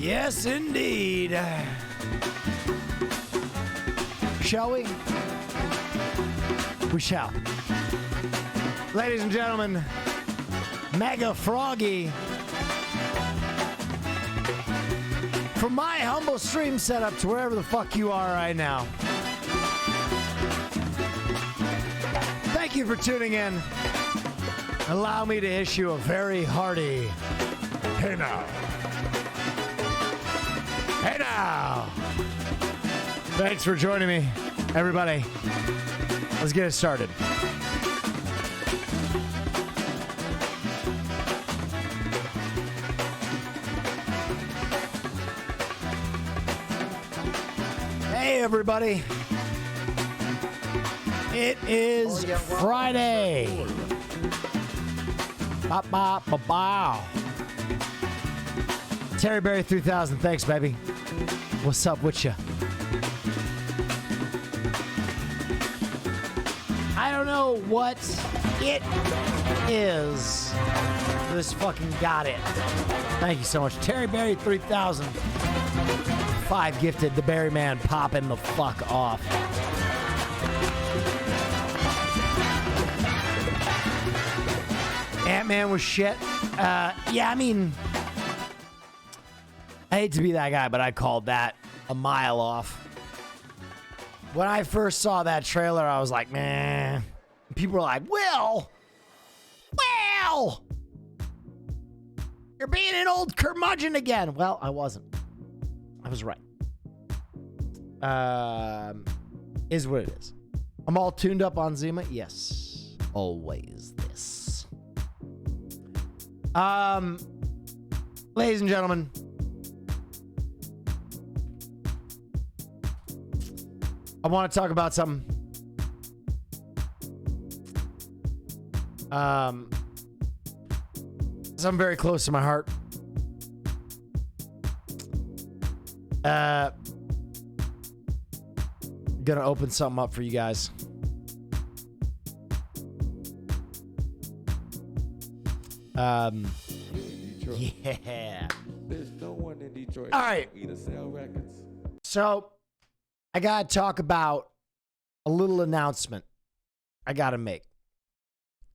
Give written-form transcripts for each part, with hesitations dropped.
Yes, indeed. Shall we? We shall. Ladies and gentlemen, Mega Froggy. From my humble stream setup to wherever the fuck you are right now. Thank you for tuning in. Allow me to issue a very hearty hey now. Hey now. Thanks for joining me, everybody. Let's get it started. Hey, everybody. It is Friday. Ba-ba-ba-bow. Terry Berry 3000, thanks, baby. What's up with you? I don't know what it is. This fucking got it. Thank you so much. Terry Berry 3000. 5 gifted. The Berry Man popping the fuck off. Ant-Man was shit. Yeah, I mean, I hate to be that guy, but I called that a mile off. When I first saw that trailer, I was like, man. People were like, Will, you're being an old curmudgeon again. Well, I wasn't. I was right. Is what it is. I'm all tuned up on Zima. Yes, always this. Ladies and gentlemen, I want to talk about something. Something very close to my heart. Gonna open something up for you guys. Yeah. There's no one in Detroit. All right. Either sell records. So, I gotta talk about a little announcement I gotta make.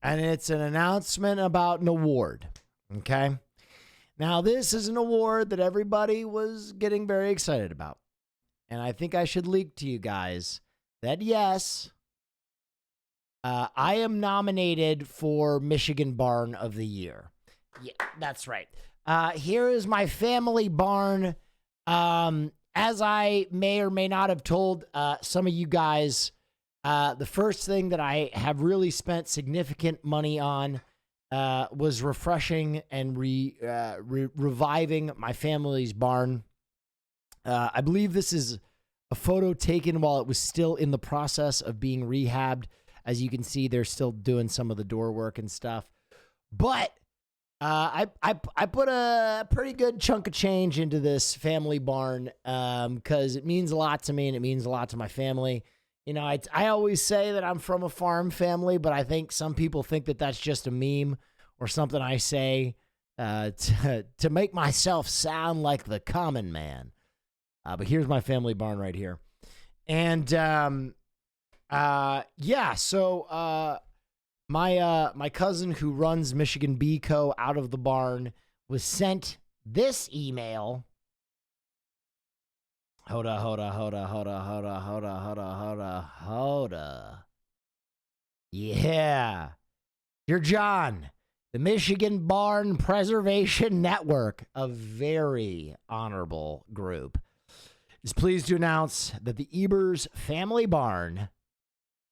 And it's an announcement about an award. Okay? Now, this is an award that everybody was getting very excited about. And I think I should leak to you guys that, yes, I am nominated for Michigan Barn of the Year. Yeah, that's right. Here is my family barn. As I may or may not have told some of you guys, the first thing that I have really spent significant money on was refreshing and reviving my family's barn. I believe this is a photo taken while it was still in the process of being rehabbed. As you can see, they're still doing some of the door work and stuff. But I put a pretty good chunk of change into this family barn because it means a lot to me and it means a lot to my family. You know, I always say that I'm from a farm family, but I think some people think that that's just a meme or something I say to make myself sound like the common man. But here's my family barn right here. And yeah, so my cousin who runs Michigan Bee Co. out of the barn was sent this email. Hold up. Yeah. Dear John, the Michigan Barn Preservation Network, a very honorable group, is pleased to announce that the Ebers Family Barn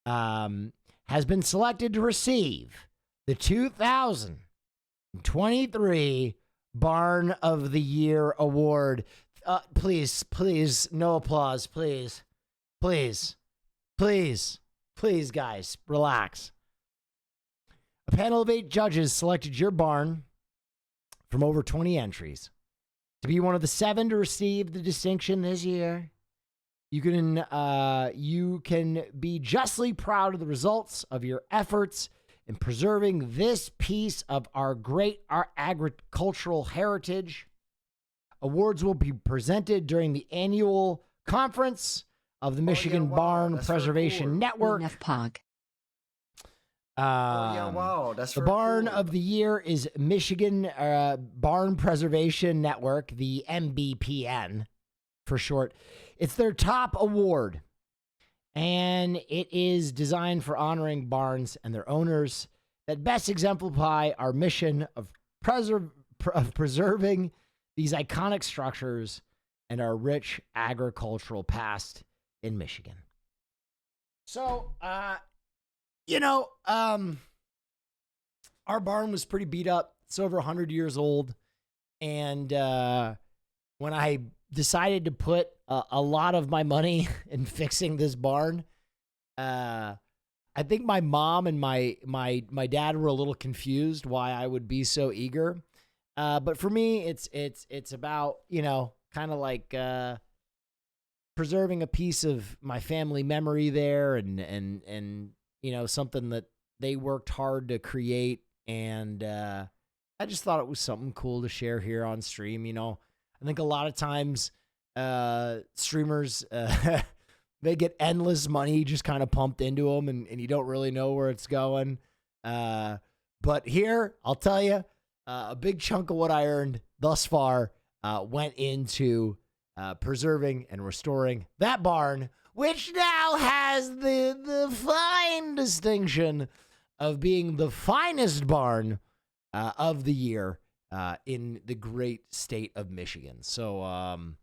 has been selected to receive the 2023 Barn of the Year Award. Please, no applause, please, guys, relax. A panel of 8 judges selected your barn from over 20 entries to be one of the 7 to receive the distinction this year. You can be justly proud of the results of your efforts in preserving this piece of our great agricultural heritage. Awards will be presented during the annual conference of the Michigan Barn Preservation Network. Neff Pog. That's the Barn of the Year is Michigan Barn Preservation Network, the MBPN for short. It's their top award, and it is designed for honoring barns and their owners that best exemplify our mission of preserving these iconic structures and our rich agricultural past in Michigan. So, our barn was pretty beat up. It's over 100 years old. And when I decided to put a lot of my money in fixing this barn, I think my mom and my dad were a little confused why I would be so eager. But for me, it's about, kind of like preserving a piece of my family memory there and something that they worked hard to create. And I just thought it was something cool to share here on stream. I think a lot of times streamers, they get endless money just kind of pumped into them, and you don't really know where it's going. But here, I'll tell you, a big chunk of what I earned thus far went into preserving and restoring that barn, which now has the fine distinction of being the finest barn of the year in the great state of Michigan. So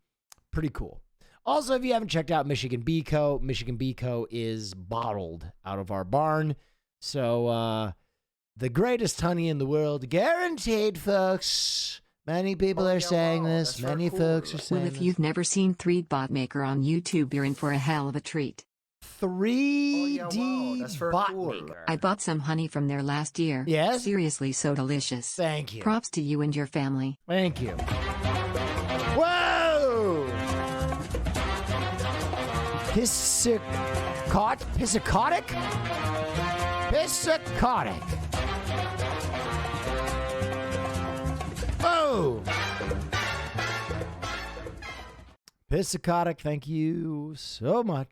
pretty cool. Also, if you haven't checked out Michigan Bee Co., Michigan Bee Co. is bottled out of our barn. So the greatest honey in the world, guaranteed, folks. Many people are saying this. Many folks are saying Well, if you've never seen 3D Bot Maker on YouTube, you're in for a hell of a treat. 3D Bot Maker. I bought some honey from there last year. Yes? Seriously, so delicious. Thank you. Props to you and your family. Thank you. Whoa! Piscicotic? Oh! Piscicotic, thank you so much.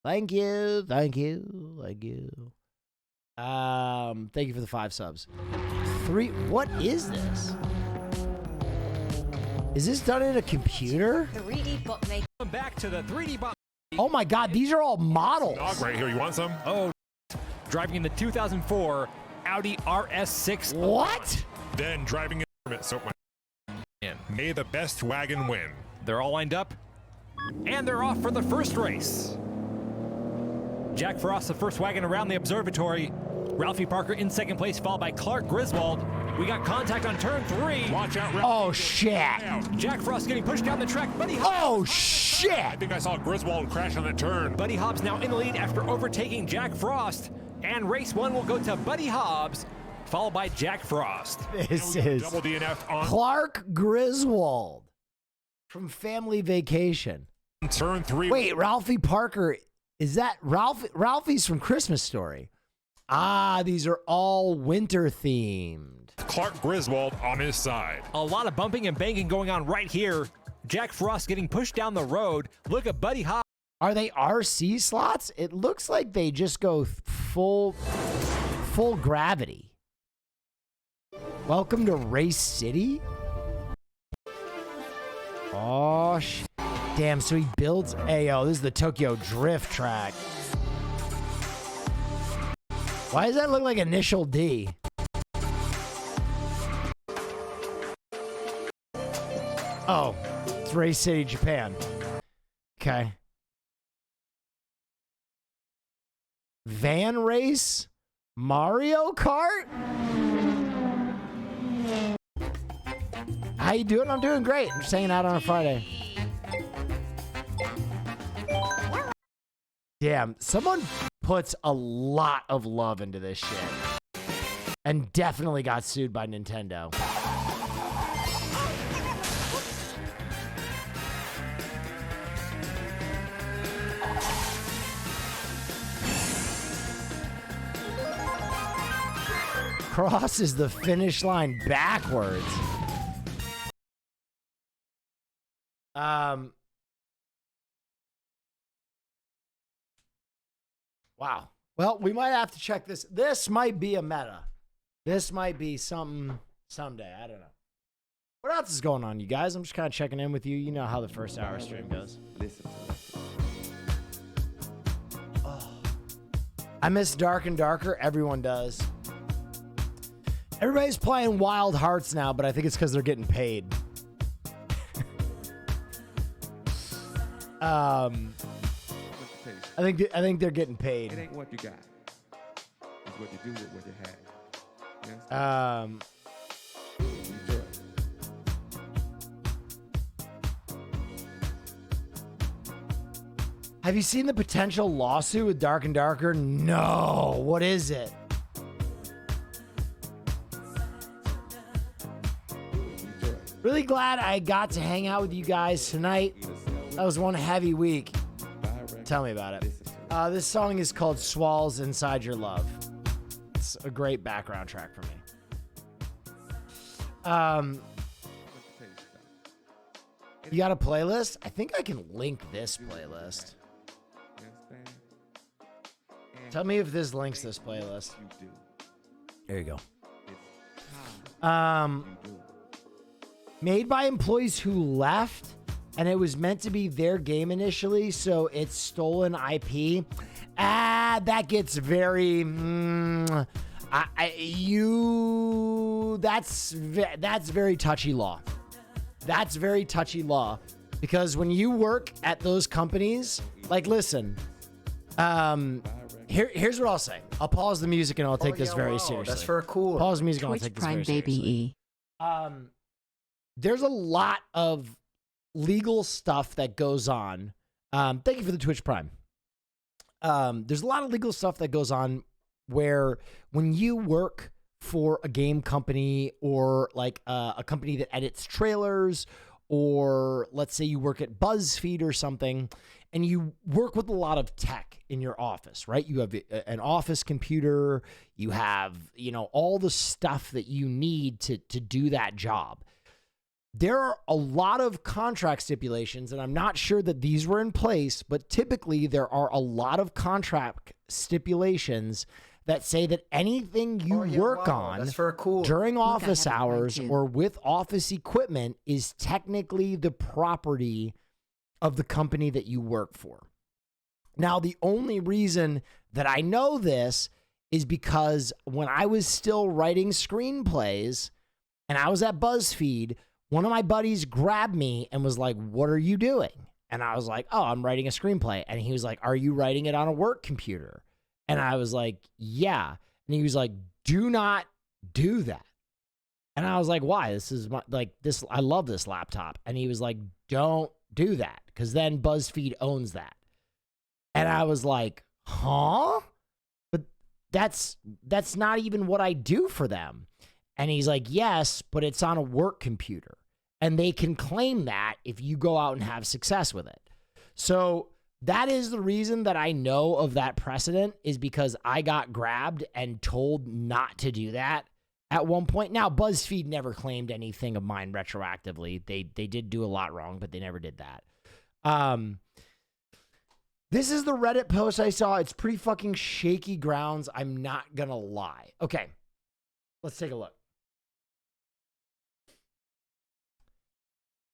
Thank you. Thank you for the 5 subs. 3, what is this? Is this done in a computer? 3D Bot Maker. Back to the 3D Bot. Oh my God, these are all models. Dog right here, you want some? Oh, driving in the 2004 Audi RS6. What? Then driving in so may the best wagon win. They're all lined up, and they're off for the first race. Jack Frost, the first wagon around the observatory. Ralphie Parker in second place, followed by Clark Griswold. We got contact on turn 3. Watch out, Ralphie. Oh, shit. Jack Frost getting pushed down the track. Buddy Hobbs. Oh, shit. I think I saw Griswold crash on that turn. Buddy Hobbs now in the lead after overtaking Jack Frost. And race 1 will go to Buddy Hobbs, followed by Jack Frost. This is double DNF on Clark Griswold from Family Vacation. turn 3. Wait, Ralphie Parker. Is that Ralphie's from Christmas Story? Ah, these are all winter themed. Clark Griswold on his side. A lot of bumping and banging going on right here. Jack Frost getting pushed down the road. Look at Buddy Hobbs. Are they RC slots? It looks like they just go full gravity. Welcome to Race City. Oh, damn, so he builds... Hey, yo, this is the Tokyo Drift track. Why does that look like Initial D? Oh, it's Race City, Japan. Okay. Van Race? Mario Kart? How you doing? I'm doing great. I'm just hanging out on a Friday. Damn, someone puts a lot of love into this shit. And definitely got sued by Nintendo. Crosses the finish line backwards. Wow. Well, we might have to check this. This might be a meta. This might be something someday. I don't know. What else is going on, you guys? I'm just kind of checking in with you. You know how the first hour stream goes. Listen to it. I miss Dark and Darker. Everyone does. Everybody's playing Wild Hearts now, but I think it's because they're getting paid. I think they're getting It paid. ain't what you got. It's what you do with what you have. You understand? Enjoy. Have you seen the potential lawsuit with Dark and Darker? No. What is it? Enjoy. Really glad I got to hang out with you guys tonight. Either sell it, That was one heavy week. buy a record, Tell me about it. listen to it. This song is called Swalls Inside Your Love. It's a great background track for me. Let me tell you something. You got a playlist? I think I can link this playlist. You understand? And Tell me if this links this playlist. you do. There you go. It's how Um, you do. Made by employees who left, and it was meant to be their game initially, so it's stolen IP. That gets very. That's very touchy law. That's very touchy law, because when you work at those companies, like, listen, here's what I'll say. I'll pause the music and I'll take this very seriously. That's for cool. Pause the music and I'll Twitch take this Prime very Baby seriously. E. There's a lot of legal stuff that goes on. Thank you for the Twitch Prime. There's a lot of legal stuff that goes on where when you work for a game company or like a company that edits trailers, or let's say you work at BuzzFeed or something, and you work with a lot of tech in your office, right? You have an office computer, you have, all the stuff that you need to do that job. There are a lot of contract stipulations, and I'm not sure that these were in place, but typically there are a lot of contract stipulations that say that anything you work on That's for cool. during Look, I office have it right hours too. or with office equipment is technically the property of the company that you work for. Now, the only reason that I know this is because when I was still writing screenplays and I was at BuzzFeed, one of my buddies grabbed me and was like, "What are you doing?" And I was like, "Oh, I'm writing a screenplay." And he was like, "Are you writing it on a work computer?" And I was like, "Yeah." And he was like, "Do not do that." And I was like, "Why? This is this. I love this laptop." And he was like, "Don't do that, because then BuzzFeed owns that." And I was like, "Huh?" But that's not even what I do for them. And he's like, "Yes, but it's on a work computer. And they can claim that if you go out and have success with it." So that is the reason that I know of that precedent, is because I got grabbed and told not to do that at one point. Now, BuzzFeed never claimed anything of mine retroactively. They did do a lot wrong, but they never did that. This is the Reddit post I saw. It's pretty fucking shaky grounds. I'm not gonna lie. Okay, let's take a look.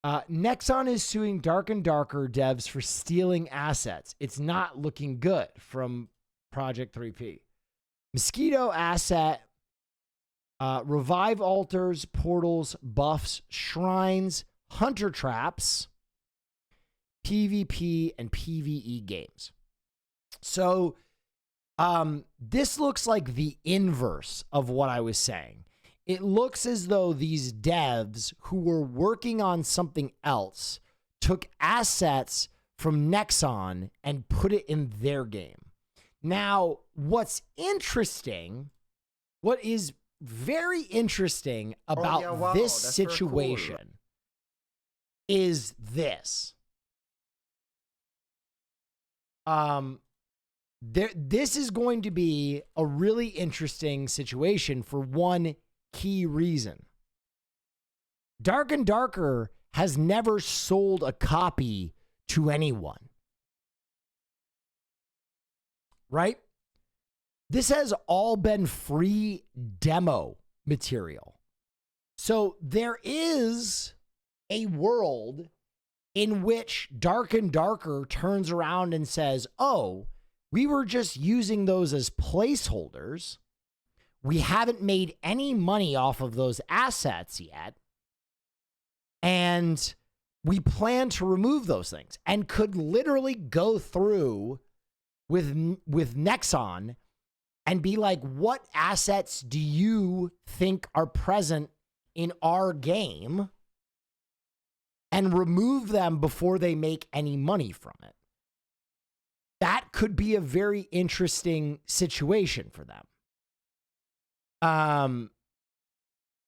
Nexon is suing Dark and Darker devs for stealing assets. It's not looking good, from Project 3P. Mosquito asset, revive altars, portals, buffs, shrines, hunter traps, PvP, and PvE games. So this looks like the inverse of what I was saying. It looks as though these devs who were working on something else took assets from Nexon and put it in their game. Now, what is very interesting about this that's very cool. situation is this. This is going to be a really interesting situation for one key reason. Dark and Darker has never sold a copy to anyone. Right? This has all been free demo material. So there is a world in which Dark and Darker turns around and says, oh, we were just using those as placeholders. We haven't made any money off of those assets yet. And we plan to remove those things, and could literally go through with Nexon and be like, what assets do you think are present in our game? And remove them before they make any money from it. That could be a very interesting situation for them.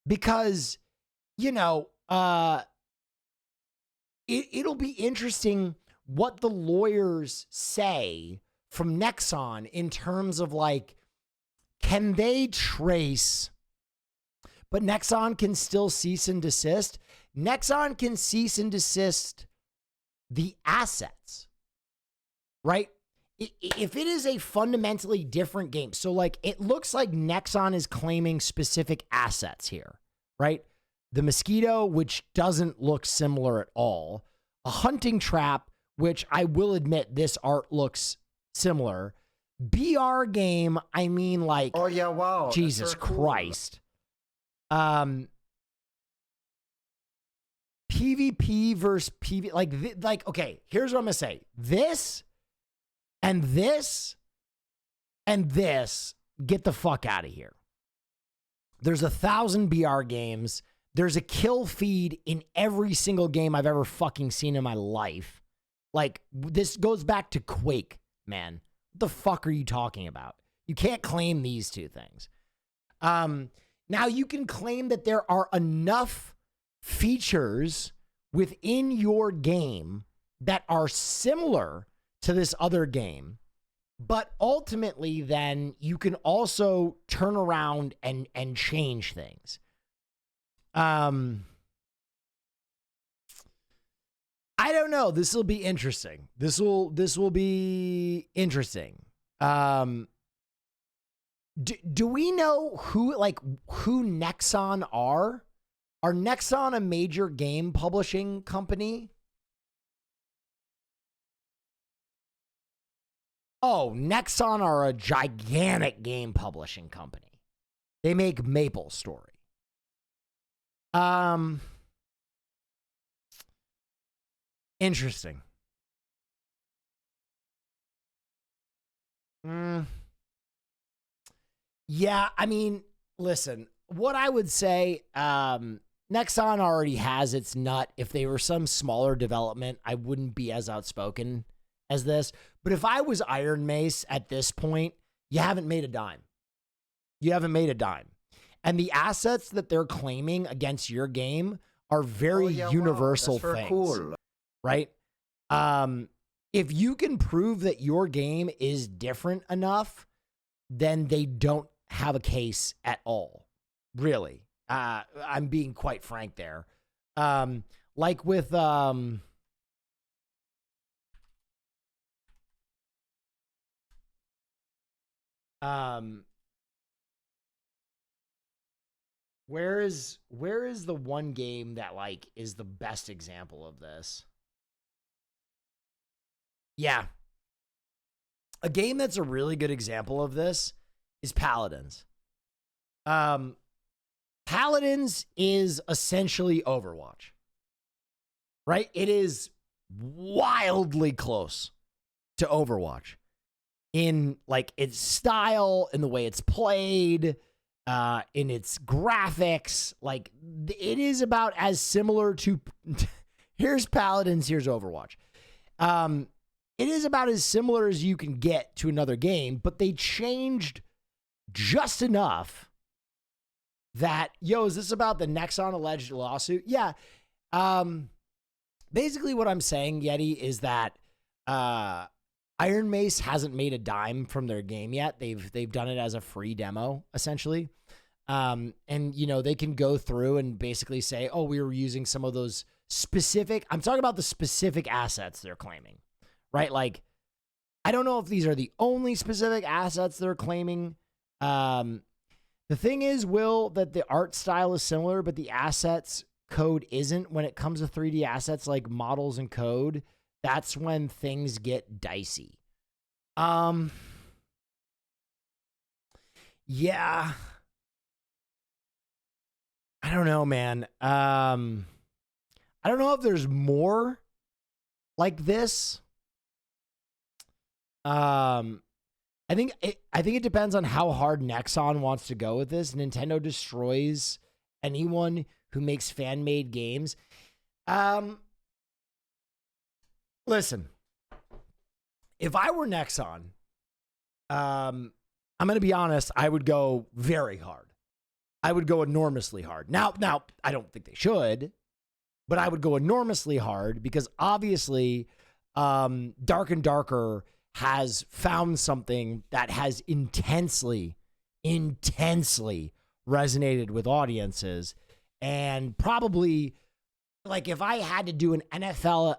Because, you know, it'll be interesting what the lawyers say from Nexon in terms of like, can they trace, but Nexon can still cease and desist. Nexon can cease and desist the assets, right? If it is a fundamentally different game, so like it looks like Nexon is claiming specific assets here, right? The mosquito, which doesn't look similar at all. A hunting trap, which I will admit this art looks similar. BR game, I mean like, oh yeah, wow, Jesus Christ. PvP versus PvP, like, okay, here's what I'm gonna say. This and this and this, get the fuck out of here. There's 1,000 BR games. There's a kill feed in every single game I've ever fucking seen in my life. Like, this goes back to Quake, man. What the fuck are you talking about? You can't claim these two things. Now you can claim that there are enough features within your game that are similar to this other game, but ultimately then you can also turn around and change things. I don't know. This will be interesting. This will be interesting. Do we know who Nexon are? Are Nexon a major game publishing company? Oh, Nexon are a gigantic game publishing company. They make MapleStory. Interesting. Yeah, I mean, listen, what I would say, Nexon already has its nut. If they were some smaller development, I wouldn't be as outspoken as this. But if I was Iron Mace at this point, you haven't made a dime. You haven't made a dime. And the assets that they're claiming against your game are very universal things. Cool. Right? If you can prove that your game is different enough, then they don't have a case at all. Really. I'm being quite frank there. Like with where is the one game that like is the best example of this? Yeah. A game that's a really good example of this is Paladins. Paladins is essentially Overwatch, right? It is wildly close to Overwatch in like its style, in the way it's played, in its graphics. Like it is about as similar to here's Paladins, here's Overwatch. It is about as similar as you can get to another game, but they changed just enough that, yo, is this about the Nexon alleged lawsuit? Yeah. Basically what I'm saying, Yeti, is that Iron Mace hasn't made a dime from their game yet. They've done it as a free demo, essentially. And, you know, they can go through and basically say, oh, we were using some of those specific, I'm talking about the specific assets they're claiming, right? Like, I don't know if these are the only specific assets they're claiming. The thing is, Will, that the art style is similar, but the assets code isn't. When it comes to 3D assets like models and code, that's when things get dicey. Yeah. I don't know, man. I don't know if there's more like this. I think it depends on how hard Nexon wants to go with this. Nintendo destroys anyone who makes fan-made games. Listen, if I were Nexon, I'm going to be honest, I would go very hard. I would go enormously hard. Now, I don't think they should, but I would go enormously hard because obviously, Dark and Darker has found something that has intensely resonated with audiences. And probably, like, if I had to do an NFL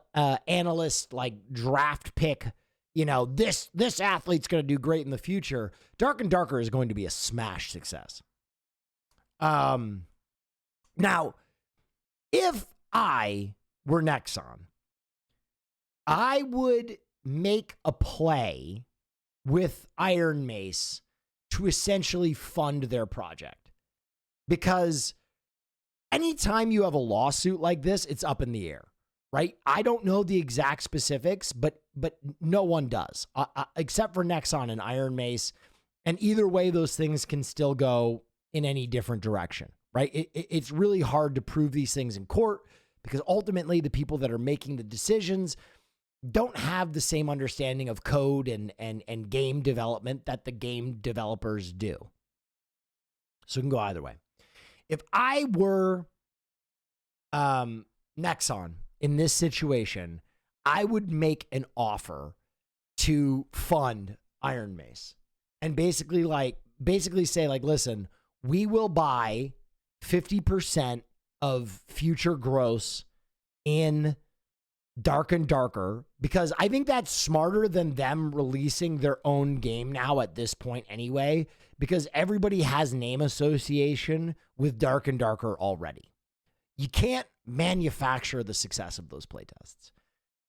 analyst, like, draft pick, you know, this athlete's going to do great in the future, Dark and Darker is going to be a smash success. Now, if I were Nexon, I would make a play with Iron Mace to essentially fund their project. Because anytime you have a lawsuit like this, it's up in the air, right? I don't know the exact specifics, but no one does, except for Nexon and Iron Mace. And either way, those things can still go in any different direction, right? It's really hard to prove these things in court because ultimately the people that are making the decisions don't have the same understanding of code and game development that the game developers do. So it can go either way. If I were Nexon in this situation, I would make an offer to fund Iron Mace and basically say, like, listen, we will buy 50% of future gross in Dark and Darker, because I think that's smarter than them releasing their own game now at this point anyway, because everybody has name association with Dark and Darker already. You can't manufacture the success of those playtests.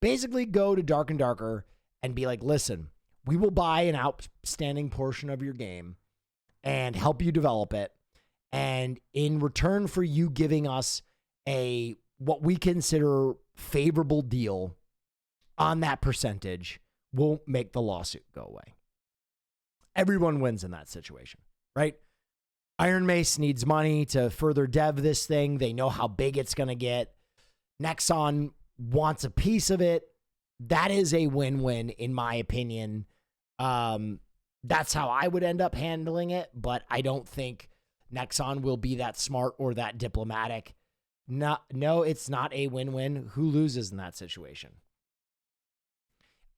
Basically go to Dark and Darker and be like, listen, we will buy an outstanding portion of your game and help you develop it. And in return for you giving us what we consider favorable deal on that percentage, we'll make the lawsuit go away. Everyone wins in that situation, right? Iron Mace needs money to further dev this thing. They know how big it's going to get. Nexon wants a piece of it. That is a win-win, in my opinion. That's how I would end up handling it, but I don't think Nexon will be that smart or that diplomatic. No, it's not a win-win. Who loses in that situation?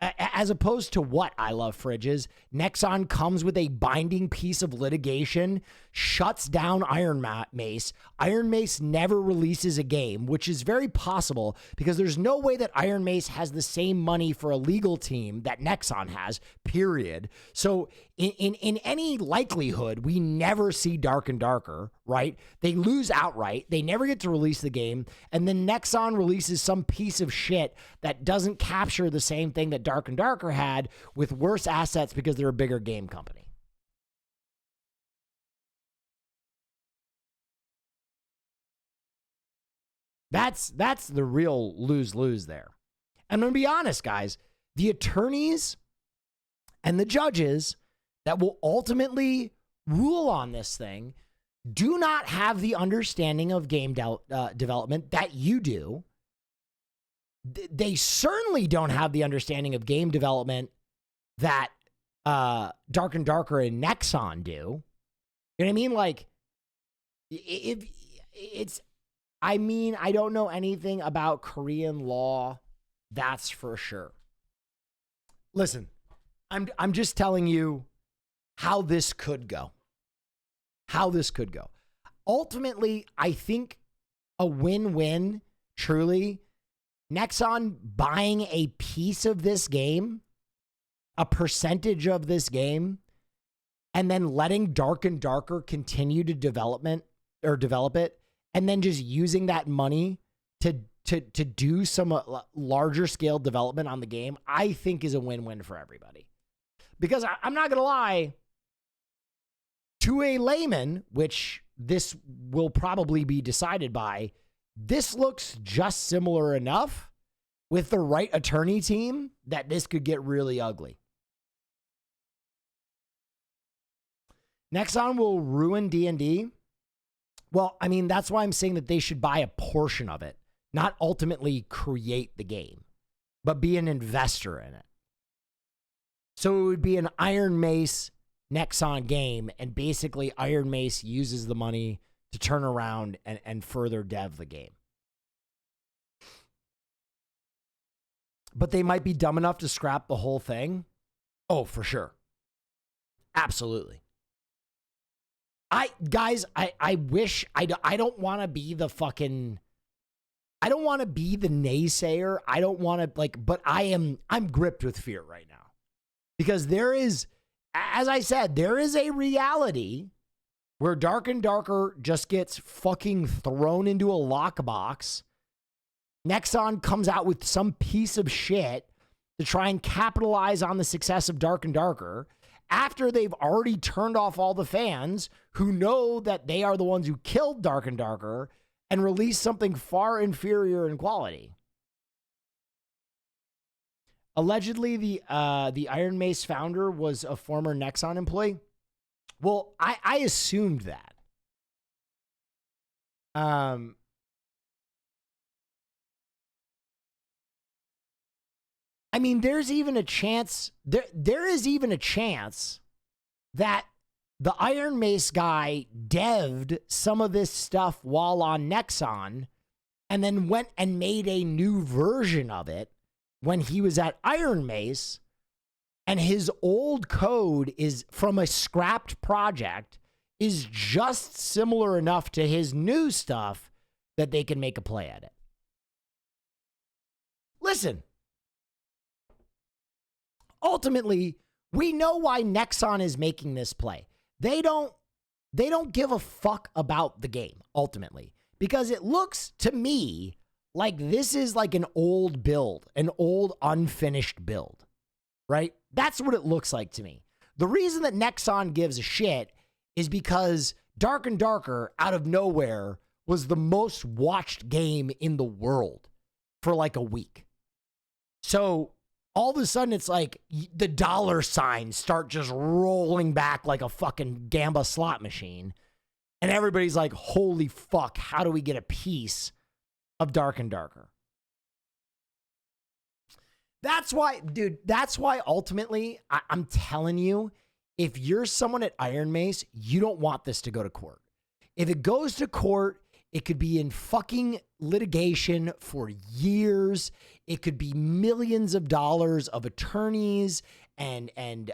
As opposed to what I Love Fridges, Nexon comes with a binding piece of litigation, shuts down Iron Mace. Iron Mace never releases a game, which is very possible because there's no way that Iron Mace has the same money for a legal team that Nexon has, period. So in any likelihood, we never see Dark and Darker, right? They lose outright. They never get to release the game. And then Nexon releases some piece of shit that doesn't capture the same thing that Dark and Darker had with worse assets because they're a bigger game company. That's the real lose-lose there. And I'm going to be honest, guys, the attorneys and the judges that will ultimately rule on this thing do not have the understanding of game development that you do. They certainly don't have the understanding of game development that Dark and Darker and Nexon do. You know what I mean? Like, I don't know anything about Korean law, that's for sure. Listen, I'm just telling you how this could go. How this could go. Ultimately, I think a win-win truly, Nexon buying a piece of this game, a percentage of this game, and then letting Dark and Darker continue to develop it, and then just using that money to do some larger scale development on the game, I think is a win-win for everybody. Because I'm not going to lie, to a layman, which this will probably be decided by, this looks just similar enough with the right attorney team that this could get really ugly. Nexon will ruin D&D. Well, I mean, that's why I'm saying that they should buy a portion of it, not ultimately create the game, but be an investor in it. So it would be an Iron Mace Nexon game, and basically Iron Mace uses the money to turn around and further dev the game. But they might be dumb enough to scrap the whole thing. Oh, for sure. Absolutely. I wish, I don't want to be the fucking, I don't want to be the naysayer. I don't want to but I'm gripped with fear right now. Because there is, as I said, there is a reality where Dark and Darker just gets fucking thrown into a lockbox. Nexon comes out with some piece of shit to try and capitalize on the success of Dark and Darker after they've already turned off all the fans who know that they are the ones who killed Dark and Darker and released something far inferior in quality. Allegedly, the Iron Mace founder was a former Nexon employee. Well, I assumed that. I mean, there's even a chance, there is even a chance that the Iron Mace guy devved some of this stuff while on Nexon and then went and made a new version of it when he was at Iron Mace, and his old code is from a scrapped project is just similar enough to his new stuff that they can make a play at it. Listen, ultimately, we know why Nexon is making this play. They don't give a fuck about the game, ultimately, because it looks to me like this is like an old build, an old unfinished build, right? That's what it looks like to me. The reason that Nexon gives a shit is because Dark and Darker, out of nowhere, was the most watched game in the world for like a week. So all of a sudden, it's like the dollar signs start just rolling back like a fucking Gamba slot machine. And everybody's like, holy fuck, how do we get a piece of Dark and Darker? That's why, dude, that's why ultimately, I'm telling you, if you're someone at Iron Mace, you don't want this to go to court. If it goes to court, it could be in fucking litigation for years. It could be millions of dollars of attorneys and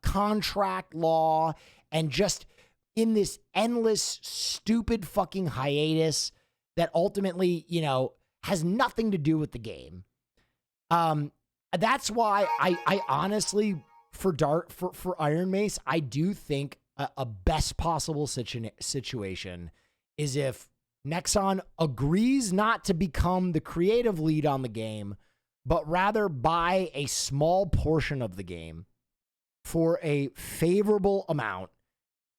contract law, and just in this endless, stupid fucking hiatus that ultimately, you know, has nothing to do with the game. That's why I honestly, for Iron Mace, I do think a best possible situation is if Nexon agrees not to become the creative lead on the game, but rather buy a small portion of the game for a favorable amount,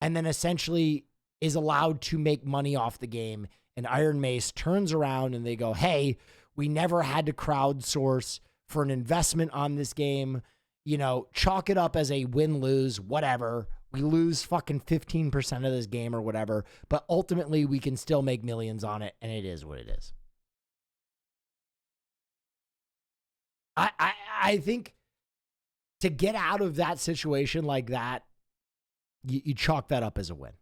and then essentially is allowed to make money off the game. And Iron Mace turns around and they go, hey, we never had to crowdsource for an investment on this game. You know, chalk it up as a win-lose, whatever. We lose fucking 15% of this game or whatever, but ultimately we can still make millions on it, and it is what it is. I think to get out of that situation like that, you chalk that up as a win.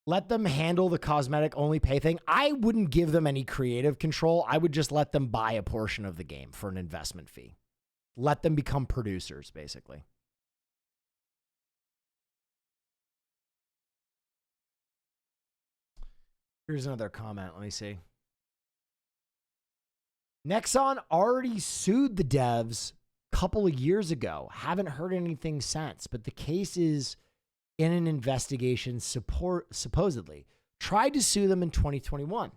Let them handle the cosmetic only pay thing. I wouldn't give them any creative control. I would just let them buy a portion of the game for an investment fee. Let them become producers, basically. Here's another comment. Let me see. Nexon already sued the devs a couple of years ago. Haven't heard anything since, but the case is in an investigation supposedly. Tried to sue them in 2021.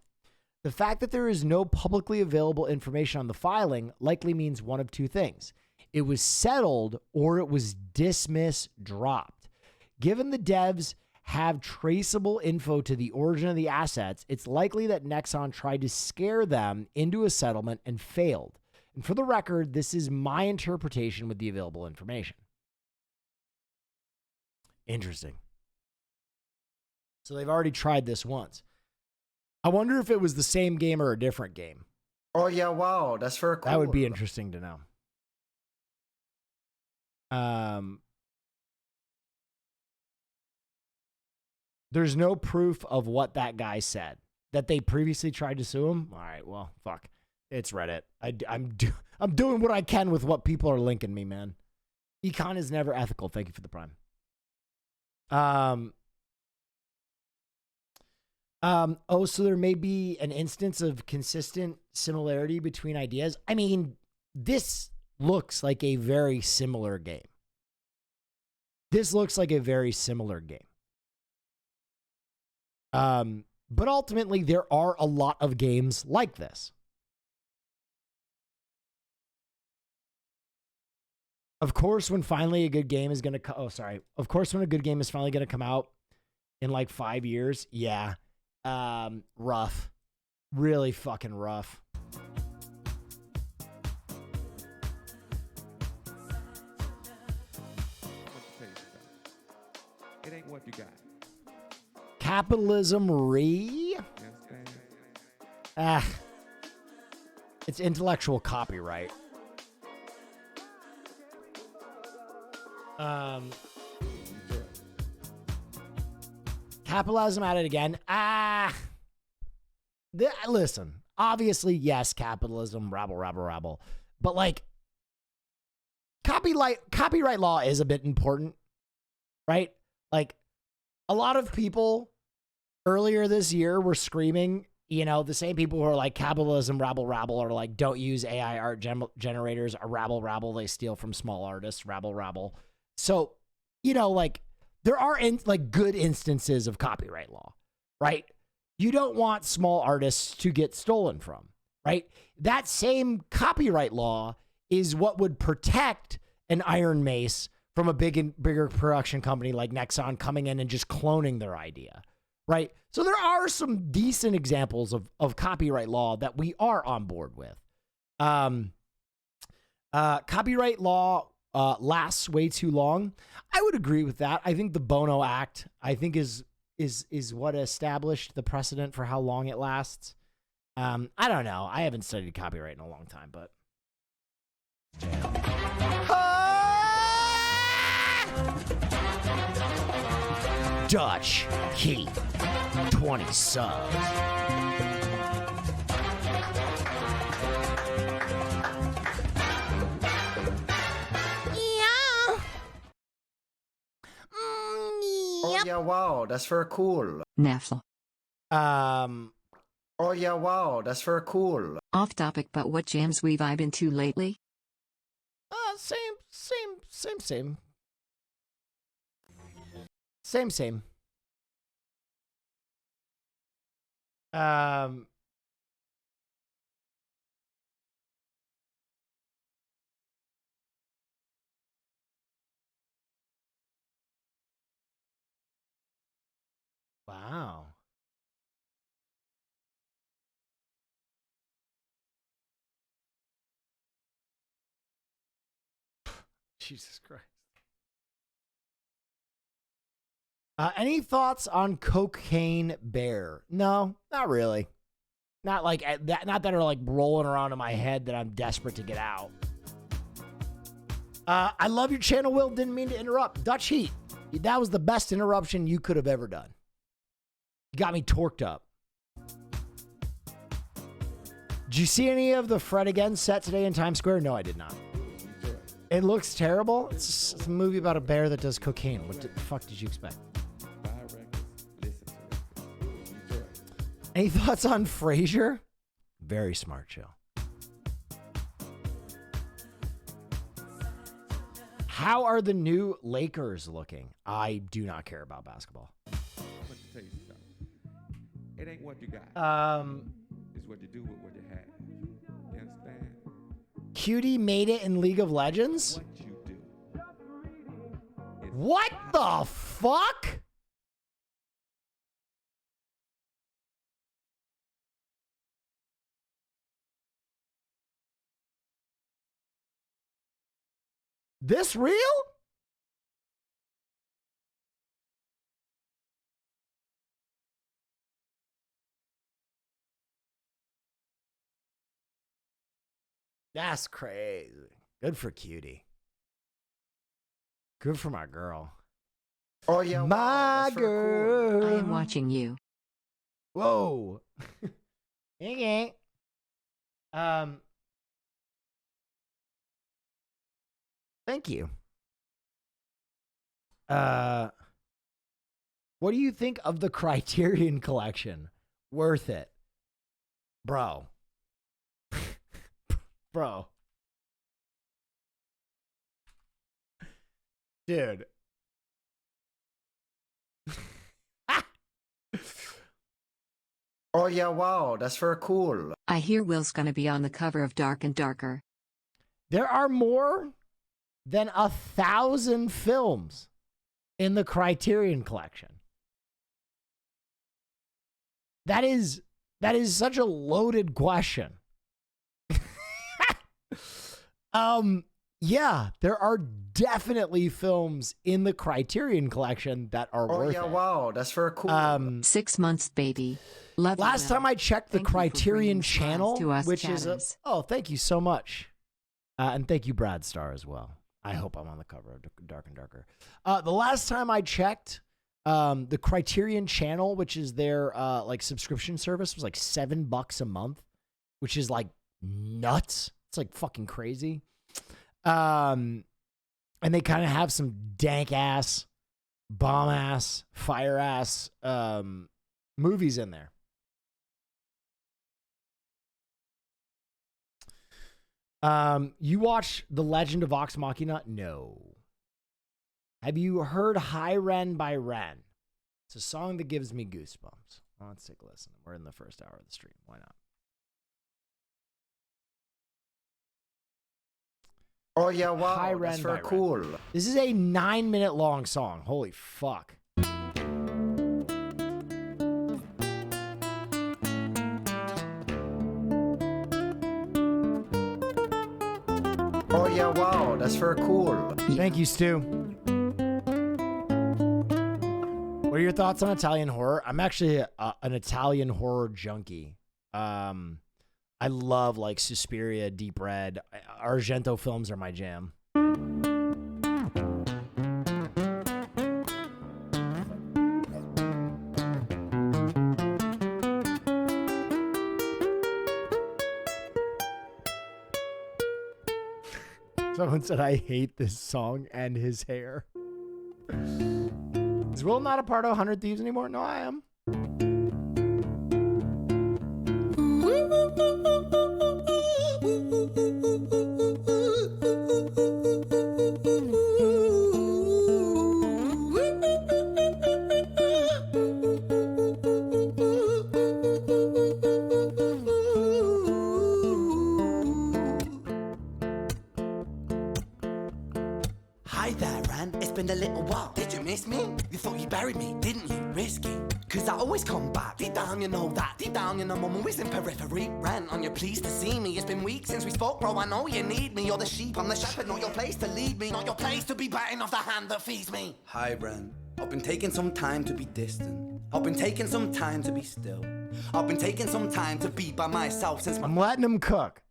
The fact that there is no publicly available information on the filing likely means one of two things. It was settled or it was dismissed, dropped. Given the devs have traceable info to the origin of the assets, it's likely that Nexon tried to scare them into a settlement and failed. And for the record, this is my interpretation with the available information. Interesting. So they've already tried this once. I wonder if it was the same game or a different game. Oh yeah, wow, that's very cool. That would be interesting to know. There's no proof of what that guy said. That they previously tried to sue him? All right, well, fuck. It's Reddit. I'm doing what I can with what people are linking me, man. Econ is never ethical. Thank you for the prime. So there may be an instance of consistent similarity between ideas. I mean, this looks like a very similar game. This looks like a very similar game. But ultimately, there are a lot of games like this. Of course, when finally a good game is going to Of course, when a good game is finally going to come out in like 5 years, yeah. Rough. Really fucking rough. It ain't what you got. Capitalism You understand? It's intellectual copyright. Capitalism at it again. Listen, obviously, yes, capitalism, rabble. But like, copyright law is a bit important, right? Like, a lot of people earlier this year were screaming, you know, the same people who are like capitalism, rabble, or like, don't use AI art generators, or rabble, they steal from small artists, rabble. So, you know, like, there are good instances of copyright law, right? You don't want small artists to get stolen from, right? That same copyright law is what would protect an Iron Mace from a bigger production company like Nexon coming in and just cloning their idea, right? So there are some decent examples of copyright law that we are on board with. Copyright law lasts way too long. I would agree with that. I think the Bono Act, I think, is what established the precedent for how long it lasts. I don't know. I haven't studied copyright in a long time, but Dutch Heat 20 subs. Oh yeah, wow, that's very cool. Neff. Oh yeah, wow, that's very cool. Off topic, but what jams we vibe into lately? Same. Wow. Jesus Christ. Any thoughts on Cocaine Bear? No, not really. Not like that. Not that are like rolling around in my head that I'm desperate to get out. I love your channel, Will. Didn't mean to interrupt. Dutch Heat. That was the best interruption you could have ever done. You got me torqued up. Did you see any of the Fred Again set today in Times Square? No, I did not. It looks terrible. It's a movie about a bear that does cocaine. What the fuck did you expect? Buy records, listen to records. Any thoughts on Frasier? Very smart show. How are the new Lakers looking? I do not care about basketball. Let me tell you something. It ain't what you got. It's what you do with what you have. You understand? Cutie made it in League of Legends? What you do. What the fuck? This real? That's crazy. Good for Cutie. Good for my girl. Oh yeah, My wow, that's very cool. girl. I am watching you. Whoa. Okay. Thank you. What do you think of the Criterion Collection? Worth it. Bro. Bro. Dude. Oh yeah, wow, that's very cool. I hear Will's gonna be on the cover of Dark and Darker. There are more than 1,000 films in the Criterion Collection. That is such a loaded question. Yeah, there are definitely films in the Criterion Collection that are Oh worth yeah, it. wow, that's very cool. 6 months, baby. Love you, Last Will. time I checked the Thank you for Criterion bringing smiles channel, to us which is chatters. oh, thank you so much, and thank you, Brad Starr, as well. I hope I'm on the cover of Dark and Darker. The last time I checked, the Criterion channel, which is their like subscription service, was like $7 a month, which is like nuts. It's like fucking crazy. And they kind of have some dank ass, bomb ass, fire ass movies in there. You watch The Legend of Vox Machina? No. Have you heard High Ren by Ren? It's a song that gives me goosebumps. Well, let's take a listen. We're in the first hour of the stream. Why not? Oh yeah, wow, High that's Ren very by Ren. cool. This is a 9-minute long song. Holy fuck. Oh yeah, wow, that's very cool. Thank you, Stu. What are your thoughts on Italian horror? I'm actually an Italian horror junkie. I love like Suspiria, Deep Red. Argento films are my jam. Someone said, I hate this song and his hair. Is Will not a part of 100 Thieves anymore? No, I am. Hi there, Ran. It's been a little while. Did you miss me? You thought you buried me, didn't you? Risky. Cause I always come back. Deep down, you know that. Deep down, you know I'm always in periphery. Ran, on you pleased to see me. It's been weeks since we spoke, bro. I know you need me. You're the sheep, I'm the shepherd. Not your place to lead me. Not your place to be biting off the hand that feeds me. Hi, Ran. I've been taking some time to be distant. I've been taking some time to be still. I've been taking some time to be by myself since my I'm letting him cook.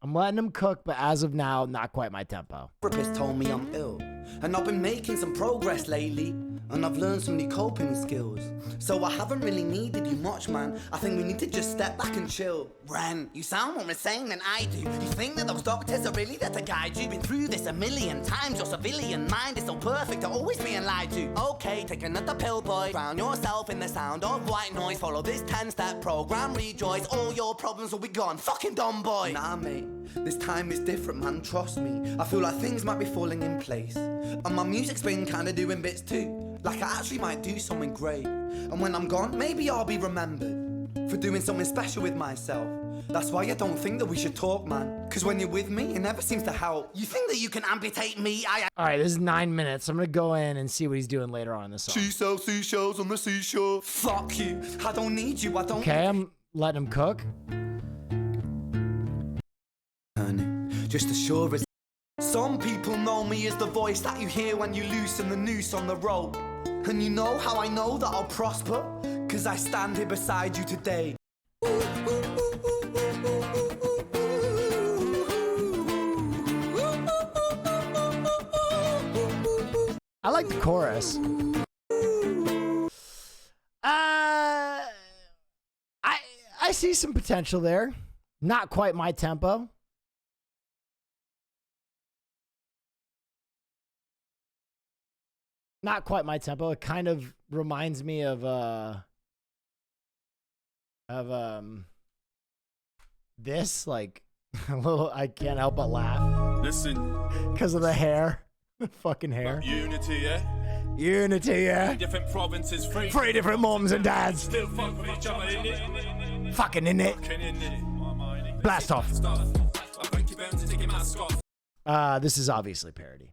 But as of now, not quite my tempo. therapist told me I'm ill. And I've been making some progress lately. And I've learned some new coping skills. So I haven't really needed you much, man. I think we need to just step back and chill. Ren, you sound more insane than I do. You think that those doctors are really there to guide you? Been through this a million times. Your civilian mind is so perfect to always being lied to. Okay, take another pill, boy. Drown yourself in the sound of white noise. Follow this 10-step program, rejoice. All your problems will be gone. Fucking dumb boy. Nah, mate. This time is different, man. Trust me. I feel like things might be falling in place. And my music's been kinda doing bits too. Like I actually might do something great. And when I'm gone, maybe I'll be remembered for doing something special with myself. That's why I don't think that we should talk, man. Cause when you're with me, it never seems to help. You think that you can amputate me? All right, this is 9 minutes. I'm gonna go in and see what he's doing later on in the song. She sells seashells on the seashore. Fuck you. I don't need you. I don't. Okay, I'm letting him cook. Just as sure as some people know me as the voice that you hear when you loosen the noose on the rope. And you know how I know that I'll prosper? Cause I stand here beside you today. I like the chorus. I see some potential there. Not quite my tempo. Not quite my tempo. It kind of reminds me of this, like a little. I can't help but laugh. Listen, because of the hair, fucking hair. Unity, yeah. Unity, yeah. 3 different provinces, 3 different moms and dads. Still fuck with each other in it. Fucking in it. Blast off. This is obviously parody.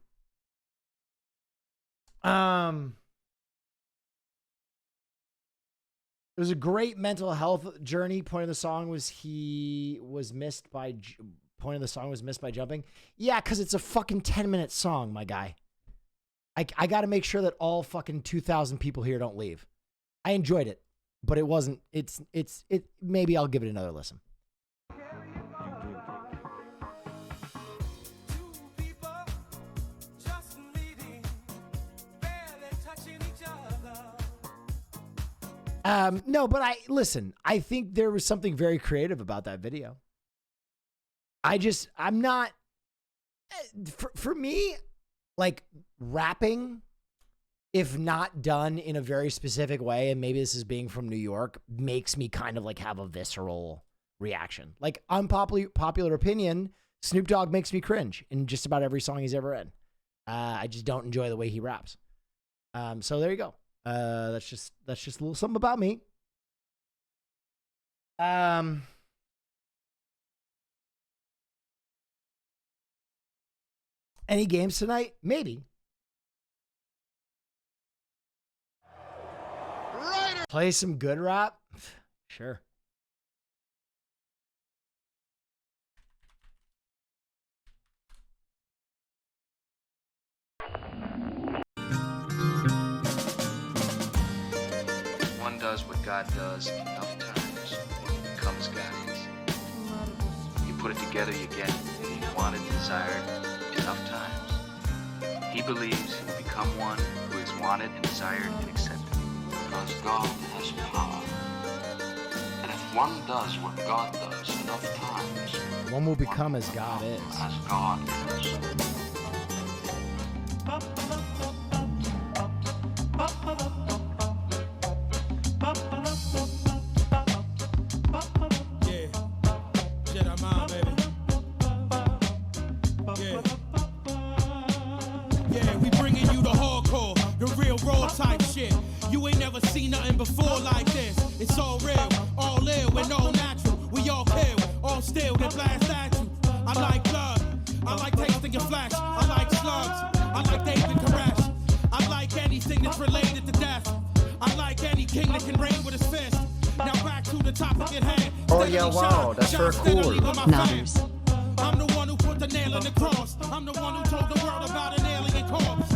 It was a great mental health journey. Point of the song was missed by jumping. Yeah, because it's a fucking 10-minute song, my guy. I got to make sure that all fucking 2,000 people here don't leave. I enjoyed it, but it wasn't. It. Maybe I'll give it another listen. No, but listen, I think there was something very creative about that video. I'm not, for me, like rapping, if not done in a very specific way, and maybe this is being from New York, makes me kind of like have a visceral reaction. Like unpopular opinion, Snoop Dogg makes me cringe in just about every song he's ever in. I just don't enjoy the way he raps. So there you go. That's just a little something about me. Any games tonight? Maybe. Play some good rap? Sure. One does what God does enough times, it becomes God's. You put it together, you get what you wanted and desired enough times. He believes he will become one who is wanted and desired and accepted. Because God has power. And if one does what God does enough times, one will become as God is. As God is. Type shit. You ain't never seen nothing before like this. It's all real, all ill, and all natural. We all kill, all still, they blast at you. I like blood, I like tasting your flesh. I like slugs, I like David Koresh. I like anything that's related to death. I like any king that can reign with his fist. Now back to the topic at hand. Oh yeah, wow, that's very cool. Nutters. I'm the one who put the nail in the cross. I'm the one who told the world about an alien corpse.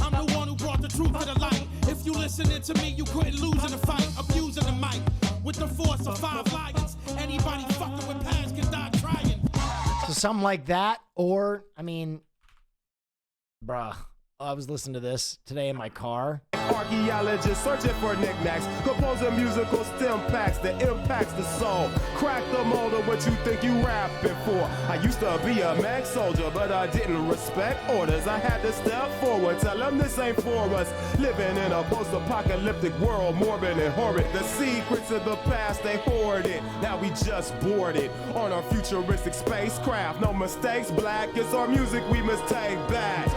I'm the one who brought the truth to the light. If you listening to me, you couldn't lose in the fight. Abusing the mic with the force of 5 lions. Anybody fucking with past can die trying. So something like that, or I mean, bruh, I was listening to this today in my car. Archaeologists searching for knickknacks, composing musical stem packs that impacts the soul. Crack the mold of what you think you rapping for. I used to be a mag soldier, but I didn't respect orders. I had to step forward, tell them this ain't for us. Living in a post-apocalyptic world, morbid and horrid. The secrets of the past, they hoard it. Now we just boarded on our futuristic spacecraft. No mistakes, black, it's our music we must take back.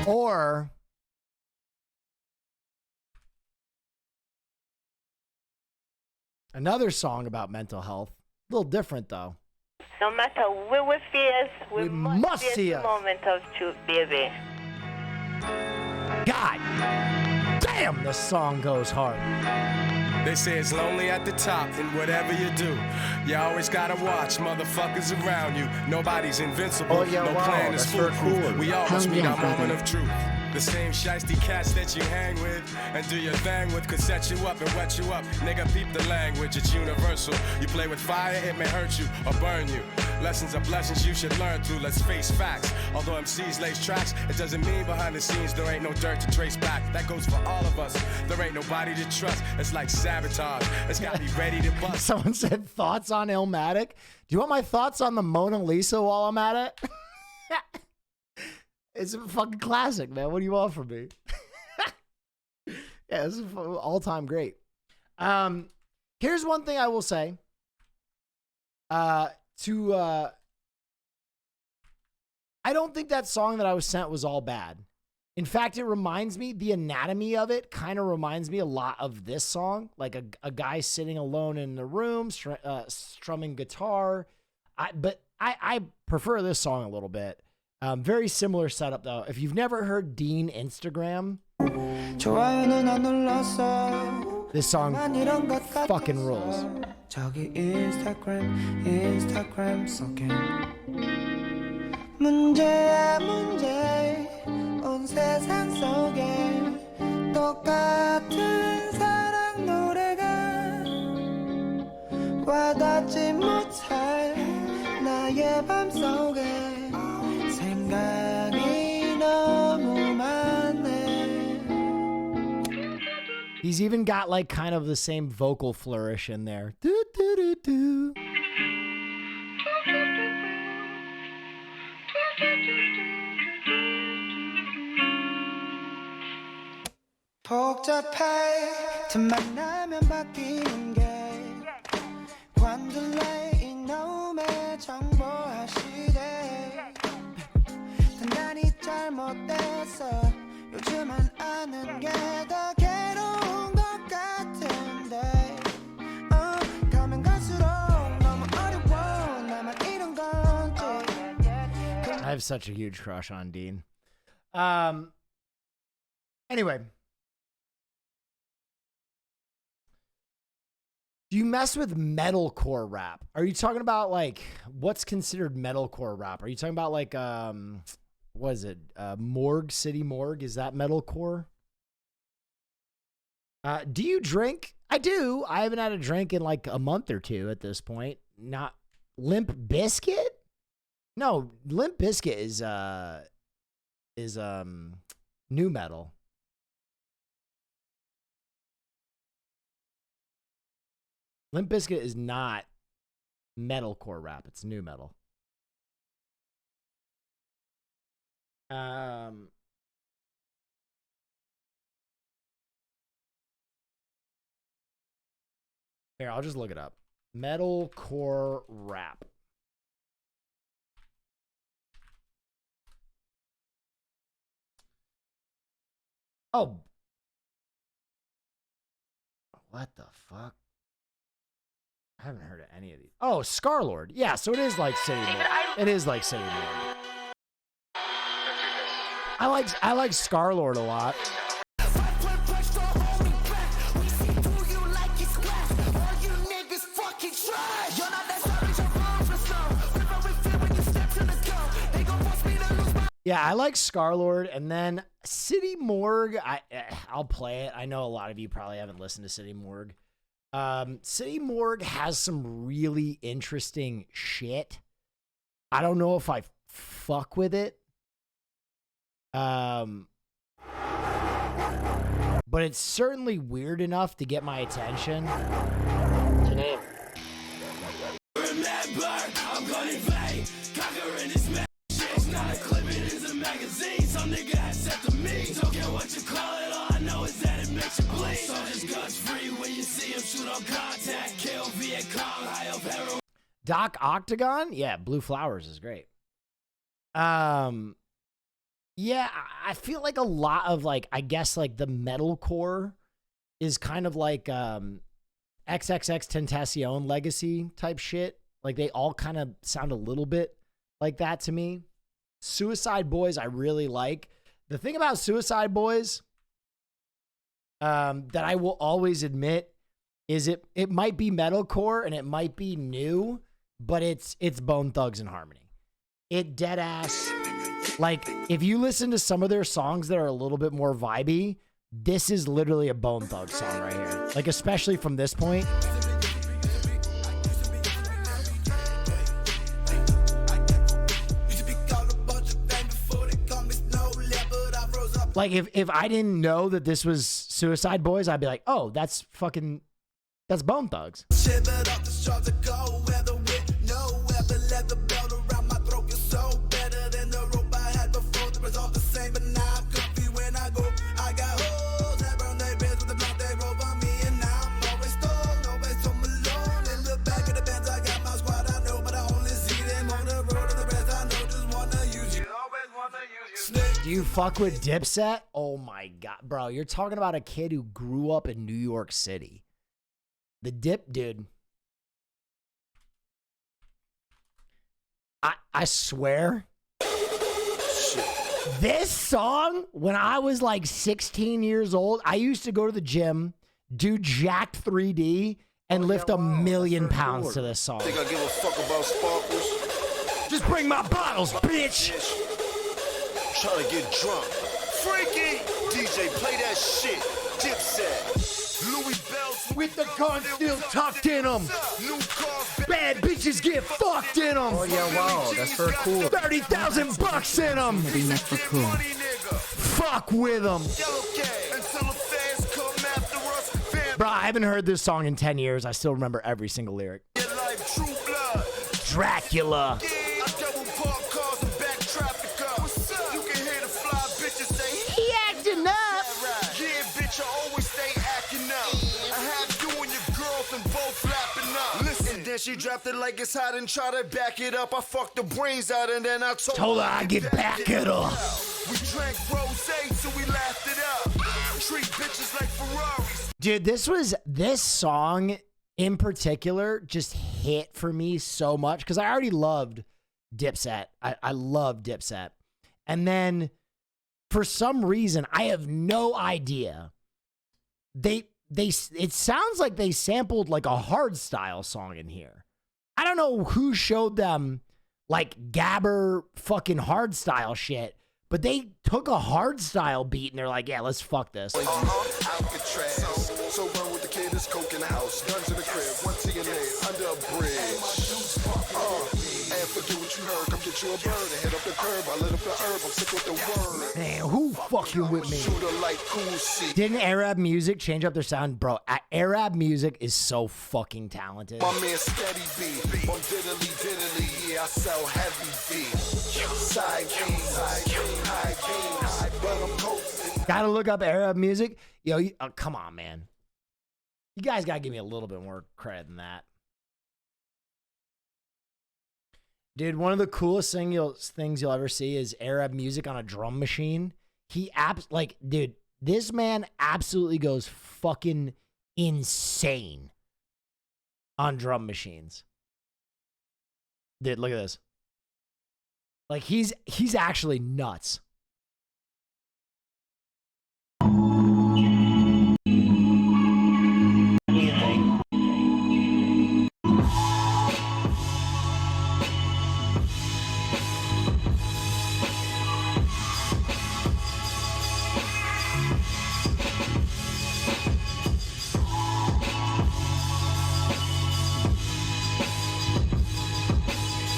Or another song about mental health. A little different though. No matter where we face, we must face the moment of truth, baby. God damn, this song goes hard. They say it's lonely at the top, and whatever you do, you always gotta watch motherfuckers around you. Nobody's invincible, no plan is foolproof. We always meet our moment of truth. The same shiesty cats that you hang with and do your thing with could set you up and wet you up. Nigga, peep the language, it's universal. You play with fire, it may hurt you or burn you. Lessons are blessings you should learn through, let's face facts. Although MCs lace tracks, it doesn't mean behind the scenes there ain't no dirt to trace back. That goes for all of us, there ain't nobody to trust. It's like sabotage, it's gotta be ready to bust. Someone said thoughts on Illmatic. Do you want my thoughts on the Mona Lisa while I'm at it? It's a fucking classic, man. What do you want from me? Yeah, this is all-time great. Here's one thing I will say. I don't think that song that I was sent was all bad. In fact, it reminds me, the anatomy of it kind of reminds me a lot of this song. Like a guy sitting alone in the room, strumming guitar. But I prefer this song a little bit. Very similar setup though. If you've never heard Dean Instagram, this song fucking rules. 저기 인스타그램 속에 문제야 문제 온 세상 속에 똑같은 사랑 노래가 와닿지 못할 나의 밤 속에 생각이 너무 많네. He's even got like kind of the same vocal flourish in there. Do, do, do, do. 복잡해 틈만 나면 바뀌는 게 관둘래 이놈의 정보화 시대 단단히 잘못됐어 요즘은 아는 게 더 괴로운 것 같은데 가면 갈수록 너무 어려워 나만 이런 건지 I have such a huge crush on Dean. Anyway. Do you mess with metalcore rap? Are you talking about like what's considered metalcore rap? Are you talking about like what is it? Morgue, City Morgue? Is that metalcore? Do you drink? I do. I haven't had a drink in like a month or two at this point. Not Limp Bizkit? No, Limp Bizkit is new metal. Limp Bizkit is not metalcore rap. It's new metal. Here, I'll just look it up. Metalcore rap. Oh. What the fuck? I haven't heard of any of these. Oh, Scarlord. Yeah, so it is like City Morgue. It is like City Morgue. I like Scarlord a lot. Yeah, I like Scarlord, and then City Morgue. I'll play it. I know a lot of you probably haven't listened to City Morgue. City Morgue has some really interesting shit. I don't know if I fuck with it. But it's certainly weird enough to get my attention. To name. Remember, I'm gonna invade, conquering this man. It's not a clip, it is a magazine. Some nigga has said to me, don't care what you call it, all I know is that it makes you bleed. So this gun's free when you see him, shoot on contact, kill Viet Cong, high up heroin. Doc Octagon? Yeah, Blue Flowers is great. Yeah, I feel like a lot of like, I guess like the metalcore is kind of like XXX Tentacion legacy type shit. Like they all kind of sound a little bit like that to me. Suicide Boys I really like. The thing about Suicide Boys that I will always admit is it might be metalcore and it might be new, but it's Bone Thugs and Harmony. It dead ass. Like, if you listen to some of their songs that are a little bit more vibey, this is literally a Bone Thugs song right here. Like, especially from this point. Like, if I didn't know that this was Suicide Boys, I'd be like, oh, that's Bone Thugs. Do you fuck with Dipset? Oh my God, bro. You're talking about a kid who grew up in New York City. The Dip, dude. I swear. This song, when I was like 16 years old, I used to go to the gym, do jacked 3D, and lift 1,000,000 pounds to this song. Think I give a fuck about sparkles? Just bring my bottles, bitch! Trying to get drunk. Freaky! DJ, play that shit. Dipset. Louis belts with the gun still tucked in them. Bad bitches get fucked in them. Oh yeah, wow, that's for cool. $30,000 in them. Maybe not for cool. Fuck with them. Bro, I haven't heard this song in 10 years. I still remember every single lyric. Dracula. He acting up. Yeah, bitch, I always stay acting up. I have you and your girlfriend both lapping up. Listen, and then she dropped it like it's hot and tried to back it up. I fucked the brains out and then I told her I get back it up. We drank rosé so we laughed it up. Treat bitches like Ferraris. Dude, this song in particular just hit for me so much because I already loved Dipset. I love Dipset. And then for some reason, I have no idea. It sounds like they sampled like a hardstyle song in here. I don't know who showed them like Gabber fucking hardstyle shit, but they took a hardstyle beat and they're like, yeah, let's fuck this. Alcatraz. So run with the kid, is coke in the house, guns in the crib, one TNA under a bridge. And forget what you heard, come get you a bird and hit up the curb. I lit up the herb, I'm sick with the word. Man, who fucking with me? Didn't Arab Music change up their sound? Bro, Arab Music is so fucking talented. My man Steady B, on diddly, yeah, I sell heavy B. Side king, but I'm coasting. Gotta look up Arab Music. Yo, come on, man. You guys gotta give me a little bit more credit than that. Dude, one of the coolest things you'll ever see is Arab Music on a drum machine. Dude, this man absolutely goes fucking insane on drum machines. Dude, look at this. Like he's actually nuts.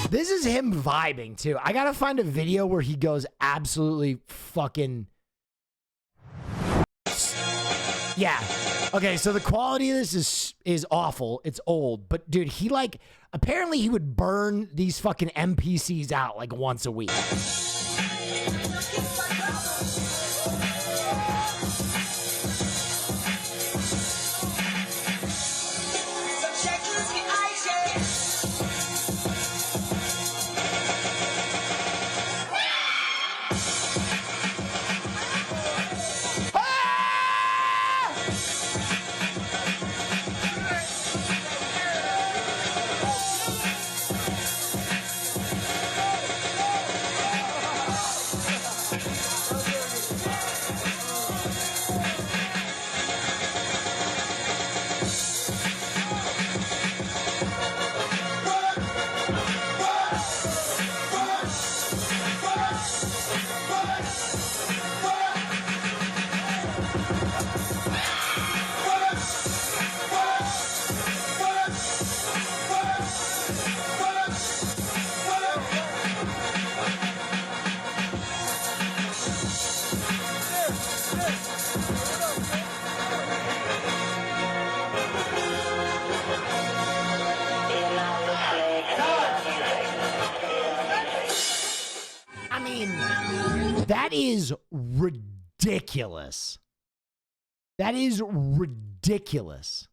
This This is him vibing too. I gotta find a video where he goes absolutely fucking. Yeah. Okay, so the quality of this is awful. It's old, but dude, he like apparently he would burn these fucking NPCs out like once a week. That is ridiculous. That is ridiculous.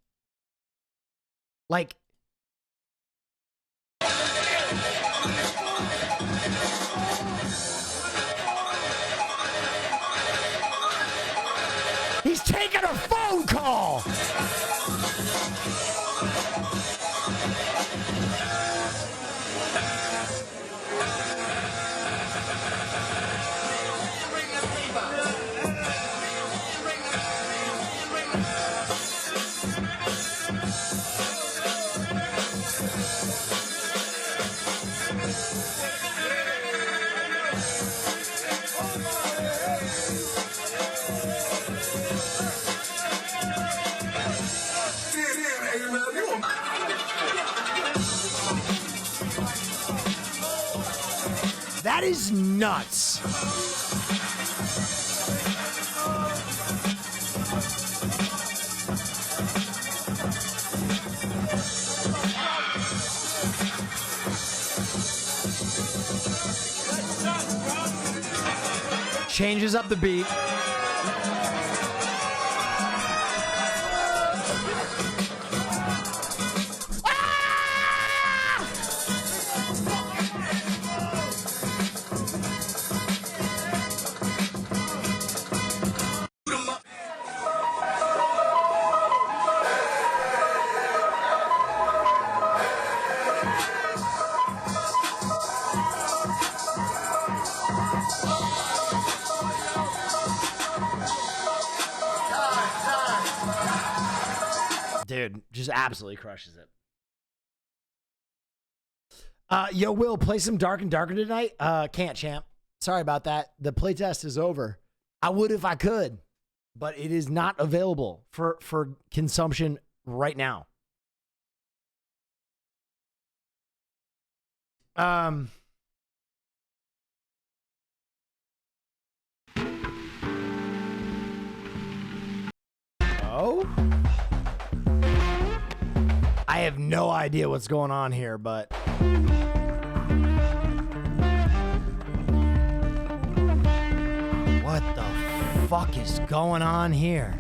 Like, he's taking a phone call. That is nuts. Changes up the beat. Dude, just absolutely crushes it. Yo, Will, play some Dark and Darker tonight? Can't, champ. Sorry about that. The playtest is over. I would if I could, but it is not available for consumption right now. Oh? I have no idea what's going on here, but what the fuck is going on here?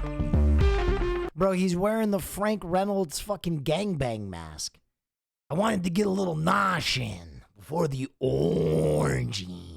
Bro, he's wearing the Frank Reynolds fucking gangbang mask. I wanted to get a little nosh in before the orgy.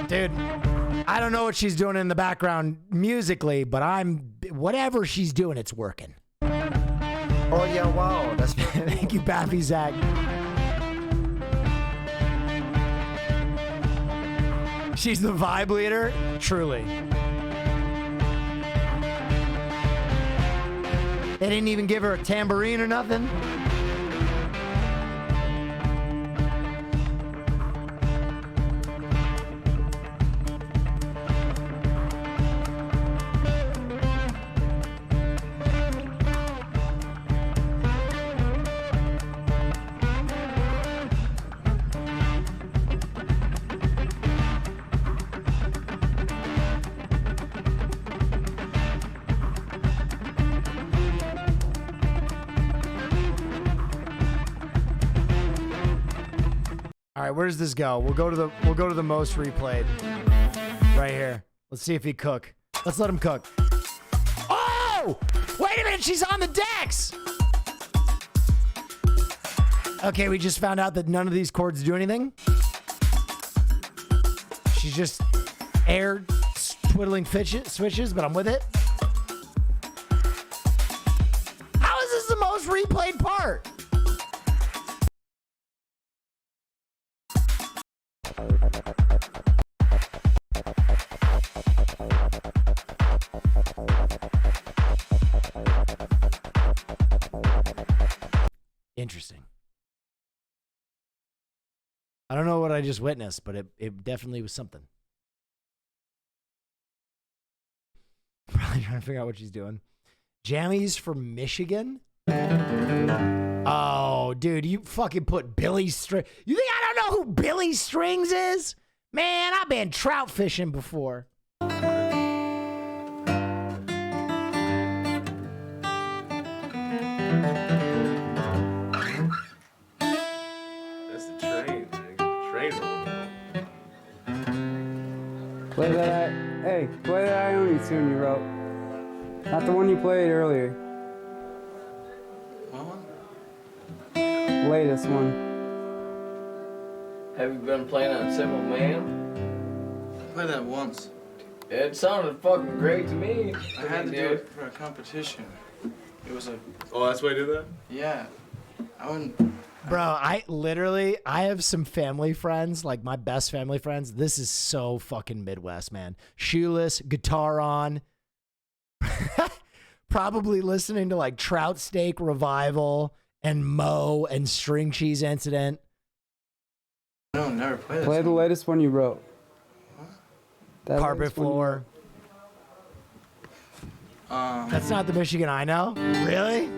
Dude, I don't know what she's doing in the background musically, but whatever she's doing, it's working. Oh yeah, wow, that's Thank you, Baffy Zach. She's the vibe leader? Truly. They didn't even give her a tambourine or nothing? All right, where does this go? We'll go to the most replayed. Right here. Let's see if he cook. Let's let him cook. Oh! Wait a minute, she's on the decks! Okay, we just found out that none of these chords do anything. She's just air twiddling switches, but I'm with it. How is this the most replayed part? Interesting. I don't know what I just witnessed, but it definitely was something. Probably trying to figure out what she's doing. Jammies from Michigan? Oh, dude, you fucking put Billy String. You think I don't know who Billy Strings is? Man, I've been trout fishing before. Play that, hey, play that Ione tune you wrote. Not the one you played earlier. What one? Latest one. Have you been playing on Simple Man? I played that once. It sounded fucking great to me. I had to do it for a competition. It was a... Oh, that's why I did that? Yeah. I wouldn't... Bro, I have some family friends, like my best family friends. This is so fucking Midwest, man. Shoeless, guitar on. Probably listening to like Trout Steak Revival and Mo and String Cheese Incident. No, never played Play the latest one you wrote. That Carpet Floor. That's not the Michigan I know. Really?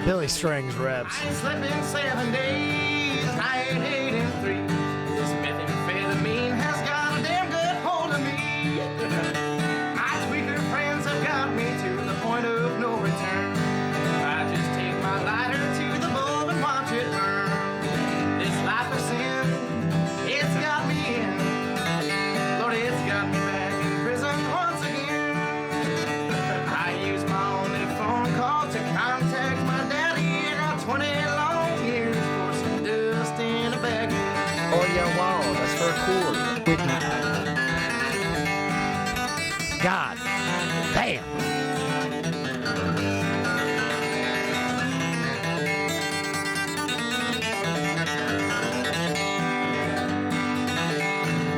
Billy Strings reps. I ain't slept in 7 days, I ain't ate in 3. This methamphetamine has got a damn good hold of me. My tweaker friends have got me to the point of no return. I just take my lighter to the bulb and watch it burn. This life of sin, it's got me in. Lord, it's got me back in prison once again. I use my only phone call to contact my 20 long years for some dust in a bag. Oh yeah, wow, that's very cool. God damn.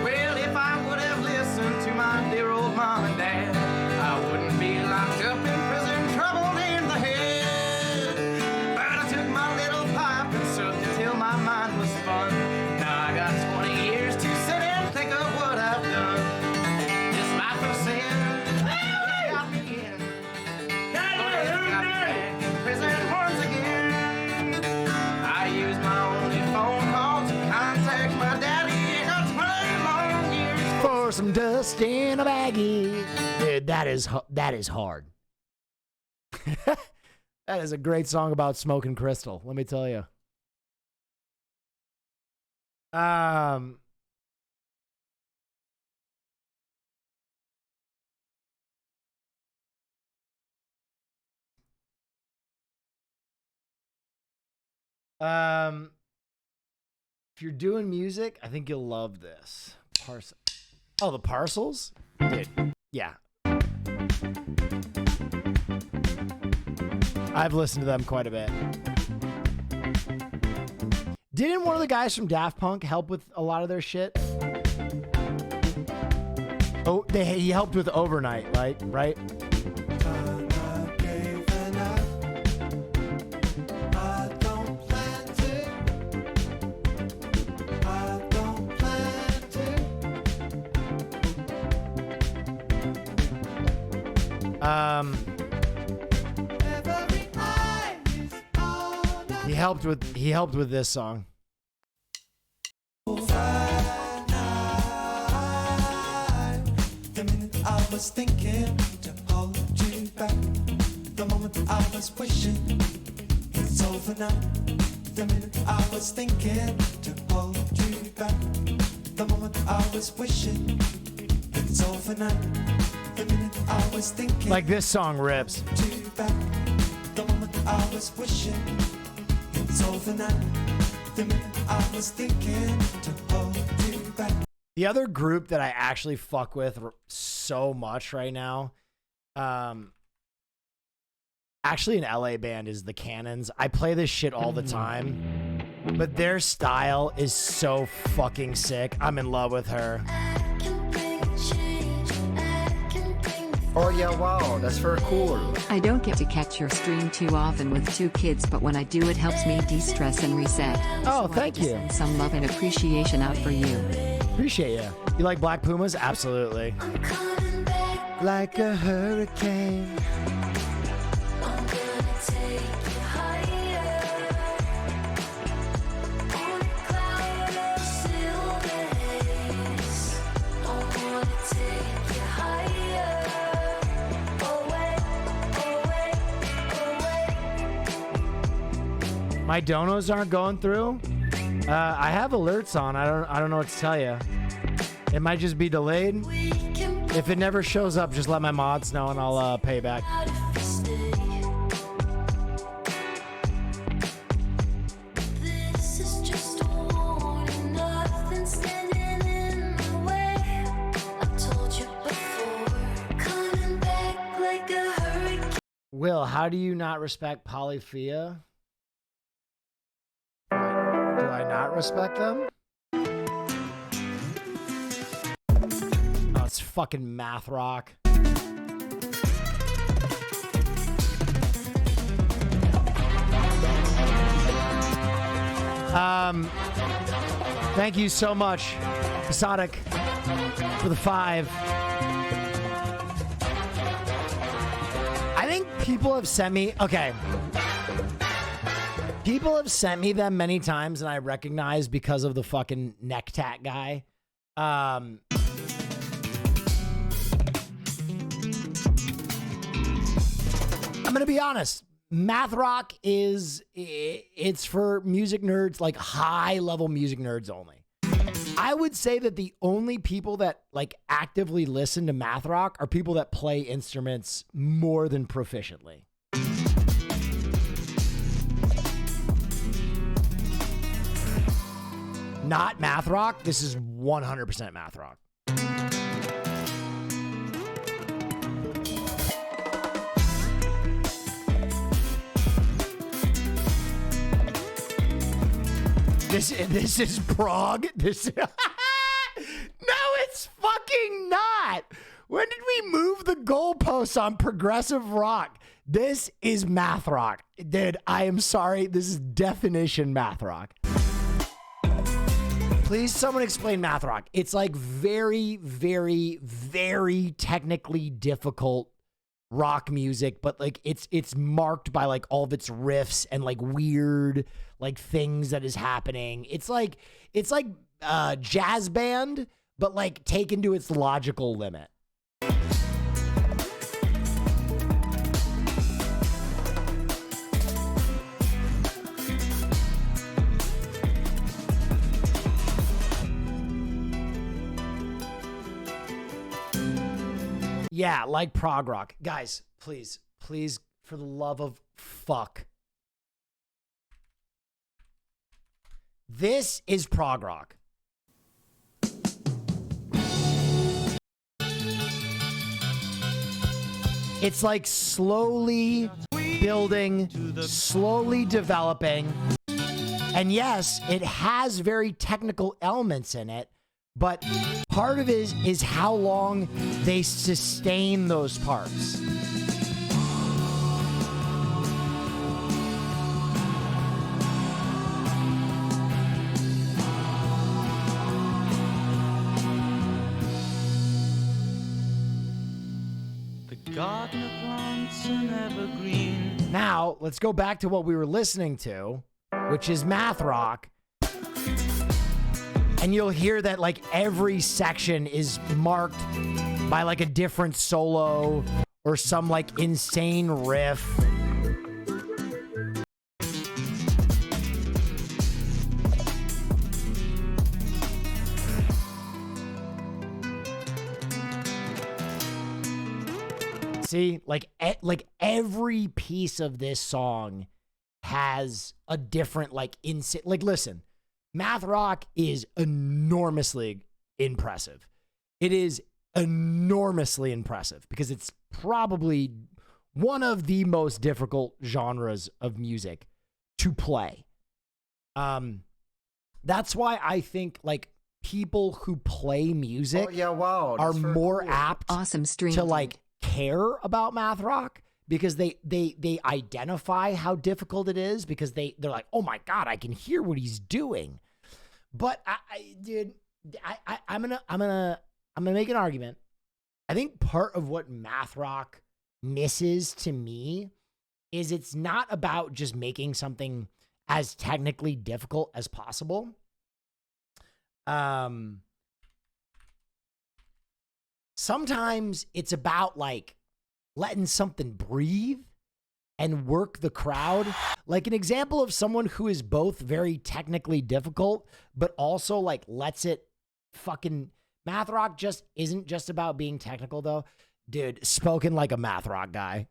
Well, if I would have listened to my dear old mom and dad, I wouldn't be locked up in prison, troubled in the head. Till my mind was spun. Now I got 20 years to sit and think of what I've done. This life of sin, it got me in. Lord, it got me back in prison once again. I use my only phone call to contact my daddy. It got 20 long years For some dust in a baggie. Dude, that is hard. That is a great song about smoking crystal, let me tell you. If you're doing music, I think you'll love this. Oh, the Parcels? Dude, yeah. I've listened to them quite a bit. Didn't one of the guys from Daft Punk help with a lot of their shit? Oh, he helped with Overnight, right? He helped with this song. The minute I was thinking to hold you back, the moment I was wishing it's over now. The minute I was thinking to hold you back, the moment I was wishing it's over now. The minute I was thinking, like this song rips. You back, the moment I was wishing it's over now. The minute I was thinking to hold you back. The other group that I actually fuck with so much right now, actually an LA band, is the Cannons. I play this shit all the time, but their style is so fucking sick. I'm in love with her. Oh yeah, wow, that's very cool. I don't get to catch your stream too often with 2 kids, but when I do, it helps me de-stress and reset. Oh, thank you. Send some love and appreciation out for you. Appreciate you. You like Black Pumas? Absolutely. Like a hurricane. My donos aren't going through. I have alerts on. I don't know what to tell you. It might just be delayed. If it never shows up, just let my mods know and I'll pay back. Will, how do you not respect Polyphia? Do I not respect them? Oh, it's fucking math rock. Thank you so much, Exotic, for the 5. I think people have sent me, okay. People have sent me them many times and I recognize because of the fucking neck tat guy. I'm gonna be honest. Math rock it's for music nerds, like high level music nerds only. I would say that the only people that like actively listen to math rock are people that play instruments more than proficiently. Not math rock. This is 100% math rock. This is prog. This no, it's fucking not. When did we move the goalposts on progressive rock? This is math rock. Dude, I am sorry. This is definition math rock. Please, someone explain math rock. It's like very, very, very technically difficult rock music, but like it's marked by like all of its riffs and like weird like things that is happening. It's like jazz band, but like taken to its logical limit. Yeah, like prog rock. Guys, please, for the love of fuck. This is prog rock. It's like slowly building, slowly developing. And yes, it has very technical elements in it, but part of it is how long they sustain those parts. Gardener plants an evergreen. Now, let's go back to what we were listening to, which is math rock. And you'll hear that like every section is marked by like a different solo or some like insane riff. See, like every piece of this song has a different like listen, math rock is enormously impressive. It is enormously impressive because it's probably one of the most difficult genres of music to play. That's why I think like people who play music are more apt to like care about math rock because they identify how difficult it is because they're like, oh my God, I can hear what he's doing. But I'm gonna make an argument. I think part of what math rock misses to me is it's not about just making something as technically difficult as possible. Sometimes it's about like letting something breathe and work the crowd. Like an example of someone who is both very technically difficult, but also like lets it fucking math rock just isn't just about being technical though. Dude, spoken like a math rock guy.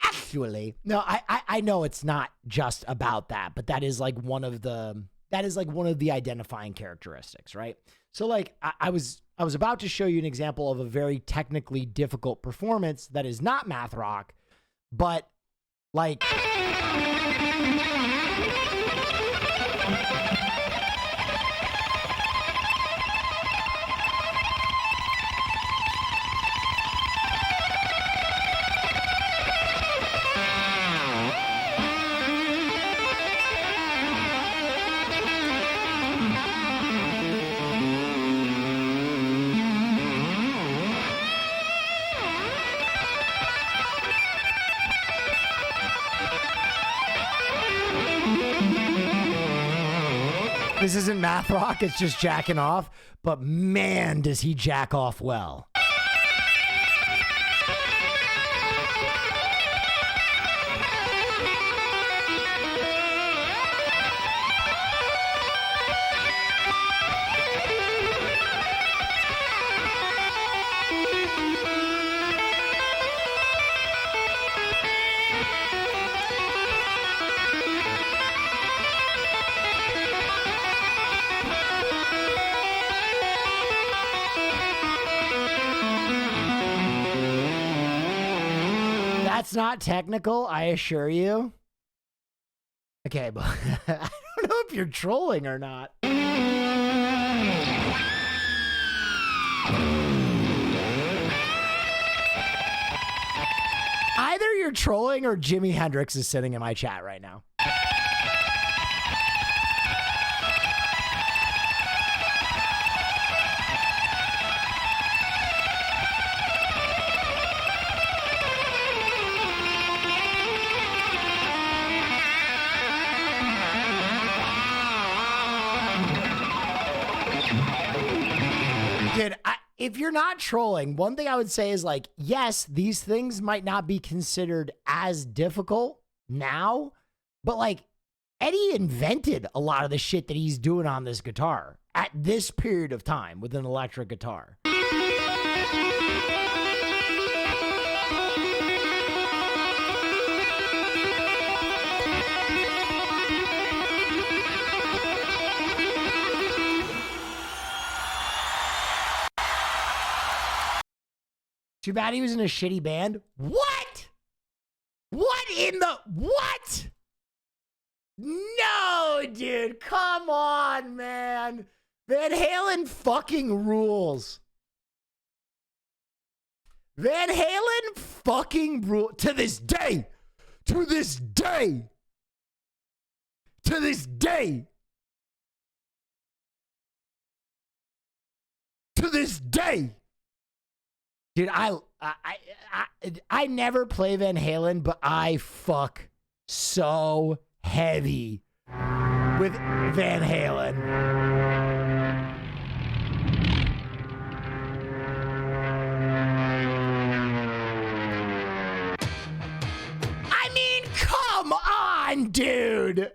Actually, no, I know it's not just about that, but that is like one of the identifying characteristics, right? So like I was about to show you an example of a very technically difficult performance that is not math rock, but like this isn't math rock, it's just jacking off, but man, does he jack off well. That's not technical, I assure you. Okay, but I don't know if you're trolling or not. Either you're trolling or Jimi Hendrix is sitting in my chat right now. Dude, if you're not trolling, one thing I would say is like, yes, these things might not be considered as difficult now, but like Eddie invented a lot of the shit that he's doing on this guitar at this period of time with an electric guitar. Too bad he was in a shitty band. What? What in the what? No, dude. Come on, man. Van Halen fucking rules. Van Halen fucking rules. To this day. To this day. To this day. To this day. Dude, I never play Van Halen, but I fuck so heavy with Van Halen. I mean, come on, dude.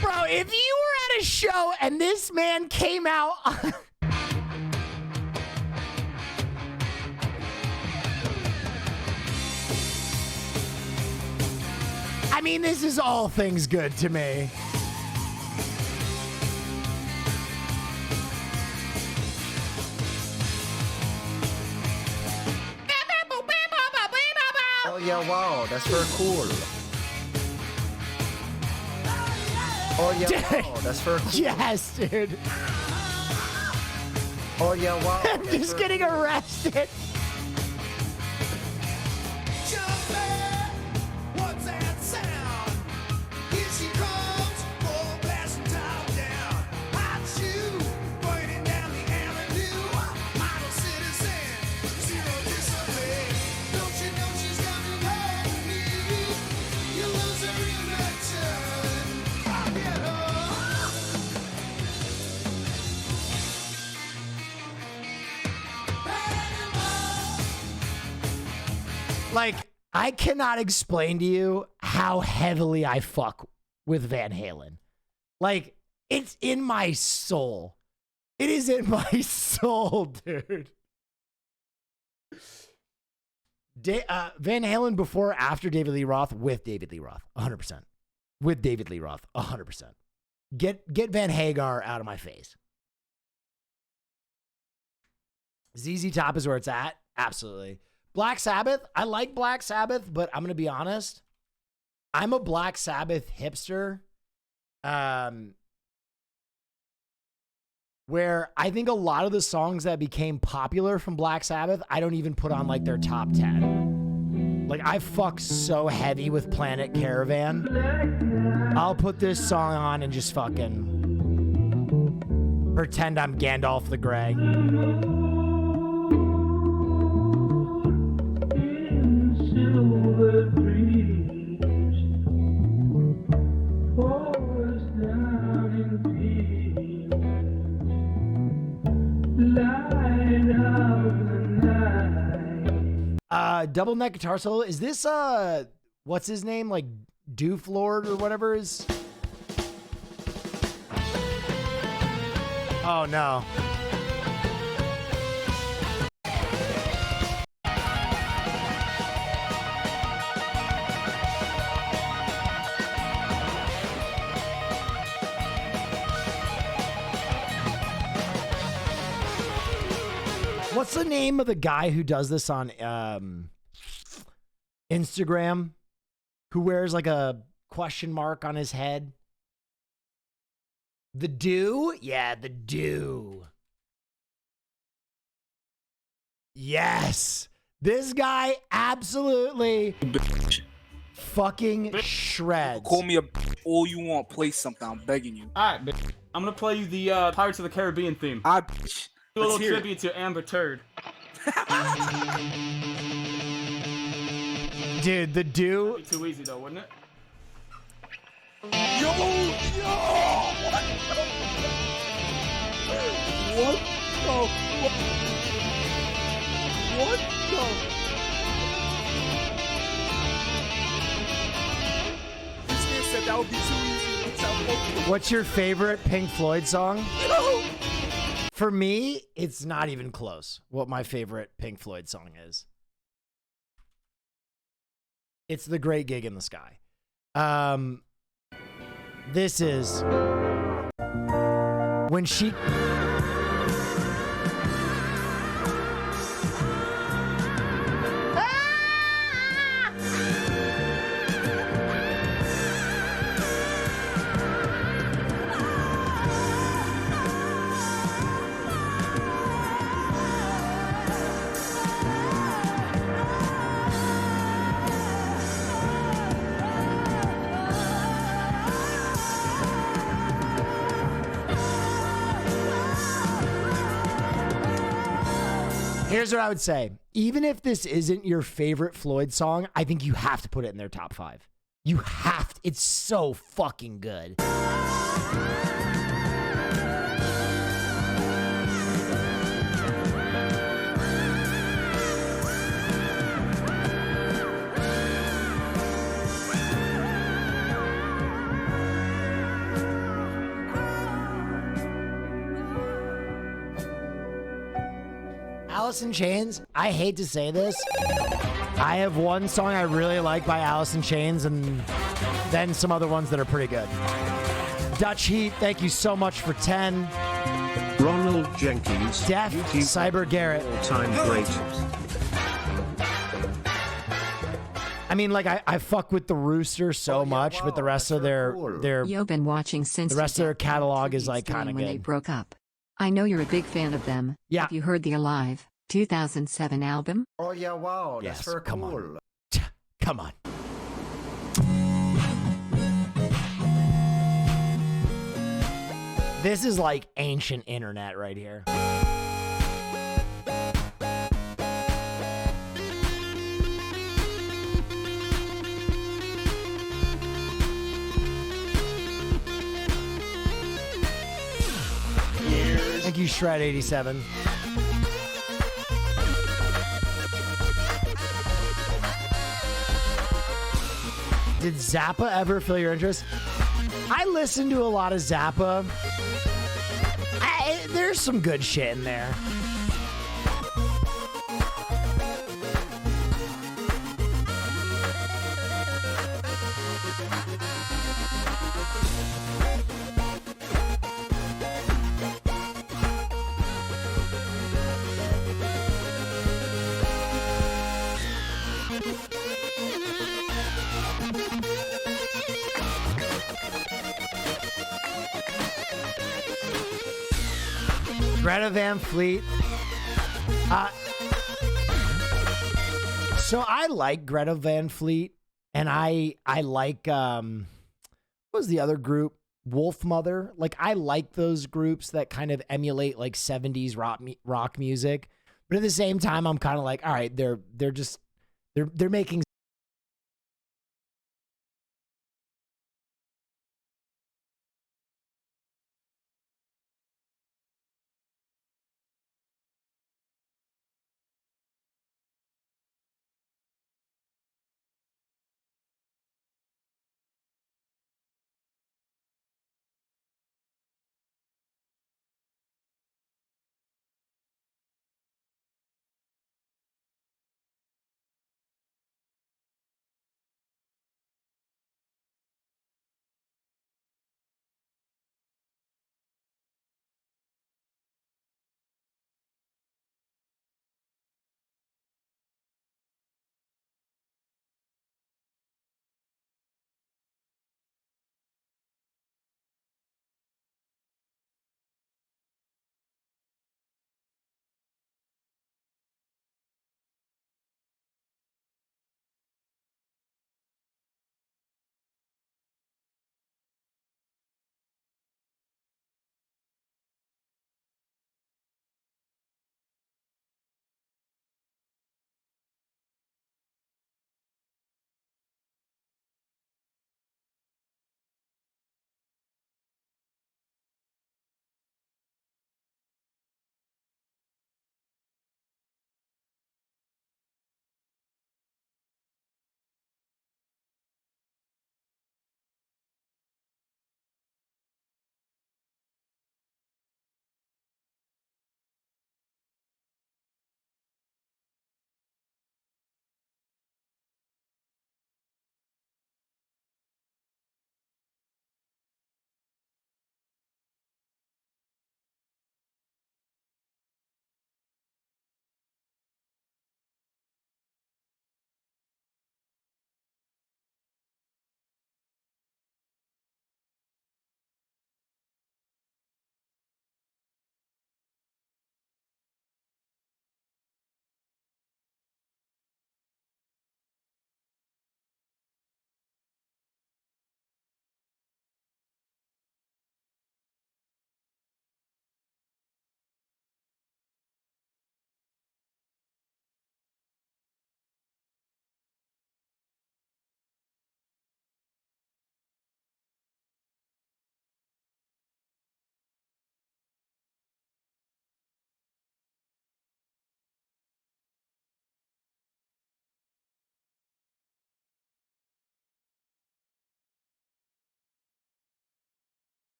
Bro, if you were at a show and this man came out... I mean, this is all things good to me. Oh yeah, wow, that's very cool. Oh yeah, wow, that's very cool. Yes, dude. Oh yeah, wow. I'm just getting arrested. What's that sound? Here she comes, full blasting top down. Hot shoe, burning down the avenue. Model citizen, zero discipline. Don't you know she's coming at you? You lose her in return. I'll get her. Like, I cannot explain to you how heavily I fuck with Van Halen. Like, it's in my soul. It is in my soul, dude. Van Halen before or after David Lee Roth? With David Lee Roth, 100%. With David Lee Roth, 100%. Get Van Hagar out of my face. ZZ Top is where it's at. Absolutely. Black Sabbath, I like Black Sabbath, but I'm going to be honest. I'm a Black Sabbath hipster. Where I think a lot of the songs that became popular from Black Sabbath, I don't even put on like their top 10. Like, I fuck so heavy with Planet Caravan. I'll put this song on and just fucking pretend I'm Gandalf the Grey. Double neck guitar solo. Is this what's his name? Like Doof Lord or whatever is? Oh no. What's the name of the guy who does this on Instagram? Who wears like a question mark on his head? The Do? Yeah, the Do. Yes. This guy absolutely fucking shreds. Call me a all you want. Play something. I'm begging you. All right, bitch. I'm gonna play you the Pirates of the Caribbean theme. I do a little tribute to Amber Turd. Dude, the Do. That'd be too easy though, wouldn't it? Yo! What the? What the? This man said that would be too easy. What's your favorite Pink Floyd song? No. For me, it's not even close what my favorite Pink Floyd song is. It's The Great Gig in the Sky. This is when she Here's what I would say. Even if this isn't your favorite Floyd song, I think you have to put it in their top 5. You have to. It's so fucking good. Alice in Chains, I hate to say this. I have one song I really like by Alice in Chains and then some other ones that are pretty good. Dutch Heat, thank you so much for 10. Ronald Jenkins. Death, Cyber Garrett. All-time great. I mean, like, I fuck with the Rooster so much, but the rest of their You've been watching since the rest of their catalog is like kind of when they good. broke up. I know you're a big fan of them. Yeah. Have you heard the Alive 2007 album? Oh yeah, wow, that's Yes, very come cool. on. Come on. This is like ancient internet right here. Thank you, Shred87. Did Zappa ever fill your interest? I listened to a lot of Zappa. There's some good shit in there. Greta Van Fleet. So I like Greta Van Fleet, and I like what was the other group? Wolf Mother. Like, I like those groups that kind of emulate like 70s rock music, but at the same time, I'm kind of like, all right, they're making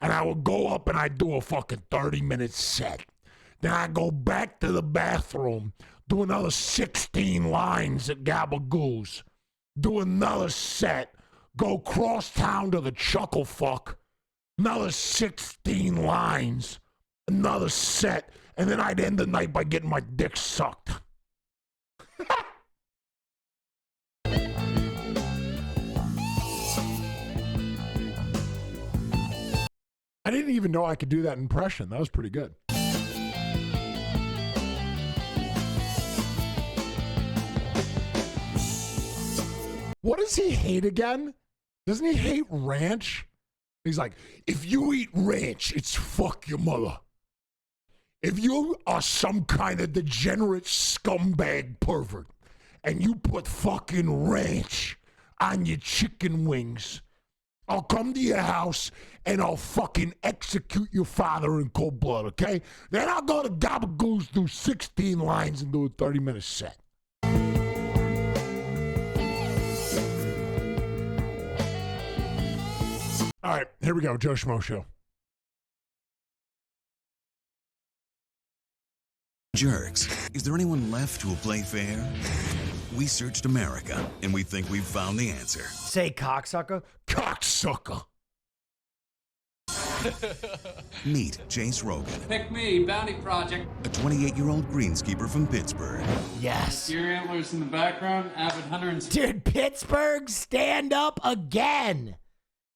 and I would go up and I'd do a fucking 30-minute set. Then I'd go back to the bathroom, do another 16 lines at Gabagoos, do another set, go cross town to the Chuckle Fuck, another 16 lines, another set, and then I'd end the night by getting my dick sucked. I didn't even know I could do that impression. That was pretty good. What does he hate again? Doesn't he hate ranch? He's like, if you eat ranch, it's fuck your mother. If you are some kind of degenerate scumbag pervert and you put fucking ranch on your chicken wings, I'll come to your house and I'll fucking execute your father in cold blood, okay? Then I'll go to Gabagoos, do 16 lines and do a 30-minute set. All right, here we go, Joe Schmo Show. Jerks, is there anyone left who will play fair? We searched America, and we think we've found the answer. Say cocksucker. Cocksucker. Meet Chase Rogan, Pick me, Bounty Project. a 28-year-old greenskeeper from Pittsburgh. Yes. Deer antlers in the background, avid hunter and... Dude, Pittsburgh, stand up again.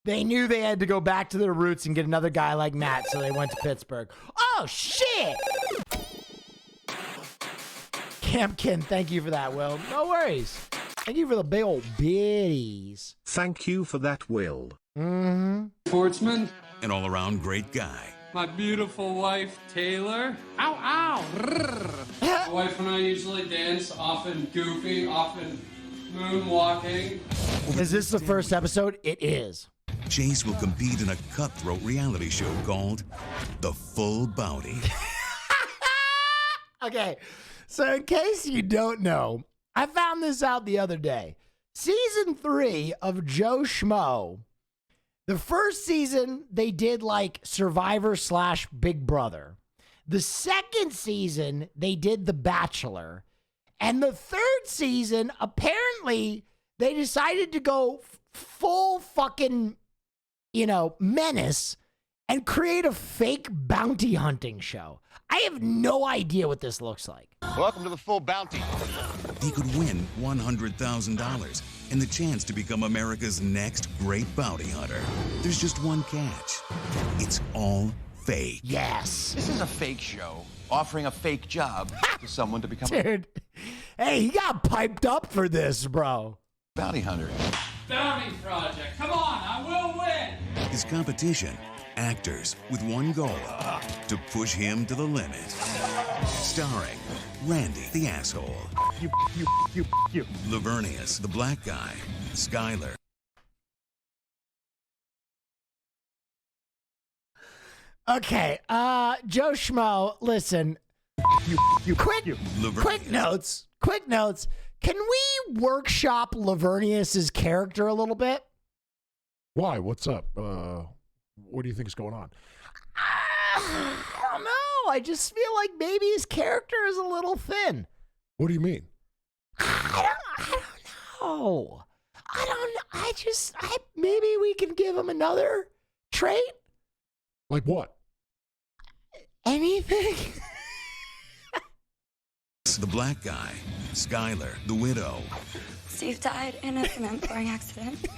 They knew they had to go back to their roots and get another guy like Matt, so they went to Pittsburgh. Oh, shit! Campkin, thank you for that, Will. No worries. Thank you for the big old biddies. Thank you for that, Will. Mm-hmm. Sportsman. An all-around great guy. My beautiful wife, Taylor. Ow, ow. My wife and I usually dance, often goofy, often moonwalking. Is this the first episode? It is. Chase will compete in a cutthroat reality show called The Full Bounty. Okay, so in case you don't know, I found this out the other day. Season 3 of Joe Schmo, the first season they did like Survivor / Big Brother. The second season they did The Bachelor. And the third season, apparently, they decided to go full fucking, menace and create a fake bounty hunting show. I have no idea what this looks like. Welcome to the Full Bounty. He could win $100,000 and the chance to become America's next great bounty hunter. There's just one catch. It's all fake. Yes. This is a fake show offering a fake job to someone to become Dude, hey, he got piped up for this, bro. a bounty hunter. Bounty Project. Come on, I will win. His competition, actors with one goal, to push him to the limit. Starring Randy, the asshole. You. Lavernius, the black guy. Skyler. Okay, Joe Schmo, listen. Quick notes. Can we workshop Lavernius's character a little bit? Why? What's up? What do you think is going on? I don't know. I just feel like maybe his character is a little thin. What do you mean? I don't know. Maybe we can give him another trait. Like what? Anything. The black guy. Skyler, the widow. Steve died in a cement pouring accident. The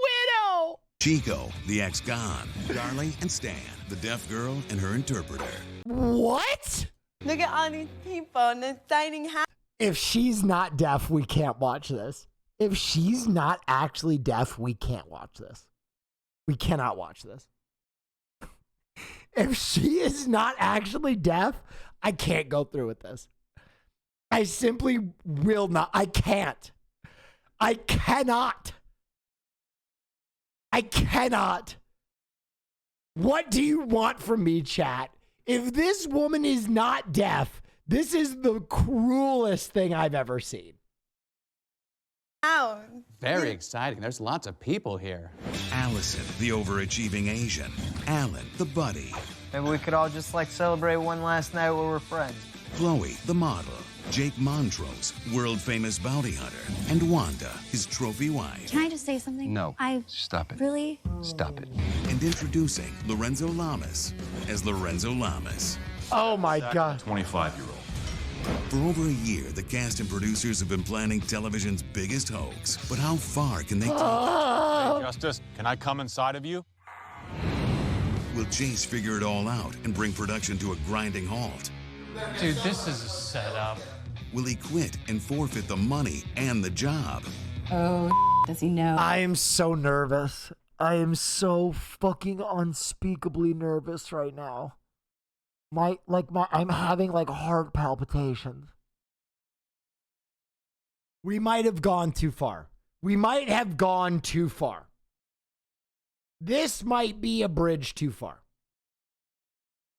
widow. Chico, the ex-con. Darlie and Stan, the deaf girl and her interpreter. What? Look at all these people and the signing hat. If she's not deaf, we can't watch this. If she's not actually deaf, we can't watch this. We cannot watch this. If she is not actually deaf, I can't go through with this. I simply will not. I can't. I cannot. What do you want from me, chat? If this woman is not deaf, this is the cruelest thing I've ever seen. Very exciting. There's lots of people here. Allison, the overachieving Asian. Alan, the buddy. Maybe we could all just like celebrate one last night where we're friends. Chloe, the model. Jake Montrose, world-famous bounty hunter. And Wanda, his trophy wife. Can I just say something? No. Stop it. Really? Stop it. And introducing Lorenzo Lamas as Lorenzo Lamas. Oh my God. 25-year-old. For over a year, the cast and producers have been planning television's biggest hoax. But how far can they take it? Hey, Justice, can I come inside of you? Will Chase figure it all out and bring production to a grinding halt? Dude, this is a setup. Will he quit and forfeit the money and the job? Oh, does he know? I am so nervous. I am so fucking unspeakably nervous right now. I'm having like heart palpitations. We might have gone too far. We might have gone too far. This might be a bridge too far.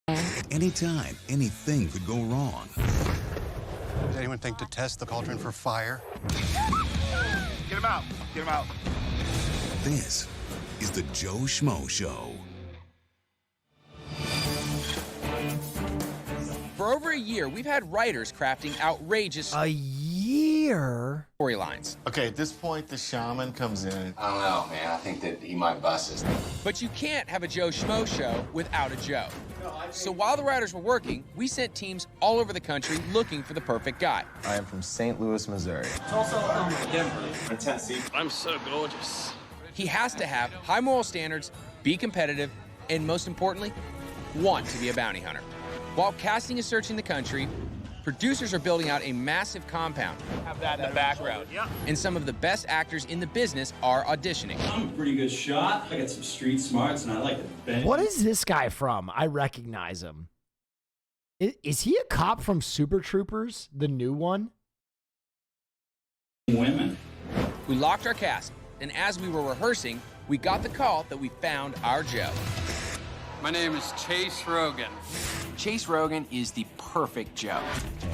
At any time, anything could go wrong. Does anyone think to test the cauldron for fire? Get him out. Get him out. This is the Joe Schmo Show. For over a year, we've had writers crafting outrageous storylines. Okay, at this point, the shaman comes in. I don't know, man. I think that he might bust us. But you can't have a Joe Schmo show without a Joe. So while the writers were working, we sent teams all over the country looking for the perfect guy. I am from St. Louis, Missouri. Tulsa, Oklahoma, Denver, and Tennessee. I'm so gorgeous. He has to have high moral standards, be competitive, and most importantly, want to be a bounty hunter. While casting is searching the country, producers are building out a massive compound. Have that in the background. Yeah. And some of the best actors in the business are auditioning. I'm a pretty good shot. I got some street smarts, and I like to bend. What is this guy from? I recognize him. Is he a cop from Super Troopers, the new one? Women. We locked our cast, and as we were rehearsing, we got the call that we found our Joe. My name is Chase Rogan. Chase Rogan is the perfect Joe.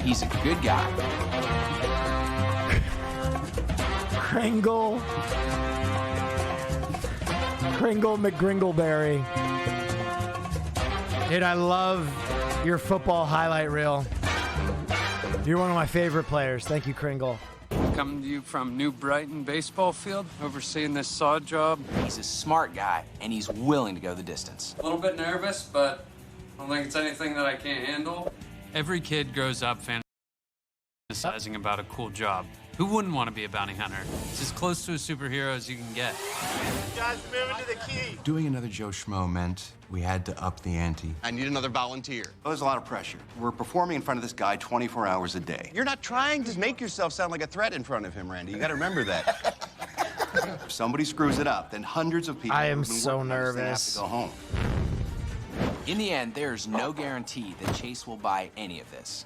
He's a good guy. Kringle McGringleberry. Dude, I love your football highlight reel. You're one of my favorite players. Thank you, Kringle. Coming to you from New Brighton baseball field, overseeing this saw job. He's a smart guy, and he's willing to go the distance. A little bit nervous, but I don't think it's anything that I can't handle. Every kid grows up fantasizing about a cool job. Who wouldn't want to be a bounty hunter? It's as close to a superhero as you can get. Guys, moving to the key. Doing another Joe Schmo meant we had to up the ante. I need another volunteer. There's a lot of pressure. We're performing in front of this guy 24 hours a day. You're not trying to make yourself sound like a threat in front of him, Randy. You got to remember that. If somebody screws it up, then hundreds of people I am who've been so working on this thing nervous. have to go home. In the end, there's no guarantee that Chase will buy any of this.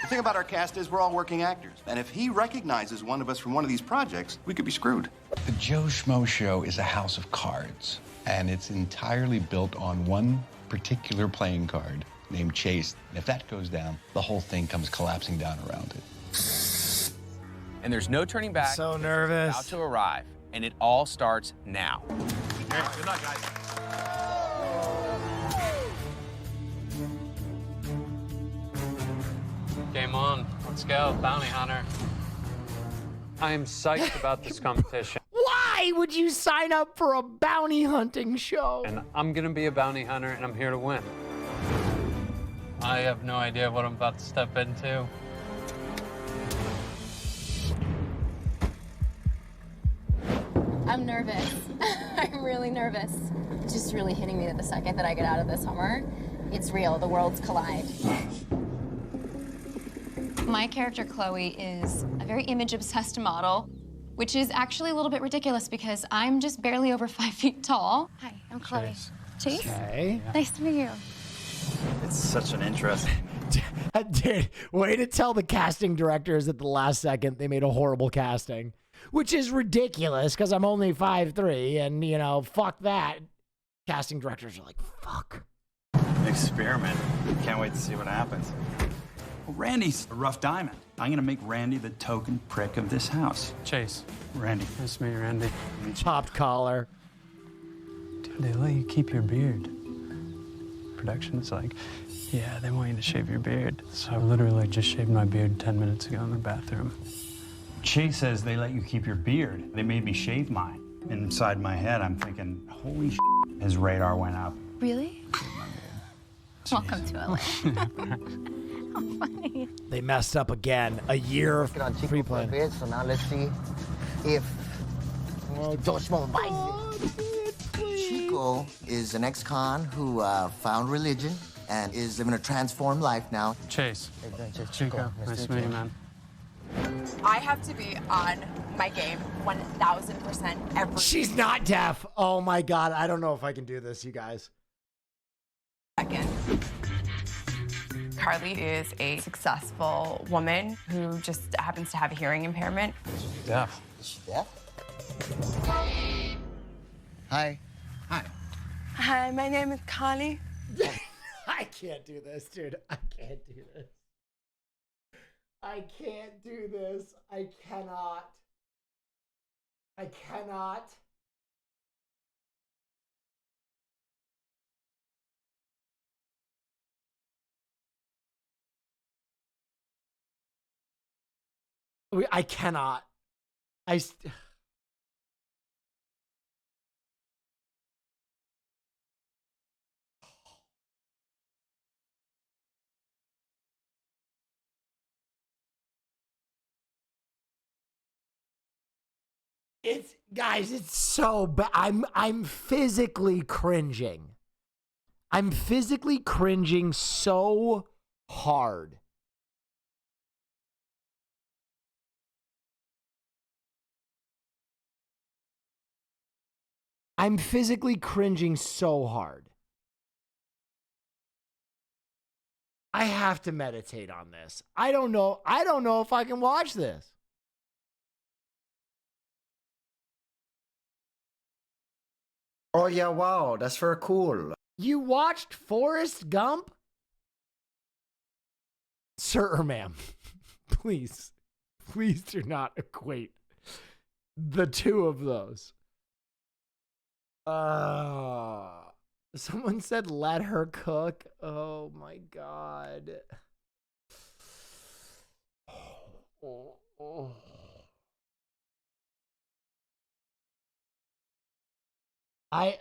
The thing about our cast is we're all working actors. And if he recognizes one of us from one of these projects, we could be screwed. The Joe Schmo Show is a house of cards, and it's entirely built on one particular playing card named Chase. And if that goes down, the whole thing comes collapsing down around it. And there's no turning back. So nervous. About to arrive, and it all starts now. Hey, good luck, guys. Game on. Let's go, bounty hunter. I am psyched about this competition. Why would you sign up for a bounty hunting show? And I'm gonna be a bounty hunter, and I'm here to win. I have no idea what I'm about to step into. I'm nervous. I'm really nervous. It's just really hitting me that the second that I get out of this Hummer, it's real. The worlds collide. My character, Chloe, is a very image-obsessed model, which is actually a little bit ridiculous because I'm just barely over 5 feet tall. Hi, I'm Chloe. Chase? Okay. Nice to meet you. It's such an interesting. Dude, way to tell the casting directors at the last second they made a horrible casting, which is ridiculous because I'm only 5'3", and, you know, fuck that. Casting directors are like, fuck. Experiment. Can't wait to see what happens. Well, Randy's a rough diamond. I'm gonna make Randy the token prick of this house. Chase. Randy. Nice to meet you, Randy. Popped collar. Dude, they let you keep your beard. Production's like, yeah, they want you to shave your beard. So I literally just shaved my beard 10 minutes ago in the bathroom. Chase says they let you keep your beard. They made me shave mine. Inside my head, I'm thinking, holy shit, his radar went up. Really? Welcome to LA. How funny. They messed up again. A year of pre-plan. So now let's see if Joe Schmo buys it. Chico is an ex-con who found religion and is living a transformed life now. Chase. Chico. Nice to meet you, man. I have to be on my game 1,000% every She's not deaf. Oh my God. I don't know if I can do this, you guys. second. Carly is a successful woman who just happens to have a hearing impairment. Deaf. Is she deaf? Hi. Hi. Hi, my name is Carly. I can't do this, dude. I can't do this. I can't do this. I cannot. I cannot. I cannot. It's guys, it's so bad. I'm physically cringing. I'm physically cringing so hard. I'm physically cringing so hard. I have to meditate on this. I don't know if I can watch this. Oh yeah, wow, that's very cool. You watched Forrest Gump? Sir or ma'am, please do not equate the two of those. Someone said let her cook. Oh my God. Oh. I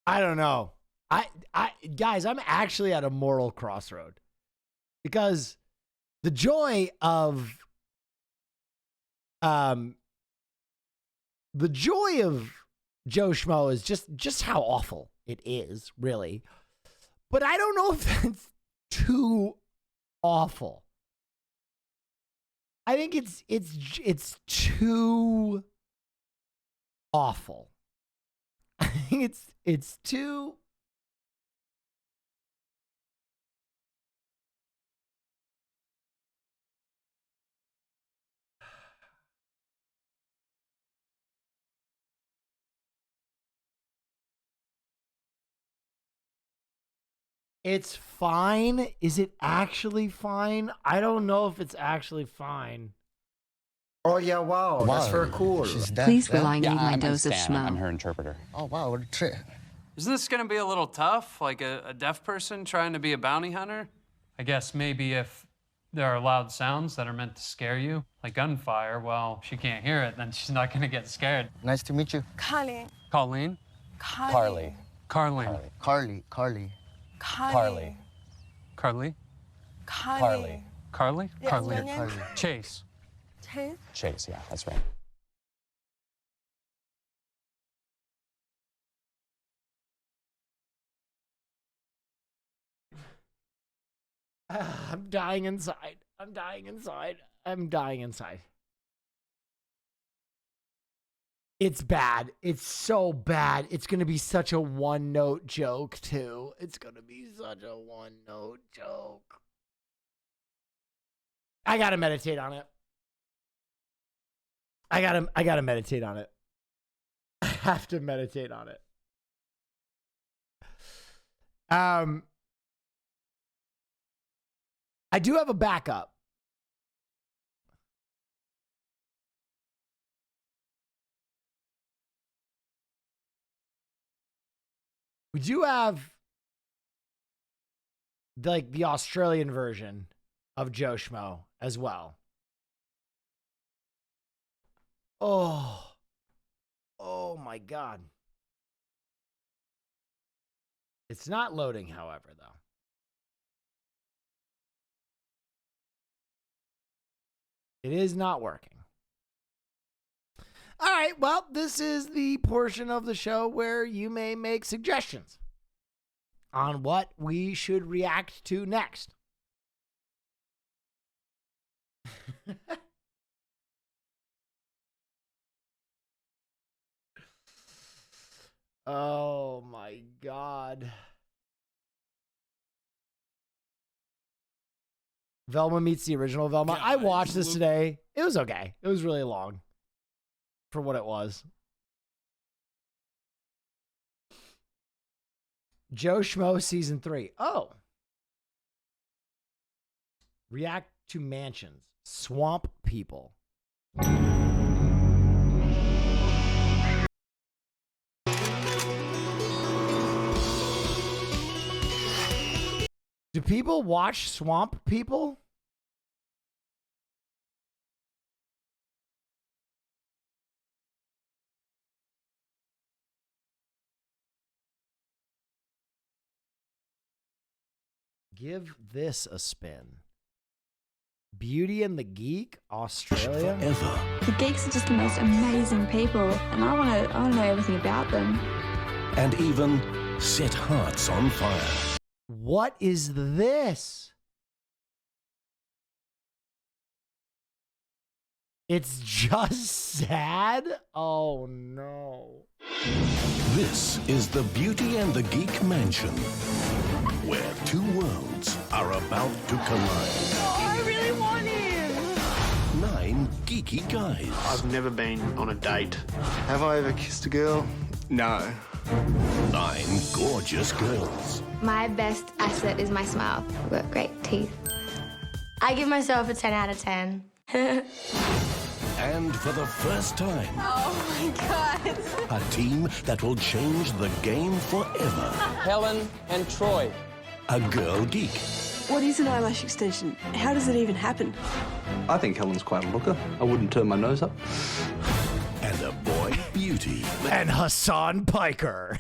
don't know. Guys, I'm actually at a moral crossroad because the joy of Joe Schmo is just how awful it is, really. But I don't know if that's too awful. I think it's too awful. I think it's too. It's fine. Is it actually fine? I don't know if it's actually fine. Oh yeah, wow, that's very cool. Please will I need my dose of schmo. I'm her interpreter. Oh wow, what a trip. Isn't this gonna be a little tough? Like a deaf person trying to be a bounty hunter? I guess maybe if there are loud sounds that are meant to scare you, like gunfire, well, she can't hear it, then she's not gonna get scared. Nice to meet you. Carly. Colleen? Carly. Carleen. Carly. Carly. Carly? Carly. Carly? Yes, Carly? your name? Chase. Chase. Chase, yeah, that's right. I'm dying inside. I'm dying inside. I'm dying inside. It's bad. It's so bad. It's going to be such a one-note joke, too. It's going to be such a one-note joke. I got to meditate on it. I got to meditate on it. I have to meditate on it. I do have a backup. We do have like the Australian version of Joe Schmo as well. Oh my God. It's not loading, however, though. It is not working. All right, well, this is the portion of the show where you may make suggestions on what we should react to next. Oh my God. Velma meets the original Velma. God, I watched this today. It was okay. It was really long for what it was. Joe Schmo season 3. Oh. React to mansions. Swamp people. Do people watch Swamp People? Give this a spin. Beauty and the Geek, Australia. Forever. The geeks are just the most amazing people, and I want to know everything about them. And even set hearts on fire. What is this? It's just sad? Oh no. This is the Beauty and the Geek Mansion, where two worlds are about to collide. Oh, I really want him! 9 geeky guys. I've never been on a date. Have I ever kissed a girl? No. 9 gorgeous girls. My best asset is my smile. I've got great teeth. I give myself a 10 out of 10. And for the first time, Oh my God. a team that will change the game forever. Helen and Troy. A girl geek. What is an eyelash extension? How does it even happen? I think Helen's quite a looker. I wouldn't turn my nose up. And a boy beauty. And Hassan Piker.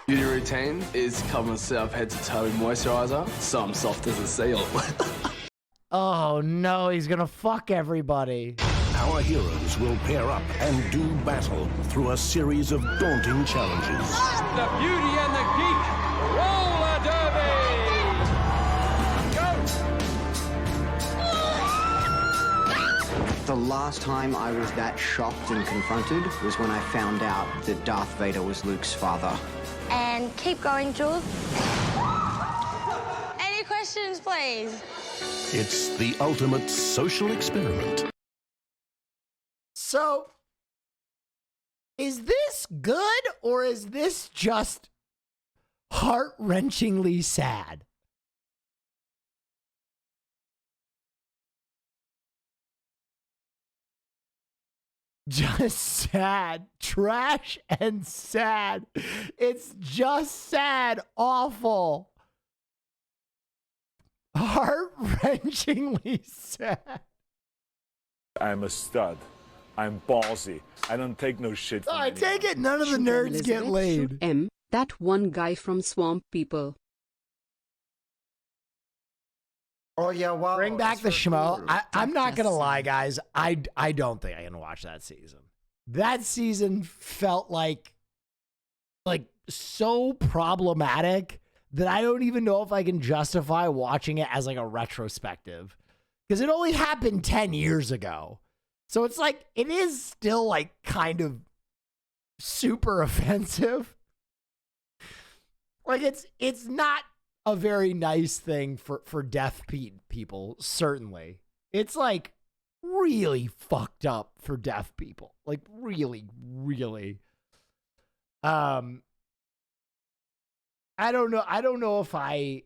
Beauty routine is cover myself head to toe in moisturizer, so I'm soft as a seal. Oh no, he's gonna fuck everybody. Our heroes will pair up and do battle through a series of daunting challenges. The Beauty and the Geek Roller Derby! The last time I was that shocked and confronted was when I found out that Darth Vader was Luke's father. And keep going, Jules. Any questions, please? It's the ultimate social experiment. So, is this good or is this just heart-wrenchingly sad? Just sad. Trash and sad. It's just sad. Awful. Heart-wrenchingly sad. I'm a stud. I'm ballsy. I don't take no shit from I take it none of the nerds get laid. M, that one guy from Swamp People. Oh yeah, well, Bring back the schmo. I'm not gonna lie, guys. I don't think I can watch that season. That season felt like so problematic that I don't even know if I can justify watching it as like a retrospective, because it only happened 10 years ago. So it's like it is still like kind of super offensive. Like it's not a very nice thing for deaf people, certainly. It's like really fucked up for deaf people. Like really, really. I don't know. I don't know if I.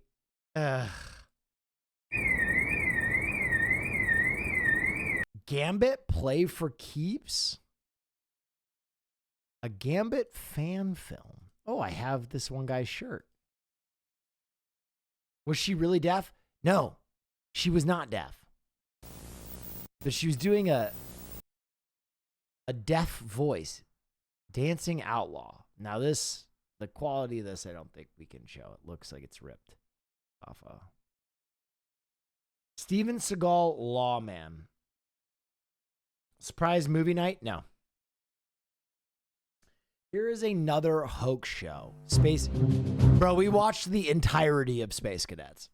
Gambit play for keeps? A Gambit fan film. Oh, I have this one guy's shirt. Was she really deaf? No, she was not deaf. But she was doing a deaf voice. Dancing Outlaw. Now this, the quality of this, I don't think we can show. It looks like it's ripped off of. Steven Seagal Lawman. Surprise movie night? No. Here is another hoax show. Space. Bro, we watched the entirety of Space Cadets.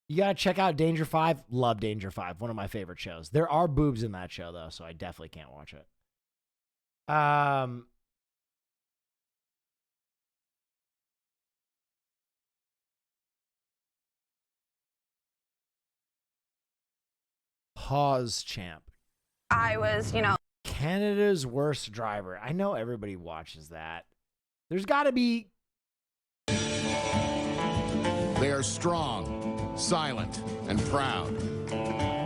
You gotta check out Danger 5. Love Danger 5. One of my favorite shows. There are boobs in that show, though, so I definitely can't watch it. Pause champ. I was, Canada's Worst Driver. I know everybody watches that. There's got to be. They are strong, silent, and proud.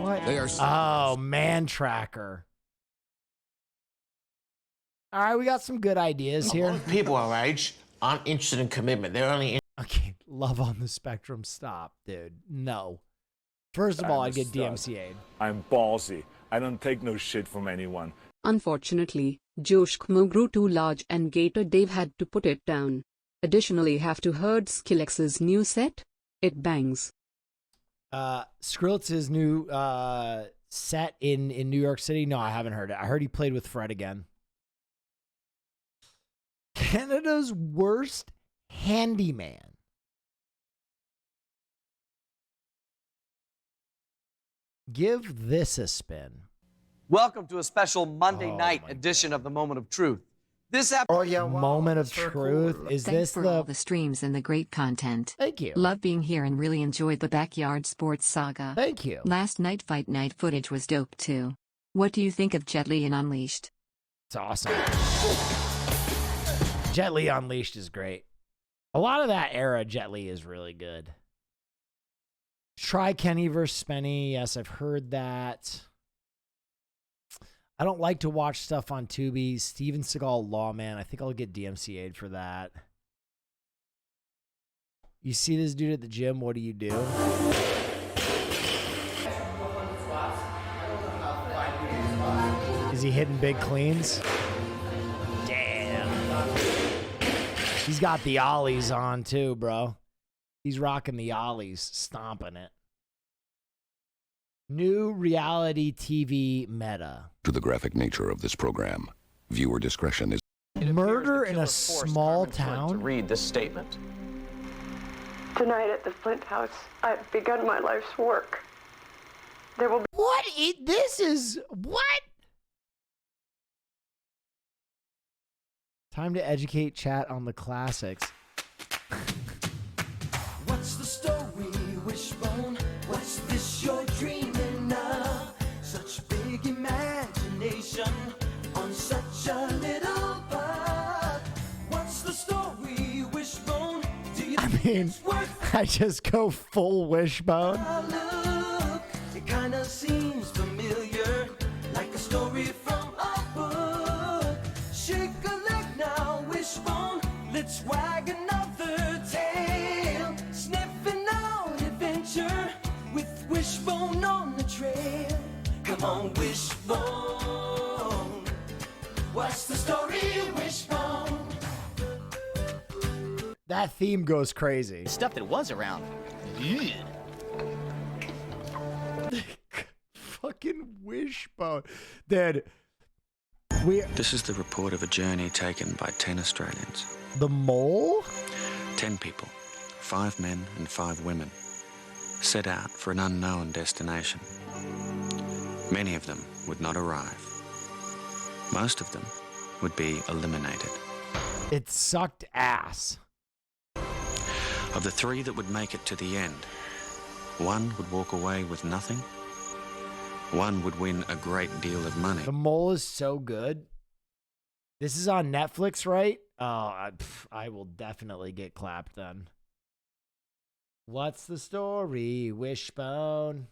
What? They are. Oh, Man Tracker. All right, we got some good ideas here. People our age aren't interested in commitment. They're only. Okay, Love on the Spectrum. Stop, dude. No. First of all, I'd get DMCA'd. I'm ballsy. I don't take no shit from anyone. Unfortunately, Josh Kmo grew too large and Gator Dave had to put it down. Additionally, have to heard Skrillex's new set? It bangs. Skrillex's new set in New York City? No, I haven't heard it. I heard he played with Fred again. Canada's Worst Handyman. Give this a spin. Welcome to a special Monday night edition of the Moment of Truth. This Moment of Truth. Is Thanks this for all the streams and the great content. Thank you. Love being here and really enjoyed the Backyard Sports Saga. Thank you. Last night fight night footage was dope too. What do you think of Jet Li and Unleashed? It's awesome. Jet Li Unleashed is great. A lot of that era Jet Li is really good. Try Kenny versus Spenny. Yes, I've heard that. I don't like to watch stuff on Tubi. Steven Seagal Lawman. I think I'll get DMCA'd for that. You see this dude at the gym, what do you do? Is he hitting big cleans? Damn. He's got the ollies on too, bro. He's rocking the ollies, stomping it. New reality TV meta. To the graphic nature of this program, viewer discretion is. Murder in a small town? To read this statement. Tonight at the Flint House, I've begun my life's work. There will be. What? This is. What? Time to educate chat on the classics. What's the story, Wishbone? What's this you're dreaming of? Such big imagination on such a little bud. What's the story, Wishbone? Do you I mean, I just go full Wishbone. look? It kinda seems familiar, like a story from a book. Shake a leg now, Wishbone. Let's wag another tail. Sniffing out adventure with Wishbone on the trail. Come on, Wishbone. What's the story, Wishbone? That theme goes crazy. Stuff that was around. Fucking Wishbone. Dude, This is the report of a journey taken by 10 Australians. The mole? 10 people, 5 men and 5 women, set out for an unknown destination. Many of them would not arrive. Most of them would be eliminated. It sucked ass. Of the 3 that would make it to the end, 1 would walk away with nothing, One would win a great deal of money. The Mole is so good. This is on Netflix, right? Oh, I will definitely get clapped then. What's the story, Wishbone?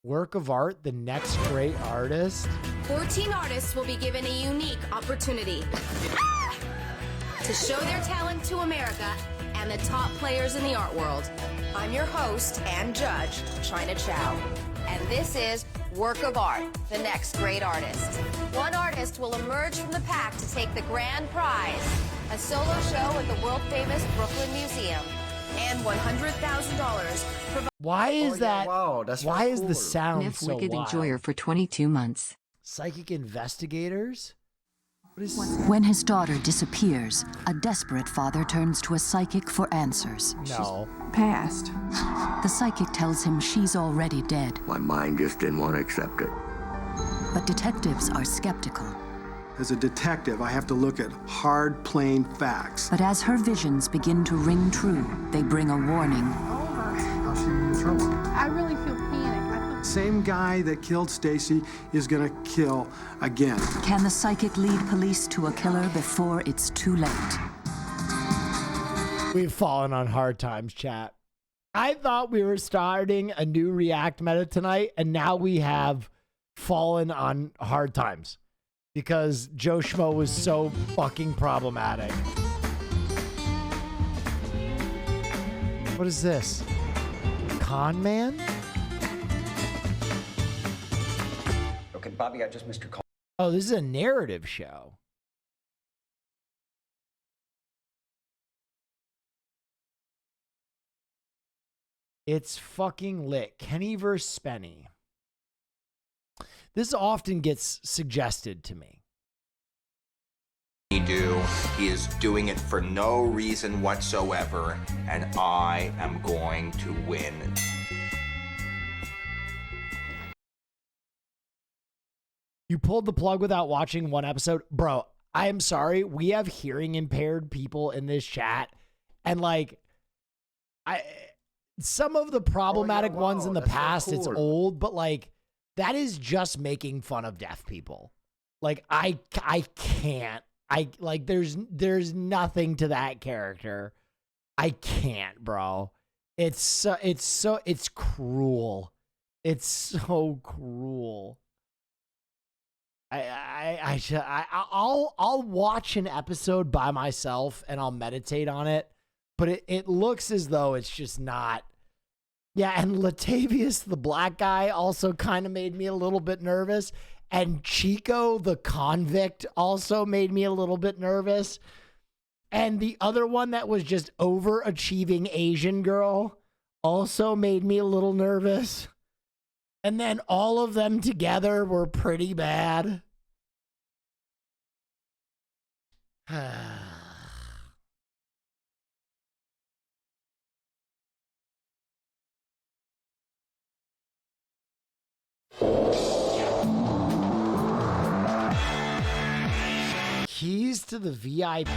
Work of art, the next great artist. 14 artists will be given a unique opportunity to show their talent to America and the top players in the art world. I'm your host and judge, China Chow, and this is Work of Art, the next great artist. One artist will emerge from the pack to take the grand prize, a solo show at the world-famous Brooklyn Museum, and $100,000. Why is that? Wow, that's why really is cool. the sound Neff so Wicked wild? Enjoyer for 22 months. Psychic investigators? What is When his daughter disappears, a desperate father turns to a psychic for answers. No. Past. The psychic tells him she's already dead. My mind just didn't want to accept it. But detectives are skeptical. As a detective, I have to look at hard, plain facts. But as her visions begin to ring true, they bring a warning. I'll see you in trouble. I really feel panic. Same guy that killed Stacy is gonna kill again. Can the psychic lead police to a killer before it's too late? We've fallen on hard times, chat. I thought we were starting a new React meta tonight, and now we have fallen on hard times because Joe Schmo was so fucking problematic. What is this? Con Man? Okay, Bobby, I just missed your call. Oh, this is a narrative show. It's fucking lit. Kenny versus Spenny. This often gets suggested to me. He is doing it for no reason whatsoever, and I am going to win. You pulled the plug without watching one episode? Bro, I am sorry. We have hearing impaired people in this chat, and like some of the problematic ones in the past, it's old, but like that is just making fun of deaf people. Like I can't. There's nothing to that character. I can't, bro. It's cruel. It's so cruel. I'll watch an episode by myself and I'll meditate on it, but it looks as though it's just not. Yeah, and Latavius, the black guy, also kind of made me a little bit nervous. And Chico, the convict, also made me a little bit nervous. And the other one that was just overachieving Asian girl also made me a little nervous. And then all of them together were pretty bad. Keys to the VIP?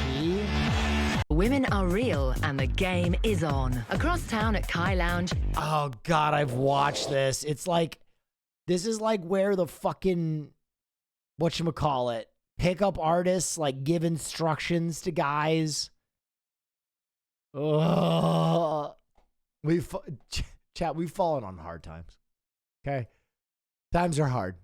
Women are real and the game is on. Across town at Kai Lounge. Oh God, I've watched this. It's like, this is like where the fucking, whatchamacallit, pickup artists like give instructions to guys. Ugh. Chat, we've fallen on hard times. Okay? Times are hard.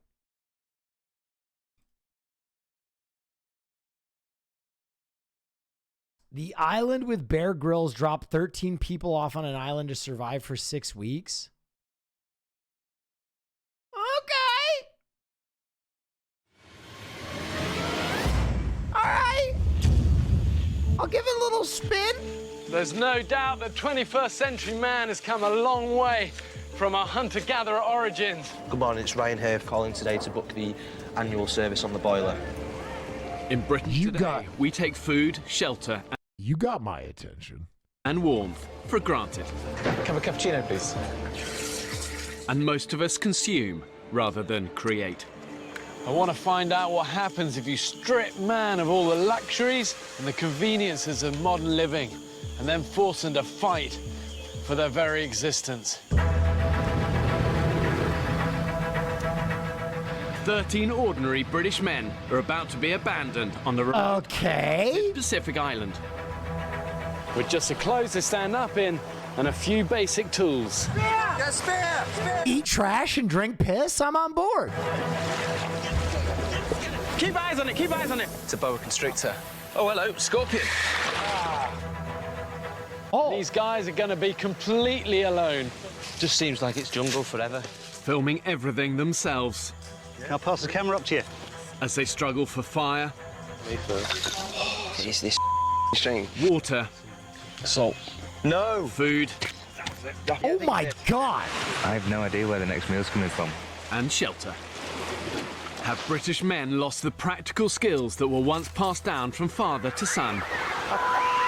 The Island with Bear Grylls dropped 13 people off on an island to survive for 6 weeks. Okay. All right. I'll give it a little spin. There's no doubt that 21st century man has come a long way from our hunter-gatherer origins. Good morning, it's Ryan here calling today to book the annual service on the boiler. In Britain today, we take food, shelter, you got my attention. And warmth for granted. Can I have a cappuccino, please? And most of us consume rather than create. I want to find out what happens if you strip man of all the luxuries and the conveniences of modern living and then force him to fight for their very existence. 13 ordinary British men are about to be abandoned on the remote Pacific island. With just the clothes they stand up in and a few basic tools. Eat trash and drink piss? I'm on board. Keep eyes on it, keep eyes on it. It's a boa constrictor. Oh, hello, scorpion. These guys are going to be completely alone. Just seems like it's jungle forever. Filming everything themselves. Can I pass the camera up to you? As they struggle for fire. Me first. What is this string? Water. Salt. No. Food. Oh my God. I have no idea where the next meal's coming from. And shelter. Have British men lost the practical skills that were once passed down from father to son?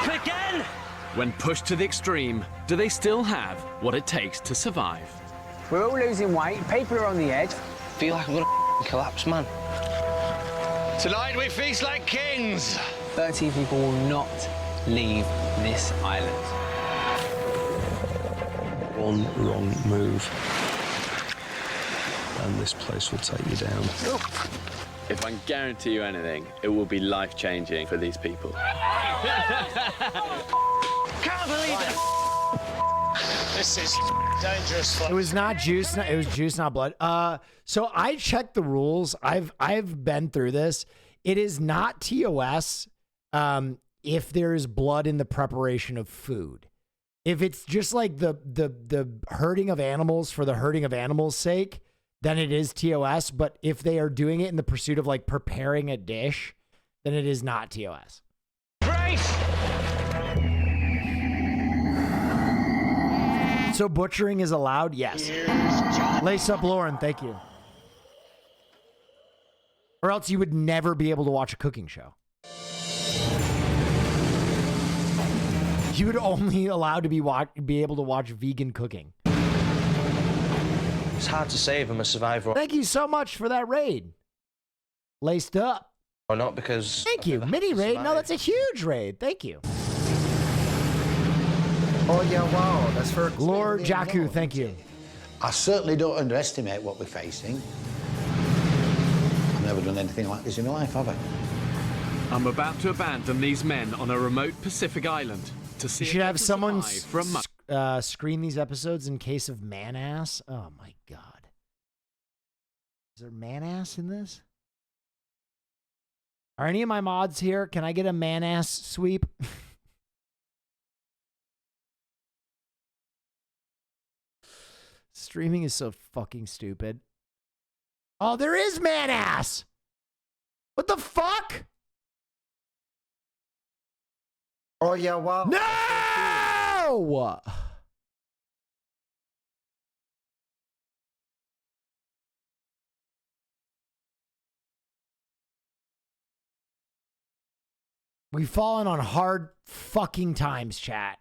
Again! When pushed to the extreme, do they still have what it takes to survive? We're all losing weight, people are on the edge. Feel like I'm gonna collapse, man. Tonight we feast like kings. 13 people will not leave this island. One wrong move, and this place will take you down. If I can guarantee you anything, it will be life-changing for these people. Can't believe it. This is dangerous. It was not juice. It was juice, not blood. So I checked the rules. I've been through this. It is not TOS if there is blood in the preparation of food. If it's just like the hurting of animals for the hurting of animals' sake, then it is TOS. But if they are doing it in the pursuit of like preparing a dish, then it is not TOS. So butchering is allowed? Yes. Lace up Lauren, thank you. Or else you would never be able to watch a cooking show. You would only allowed to be able to watch vegan cooking. It's hard to say if I'm a survivor Thank you so much for that raid. Laced up. or not, because... Thank you. Mini raid. No, that's a huge raid. Thank you. Oh, yeah, wow. That's for Lord Jakku, thank you. I certainly don't underestimate what we're facing. I've never done anything like this in my life, have I? I'm about to abandon these men on a remote Pacific island to see You should have someone from screen these episodes in case of man-ass. Oh, my God. Is there man-ass in this? Are any of my mods here? Can I get a man-ass sweep? Streaming is so fucking stupid. Oh, there is man-ass! What the fuck? Oh, yeah, wow. No! We've fallen on hard fucking times, chat.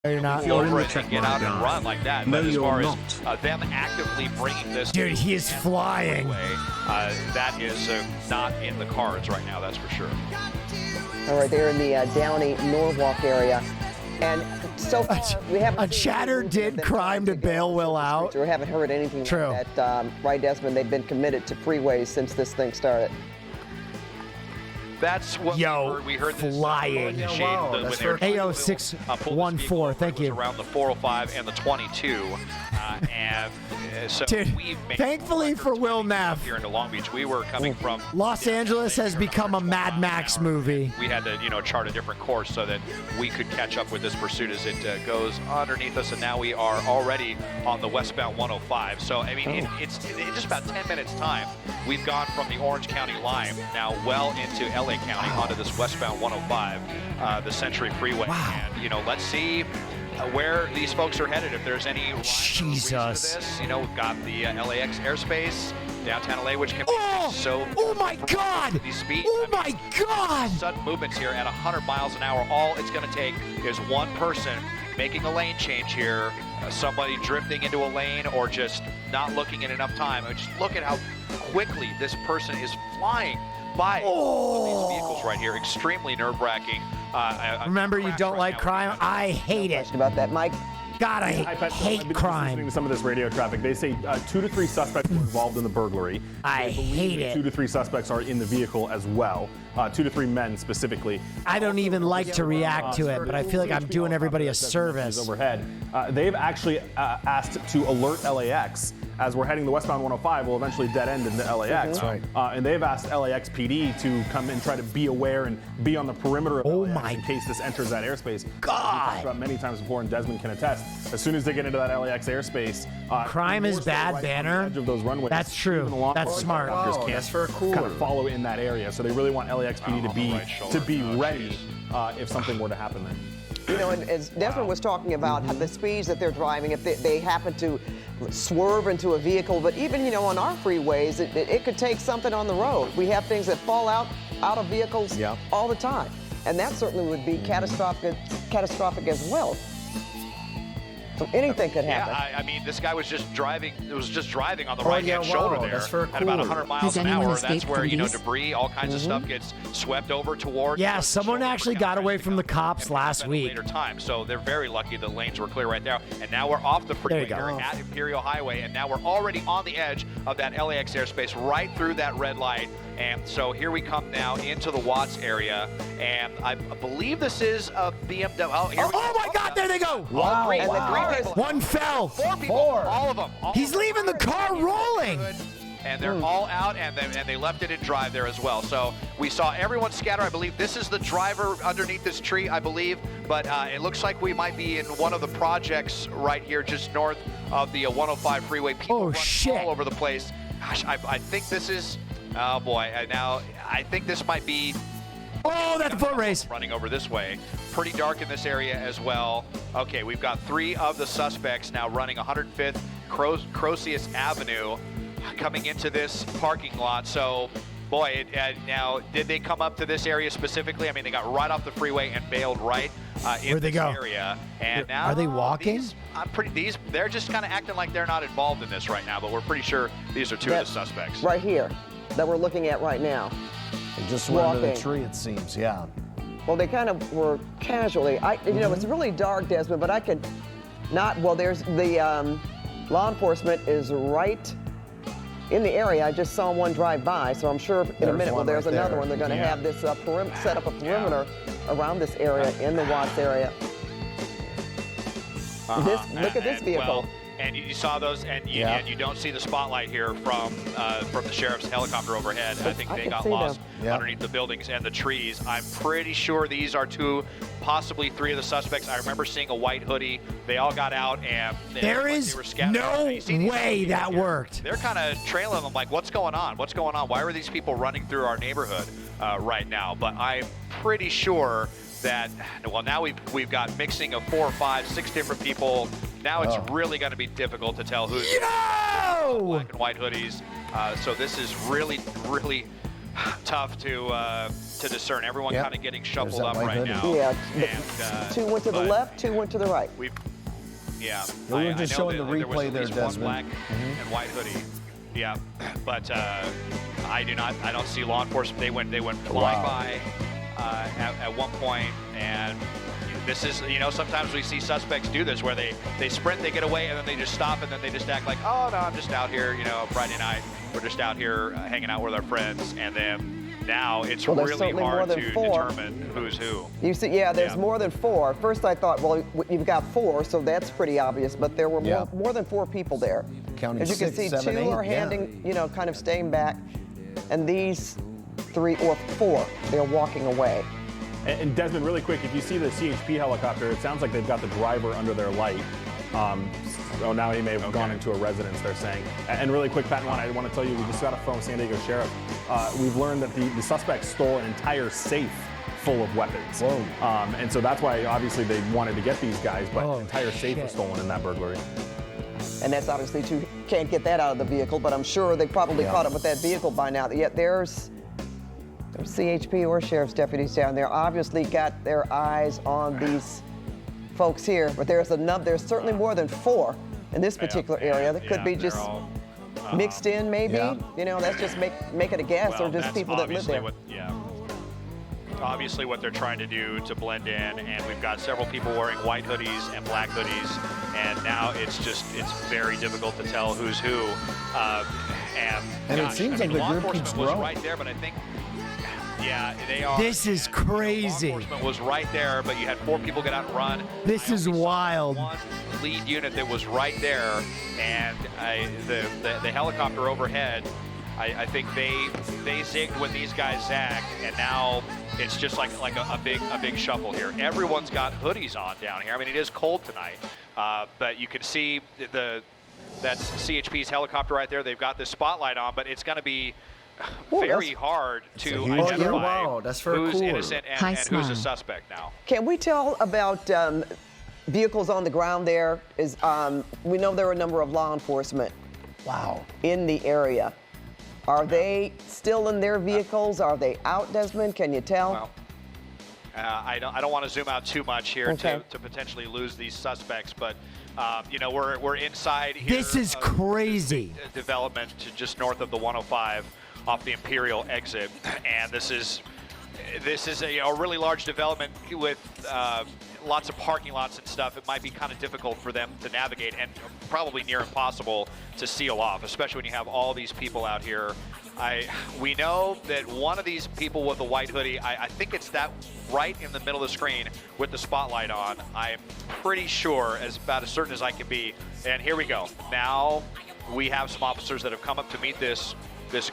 You're not. If you're in the and check get out and run like that. No, but as you're far not. as them actively bringing this, Dude, he is flying. that is not in the cards right now. That's for sure. All right, they're in the Downey Norwalk area, and so far we haven't. A chatter did crime to bail Will out. We haven't heard anything True. like that. Right, Desmond? They've been committed to freeways since this thing started. That's what we heard this flying. AO614, thank you. Around the 405 and the 22. So Dude, thankfully for Will Neff, here into Long Beach, we were coming from Los Angeles has become a Mad Max movie. We had to, chart a different course so that we could catch up with this pursuit as it goes underneath us, and now we are already on the westbound 105. So, I mean, it's in just about 10 minutes' time, we've gone from the Orange County line now well into LA County onto this westbound 105, the Century Freeway. And, let's see where these folks are headed. If there's any reason to this, we've got the LAX airspace, downtown LA, which can be so. Oh my God! These speeds. Oh my God! Sudden movements here at 100 miles an hour. All it's going to take is one person making a lane change here, somebody drifting into a lane, or just not looking in enough time. And just look at how quickly this person is flying by these vehicles right here. Extremely nerve-wracking. Remember, you don't like crime? I hate it. About that, Mike. God, I hate crime. Listening to some of this radio traffic, they say 2 to 3 suspects were involved in the burglary. I hate it. 2 to 3 suspects are in the vehicle as well. 2 to 3 men specifically. I don't even like to react to it, but I feel like I'm doing everybody a service. Overhead, they've actually asked to alert LAX as we're heading the westbound 105. Will eventually dead end into LAX. That's right. And they've asked LAX PD to come and try to be aware and be on the perimeter of LAX in case this enters that airspace. God! We've talked about many times before, and Desmond can attest. As soon as they get into that LAX airspace, crime is bad, Banner. Edge of those runways, that's true. That's smart. Can't kind of follow in that area, so they really want LAX PD to be ready if something were to happen there. And as Desmond was talking about the speeds that they're driving, if they happen to swerve into a vehicle, but even, on our freeways, it could take something on the road. We have things that fall out of vehicles all the time. And that certainly would be catastrophic as well. So anything could happen. Yeah, I mean, this guy was just driving. It was just driving on the right-hand shoulder there at about 100 miles an hour. That's where debris, all kinds of stuff gets swept over towards. Yeah, someone actually got away from the cops last week. Later time, so they're very lucky the lanes were clear right there. And now we're off the freeway here at Imperial Highway, and now we're already on the edge of that LAX airspace, right through that red light. And so here we come now into the Watts area, and I believe this is a BMW. Oh my God, there they go! Wow. And the three people. One fell. 4 people. All of them. He's leaving the car rolling. And they're all out, and they left it in drive there as well. So we saw everyone scatter. I believe this is the driver underneath this tree, I believe. But it looks like we might be in one of the projects right here just north of the 105 freeway. People all over the place. Gosh, I think this is... Oh, boy. Now, I think this might be... Oh, that's a foot race. Running over this way. Pretty dark in this area as well. Okay, we've got 3 of the suspects now running 105th Crozius Avenue coming into this parking lot. So, boy, now, did they come up to this area specifically? I mean, they got right off the freeway and bailed right in this area. And now, are they walking? They're just kind of acting like they're not involved in this right now, but we're pretty sure these are 2 of the suspects. Right here, that we're looking at right now. They just went under the tree, it seems, yeah. Well, they kind of were casually. It's really dark, Desmond, but I could not. Well, there's the law enforcement is right in the area. I just saw one drive by, so I'm sure in a minute. Well, there's another one. They're going to have this set up a perimeter around this area in the Watts area. Look at this vehicle. And you saw those, and you don't see the spotlight here from the sheriff's helicopter overhead. I think they got lost underneath the buildings and the trees. I'm pretty sure these are 2, possibly 3 of the suspects. I remember seeing a white hoodie. They all got out, and there is no way that worked. They're kind of trailing them like, what's going on? What's going on? Why are these people running through our neighborhood right now? But I'm pretty sure that, well, now we've got mixing of 4, 5, 6 different people. Now it's really going to be difficult to tell who's black and white hoodies. So this is really, really tough to discern. Everyone kind of getting shuffled up right now. Yeah, And, two went to the left, two went to the right. Yeah, we were just showing the there was replay at there, least Desmond. one black and white hoodie. Yeah, but I don't see law enforcement. They went flying by at one point, and this is, sometimes we see suspects do this where they sprint, they get away, and then they just stop, and then they just act like, oh no, I'm just out here, Friday night, we're just out here hanging out with our friends, and then now it's really hard to determine who's who. You see, there's more than 4. At first I thought, well, you've got 4, so that's pretty obvious, but there were more than 4 people there. Counting As you can 6, see, 7, 2 are 8, handing, kind of staying back, and these 3 or 4, they're walking away. And Desmond, really quick, if you see the CHP helicopter, it sounds like they've got the driver under their light. So now he may have gone into a residence, they're saying. And really quick, Pat, I want to tell you, we just got a phone, San Diego Sheriff. We've learned that the suspect stole an entire safe full of weapons. Whoa. And so that's why, obviously, they wanted to get these guys, but an entire safe was stolen in that burglary. And that's obviously can't get that out of the vehicle, but I'm sure they probably caught up with that vehicle by now. Yet there's CHP or sheriff's deputies down there, obviously got their eyes on these folks here, but there's certainly more than 4 in this particular area. That could be just mixed in, maybe. That's just make it a guess, or just people that live there. Obviously what they're trying to do to blend in, and we've got several people wearing white hoodies and black hoodies, and now it's very difficult to tell who's who. And it seems like the group keeps growing. Was right there, but I think, they are. This is crazy. Law enforcement was right there, but you had 4 people get out and run. This is wild. One lead unit that was right there, and the helicopter overhead, I think they zigged when these guys zagged, and now it's just like a big shuffle here. Everyone's got hoodies on down here. I mean, it is cold tonight, but you can see that's CHP's helicopter right there. They've got this spotlight on, but it's going to be very hard to identify who's innocent and who's a suspect now. Can we tell about vehicles on the ground there? We know there are a number of law enforcement in the area. Are they still in their vehicles? Are they out, Desmond? Can you tell? Well, I don't want to zoom out too much here to potentially lose these suspects, but we're inside here. This is crazy. Development just north of the 105 off the Imperial exit, and this is a really large development with lots of parking lots and stuff. It might be kind of difficult for them to navigate, and probably near impossible to seal off, especially when you have all these people out here. We know that one of these people with a white hoodie, I think it's that right in the middle of the screen with the spotlight on. I'm pretty sure, about as certain as I can be. And here we go. Now we have some officers that have come up to meet this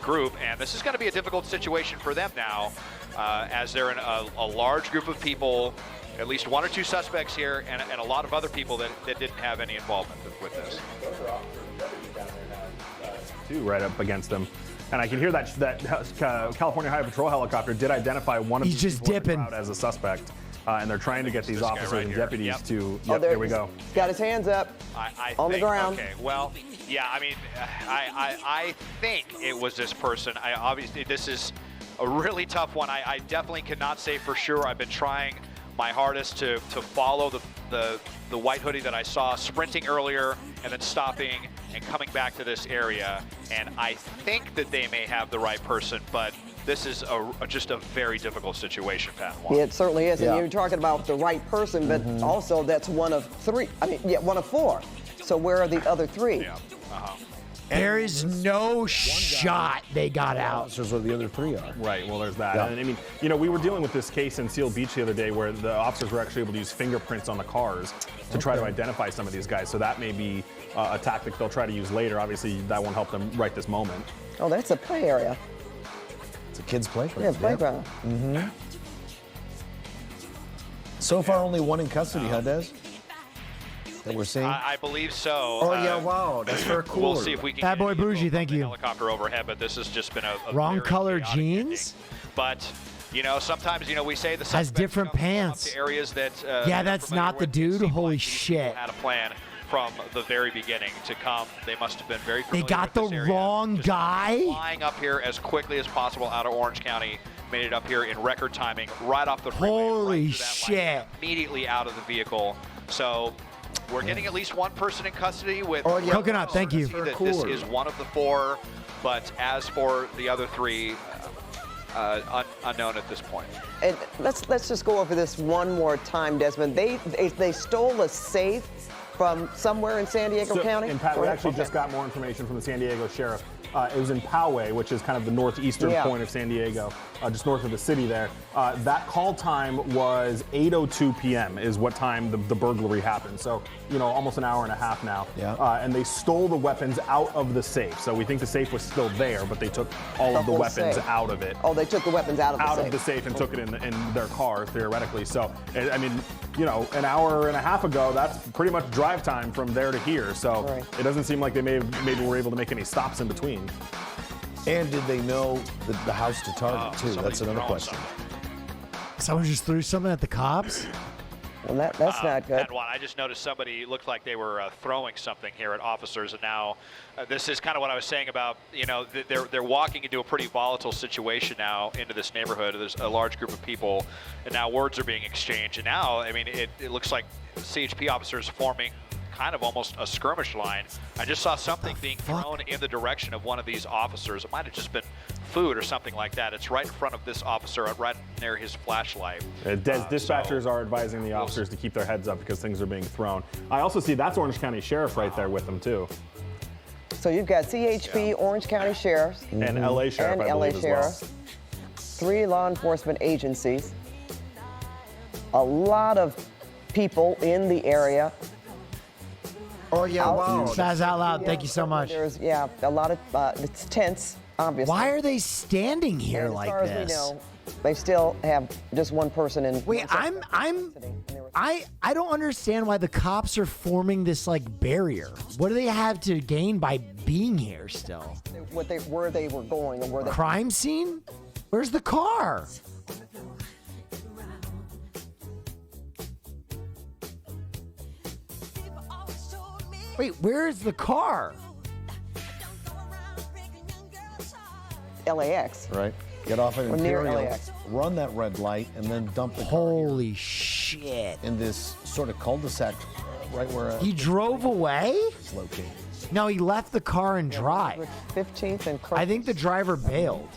group, and this is going to be a difficult situation for them now, as they're in a large group of people, at least 1 or 2 suspects here, and a lot of other people that didn't have any involvement with this. Right up against them. And I can hear that California Highway Patrol helicopter did identify one of these people in the crowd as a suspect. And they're trying to get these officers and deputies to. There we go. Got his hands up on the ground. Okay, well, I mean, I think it was this person. Obviously, this is a really tough one. I definitely cannot say for sure. I've been trying my hardest to follow the white hoodie that I saw sprinting earlier and then stopping and coming back to this area. And I think that they may have the right person, but this is just a very difficult situation, Pat. Yeah, it certainly is. And you're talking about the right person, but also that's one of 3. I mean, one of 4. So where are the other 3? Yeah. There is no shot they got out. Officers where the other 3 are. Right, well, there's that. And I mean, we were dealing with this case in Seal Beach the other day where the officers were actually able to use fingerprints on the cars to try to identify some of these guys. So that may be a tactic they'll try to use later. Obviously, that won't help them right this moment. Oh, that's a play area. It's a kid's playground. Yeah, playground. So far, only 1 in custody, huh, Des? That we're seeing? I believe so. Oh, yeah, wow. That's very cool. We'll see if we can Bad boy bougie, thank you. Helicopter overhead, but this has just been a wrong color jeans. But sometimes we say the has different pants. To areas that that's not the dude. Holy shit! Had a plan from the very beginning to come. They must have been very familiar They got with the this area. wrong Just guy? flying up here as quickly as possible out of Orange County. Made it up here in record timing, right off the freeway. Holy right through that shit. line, immediately out of the vehicle. So we're getting at least one person in custody with Coconut, thank you. that this is one of the 4, but as for the other 3, unknown at this point. And let's just go over this one more time, Desmond. They stole a safe from somewhere in San Diego County? In we actually just got more information from the San Diego sheriff. It was in Poway, which is kind of the northeastern point of San Diego, just north of the city there. That call time was 8:02 p.m. is what time the burglary happened. So, almost an hour and a half now. Yeah. And they stole the weapons out of the safe. So we think the safe was still there, but they took all of the weapons out of it. Oh, they took the weapons out of the safe. Out of the safe and took it in their car, theoretically. So, I mean, an hour and a half ago, that's pretty much drive time from there to here. So it doesn't seem like they maybe were able to make any stops in between. And did they know the house to target, too? That's another question. Someone just threw something at the cops? Well, that's not good. I just noticed somebody looked like they were throwing something here at officers, and now this is kind of what I was saying about, they're walking into a pretty volatile situation now into this neighborhood. There's a large group of people, and now words are being exchanged. And now, I mean, it looks like CHP officers forming kind of almost a skirmish line. I just saw something being thrown in the direction of one of these officers. It might have just been food or something like that. It's right in front of this officer, right near his flashlight. Dispatchers are advising the officers to keep their heads up because things are being thrown. I also see that's Orange County Sheriff right there with them too. So you've got CHP, Orange County Sheriffs, and LA Sheriff, and I LA believe, Sheriffs, as well. 3 law enforcement agencies, a lot of people in the area. Oh, yeah, wow. Spaz out loud, thank you so much. There's, a lot of, it's tense, obviously. Why are they standing here And like as far this? as we know, they still have just one person in. Wait, I don't understand why the cops are forming this like barrier. What do they have to gain by being here still? Where they were going, or where they. Crime scene? Where's the car? Wait, where is the car? LAX. Right. Get off at We're near Imperial, LAX. run that red light, and then dump the car Holy shit. in this sort of cul-de-sac right where He drove away? it's located. No, he left the car and drive. 15th and I think the driver bailed.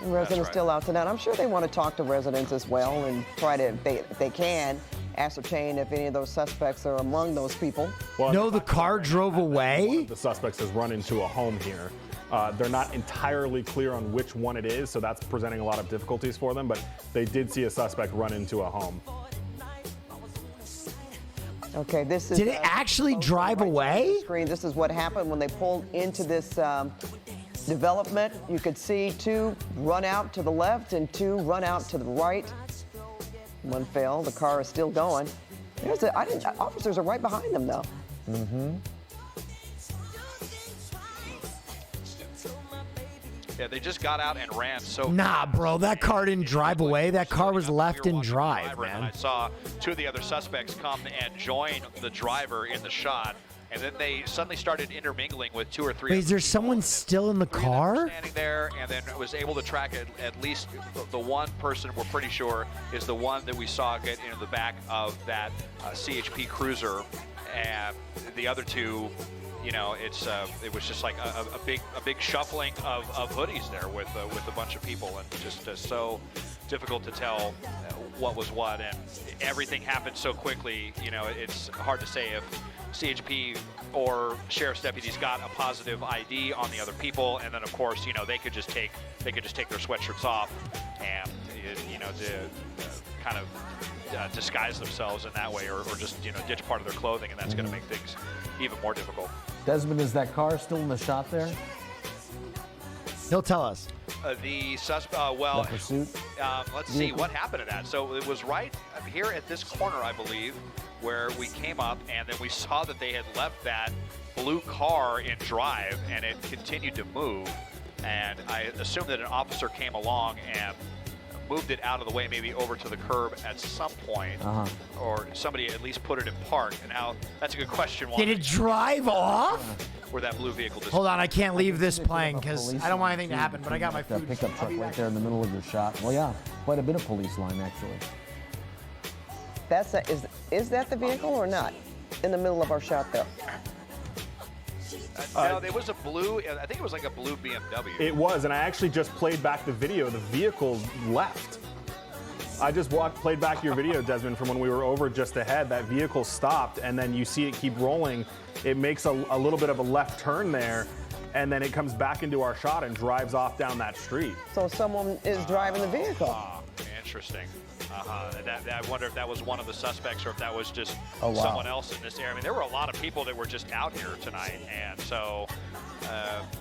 Residents still out tonight. I'm sure they want to talk to residents as well and try to, if they can, ascertain if any of those suspects are among those people. Well, No, the car drove one away? of the suspects has run into a home here. They're not entirely clear on which one it is, so that's presenting a lot of difficulties for them, but they did see a suspect run into a home. Okay, this is. Did it actually drive away? Screen. This is what happened when they pulled into this development. You could see 2 run out to the left and 2 run out to the right. One fell. The car is still going. Officers are right behind them, though. Mm-hmm. Yeah, they just got out and ran so Nah, bro, that car didn't drive away. That car was left in drive, And I man. saw 2 of the other suspects come and join the driver in the shot, and then they suddenly started intermingling with 2 or 3. Wait, is there someone still in the car? Standing there, and then was able to track at least the one person we're pretty sure is the one that we saw get into the back of that CHP cruiser, and the other 2. It was just like a big shuffling of hoodies there with a bunch of people, and just so difficult to tell what was what, and everything happened so quickly. It's hard to say if CHP or sheriff's deputies got a positive ID on the other people, and then of course they could just take their sweatshirts off and kind of disguise themselves in that way, or just ditch part of their clothing, and that's going to make things even more difficult. Desmond, is that car still in the shot there? He'll tell us. The suspect, let's see what happened to that. So it was right here at this corner, I believe, where we came up, and then we saw that they had left that blue car in drive, and it continued to move. And I assume that an officer came along and moved it out of the way, maybe over to the curb at some point, or somebody at least put it in park. And now that's a good question. Did it drive off? Where that blue vehicle just Hold on, I can't leave this playing because I don't want anything to happen, but I got my That food. pickup truck right there in the middle of your shot. Well, yeah, quite a bit of police line, actually. Is that the vehicle or not? In the middle of our shot there. No, there was a blue, I think it was like a blue BMW. It was, and I actually just played back the video. The vehicle left. I just played back your video, Desmond, from when we were over just ahead. That vehicle stopped, and then you see it keep rolling. It makes a little bit of a left turn there, and then it comes back into our shot and drives off down that street. So someone is driving the vehicle. Interesting. I wonder if that was one of the suspects or if that was just Oh, wow. someone else in this area. I mean, there were a lot of people that were just out here tonight, and so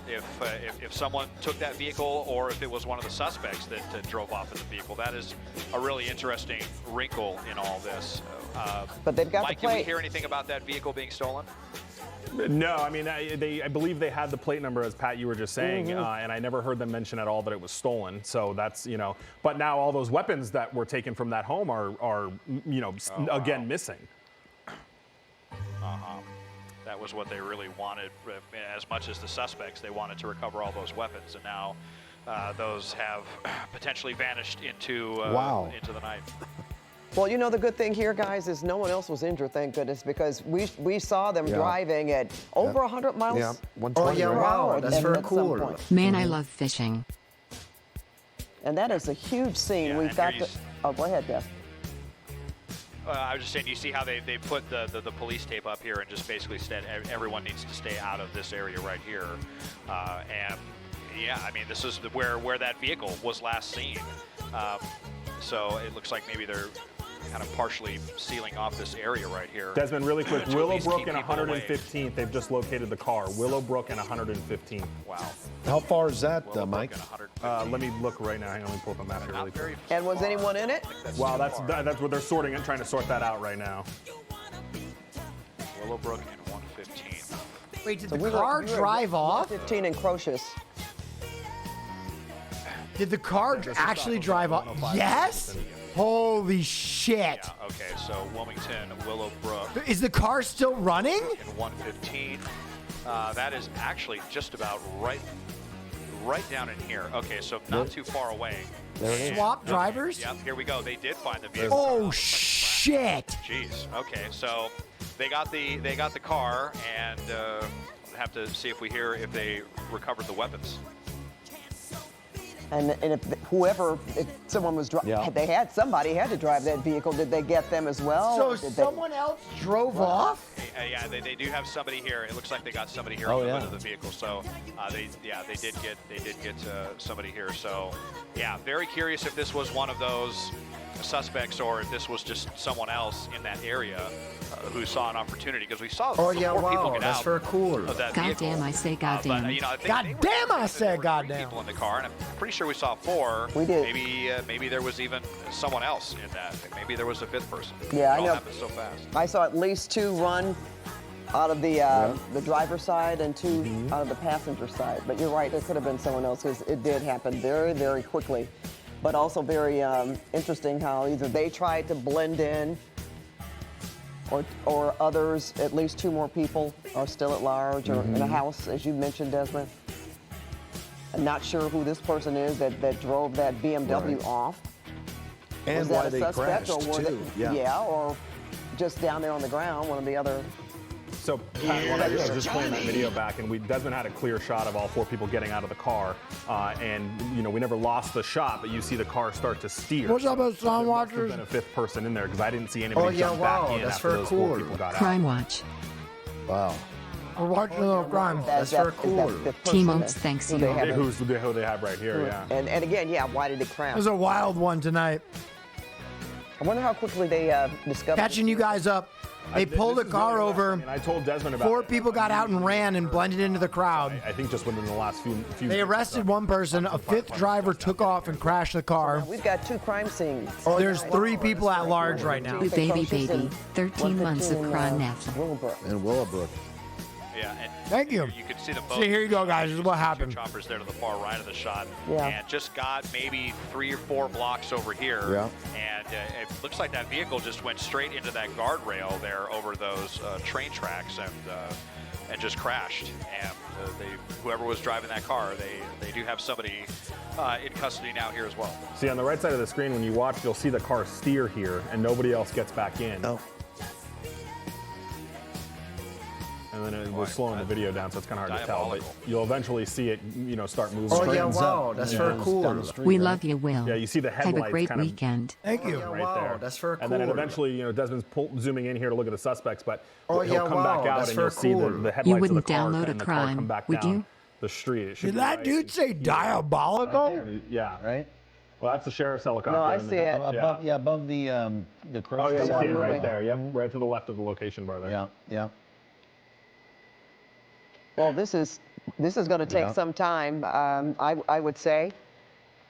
if someone took that vehicle or if it was one of the suspects that drove off in the vehicle, that is a really interesting wrinkle in all this. But they've got Mike, the plate. did we hear anything about that vehicle being stolen? No, I mean, I believe they had the plate number, as Pat, you were just saying, and I never heard them mention at all that it was stolen. So that's, but now all those weapons that were taken from that home are again, missing. That was what they really wanted. As much as the suspects, they wanted to recover all those weapons, and now those have potentially vanished into the night. Well, the good thing here, guys, is no one else was injured, thank goodness, because we saw them driving at over 100 miles. Yeah, 120. per hour That's at very some cool. point. Man, I love fishing. And that is a huge scene. We've got to. Oh, go ahead, Jeff. I was just saying, you see how they put the police tape up here and just basically said everyone needs to stay out of this area right here. And yeah, I mean, this is where that vehicle was last seen. So it looks like maybe they're kind of partially sealing off this area right here. Desmond, really quick, to at least Willowbrook keep and people away. 115th, they've just located the car. Willowbrook and 115th. Wow. How far is that, Mike? Let me look right now. Hang on, let me pull up a map here really quick. And was anyone in it? Wow, that's what they're sorting and trying to sort that out right now. Willowbrook and 115. Wait, did the car drive off? 15 in Crocious. Did the car actually drive off? Yes? Holy shit. Yeah, okay, so Wilmington, Willowbrook. Is the car still running? In 115. That is actually just about right down in here. Okay, so not too far away. There it is. Swap drivers? Yep, here we go. They did find the vehicle. Oh shit. Jeez. Okay, so they got the car, and have to see if they recovered the weapons. And if someone was driving, somebody had to drive that vehicle. Did they get them as well? So someone else drove off? Yeah, they do have somebody here. It looks like they got somebody here Oh, on the yeah. hood of the vehicle. So they did get somebody here. So yeah, very curious if this was one of those suspects or if this was just someone else in that area who saw an opportunity, because we saw four people get out of that vehicle. Goddamn, I say goddamn. But, I think Goddamn, I said there were goddamn. 3 people in the car, and I'm pretty sure we saw 4. We did. Maybe there was even someone else in that. Maybe there was a 5th person. Yeah, It I all know. happened so fast. I saw at least 2 run out of the driver's side and 2 out of the passenger side. But you're right, there could have been someone else, because it did happen very, very quickly. But also very interesting how either they tried to blend in, or others, at least 2 more people are still at large or in a house, as you mentioned, Desmond. I'm not sure who this person is that drove that BMW off. And was why that a they suspect, crashed, or were too. they, or just down there on the ground, one of the other. So Pat, when I was just playing that video back, and Desmond had a clear shot of all 4 people getting out of the car, and we never lost the shot, but you see the car start to steer. What's up, Sound There must have Watchers? been a 5th person in there, because I didn't see anybody jump back in after those 4 people got out. Crime Watch. Wow. We're watching a little crime. That's very cool. Team Oaks thanks you. Who they have right here, yeah. And again, why did it crash? It was a wild one tonight. I wonder how quickly they discovered. Catching you guys up. They pulled a car over. I told Desmond about 4 people got out and ran and blended into the crowd. I think just within the last few They arrested 1 person. A 5th driver took off and crashed the car. We've got 2 crime scenes. There's 3 people at large right now. Baby, 13 months of crime, Neff. And Willowbrook. Yeah, and Thank you. You can see the boat. See, here you go, guys. This is what happened. Choppers there to the far right of the shot. Yeah. And just got maybe 3 or 4 blocks over here. Yeah. And it looks like that vehicle just went straight into that guardrail there over those train tracks and just crashed. And whoever was driving that car, they do have somebody in custody now here as well. See, on the right side of the screen, when you watch, you'll see the car steer here, and nobody else gets back in. Oh. And then we're slowing the video down, so it's kind of hard to tell. But you'll eventually see it, start moving. Oh, yeah, wow. That's very cool. We love you, Will. Yeah, you see the headlights. Have a great kind of weekend. Thank you. right wow, there. that's very And then cool. eventually, Desmond's zooming in here to look at the suspects, but Oh, he'll yeah, come wow, back out that's and you'll very see cool. the headlights You of the wouldn't car download and a the car crime, come back would down you? the street. It should Did be that right dude say diabolical? Yeah. Right? Well, that's the sheriff's helicopter. No, I see it. Above, yeah, above the cross. Oh, yeah, you see it right moving. there. Yep, right to the left of the location bar there. Yeah, yeah. Well, this is going to take Yeah. some time. I would say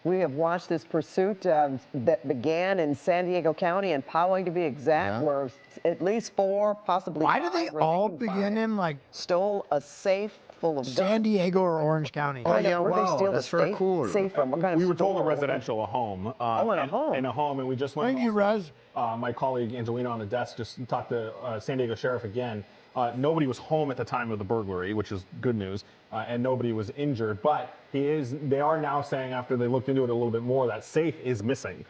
we have watched this pursuit that began in San Diego County and Poway, to be exact, Yeah. where at least 4, possibly Why do they 5 all remaining begin in like stole a safe full of San Diego or Orange County? Oh, Kind of, yeah, where'd they wow. steal the That's very safe- cool. safe from? What kind of We were told a store? residential, a home. Oh, in a home. In a home, and we just went. Thank you, Rez. My colleague Angelina on the desk just talked to San Diego Sheriff again. Nobody was home at the time of the burglary, which is good news, and nobody was injured. But they are now saying, after they looked into it a little bit more, that safe is missing.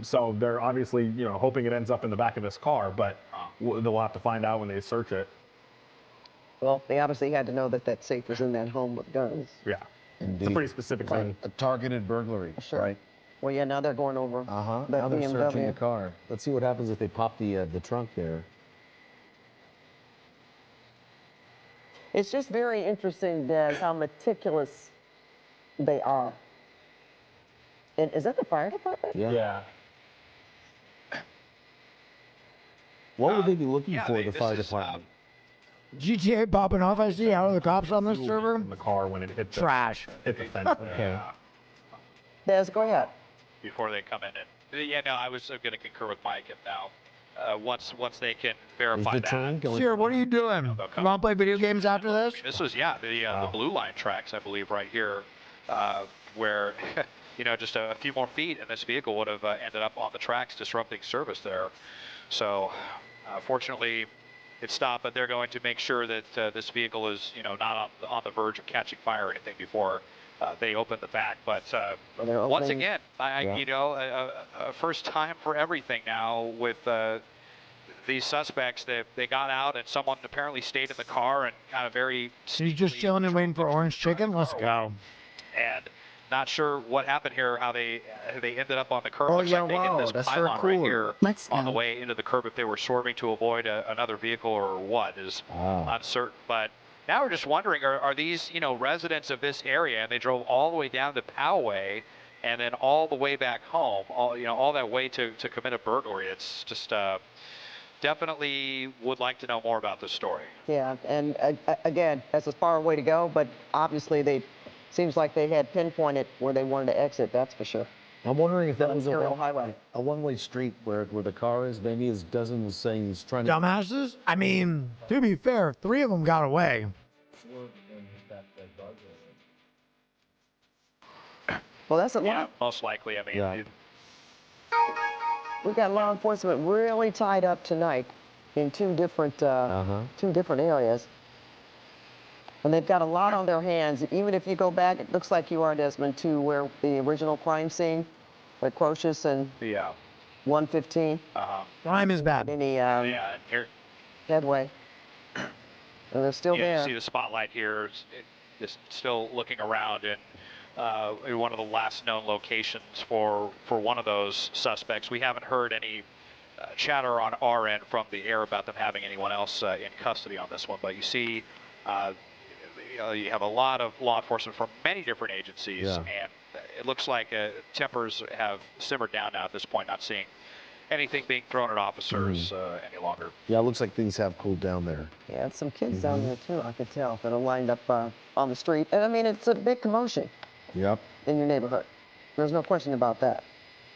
So they're obviously, hoping it ends up in the back of this car, but they'll have to find out when they search it. Well, they obviously had to know that safe was in that home with guns. Yeah. Indeed. It's a pretty specific thing. A targeted burglary. Sure. Right. Well, yeah, now they're going over Uh-huh. the Now they're searching BMW. the car. Let's see what happens if they pop the trunk there. It's just very interesting, Des, how meticulous they are. And is that the fire department? Yeah. What would they be looking for, the this fire is, department? GTA popping off. I see. How are the cops on this server? In the car when it hit the, Trash. hit the fence. Okay. Des, go ahead. Before they come in. And, yeah, no, I was going to concur with Mike. And now, once they can verify the that. trunk going? Sir, what are you doing? You want to play video games after this? This was, the blue line tracks, I believe, right here, where, just a few more feet and this vehicle would have ended up on the tracks, disrupting service there. So, fortunately, it stopped, but they're going to make sure that this vehicle is, not on the verge of catching fire or anything before they open the back. But once again, a first time for everything now with these suspects. They got out and someone apparently stayed in the car and got a very... So you just chilling and waiting for orange chicken? Let's go. And not sure what happened here, how they ended up on the curb. Oh, Looks yeah, like they wow, hit this that's very pylon cool. right here Let's on the go. way into the curb. If they were swerving to avoid another vehicle or what is uncertain. But now we're just wondering, are these residents of this area, and they drove all the way down to Poway and then all the way back home, all that way to commit a burglary? It's just definitely would like to know more about this story. Yeah, and again, that's a far way to go, but obviously seems like they had pinpointed where they wanted to exit, that's for sure. I'm wondering if that was Imperial Highway. a one-way street where the car is. Maybe his cousin was saying he's trying to... Dumbasses? I mean, to be fair, 3 of them got away. Well, that's a lot. Yeah, most likely. I mean, We've got law enforcement really tied up tonight in two different areas. And they've got a lot on their hands. Even if you go back, it looks like you are, Desmond, to where the original crime scene, like Crocious and 115. Crime is bad. Any here. headway. And they're still there. You see the spotlight here, just still looking around in one of the last known locations for one of those suspects. We haven't heard any chatter on our end from the air about them having anyone else in custody on this one, but you see you have a lot of law enforcement from many different agencies, and it looks like tempers have simmered down now at this point, not seeing anything being thrown at officers any longer. Yeah, it looks like things have cooled down there. Yeah, some kids down there too, I could tell, that are lined up on the street. And I mean, it's a big commotion Yep. in your neighborhood. There's no question about that.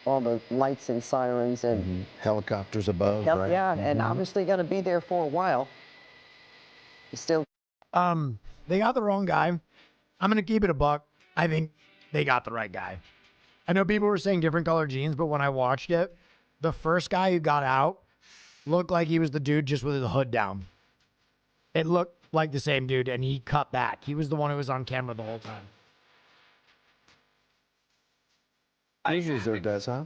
All the lights and sirens and helicopters above, right? yeah, and obviously going to be there for a while. Still They got the wrong guy. I'm gonna keep it a buck. I think they got the right guy. I know people were saying different color jeans, but when I watched it, the first guy who got out looked like he was the dude just with the hood down. It looked like the same dude, and he cut back. He was the one who was on camera the whole time. Usually there does, huh?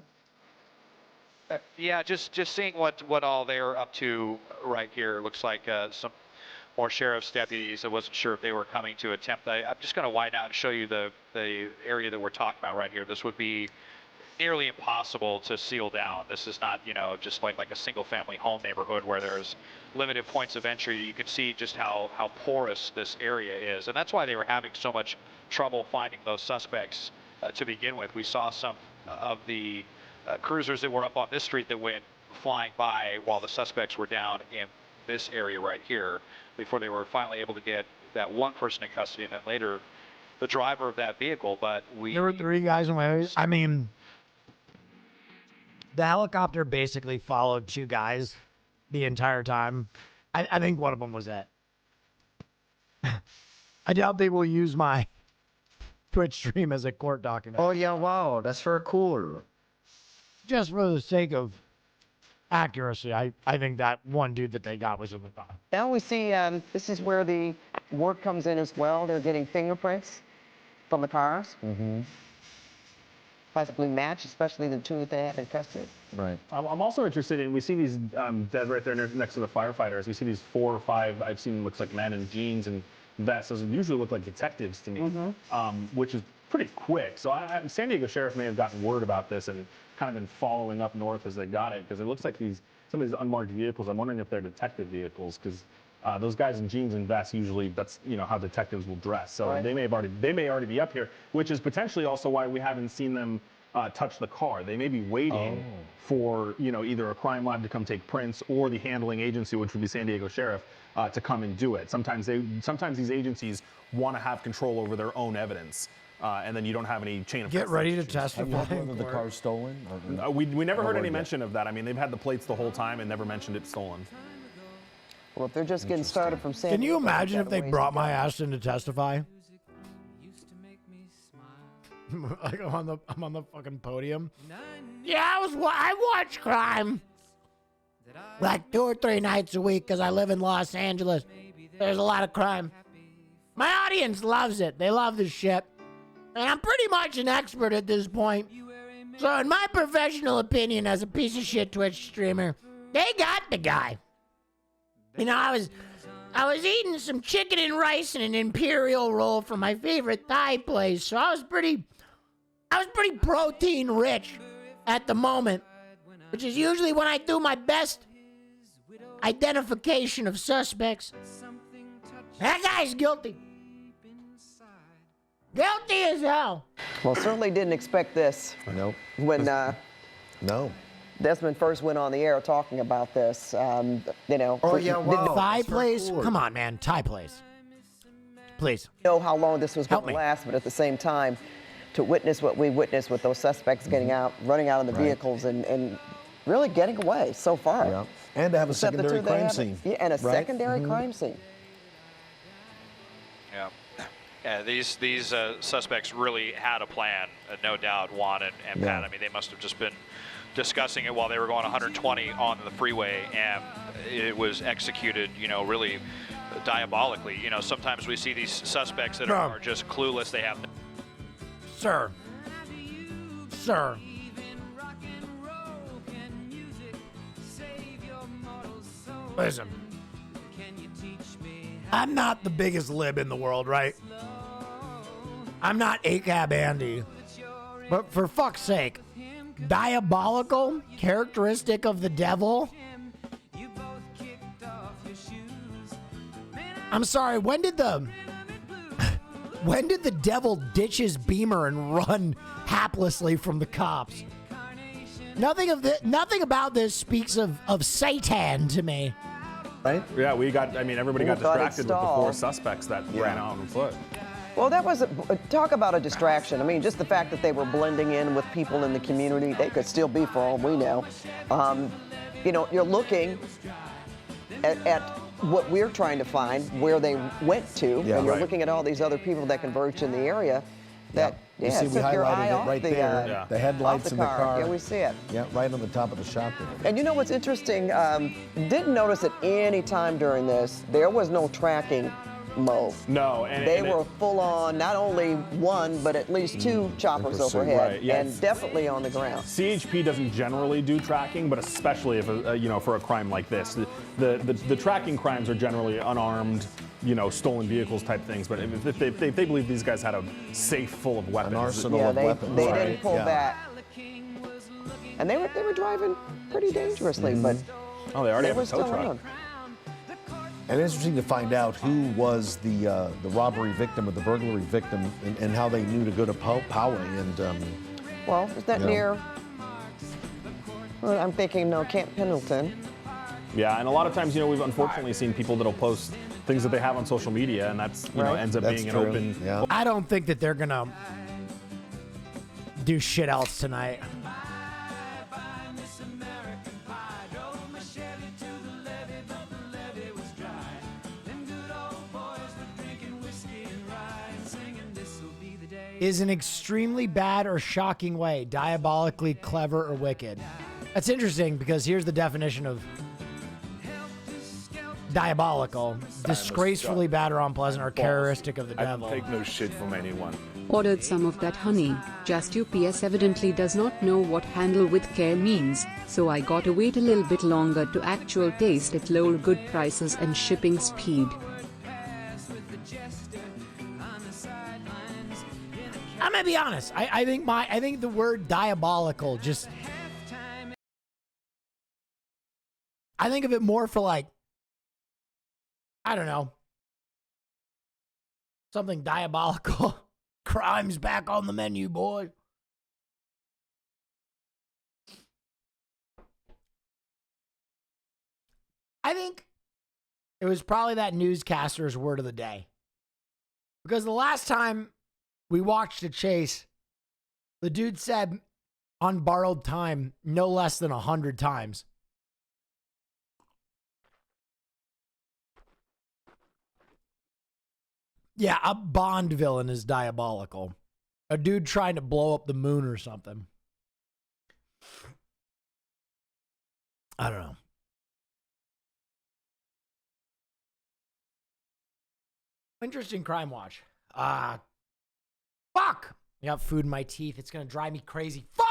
Yeah, just seeing what all they're up to right here. Looks like some more sheriff's deputies. I wasn't sure if they were coming to attempt. I'm just going to widen out and show you the area that we're talking about right here. This would be nearly impossible to seal down. This is not, just like a single family home neighborhood where there's limited points of entry. You can see just how porous this area is. And that's why they were having so much trouble finding those suspects to begin with. We saw some of the cruisers that were up on this street that went flying by while the suspects were down in this area right here before they were finally able to get that one person in custody, and then later the driver of that vehicle. But there were 3 guys in my. I mean, the helicopter basically followed 2 guys the entire time. I think one of them was it. I doubt they will use my Twitch stream as a court document. Oh yeah, wow, that's very cool. Just for the sake of accuracy, I think that one dude that they got was in the top. Now we see this is where the work comes in as well. They're getting fingerprints from the cars. Mm-hmm. Possibly match, especially the 2 that they have in custody. Right. I'm also interested in, we see these dead right there next to the firefighters. We see these 4 or 5, I've seen looks like men in jeans and vests. Those usually look like detectives to me, which is pretty quick. So San Diego Sheriff may have gotten word about this and kind of been following up north as they got it, because it looks like some of these unmarked vehicles, I'm wondering if they're detective vehicles, because those guys in jeans and vests, usually that's how detectives will dress. So Right. they may already be up here, which is potentially also why we haven't seen them touch the car. They may be waiting for either a crime lab to come take prints or the handling agency, which would be San Diego Sheriff, to come and do it. Sometimes these agencies want to have control over their own evidence. And then you don't have any chain of Get custody ready to issues. testify. Have you heard whether the car's stolen? We never heard any mention of that. I mean, they've had the plates the whole time and never mentioned it stolen. Well, if they're just getting started from San Can you Diego, imagine if they ways brought to my go. ass in to testify? Like I'm on the fucking podium. Yeah, I watch crime like 2 or 3 nights a week because I live in Los Angeles. There's a lot of crime. My audience loves it. They love this shit. And I'm pretty much an expert at this point. So in my professional opinion as a piece of shit Twitch streamer, they got the guy. I was eating some chicken and rice and an imperial roll from my favorite Thai place. So I was pretty protein rich at the moment, which is usually when I do my best identification of suspects. That guy's guilty. Guilty as hell. Well, certainly didn't expect this. Nope. When no. Desmond first went on the air talking about this, Oh yeah, wow. Thai that's very place? cool. Come on, man. Thai place. Please. know how long this was Help going me. to last, but at the same time, to witness what we witnessed with those suspects getting out, running out of the vehicles, and really getting away so far. Yeah. And to have a Except the secondary 2 they crime have- scene. Yeah, and a right? secondary crime scene. Yeah. Yeah, these suspects really had a plan, no doubt, Juan and Yeah. Pat. I mean, they must have just been discussing it while they were going 120 on the freeway, and it was executed, really diabolically. Sometimes we see these suspects that are just clueless. They have Sir. Listen. I'm not the biggest lib in the world, right? I'm not ACAB Andy. But for fuck's sake, diabolical, characteristic of the devil? I'm sorry, when did the devil ditch his beamer and run haplessly from the cops? Nothing about this speaks of Satan to me. Right? Yeah, everybody got Who got distracted with the 4 installed. suspects that ran out on foot. Well, that was talk about a distraction. I mean, just the fact that they were blending in with people in the community. They could still be, for all we know. You're looking at what we're trying to find, where they went to, Yeah, and you're right. looking at all these other people that converged in the area. That You see, we took your eye highlighted it off right the, there. The headlights off in the car. Yeah, we see it. Yeah, right on the top of the shop there. And you know what's interesting? Didn't notice at any time during this, there was no tracking mode. No, and they were full on, not only one, but at least two choppers pursuit, overhead, right, yes. and definitely on the ground. CHP doesn't generally do tracking, but especially if you know, for a crime like this, the tracking crimes are generally unarmed, you know, stolen vehicles type things. But if they believe these guys had a safe full of weapons, An arsenal of weapons. They right. didn't pull back, and they were driving pretty dangerously, but oh, they already have were a tow still truck. on. And it's interesting to find out who was the robbery victim or the burglary victim, and how they knew to go to Poway. And Well, is that you know. near? Well, I'm thinking no, Camp Pendleton. Yeah, and a lot of times, you know, we've unfortunately seen people that'll post things that they have on social media, and that's, you know, ends up That's being true. an open. Yeah. I don't think that they're gonna do shit else tonight. Is an extremely bad or shocking way, diabolically clever or wicked. That's interesting because here's the definition of diabolical: disgracefully bad or unpleasant or characteristic of the devil. Take no shit from anyone. Ordered some of that honey. Just UPS evidently does not know what handle with care means, so I gotta wait a little bit longer to actual taste at lower good prices and shipping speed. I'm gonna be honest. I think the word diabolical just, I think of it more for like, I don't know, something diabolical. Crime's back on the menu, boy. I think it was probably that newscaster's word of the day. Because the last time we watched a chase, the dude said on borrowed time no less than 100 times. Yeah, a Bond villain is diabolical. A dude trying to blow up the moon or something. I don't know. Interesting crime watch. Fuck! I got food in my teeth. It's gonna drive me crazy. Fuck!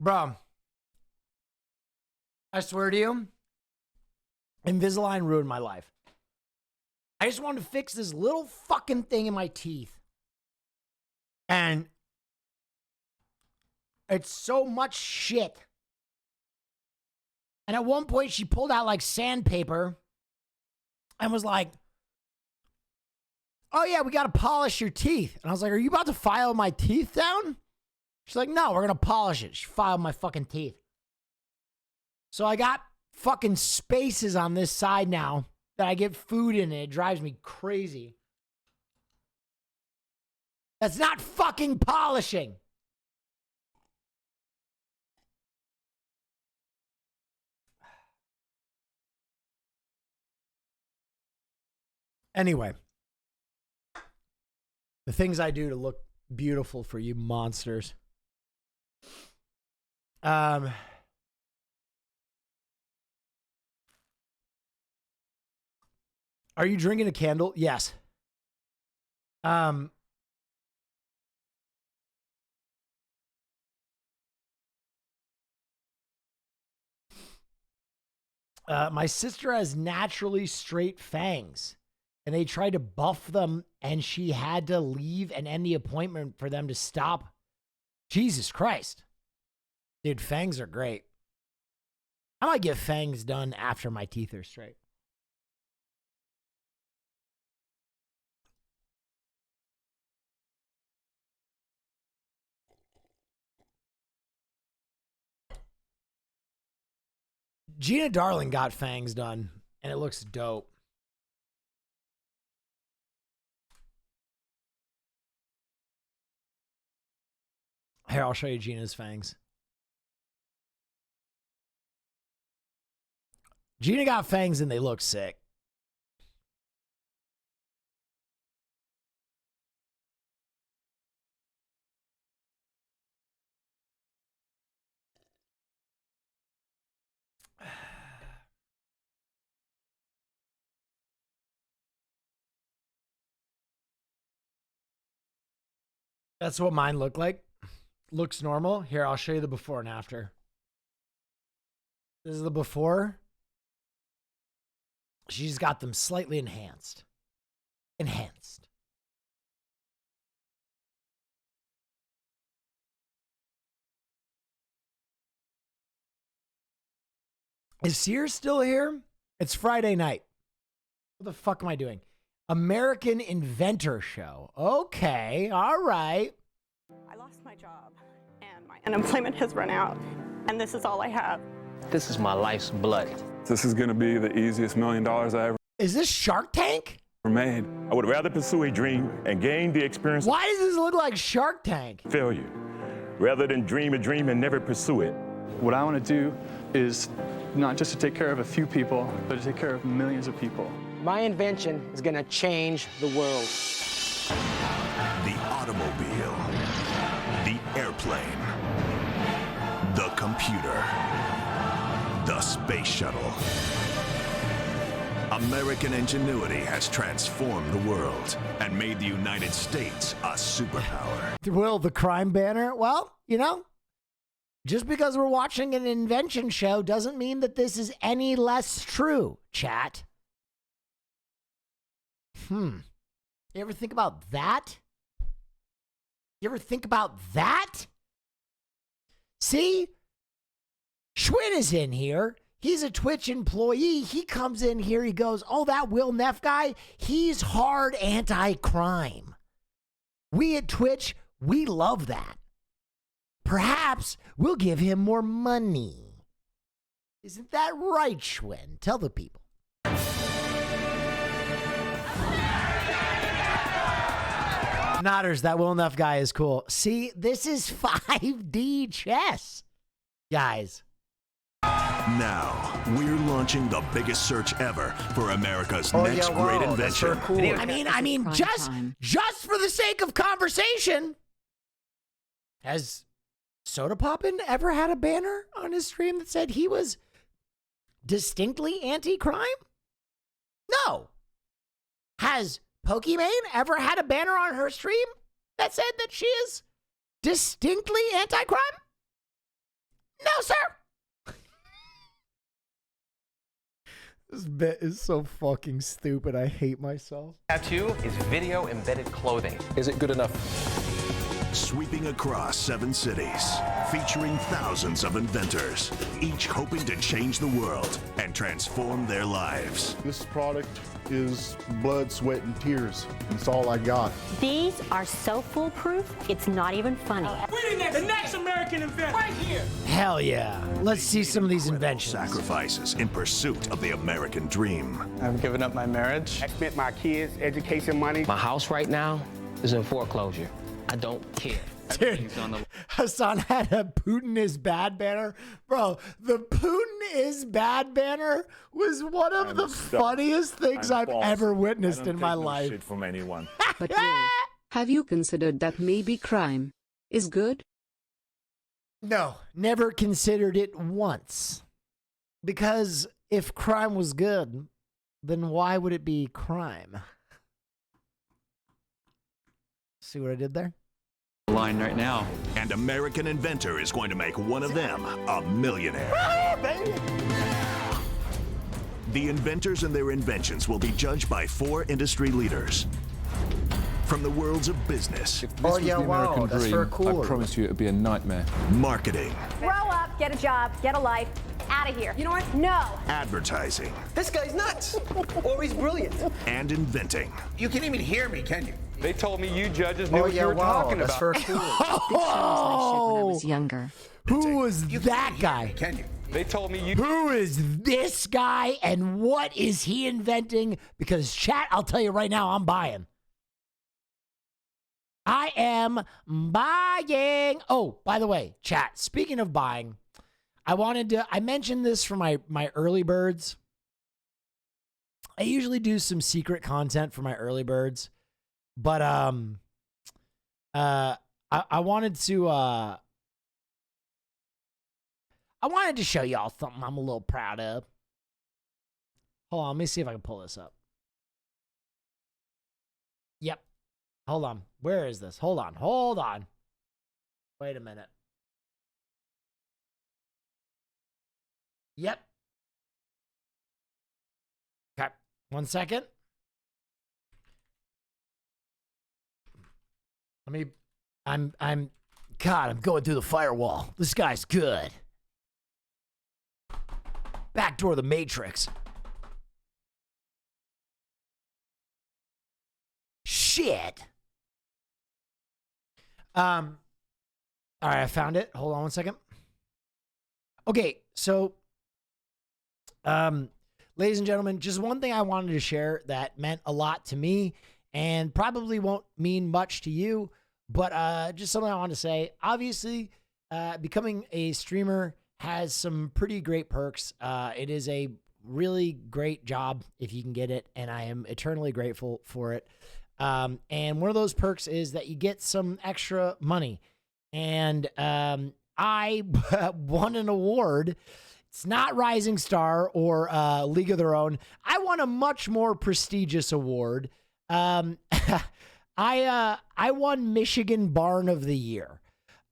Bro, I swear to you, Invisalign ruined my life. I just wanted to fix this little fucking thing in my teeth. And it's so much shit. And at one point, she pulled out like sandpaper and was like, oh yeah, we got to polish your teeth. And I was like, are you about to file my teeth down? She's like, no, we're going to polish it. She filed my fucking teeth. So I got fucking spaces on this side now that I get food in, and it drives me crazy. That's not fucking polishing. Anyway, the things I do to look beautiful for you monsters. Are you drinking a candle? Yes. My sister has naturally straight fangs. and they tried to buff them, and she had to leave and end the appointment for them to stop. Jesus Christ. Dude, fangs are great. I might get fangs done after my teeth are straight. Gina Darling got fangs done, and it looks dope. Here, I'll show you Gina's fangs. Gina got fangs, and they look sick. That's what mine look like. Looks normal. Here, I'll show you the before and after. This is the before. She's got them slightly enhanced. Enhanced. Is Sears still here? It's Friday night. What the fuck am I doing? American Inventor Show. Okay, all right. I lost my job and my unemployment has run out, and this is all I have. This is my life's blood. This is going to be the easiest $1 million I ever Is this Shark Tank? made. I would rather pursue a dream and gain the experience Why does this look like Shark Tank? of failure rather than dream a dream and never pursue it. What I want to do is not just to take care of a few people, but to take care of millions of people. My invention is going to change the world. The automobile, the airplane, the computer, the space shuttle. American ingenuity has transformed the world and made the United States a superpower. Will the crime banner? Well, you know, just because we're watching an invention show doesn't mean that this is any less true, chat. You ever think about that? You ever think about that? See? Schwinn is in here. He's a Twitch employee. He comes in here. He goes, oh, that Will Neff guy, he's hard anti-crime. We at Twitch, we love that. Perhaps we'll give him more money. Isn't that right, Schwinn? Tell the people. Nodders, that Will Neff guy is cool. See, this is 5D chess, guys. Now, we're launching the biggest search ever for America's next great invention. Cool. I mean, just for the sake of conversation, has Soda Poppin ever had a banner on his stream that said he was distinctly anti-crime? No. Has Pokimane ever had a banner on her stream that said that she is distinctly anti-crime? No, sir. This bit is so fucking stupid. I hate myself. Tattoo is video embedded clothing. Is it good enough? Sweeping across 7 cities, featuring thousands of inventors, each hoping to change the world and transform their lives. This product is blood, sweat, and tears. It's all I got. These are so foolproof, it's not even funny. We're the next American inventor right here. Hell yeah. Let's see some of these inventions. Sacrifices in pursuit of the American dream. I've given up my marriage. I spent my kids' education money. My house right now is in foreclosure. I don't care. Dude, Hassan had a Putin is bad banner. Bro, the Putin is bad banner was one of the funniest things I've ever witnessed in my life. Shit from anyone. But Will, have you considered that maybe crime is good? No, never considered it once. Because if crime was good, then why would it be crime? See what I did there? Line right now. And American Inventor is going to make one of them a millionaire. The inventors and their inventions will be judged by 4 industry leaders from the worlds of business. This was the American dream. I promise you it'd be a nightmare. Marketing. Grow up, get a job, get a life. Out of here. You know what? No. Advertising. This guy's nuts. Or he's brilliant. And inventing. You can't even hear me, can you? They told me you judges knew what you were talking that's about. Cool. When I was younger. Who was that guy? Can you? They told me you. Who is this guy and what is he inventing? Because chat, I'll tell you right now, I'm buying. I am buying. Oh, by the way, chat, speaking of buying, I mentioned this for my early birds. I usually do some secret content for my early birds, but I wanted to show y'all something I'm a little proud of. Hold on, let me see if I can pull this up. Yep. Hold on. Where is this? Hold on. Wait a minute. Yep. Okay. 1 second. I'm going through the firewall. This guy's good. Backdoor the Matrix. Shit. All right, I found it. Hold on 1 second. Okay, so ladies and gentlemen, just one thing I wanted to share that meant a lot to me and probably won't mean much to you, but just something I wanted to say. Obviously, becoming a streamer has some pretty great perks. It is a really great job if you can get it, and I am eternally grateful for it. And one of those perks is that you get some extra money. And I won an award. It's not Rising Star or League of Their Own. I won a much more prestigious award. I won Michigan Barn of the Year.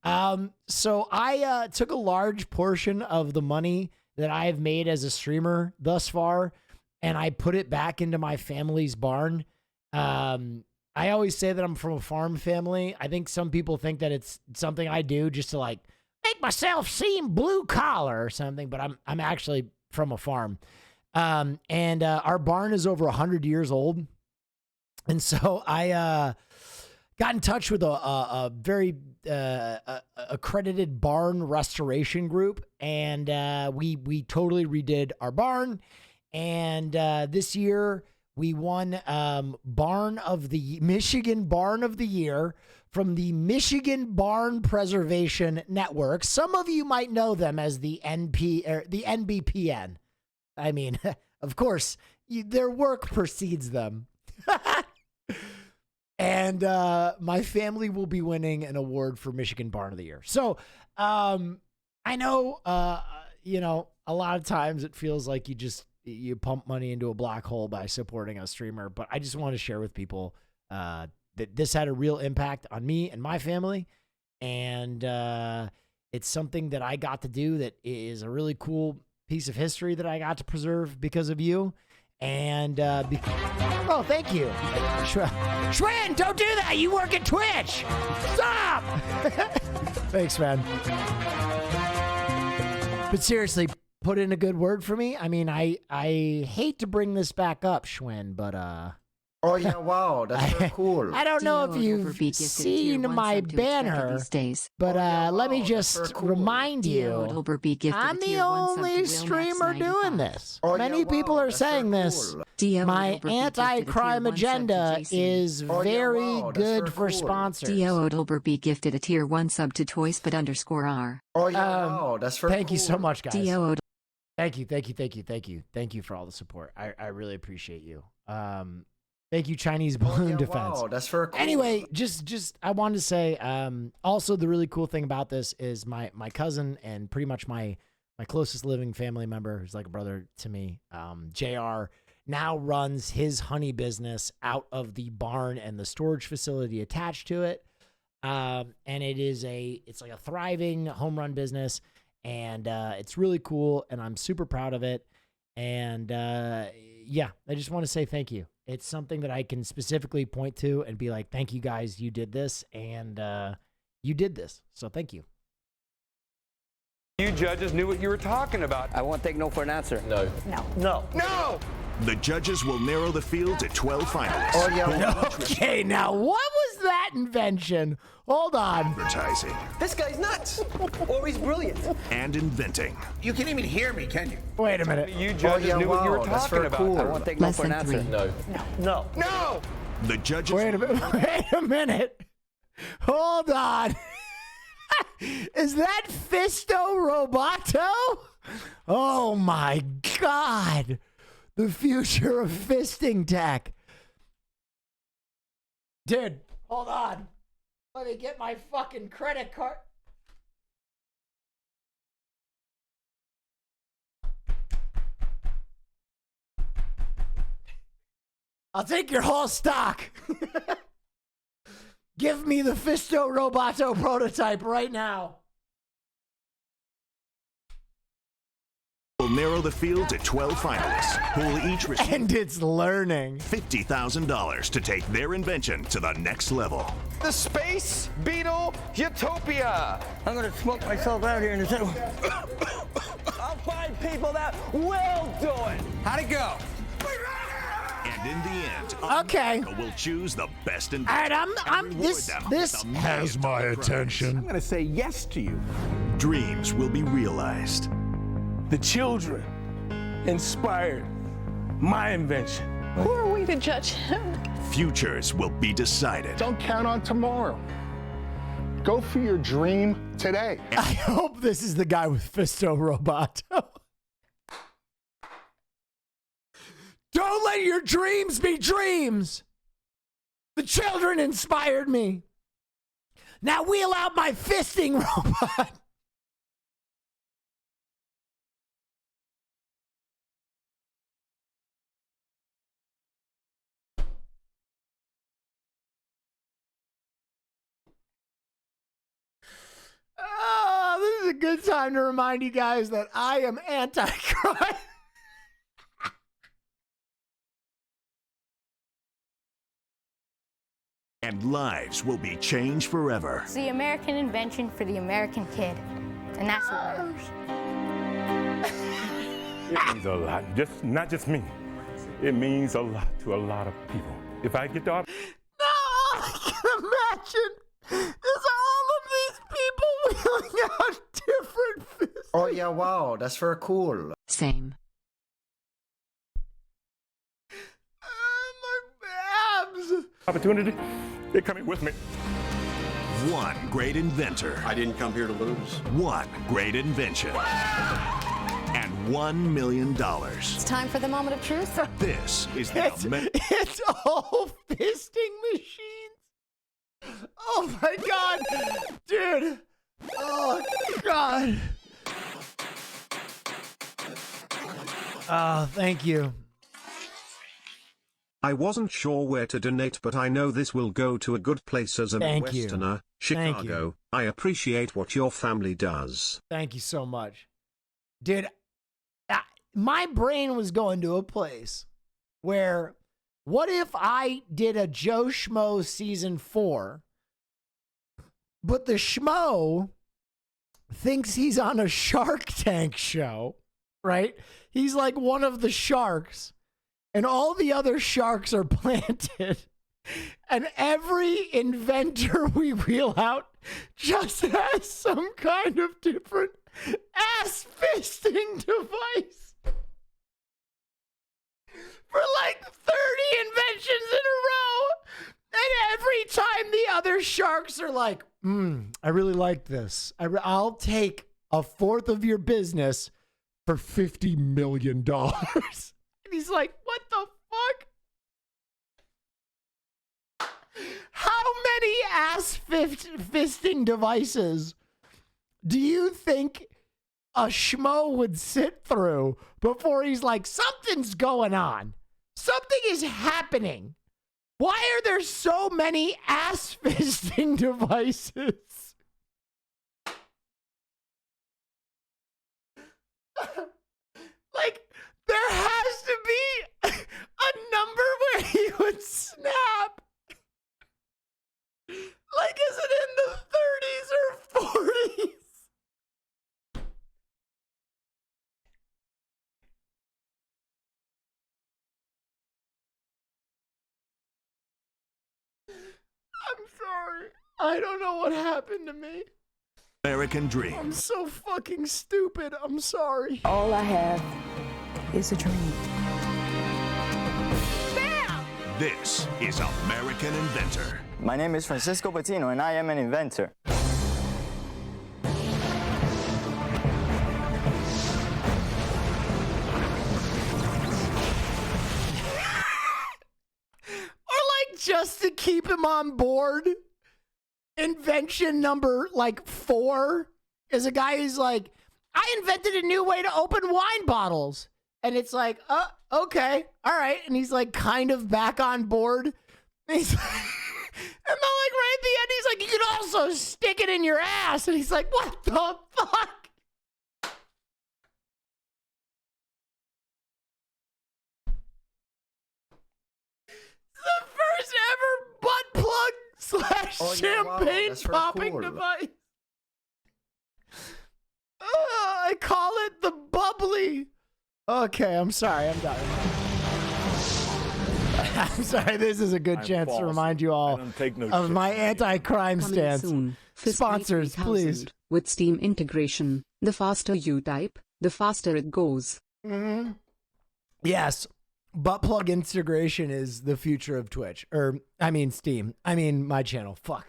So I took a large portion of the money that I have made as a streamer thus far, and I put it back into my family's barn. I always say that I'm from a farm family. I think some people think that it's something I do just to like make myself seem blue collar or something, but I'm actually from a farm. And our barn is over 100 years old. And so I got in touch with a very accredited barn restoration group, and we totally redid our barn. And this year we won Michigan Barn of the Year from the Michigan Barn Preservation Network. Some of you might know them as the NBPN. I mean, of course, their work precedes them. And my family will be winning an award for Michigan Barn of the Year. So I know, a lot of times it feels like you pump money into a black hole by supporting a streamer, but I just want to share with people that this had a real impact on me and my family, and it's something that I got to do that is a really cool piece of history that I got to preserve because of you. And oh, thank you, Shwen. Don't do that. You work at Twitch. Stop. Thanks, man. But seriously, put in a good word for me. I mean, I hate to bring this back up, Shwen, but Oh yeah, wow, that's very cool. I don't know if you've seen my banner, but let me just remind you, I'm the only streamer doing this. Many people are saying this. My anti-crime agenda is very good for sponsors. Dio Odelberby gifted a tier 1 sub to Toyspit_R. Oh yeah, wow, that's very Thank you so much, guys. Dio Thank you for all the support. I really appreciate you. Thank you, Chinese Balloon Defense. Wow, that's very cool. Anyway, just I wanted to say, also the really cool thing about this is my cousin and pretty much my closest living family member, who's like a brother to me, JR, now runs his honey business out of the barn and the storage facility attached to it. And it's like a thriving home run business, and it's really cool, and I'm super proud of it. And yeah, I just want to say thank you. It's something that I can specifically point to and be like, thank you guys, you did this, and you did this. So thank you. You judges knew what you were talking about. I won't take no for an answer. No. No. No. No! The judges will narrow the field to 12 finalists. Oh, yeah. Okay, now what was that invention? Hold on. Advertising This guy's nuts. Or he's brilliant. and inventing. You can't even hear me, can you? Wait a minute. You judges knew what you were talking about. I won't take no for an answer. No. No. No! The judges. Wait a minute. Wait a minute. Hold on. Is that Fisto Roboto? Oh my God. The future of fisting tech. Dude, hold on. Let me get my fucking credit card. I'll take your whole stock. Give me the Fisto Roboto prototype right now. Will narrow the field to 12 finalists who will each receive And it's learning. $50,000 to take their invention to the next level. The Space Beetle Utopia. I'm gonna smoke myself out here in a second. I'll find people that will do it. How'd it go? And in the end, Okay. America will choose the best All invention. right, I'm Reward this them this with a Has my million prize. attention. I'm gonna say yes to you. Dreams will be realized. The children inspired my invention. Who are we to judge him? Futures will be decided. Don't count on tomorrow. Go for your dream today. I hope this is the guy with Fisto Roboto. Don't let your dreams be dreams. The children inspired me. Now wheel out my fisting robot. Oh, this is a good time to remind you guys that I am anti-crime. And lives will be changed forever. It's the American invention for the American kid. And that's what matters. It means a lot. Not just me. It means a lot to a lot of people. If I get the opportunity. No, I can imagine is all of these people wheeling out different fists. Oh, yeah, wow. That's very cool. Same. My abs. Opportunity, they're coming with me. One great inventor. I didn't come here to lose. One great invention. And $1 million. It's time for the moment of truth. This is the It's all fisting machines. Oh my God, dude. Oh God. Oh, thank you. I wasn't sure where to donate, but I know this will go to a good place as a Thank you. Westerner. Thank Chicago. you. I appreciate what your family does. Thank you so much. Dude, my brain was going to a place where what if I did a Joe Schmo season 4, but the Schmo thinks he's on a Shark Tank show, right? He's like one of the sharks, and all the other sharks are planted. And every inventor we wheel out just has some kind of different ass fisting device. For like 30 inventions in a row. And every time the other sharks are like, I really like this. I'll take a fourth of your business For $50 million. And he's like, what the fuck? How many ass fisting devices do you think a schmo would sit through before he's like, something's going on? Something is happening. Why are there so many ass fisting devices? Like, there I'm sorry. I don't know what happened to me. American Dream. I'm so fucking stupid. I'm sorry. All I have is a dream. Bam! This is American Inventor. My name is Francisco Patino, and I am an inventor. Just to keep him on board, invention number like 4 is a guy who's like, I invented a new way to open wine bottles. And it's like, okay, all right. And he's like kind of back on board. And he's like, and then like right at the end, he's like, you can also stick it in your ass. And he's like, what the fuck? The first ever butt plug / champagne popping device. I call it the bubbly. Okay, I'm sorry. I'm done. I'm sorry. This is a good chance to remind you all of my anti-crime stance. Soon. Sponsors, please. With Steam integration, the faster you type, the faster it goes. Mm-hmm. Yes. Butt plug integration is the future of Twitch. Or, I mean, Steam. I mean, my channel. Fuck.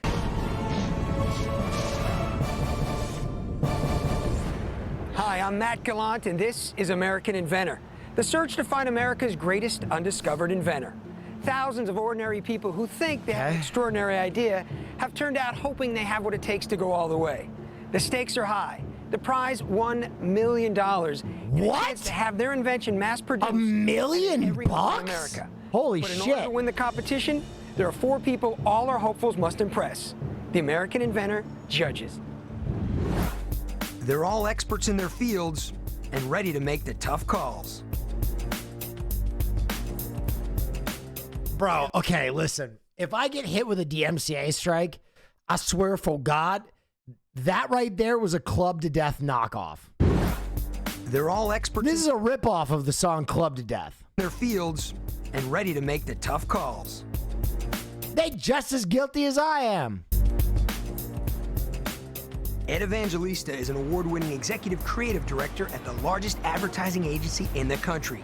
Hi, I'm Matt Gallant, and this is American Inventor, the search to find America's greatest undiscovered inventor. Thousands of ordinary people who think they have an extraordinary idea have turned out hoping they have what it takes to go all the way. The stakes are high. The prize, $1 million. What? To have their invention mass produced. $1 million in America. Holy but in shit. order to win the competition, there are 4 people all our hopefuls must impress. The American Inventor judges. They're all experts in their fields and ready to make the tough calls. Bro, okay, listen. If I get hit with a DMCA strike, I swear for God, that right there was a Club to Death knockoff. They're all experts. This is a ripoff of the song Club to Death. In their fields and ready to make the tough calls. They just as guilty as I am. Ed Evangelista is an award-winning executive creative director at the largest advertising agency in the country.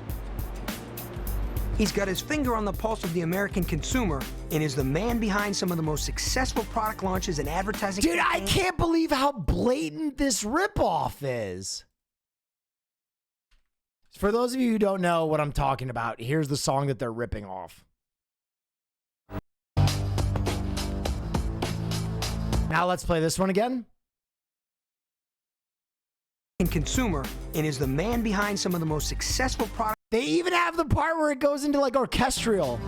He's got his finger on the pulse of the American consumer and is the man behind some of the most successful product launches and advertising. Dude, I can't believe how blatant this ripoff is. For those of you who don't know what I'm talking about, here's the song that they're ripping off. Now let's play this one again. Consumer and is the man behind some of the most successful products. They even have the part where it goes into like orchestral.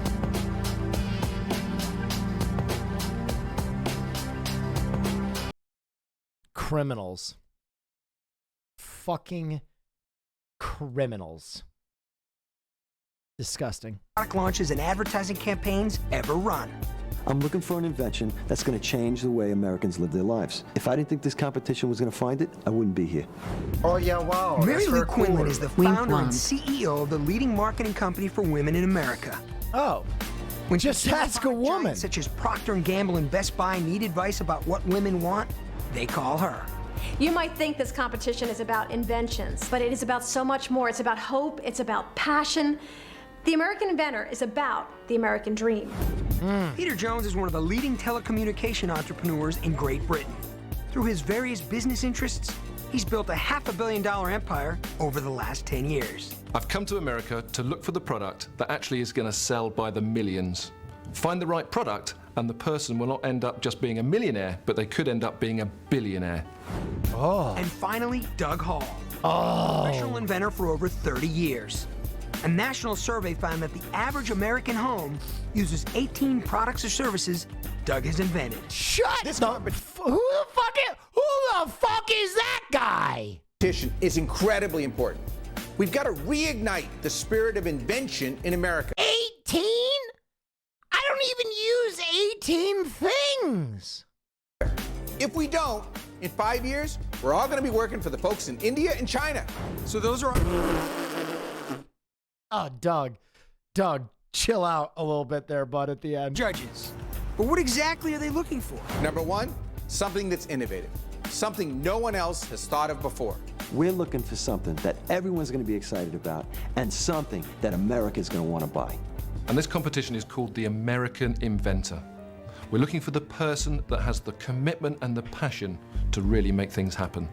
Criminals. Fucking criminals. Disgusting. Product launches and advertising campaigns ever run. I'm looking for an invention that's going to change the way Americans live their lives. If I didn't think this competition was going to find it, I wouldn't be here. Oh, yeah, wow. Mary Lou Quinlan is the founder and wink. CEO of the leading marketing company for women in America. Oh. When just ask a woman. Such as Procter & Gamble and Best Buy need advice about what women want, they call her. You might think this competition is about inventions, but it is about so much more. It's about hope, it's about passion. The American Inventor is about the American dream. Peter Jones is one of the leading telecommunication entrepreneurs in Great Britain. Through his various business interests, he's built a $500 million empire over the last 10 years. I've come to America to look for the product that actually is going to sell by the millions. Find the right product, and the person will not end up just being a millionaire, but they could end up being a billionaire. Oh. And finally, Doug Hall. Oh. Professional inventor for over 30 years. A national survey found that the average American home uses 18 products or services Doug has invented. Shut the who the fuck is that guy? Competition is incredibly important. We've got to reignite the spirit of invention in America. 18? I don't even use 18 things. If we don't, in 5 years, we're all going to be working for the folks in India and China. So those are... Oh, Doug, chill out a little bit there, bud, at the end. Judges. But what exactly are they looking for? Number one, something that's innovative, something no one else has thought of before. We're looking for something that everyone's going to be excited about and something that America's going to want to buy. And this competition is called the American Inventor. We're looking for the person that has the commitment and the passion to really make things happen.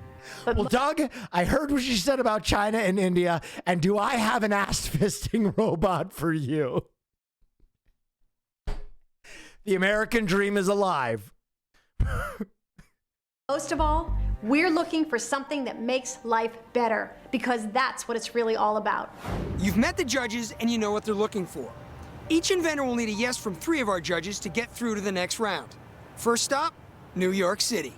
Well, Doug, I heard what you said about China and India, and do I have an ass-fisting robot for you? The American dream is alive. Most of all, we're looking for something that makes life better, because that's what it's really all about. You've met the judges and you know what they're looking for. Each inventor will need a yes from 3 of our judges to get through to the next round. First stop, New York City.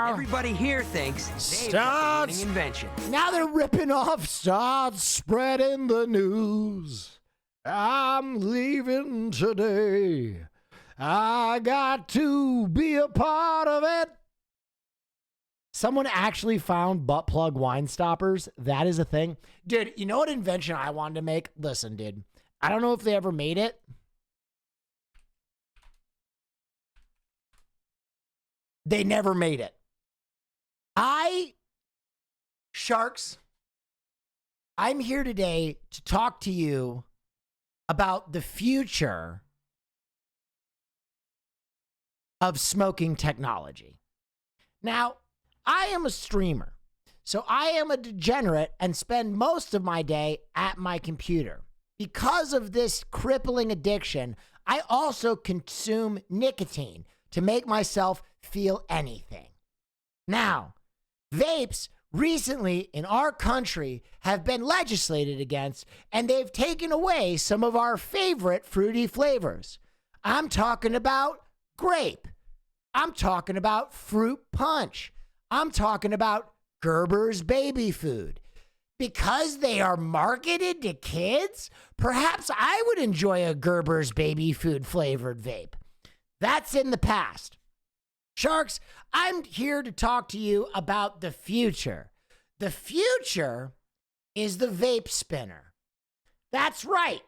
Everybody here thinks they've got the winning invention. Now they're ripping off. Start spreading the news. I'm leaving today. I got to be a part of it. Someone actually found butt plug wine stoppers. That is a thing. Dude, you know what invention I wanted to make? Listen, dude. I don't know if they ever made it. They never made it. Sharks, I'm here today to talk to you about the future of smoking technology. Now, I am a streamer, so I am a degenerate and spend most of my day at my computer. Because of this crippling addiction, I also consume nicotine to make myself feel anything. Now, vapes recently in our country have been legislated against, and they've taken away some of our favorite fruity flavors. I'm talking about grape. I'm talking about fruit punch. I'm talking about Gerber's baby food. Because they are marketed to kids, perhaps I would enjoy a Gerber's baby food flavored vape. That's in the past. Sharks, I'm here to talk to you about the future. The future is the vape spinner. That's right.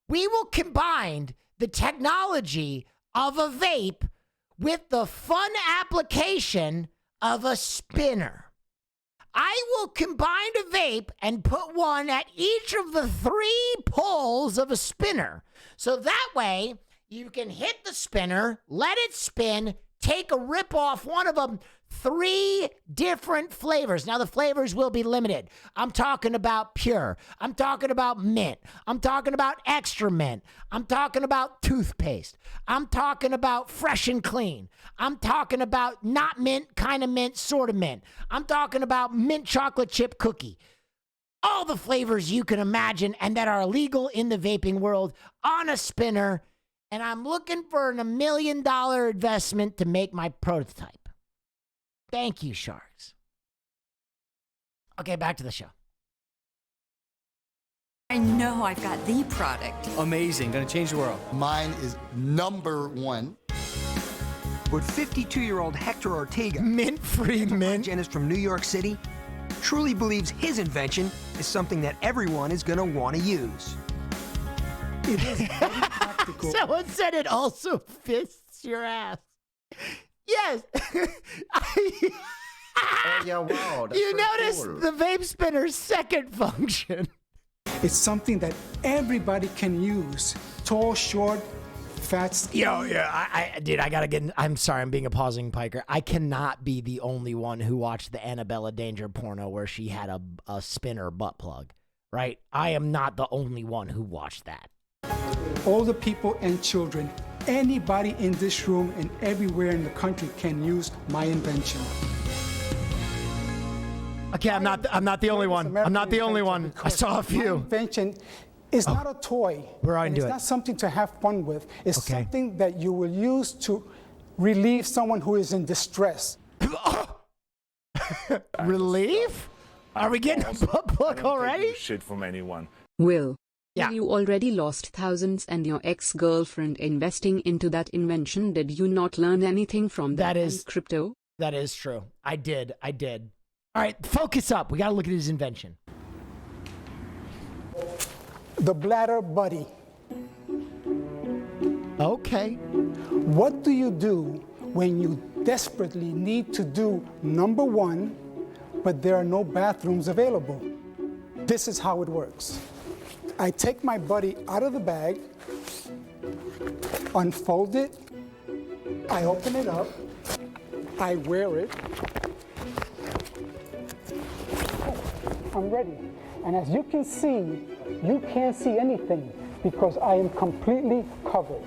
We will combine the technology of a vape with the fun application of a spinner. I will combine a vape and put one at each of the 3 poles of a spinner. So that way you can hit the spinner, let it spin, take a rip off one of them, 3 different flavors. Now, the flavors will be limited. I'm talking about pure. I'm talking about mint. I'm talking about extra mint. I'm talking about toothpaste. I'm talking about fresh and clean. I'm talking about not mint, kind of mint, sort of mint. I'm talking about mint chocolate chip cookie. All the flavors you can imagine and that are illegal in the vaping world on a spinner. And I'm looking for $1 million investment to make my prototype. Thank you, Sharks. Okay, back to the show. I know I've got the product. Amazing, gonna change the world. Mine is #1. But 52-year-old Hector Ortega, mint-free mint hygienist from New York City, truly believes his invention is something that everyone is gonna want to use. It is very practical. Someone said it also fists your ass. Yes. Yeah, wow. You notice the vape spinner's second function. It's something that everybody can use. Tall, short, fat, skinny. Dude, I gotta get in. I'm sorry, I'm being a pausing piker. I cannot be the only one who watched the Annabella Danger porno where she had a spinner butt plug, right? I am not the only one who watched that. Older people and children, anybody in this room and everywhere in the country can use my invention. Okay, I'm not the only one. I'm not the only one. I saw a few. My invention is not a toy. We're on to it. It's not something to have fun with. It's something that you will use to relieve someone who is in distress. Relief? Are we getting a butt plug already? Shit from anyone. Will. Yeah. You already lost thousands and your ex-girlfriend investing into that invention. Did you not learn anything from that and crypto? That is true. I did. All right, focus up. We got to look at his invention. The bladder buddy. Okay. What do you do when you desperately need to do number one, but there are no bathrooms available? This is how it works. I take my buddy out of the bag, unfold it, I open it up, I wear it. I'm ready. And as you can see, you can't see anything because I am completely covered.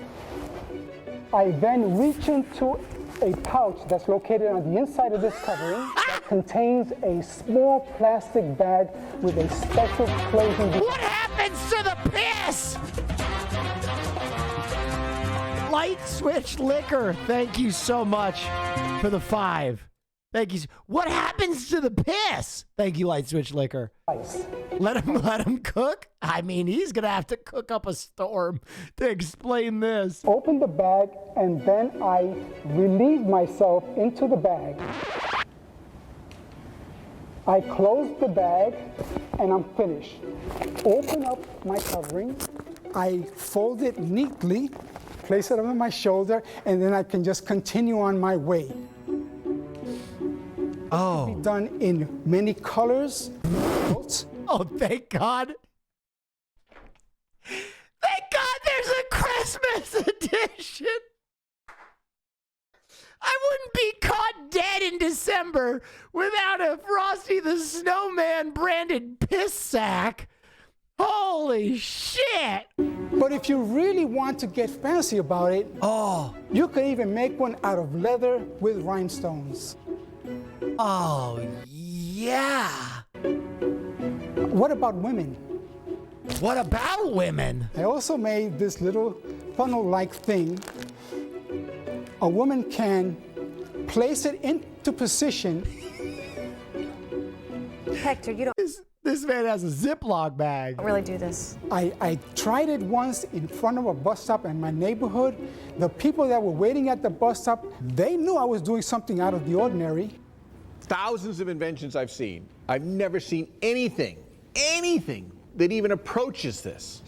I then reach into a pouch that's located on the inside of this covering that contains a small plastic bag with a special closing. What happens to the piss? Light Switch Liquor, thank you so much for the 5. Thank you. What happens to the piss? Thank you, Light Switch Liquor. Let him cook? I mean, he's going to have to cook up a storm to explain this. Open the bag, and then I relieve myself into the bag. I close the bag, and I'm finished. Open up my covering. I fold it neatly, place it over my shoulder, and then I can just continue on my way. Oh. It can be done in many colors. Oh, thank God. Thank God there's a Christmas edition. I wouldn't be caught dead in December without a Frosty the Snowman branded piss sack. Holy shit. But if you really want to get fancy about it, you could even make one out of leather with rhinestones. Oh, yeah. What about women? What about women? I also made this little funnel-like thing. A woman can place it into position. Hector, you don't This man has a Ziploc bag. really do this. I tried it once in front of a bus stop in my neighborhood. The people that were waiting at the bus stop, they knew I was doing something out of the ordinary. Thousands of inventions I've seen. I've never seen anything that even approaches this.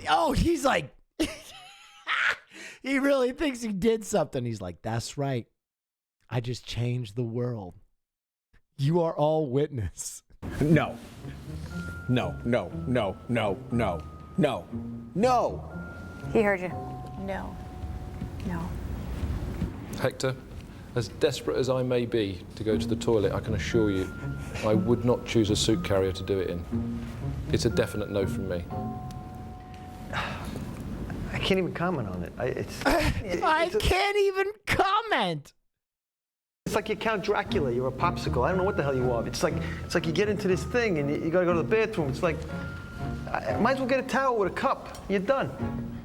Oh, he's like, he really thinks he did something. He's like, that's right. I just changed the world. You are all witness. No. No, no, no, no, no, no, no. He heard you. No. No. Hector, as desperate as I may be to go to the toilet, I can assure you, I would not choose a suit carrier to do it in. It's a definite no from me. I can't even comment on it. I can't even comment. It's like you Count Dracula. You're a popsicle. I don't know what the hell you are. It's like you get into this thing and you gotta go to the bathroom. It's like, I might as well get a towel with a cup. You're done.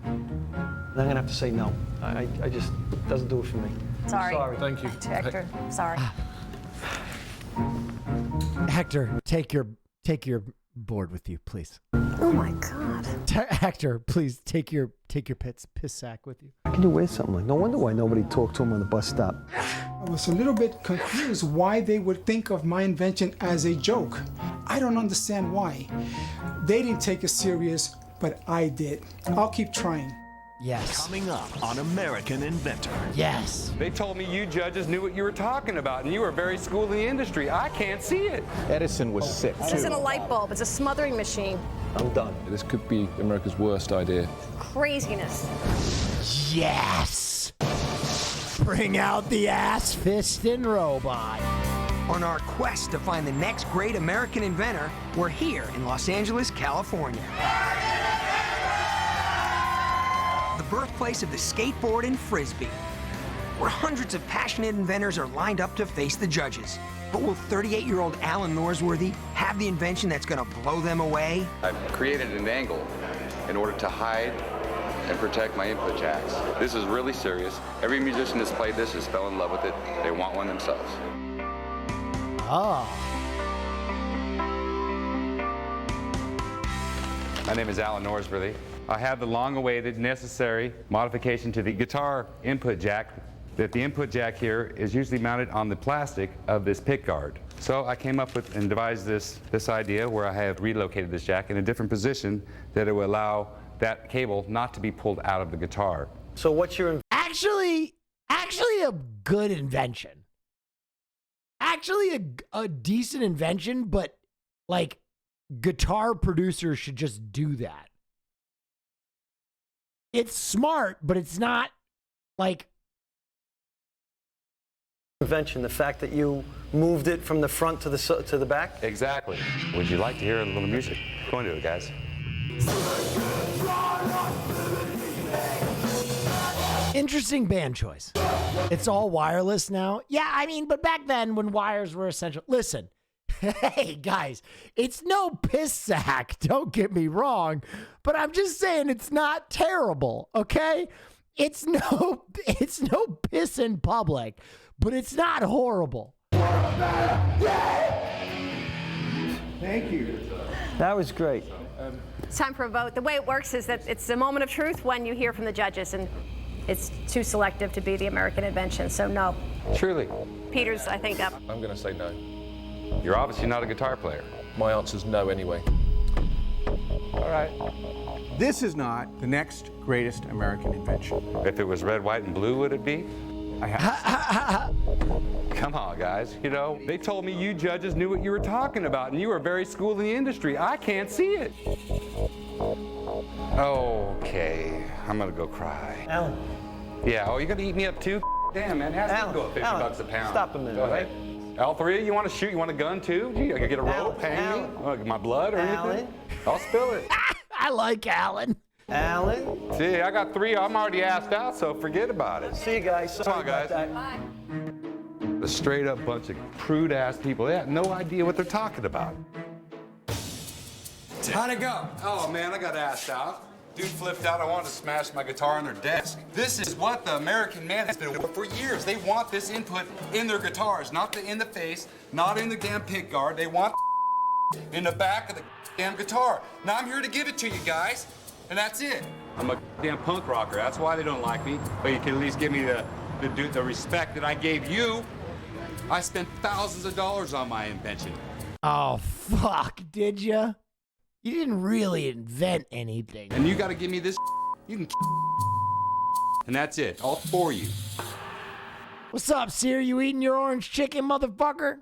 And I'm gonna have to say no. I just, doesn't do it for me. Sorry. Thank you. Hector, sorry. Hector, take your board with you, please. Oh my God. Hector, please take your piss sack with you. How can you wear something like? No wonder why nobody talked to him on the bus stop. I was a little bit confused why they would think of my invention as a joke. I don't understand why. They didn't take it serious, but I did. I'll keep trying. Yes. Coming up on American Inventor. Yes. They told me you judges knew what you were talking about, and you were very schooled in the industry. I can't see it. Edison was sick, This too. isn't a light bulb, it's a smothering machine. I'm done. This could be America's worst idea. Craziness. Yes. Bring out the ass-fisting robot. On our quest to find the next great American inventor, we're here in Los Angeles, California. The birthplace of the skateboard and frisbee, where hundreds of passionate inventors are lined up to face the judges. But will 38-year-old Alan Norsworthy have the invention that's going to blow them away? I've created an angle in order to hide and protect my input jacks. This is really serious. Every musician that's played this has fell in love with it. They want one themselves. Oh. My name is Alan Norsworthy. I have the long-awaited, necessary modification to the guitar input jack that the input jack here is usually mounted on the plastic of this pick guard. So I came up with and devised this idea where I have relocated this jack in a different position that it will allow that cable not to be pulled out of the guitar. So what's your Actually a good invention. Actually a decent invention, but like guitar producers should just do that. It's smart, but it's not like invention, the fact that you moved it from the front to the back? Exactly. Would you like to hear a little music? Go into it, guys. interesting band choice. It's all wireless now. Yeah, I mean, but back then when wires were essential. Listen, hey guys, it's no piss sack, don't get me wrong, but I'm just saying it's not terrible, okay? It's no piss in public, but it's not horrible. Thank you. That was great. It's time for a vote. The way it works is that it's a moment of truth when you hear from the judges, and it's too selective to be the American invention, so no. Truly. Peter's, I think, up. I'm going to say no. You're obviously not a guitar player. My answer's no anyway. All right. This is not the next greatest American invention. If it was red, white, and blue, would it be? Come on, guys. You know, they told me you judges knew what you were talking about, and you were very schooled in the industry. I can't see it. Okay, I'm gonna go cry. Alan. Yeah, oh, you're gonna eat me up too? Damn, man, it has to go at 50 bucks a pound. Stop a minute, go ahead. All three of you want to shoot? You want a gun too? I could get a rope, hang me? My blood or anything? I'll spill it. I like Alan. Alan? See, I got three. I'm already asked out, so forget about it. See you guys. Come on, guys. Bye. A straight up bunch of prude-ass people. They have no idea what they're talking about. How'd it go? Oh, man, I got asked out. Dude flipped out. I wanted to smash my guitar on their desk. This is what the American man has been doing for years. They want this input in their guitars, not in the face, not in the damn pick guard. They want in the back of the damn guitar. Now I'm here to give it to you guys, and that's it. I'm a damn punk rocker. That's why they don't like me. But you can at least give me the respect that I gave you. I spent thousands of dollars on my invention. Oh, fuck, did ya? You didn't really invent anything. And you gotta give me this, you can and that's it, all for you. What's up, Sear? You eating your orange chicken, motherfucker?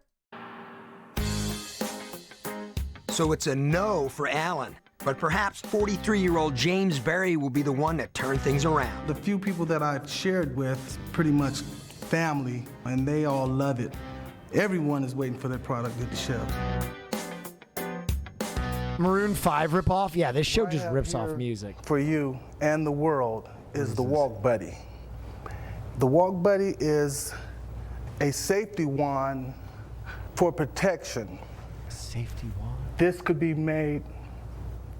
So it's a no for Alan. But perhaps 43-year-old James Berry will be the one to turn things around. The few people that I've shared with, pretty much family, and they all love it. Everyone is waiting for their product at the shelves. Maroon 5 ripoff? Yeah, this show just rips off music. For you and the world is the Walk Buddy. The Walk Buddy is a safety wand for protection. Safety wand? This could be made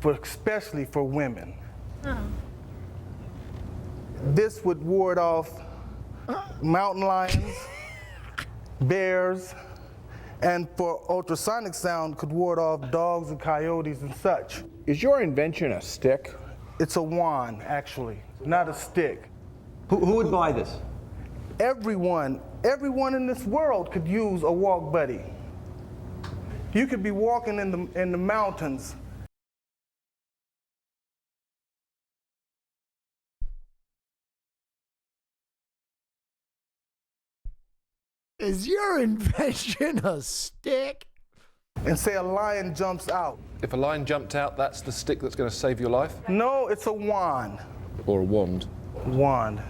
especially for women. Oh. This would ward off mountain lions, bears, and for ultrasonic sound could ward off dogs and coyotes and such. Is your invention a stick? It's a wand, actually, not a stick. Who would buy this? Everyone in this world could use a Walk Buddy. You could be walking in the mountains. Is your invention a stick? And say a lion jumps out. If a lion jumped out, that's the stick that's going to save your life? No, it's a wand. Or a wand? Wand.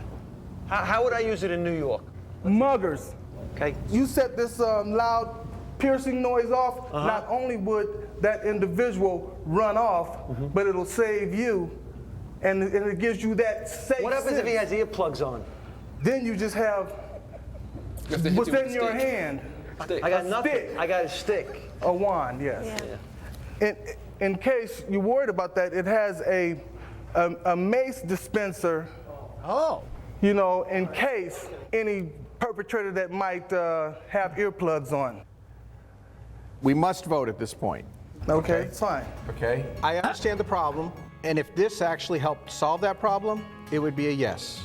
How would I use it in New York? Muggers. Okay. You set this loud, piercing noise off, not only would that individual run off, but it'll save you, and it gives you that safe What happens if he has earplugs on? Then you just have what's in your hand. I got nothing. I got a stick. A wand, yes. Yeah. In case you're worried about that, it has a mace dispenser. Oh. You know, in case any perpetrator that might have earplugs on. We must vote at this point. Okay, it's fine. Okay. I understand the problem, and if this actually helped solve that problem, it would be a yes.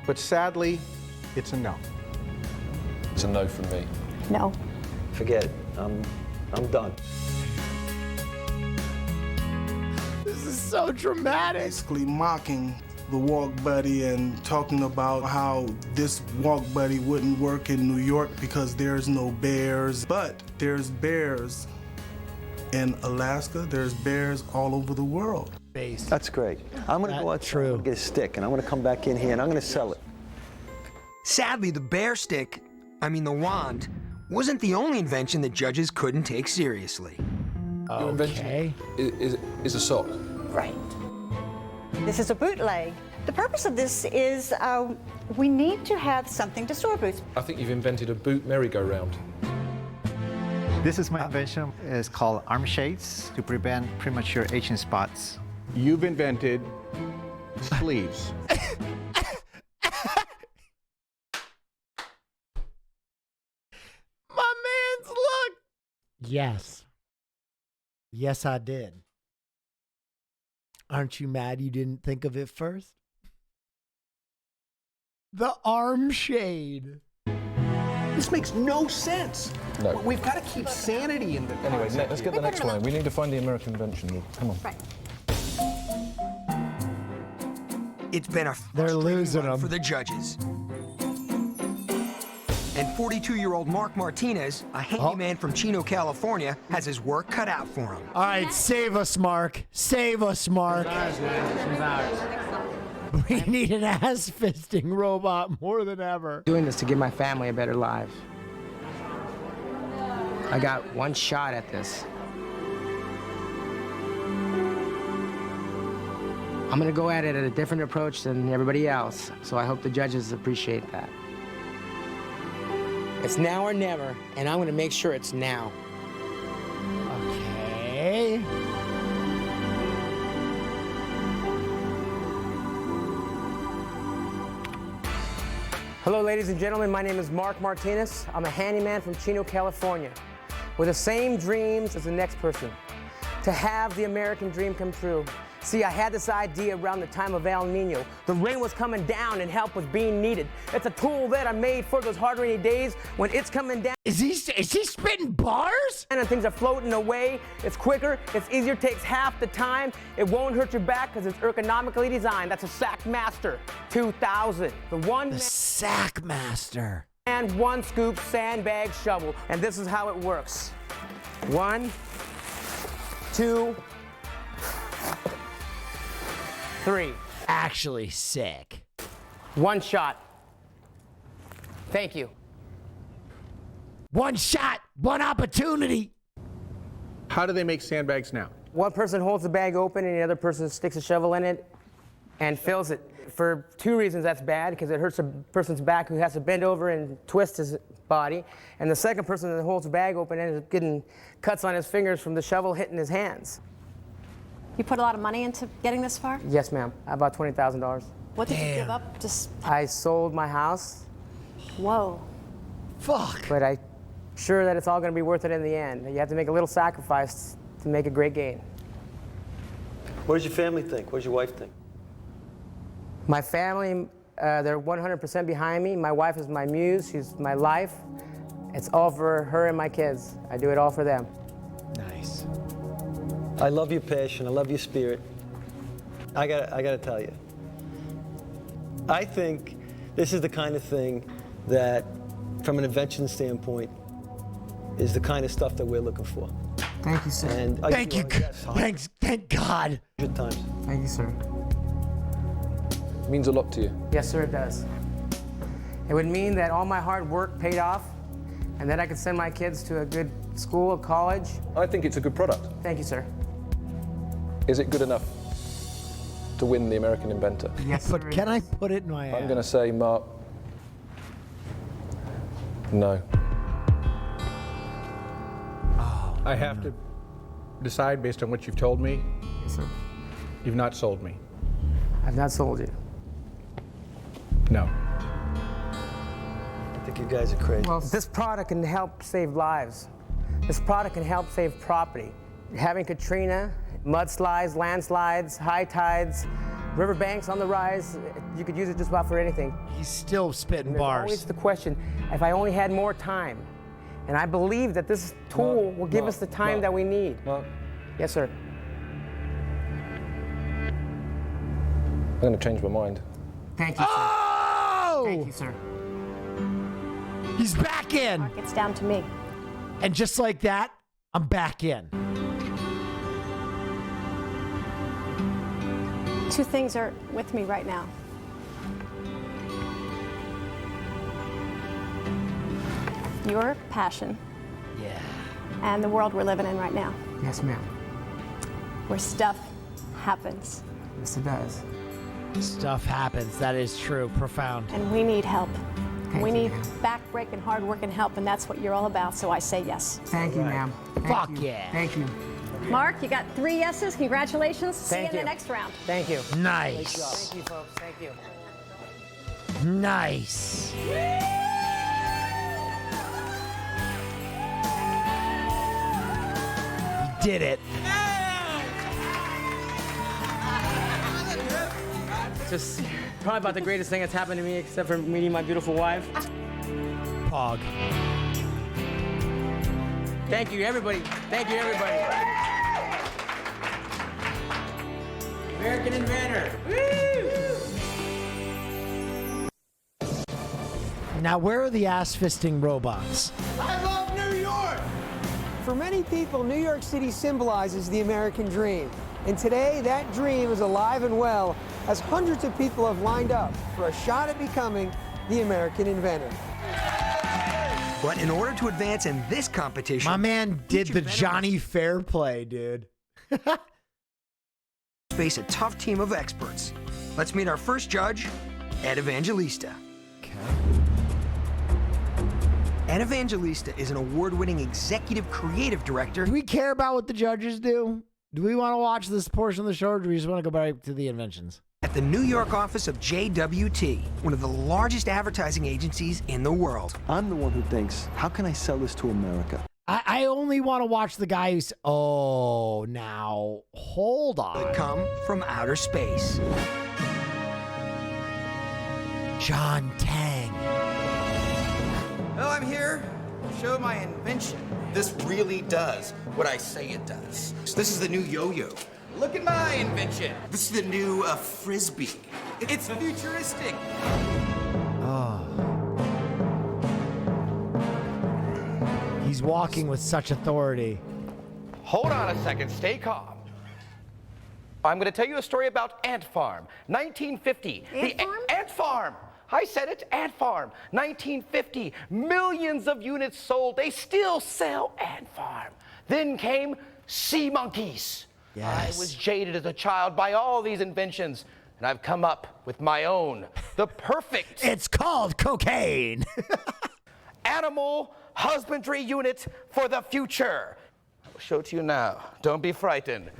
But sadly, it's a no. It's a no from me. No. Forget it. I'm done. This is so dramatic. Basically mocking the walk buddy and talking about how this walk buddy wouldn't work in New York because there's no bears. But there's bears in Alaska. There's bears all over the world. That's great. I'm going to go outside and get a stick, and I'm going to come back in here, and I'm going to sell it. Sadly, the bear stick, the wand, wasn't the only invention that judges couldn't take seriously. Your invention is a sock. Right. This is a bootleg. The purpose of this is we need to have something to store boots. I think you've invented a boot merry-go-round. This is my invention. It's called arm shades to prevent premature aging spots. You've invented sleeves. My man's look. Yes. Yes, I did. Aren't you mad you didn't think of it first? The arm shade. This makes no sense. No. We've got to keep sanity in the Anyway, let's get the next one. We need to find the American invention. Come on. Right. It's been a They're losing run them for the judges. And 42-year-old Mark Martinez, a handyman from Chino, California, has his work cut out for him. All right, save us, Mark. Save us, Mark. We need an ass-fisting robot more than ever. Doing this to give my family a better life. I got one shot at this. I'm gonna go at it at a different approach than everybody else, so I hope the judges appreciate that. It's now or never, and I'm gonna make sure it's now. Okay. Hello, ladies and gentlemen. My name is Mark Martinez. I'm a handyman from Chino, California, with the same dreams as the next person, to have the American dream come true. See, I had this idea around the time of El Nino. The rain was coming down and help was being needed. It's a tool that I made for those hard rainy days when it's coming down. Is he spitting bars? And things are floating away. It's quicker, it's easier, takes half the time. It won't hurt your back because it's ergonomically designed. That's a Sackmaster 2000. The Sackmaster. And one scoop sandbag shovel. And this is how it works. 1, 2, 3. Actually sick. One shot. Thank you. One shot, one opportunity. How do they make sandbags now? One person holds the bag open and the other person sticks a shovel in it and fills it. For 2 reasons that's bad, because it hurts a person's back who has to bend over and twist his body. And the second person that holds the bag open ends up getting cuts on his fingers from the shovel hitting his hands. You put a lot of money into getting this far? Yes, ma'am. About $20,000. What did you give up? Just. I sold my house. Whoa. Fuck. But I'm sure that it's all going to be worth it in the end. You have to make a little sacrifice to make a great gain. What does your family think? What does your wife think? My family, they're 100% behind me. My wife is my muse. She's my life. It's all for her and my kids. I do it all for them. Nice. I love your passion. I love your spirit. I gotta tell you. I think this is the kind of thing that, from an invention standpoint, is the kind of stuff that we're looking for. Thank you, sir. And Thank you. Thanks. Thank God. 100 times. Thank you, sir. It means a lot to you. Yes, sir, it does. It would mean that all my hard work paid off and that I could send my kids to a good school, a college. I think it's a good product. Thank you, sir. Is it good enough to win the American Inventor? Yes, sir. But can I put it in my I'm going to say, Mark, no. I have to decide based on what you've told me. Yes, sir. You've not sold me. I've not sold you. No. I think you guys are crazy. Well, this product can help save lives. This product can help save property. Having Katrina, mudslides, landslides, high tides, riverbanks on the rise. You could use it just about for anything. He's still spitting And there's bars. always the question, if I only had more time. And I believe that this tool will give us the time that we need. Yes, sir. I'm going to change my mind. Thank you, sir. Oh! Thank you, sir. He's back in. Mark, it's down to me. And just like that, I'm back in. Two things are with me right now. Your passion. Yeah. And the world we're living in right now, Yes, ma'am. where stuff happens. Yes, it does. Stuff happens. That is true. Profound. And we need help. Thank We you, need ma'am. back-breaking, hard-working help, and that's what you're all about, so I say yes. Thank you, ma'am. Fuck yeah. Thank you. Mark, you got 3 yeses. Congratulations. See you Thank in you. the next round. Thank you. Nice. Thank you, folks. Thank you. Nice. He did it. Just probably about the greatest thing that's happened to me, except for meeting my beautiful wife. Pog. Thank you, everybody. Thank you, everybody. American Inventor. Now, where are the ass-fisting robots? I love New York! For many people, New York City symbolizes the American dream. And today, that dream is alive and well as hundreds of people have lined up for a shot at becoming the American Inventor. But in order to advance in this competition, My man did the Johnny Fair play, dude. face a tough team of experts. Let's meet our first judge, Ed Evangelista. Ed Evangelista is an award-winning executive creative director. Do we care about what the judges do? Do we want to watch this portion of the show, or do we just want to go back to the inventions? At the New York office of JWT, one of the largest advertising agencies in the world. I'm the one who thinks, how can I sell this to America? I only want to watch the guy who's... Oh, now, hold on. Come from outer space. John Tang. Well, I'm here to show my invention. This really does what I say it does. This is the new yo-yo. Look at my invention. This is the new frisbee. It's futuristic. Oh. He's walking with such authority. Hold on a second, stay calm. I'm going to tell you a story about Ant Farm, 1950. Ant Farm. I said it, Ant Farm, 1950. Millions of units sold. They still sell Ant Farm. Then came sea monkeys. Yes. I was jaded as a child by all these inventions, and I've come up with my own, the perfect. It's called cocaine. Animal husbandry unit for the future. I'll show it to you now. Don't be frightened.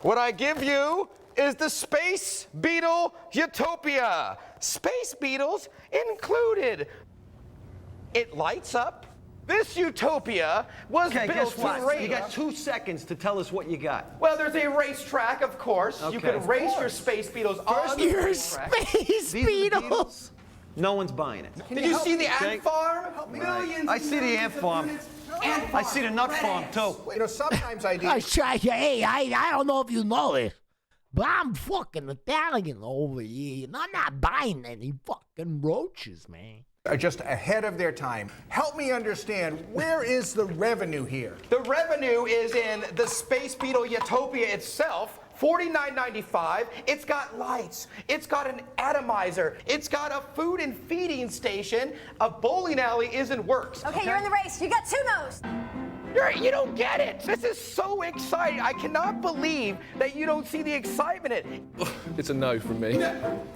What I give you is the Space Beetle Utopia. Space beetles included. It lights up. This utopia was Okay, built guess to what? race. You got 2 seconds to tell us what you got. Well, there's a racetrack, of course. You Okay. can race your space beetles on the Your racetrack. space beetles. No one's buying it. Did you see the Okay. ant farm? Millions. I see the ant farm. I see the nut farm too. You know, sometimes I I try. Hey, I don't know if you know it, but I'm fucking Italian over here, and I'm not buying any fucking roaches, man. are just ahead of their time. Help me understand, where is the revenue here? The revenue is in the Space Beetle Utopia itself. $49.95. It's got lights. It's got an atomizer. It's got a food and feeding station. A bowling alley is in works. Okay, you're in the race. You got 2 no's. You don't get it. This is so exciting. I cannot believe that you don't see the excitement in it. It's a no from me.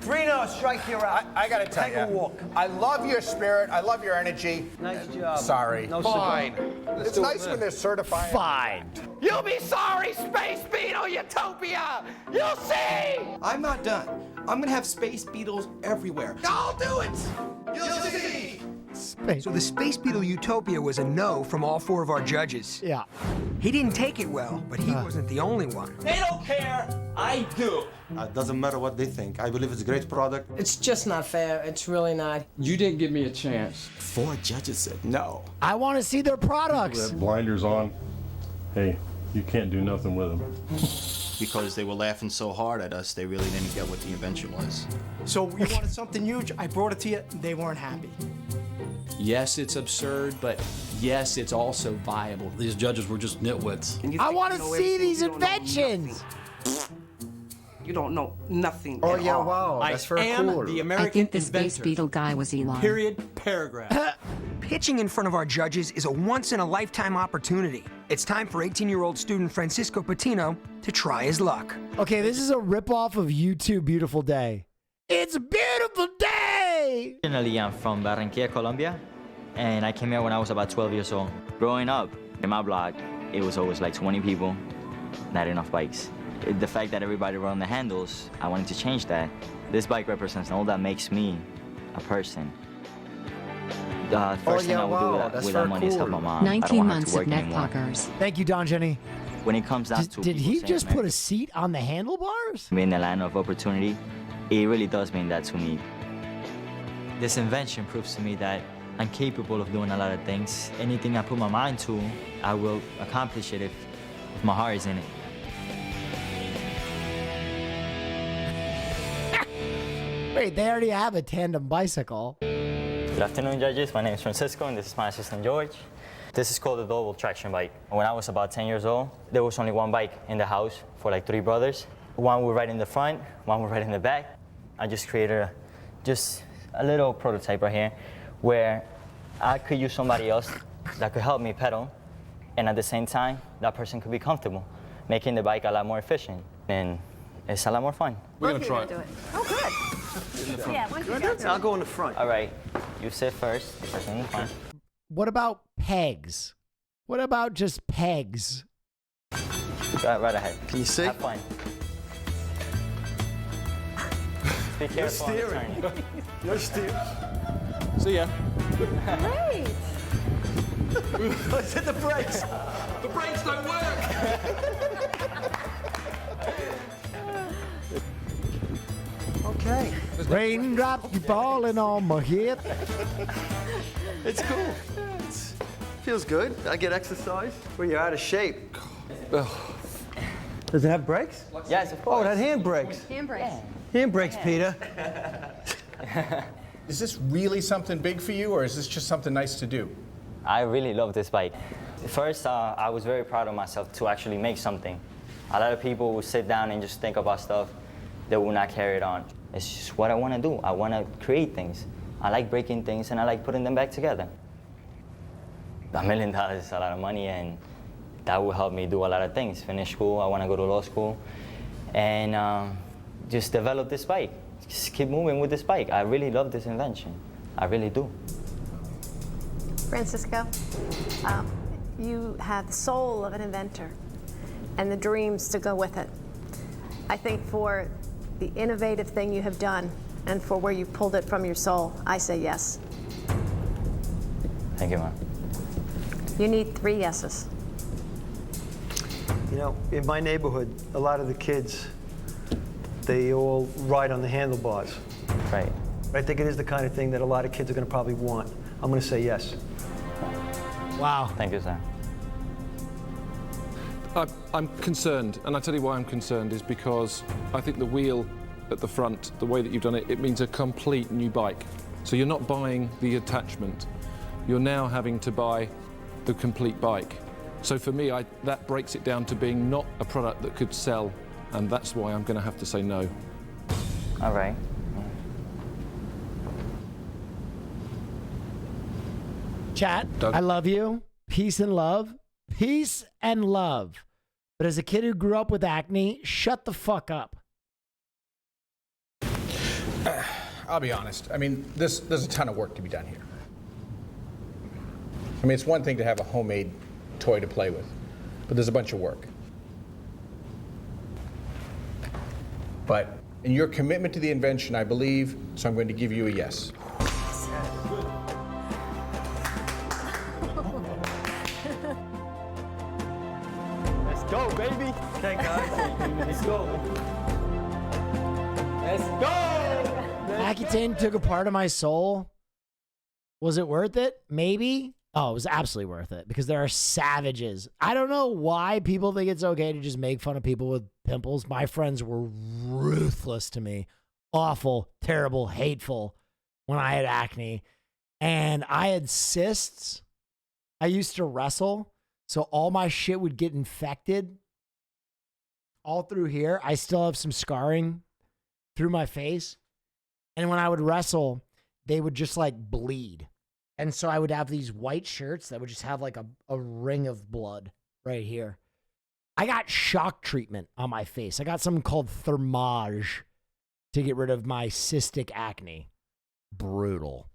3 no's, strike you out. I gotta tell Take you, a walk. I love your spirit. I love your energy. Nice job. Sorry. No Fine. It's nice when they're certified. Fine. You'll be sorry, Space Beetle Utopia. You'll see. I'm not done. I'm gonna have space beetles everywhere. I'll do it. You'll see. So the Space Beetle Utopia was a no from all 4 of our judges. Yeah. He didn't take it well, but he wasn't the only one. They don't care. I do. It doesn't matter what they think. I believe it's a great product. It's just not fair. It's really not. You didn't give me a chance. 4 judges said no. I want to see their products. Blinders on. Hey, you can't do nothing with them. Because they were laughing so hard at us, they really didn't get what the invention was. So you wanted something huge, I brought it to you, they weren't happy. Yes, it's absurd, but yes, it's also viable. These judges were just nitwits. I want to see these inventions. You don't know nothing. Oh, at yeah, all. wow, that's very cool. The I American think the Space inventor. Beetle guy was Elon. Period, paragraph. Pitching in front of our judges is a once-in-a-lifetime opportunity. It's time for 18-year-old student Francisco Patino to try his luck. Okay, this is a ripoff of YouTube Beautiful Day. It's a beautiful day! Originally, I'm from Barranquilla, Colombia, and I came here when I was about 12 years old. Growing up, in my block, it was always like 20 people, not enough bikes. The fact that everybody rode on the handles, I wanted to change that. This bike represents all that makes me a person. The first thing I would do with that money is help my mom. 19 months of neck poggers. Thank you, Don Jenny. When it comes down to Did people he saying just America put a seat on the handlebars? being the land of opportunity, it really does mean that to me. This invention proves to me that I'm capable of doing a lot of things. Anything I put my mind to, I will accomplish it if my heart is in it. Wait, they already have a tandem bicycle. Good afternoon, judges. My name is Francisco, and this is my assistant, George. This is called a double traction bike. When I was about 10 years old, there was only one bike in the house for like 3 brothers. One would ride in the front, one would ride in the back. I just created just a little prototype right here where I could use somebody else that could help me pedal, and at the same time, that person could be comfortable, making the bike a lot more efficient, and it's a lot more fun. We're gonna try it. Oh, good. Yeah, once you go. I'll go in the front. All right, you sit first, the person in the front. What about pegs? What about just pegs? Right ahead. Can you see? Have fun. Be careful on the turning. You're steering. See ya. Great. Let's hit the brakes. The brakes don't work. Okay. Raindrops keep falling on my head. It's cool. Feels good. I get exercise when you're out of shape. Does it have brakes? Yes, of course. Oh, that hand brakes. Handbrakes. Hand brakes, Peter. Is this really something big for you, or is this just something nice to do? I really love this bike. First, I was very proud of myself to actually make something. A lot of people will sit down and just think about stuff that will not carry it on. It's just what I want to do. I want to create things. I like breaking things, and I like putting them back together. $1 million is a lot of money, and that will help me do a lot of things. Finish school, I want to go to law school, and just develop this bike. Just keep moving with this bike. I really love this invention. I really do. Francisco, you have the soul of an inventor and the dreams to go with it. I think for the innovative thing you have done and for where you pulled it from your soul, I say yes. Thank you, Mom. You need 3 yeses. You know, in my neighborhood, a lot of the kids, they all ride on the handlebars. Right. I think it is the kind of thing that a lot of kids are going to probably want. I'm going to say yes. Wow. Thank you, sir. I'm concerned, and I tell you why I'm concerned is because I think the wheel at the front, the way that you've done it, it means a complete new bike. So you're not buying the attachment. You're now having to buy the complete bike. So for me, that breaks it down to being not a product that could sell, and that's why I'm going to have to say no. All right. Chat, I love you. Peace and love. Peace and love. But as a kid who grew up with acne, shut the fuck up. I'll be honest. I mean, there's a ton of work to be done here. I mean, it's one thing to have a homemade toy to play with, but there's a bunch of work. But in your commitment to the invention, I believe, so I'm going to give you a yes. go, baby. Okay, guys, let's go. Let's go. Accutane took a part of my soul. Was it worth it? Maybe. Oh, it was absolutely worth it because there are savages. I don't know why people think it's okay to just make fun of people with pimples. My friends were ruthless to me. Awful, terrible, hateful when I had acne. And I had cysts. I used to wrestle, so all my shit would get infected all through here. I still have some scarring through my face. And when I would wrestle, they would just like bleed. And so I would have these white shirts that would just have like a ring of blood right here. I got shock treatment on my face. I got something called thermage to get rid of my cystic acne. Brutal.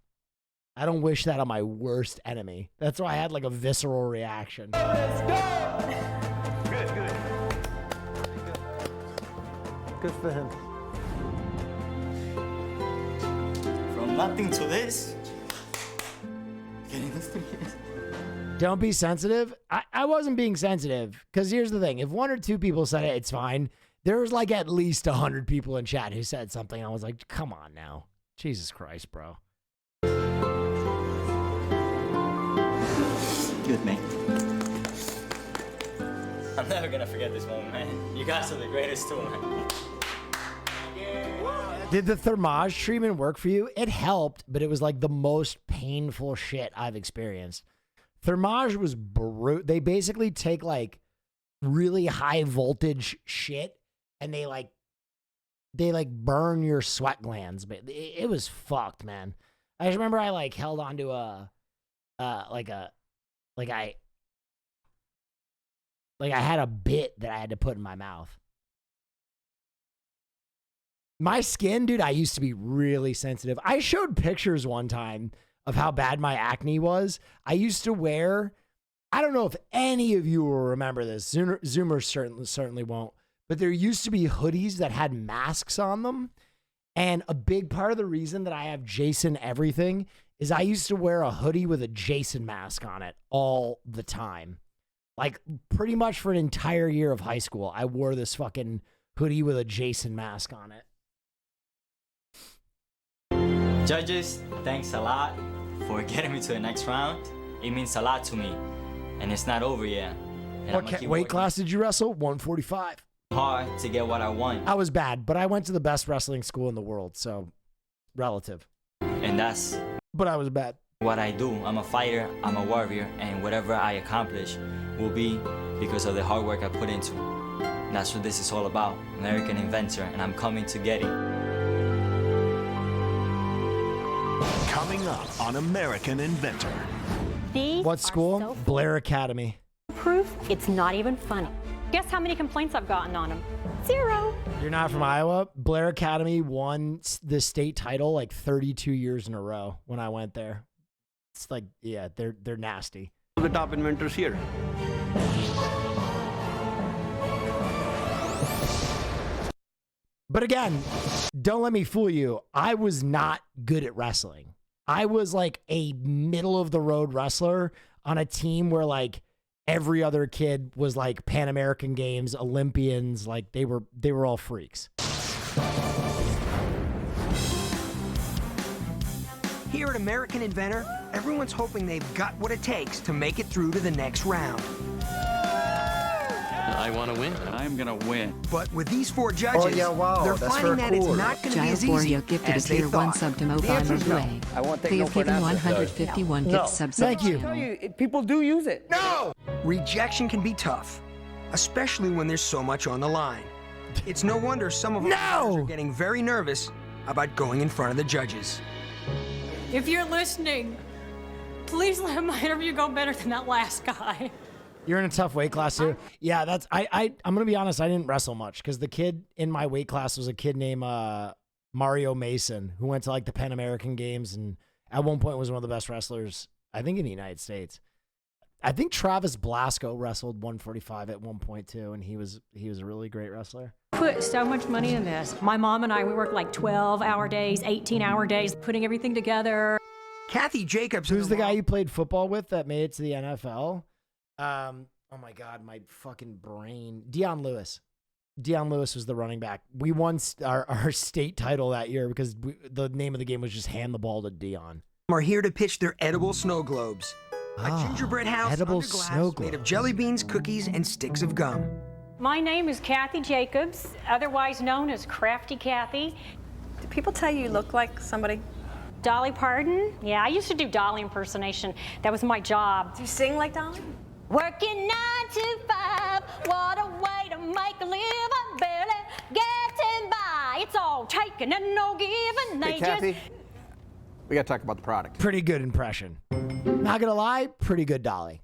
I don't wish that on my worst enemy. That's why I had like a visceral reaction. Let's go. Good. Good for him. From nothing to this. Don't be sensitive. I wasn't being sensitive because here's the thing. If one or two people said it, it's fine. There was like at least 100 people in chat who said something. I was like, come on now. Jesus Christ, bro. Good, man. I'm never gonna forget this moment, man. You guys are the greatest too, man. Did the thermage treatment work for you? It helped, but it was like the most painful shit I've experienced. Thermage was brutal. They basically take like really high voltage shit and they burn your sweat glands. But it was fucked, man. I just remember I like held onto I had a bit that I had to put in my mouth. My skin, dude, I used to be really sensitive. I showed pictures one time of how bad my acne was. I used to wear, I don't know if any of you will remember this. Zoomers certainly won't. But there used to be hoodies that had masks on them. And a big part of the reason that I have Jason everything is I used to wear a hoodie with a Jason mask on it all the time. Like pretty much for an entire year of high school, I wore this fucking hoodie with a Jason mask on it. Judges, thanks a lot for getting me to the next round. It means a lot to me, and it's not over yet. And What weight class did you wrestle? 145. Hard to get what I want. I was bad, but I went to the best wrestling school in the world, so relative. And that's But I was bad. what I do. I'm a fighter, I'm a warrior, and whatever I accomplish will be because of the hard work I put into. And that's what this is all about. American Inventor, and I'm coming to get it. Coming up on American Inventor. What school? Blair Academy. Proof it's not even funny. Guess how many complaints I've gotten on him? 0. You're not from Iowa? Blair Academy won the state title like 32 years in a row when I went there. It's like, yeah, they're nasty. The top inventors here. But again, don't let me fool you. I was not good at wrestling. I was like a middle of the road wrestler on a team where like every other kid was like Pan American Games, Olympians, like they were all freaks. Here at American Inventor, everyone's hoping they've got what it takes to make it through to the next round. I want to win, and I'm going to win. But with these 4 judges, they're that's finding very that it's cool. not going to be Giles as easy Warrior gifted as a they tier 1 thought. sub to The Mobile answer's no. Way. I won't take They no have for an given answer. 151 No. gift subs. Thank you. People do use it. No! Rejection can be tough, especially when there's so much on the line. It's no wonder some of our players are getting very nervous about going in front of the judges. If you're listening, please let my interview go better than that last guy. You're in a tough weight class too. Yeah, that's I'm gonna be honest, I didn't wrestle much because the kid in my weight class was a kid named Mario Mason, who went to like the Pan American Games and at one point was one of the best wrestlers, I think, in the United States. I think Travis Blasco wrestled 145 at one point too, and he was a really great wrestler. Put so much money in this. My mom and I, we worked like 12-hour days, 18-hour days, putting everything together. Kathy Jacobs. Who's the guy you played football with that made it to the NFL? Oh my God, my fucking brain. Deion Lewis. Deion Lewis was the running back. We won our state title that year because the name of the game was just hand the ball to Deion. Are here to pitch their edible snow globes. A gingerbread house edible under glass snow made of jelly beans, cookies, and sticks of gum. My name is Kathy Jacobs, otherwise known as Crafty Kathy. Do people tell you look like somebody? Dolly Parton? Yeah, I used to do Dolly impersonation. That was my job. Do you sing like Dolly? Working 9 to 5, what a way to make a living, barely getting by. It's all taken and no giving. Hey, Kathy, we got to talk about the product. Pretty good impression. Not gonna lie, pretty good Dolly.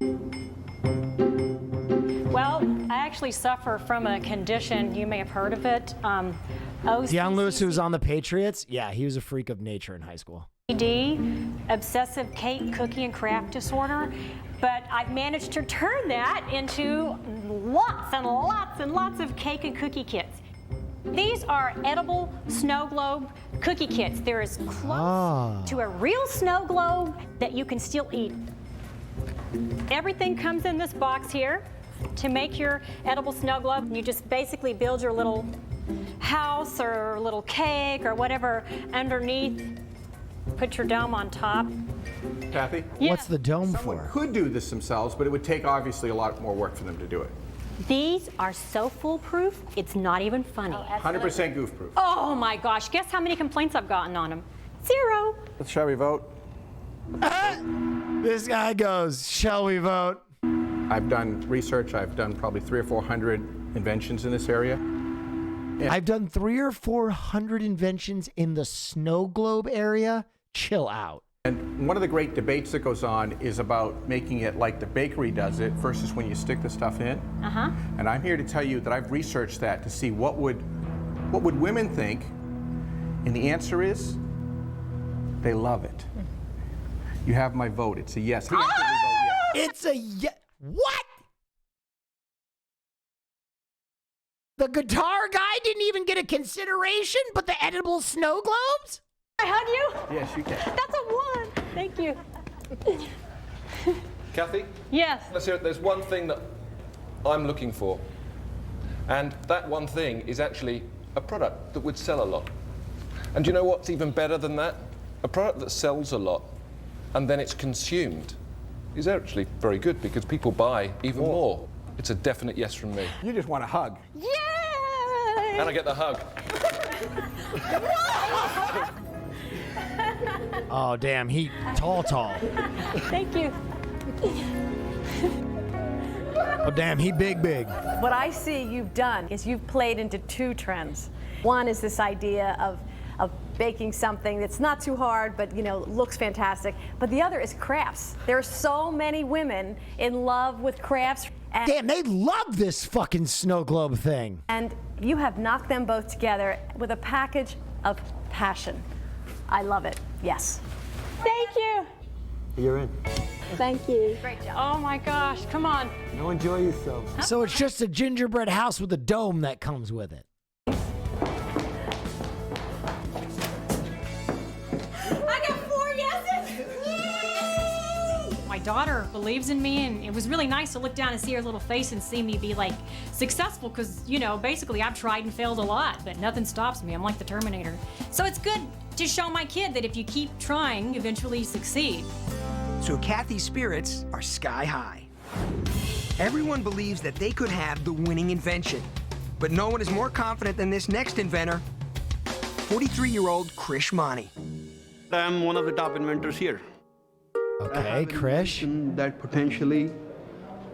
Well, I actually suffer from a condition, you may have heard of it. Deion Lewis, who was on the Patriots, yeah, he was a freak of nature in high school. OCD, obsessive cake, cookie, and craft disorder. But I've managed to turn that into lots and lots and lots of cake and cookie kits. These are edible snow globe cookie kits. They're as close to a real snow globe that you can still eat. Everything comes in this box here. To make your edible snow globe, you just basically build your little house or little cake or whatever underneath. Put your dome on top. Kathy? Yeah. What's the dome Someone for? could do this themselves, but it would take obviously a lot more work for them to do it. These are so foolproof, it's not even funny. 100% goof proof. Oh my gosh, guess how many complaints I've gotten on them? 0. Shall we vote? This guy goes, shall we vote? I've done research. I've done probably 300 or 400 inventions in this area. I've done 300 or 400 inventions in the snow globe area. Chill out. And one of the great debates that goes on is about making it like the bakery does it versus when you stick the stuff in. Uh-huh. And I'm here to tell you that I've researched that to see what would women think, and the answer is they love it. You have my vote. It's a yes. Vote yes. It's a yes. What? The guitar guy didn't even get a consideration, but the edible snow globes? I hug you? Yes, you can. That's a 1. Thank you. Kathy? Yes. Let's hear it. There's one thing that I'm looking for. And that one thing is actually a product that would sell a lot. And do you know what's even better than that? A product that sells a lot and then it's consumed is actually very good because people buy even more. It's a definite yes from me. You just want a hug. Yay! And I get the hug. Oh, damn, he tall. Thank you. Oh, damn, he big. What I see you've done is you've played into 2 trends. One is this idea of baking something that's not too hard, but looks fantastic. But the other is crafts. There are so many women in love with crafts. Damn, they love this fucking snow globe thing. And you have knocked them both together with a package of passion. I love it. Yes. Thank you. You're in. Thank you. Great job. Oh my gosh, come on. Now enjoy yourself. So it's just a gingerbread house with a dome that comes with it. I got 4 yeses. My daughter believes in me, and it was really nice to look down and see her little face and see me be like successful because, basically I've tried and failed a lot, but nothing stops me. I'm like the Terminator. So it's good to show my kid that if you keep trying, eventually you succeed. So Kathy's spirits are sky high. Everyone believes that they could have the winning invention, but no one is more confident than this next inventor, 43-year-old Krish Mani. I'm one of the top inventors here. Okay, Krish. That potentially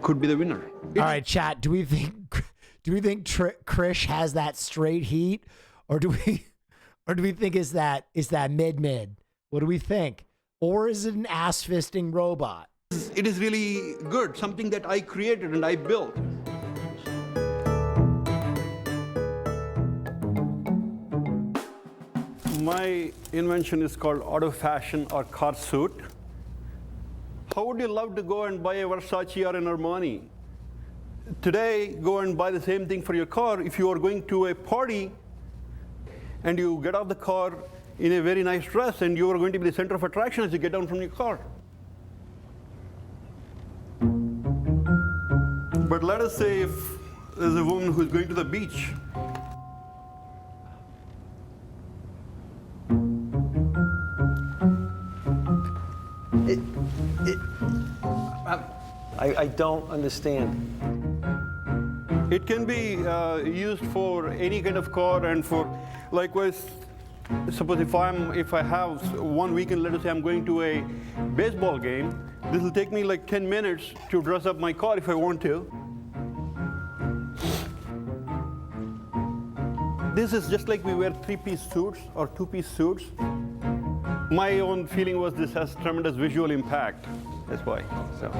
could be the winner. All right, chat. Do we think Krish has that straight heat, or do we think is that mid? What do we think? Or is it an ass fisting robot? It is really good, something that I created and I built. My invention is called auto fashion or car suit. How would you love to go and buy a Versace or an Armani? Today, go and buy the same thing for your car. If you are going to a party and you get off the car in a very nice dress and you are going to be the center of attraction as you get down from your car. But let us say if there's a woman who's going to the beach. I don't understand. It can be used for any kind of car, and for likewise, suppose if I have 1 weekend, let us say I'm going to a baseball game, this will take me like 10 minutes to dress up my car if I want to. This is just like we wear 3-piece suits or 2-piece suits. My own feeling was this has tremendous visual impact. That's why. So.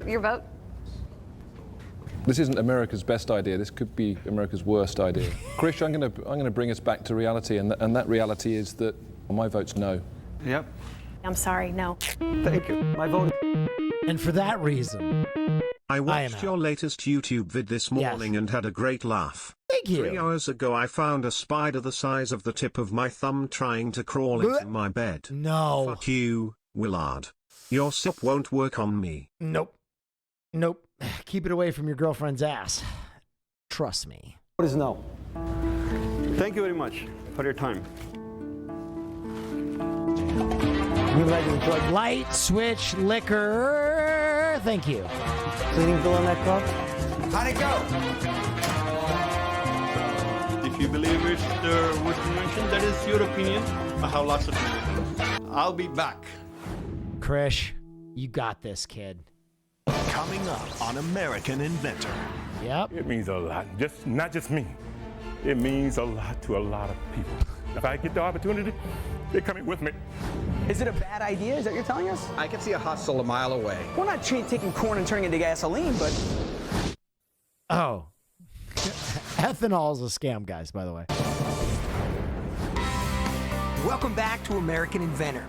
Your vote? This isn't America's best idea. This could be America's worst idea. Krish, I'm going to bring us back to reality, and that reality is that my vote's no. Yep. I'm sorry, no. Thank you. My vote. And for that reason, I watched your latest YouTube vid this morning and had a great laugh. Thank you. 3 hours ago I found a spider the size of the tip of my thumb trying to crawl into my bed. No. Fuck you, Willard. Your sip won't work on me. Nope. Nope. Keep it away from your girlfriend's ass. Trust me. What is no? Thank you very much for your time. We like to enjoy light, switch, liquor. Thank you. Cleaning bill on that car? How'd it go? If you believe it's the worst invention, that is your opinion. I have lots of opinions. I'll be back. Krish, you got this, kid. Coming up on American Inventor. Yep. It means a lot. Not just me. It means a lot to a lot of people. If I get the opportunity, they're coming with me. Is it a bad idea? Is that what you're telling us? I can see a hustle a mile away. We're not taking corn and turning it into gasoline, but... Oh. Ethanol is a scam, guys, by the way. Welcome back to American Inventor.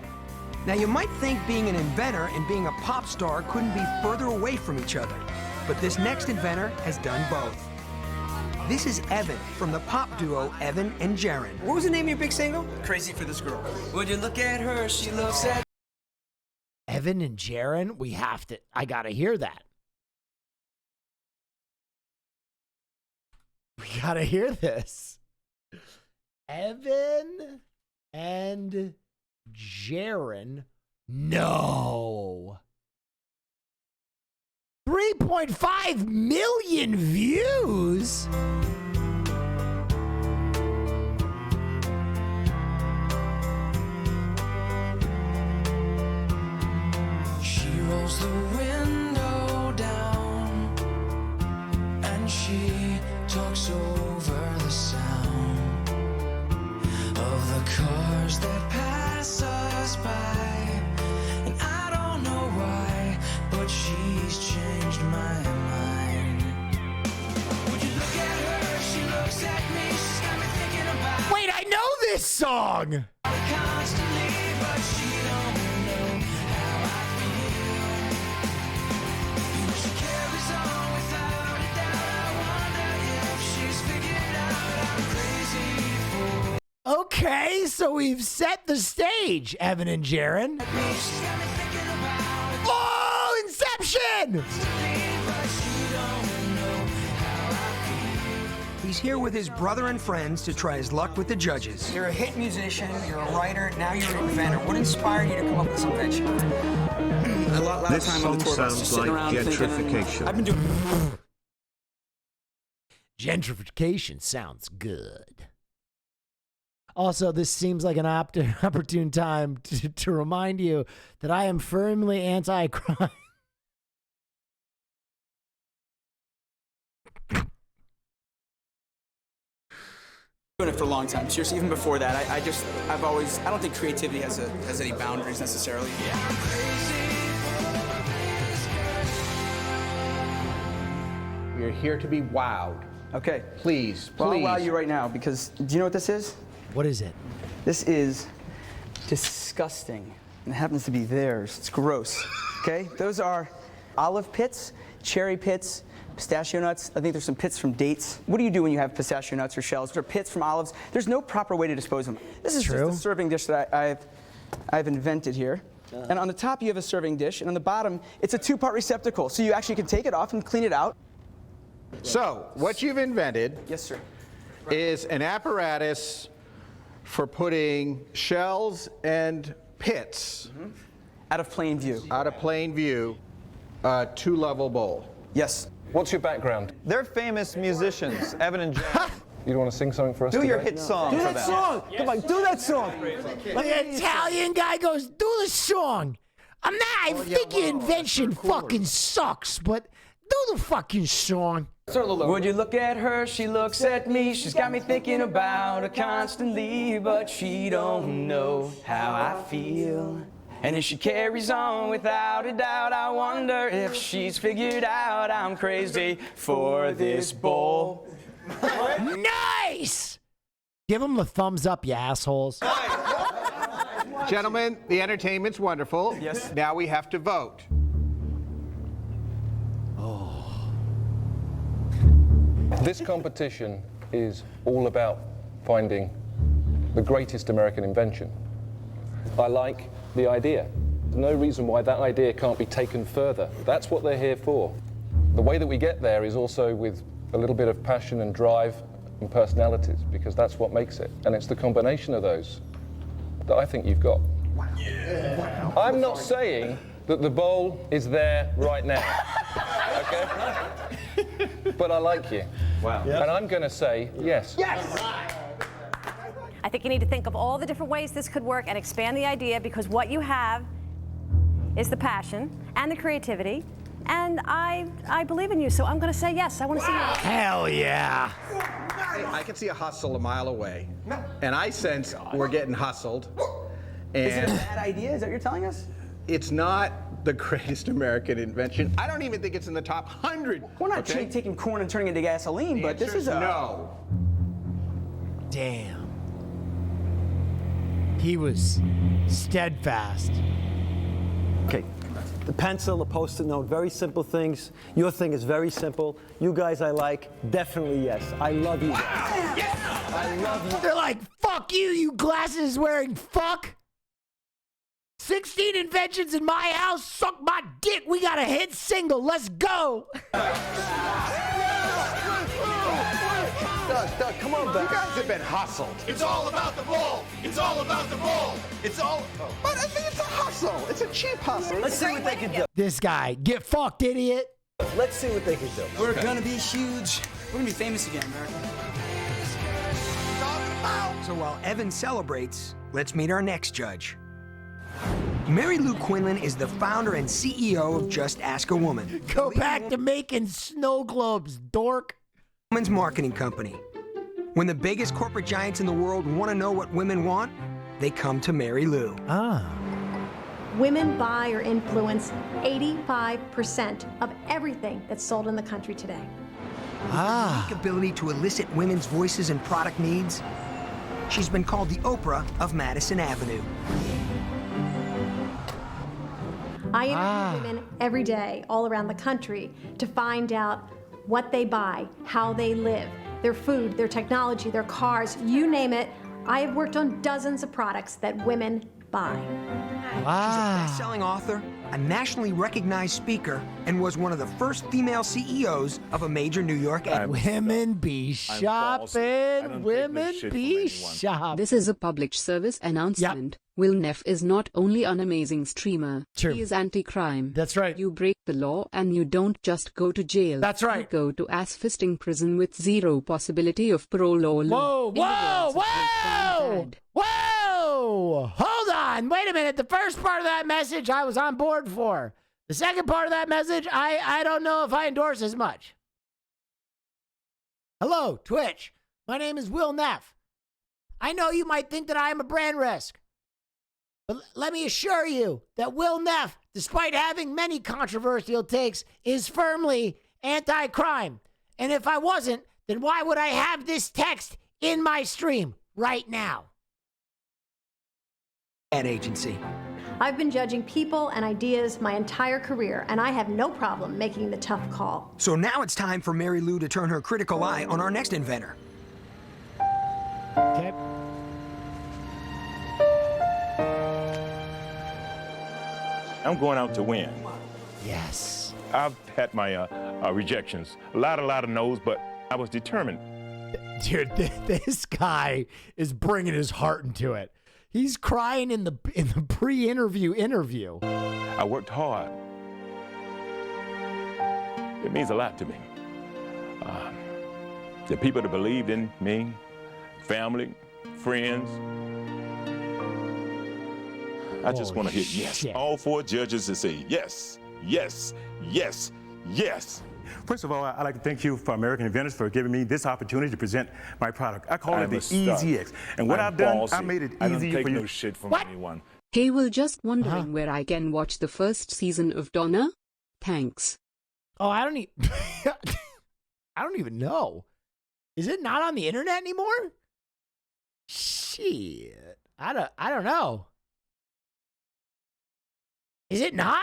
Now, you might think being an inventor and being a pop star couldn't be further away from each other, but this next inventor has done both. This is Evan from the pop duo Evan and Jaron. What was the name of your big single? Crazy for this girl. Would you look at her? She looks at... Evan and Jaron, I gotta hear that. We gotta hear this. Evan and Jaron. No. 3.5 million views. She rolls the window down and she talks over the sound of the cars that pass us by. And I don't know why, but she's changed my mind. Would you look at her? She looks at me. She's got me thinking about. Wait, I know this song. Constantly, but she don't know how I feel. You know she carries on without a doubt. I wonder if she's figured out I'm crazy for. Okay, so we've set the stage, Evan and Jaron. Oh, Inception! He's here with his brother and friends to try his luck with the judges. You're a hit musician, you're a writer, now you're an inventor. What inspired you to come up with this invention? A lot of This time on the song tour bus, sounds just sitting like around gentrification. thinking. I've been doing. Gentrification sounds good. Also, this seems like an opportune time to remind you that I am firmly anti-crime. Doing it for a long time. Seriously, even before that, I don't think creativity has any boundaries necessarily. We are here to be wowed. Okay. Please, Well, I'll please. wow you right now because do you know what this is? What is it? This is disgusting. And it happens to be theirs. It's gross. Okay? Those are olive pits, cherry pits, pistachio nuts. I think there's some pits from dates. What do you do when you have pistachio nuts or shells? There are pits from olives. There's no proper way to dispose of them. This is just a serving dish that I've invented here. And on the top you have a serving dish, and on the bottom it's a two-part receptacle, so you actually can take it off and clean it out. So, what you've invented Yes, sir. is an apparatus for putting shells and pits out of plain view. Out of plain view, two-level bowl. Yes. What's your background? They're famous musicians, Evan and Jen. You want to sing something for us Do today? your hit song Do for that them. song. Come on, do that song. The Italian guy goes, do the song. I think your invention fucking sucks, but do the fucking song. Would you look at her? She looks at me. She's got me thinking about her constantly, but she don't know how I feel. And if she carries on without a doubt, I wonder if she's figured out I'm crazy for this bowl. Nice! Give him the thumbs up, you assholes. Gentlemen, the entertainment's wonderful. Yes. Now we have to vote. This competition is all about finding the greatest American invention. I like the idea. There's no reason why that idea can't be taken further. That's what they're here for. The way that we get there is also with a little bit of passion and drive and personalities, because that's what makes it. And it's the combination of those that I think you've got. Wow. Yeah. Wow. I'm not saying that the bowl is there right now, okay? But I like you. Wow. Yep. And I'm going to say yes. Yes! I think you need to think of all the different ways this could work and expand the idea, because what you have is the passion and the creativity, and I believe in you, so I'm going to say yes. I want to see you. Hell yeah. I can see a hustle a mile away, and I sense we're getting hustled. And Is it a bad idea? Is that what you're telling us? It's not the greatest American invention. I don't even think it's in the top 100. We're not taking corn and turning it into gasoline, but this is a... No. Damn. He was steadfast. Okay. The pencil, the post-it note, very simple things. Your thing is very simple. You guys I like, definitely yes. I love you guys. Yes! I love you. They're like, fuck you, you glasses wearing fuck. 16 inventions in my house, suck my dick. We got a hit single, let's go. Doug, come on back. You guys have been hustled. It's all about the ball. It's all about the ball. It's all... But I think it's a hustle. It's a cheap hustle. Let's see what they can do. This guy, get fucked, idiot. Let's see what they can do. We're gonna be huge. We're gonna be famous again, America. So while Evan celebrates, let's meet our next judge. Mary Lou Quinlan is the founder and CEO of Just Ask a Woman. Go back to making snow globes, dork. Women's marketing company. When the biggest corporate giants in the world want to know what women want, they come to Mary Lou. Women buy or influence 85% of everything that's sold in the country today. With her unique ability to elicit women's voices and product needs, she's been called the Oprah of Madison Avenue. I interview women every day all around the country to find out what they buy, how they live, their food, their technology, their cars, you name it. I have worked on dozens of products that women buy. She's a best-selling author, a nationally recognized speaker, and was one of the first female CEOs of a major New York ad. Women be shopping. Women be shopping. This is a public service announcement. Will Neff is not only an amazing streamer, he is anti-crime. That's right. You break the law and you don't just go to jail. That's right. You go to ass-fisting prison with zero possibility of parole or Whoa, whoa, whoa! Whoa! Hold on. Wait a minute. The first part of that message I was on board for. The second part of that message, I don't know if I endorse as much. Hello, Twitch. My name is Will Neff. I know you might think that I am a brand risk. But let me assure you that Will Neff, despite having many controversial takes, is firmly anti-crime. And if I wasn't, then why would I have this text in my stream right now? Ad agency. I've been judging people and ideas my entire career, and I have no problem making the tough call. So now it's time for Mary Lou to turn her critical eye on our next inventor. Okay. I'm going out to win. Yes. I've had my rejections, a lot of no's, but I was determined. Dude, this guy is bringing his heart into it. He's crying in the pre-interview interview. I worked hard. It means a lot to me. The people that believed in me, family, friends. I just want to hit yes. All 4 judges to say yes, yes, yes, yes. First of all, I'd like to thank you for American Inventors for giving me this opportunity to present my product. I call it the Easy X. And what I've done, I made it easy for you. No shit from anyone. Hey, well, just wondering where I can watch the first season of Donna? Thanks. Oh, I don't even know. Is it not on the internet anymore? Shit. I don't know. Is it not?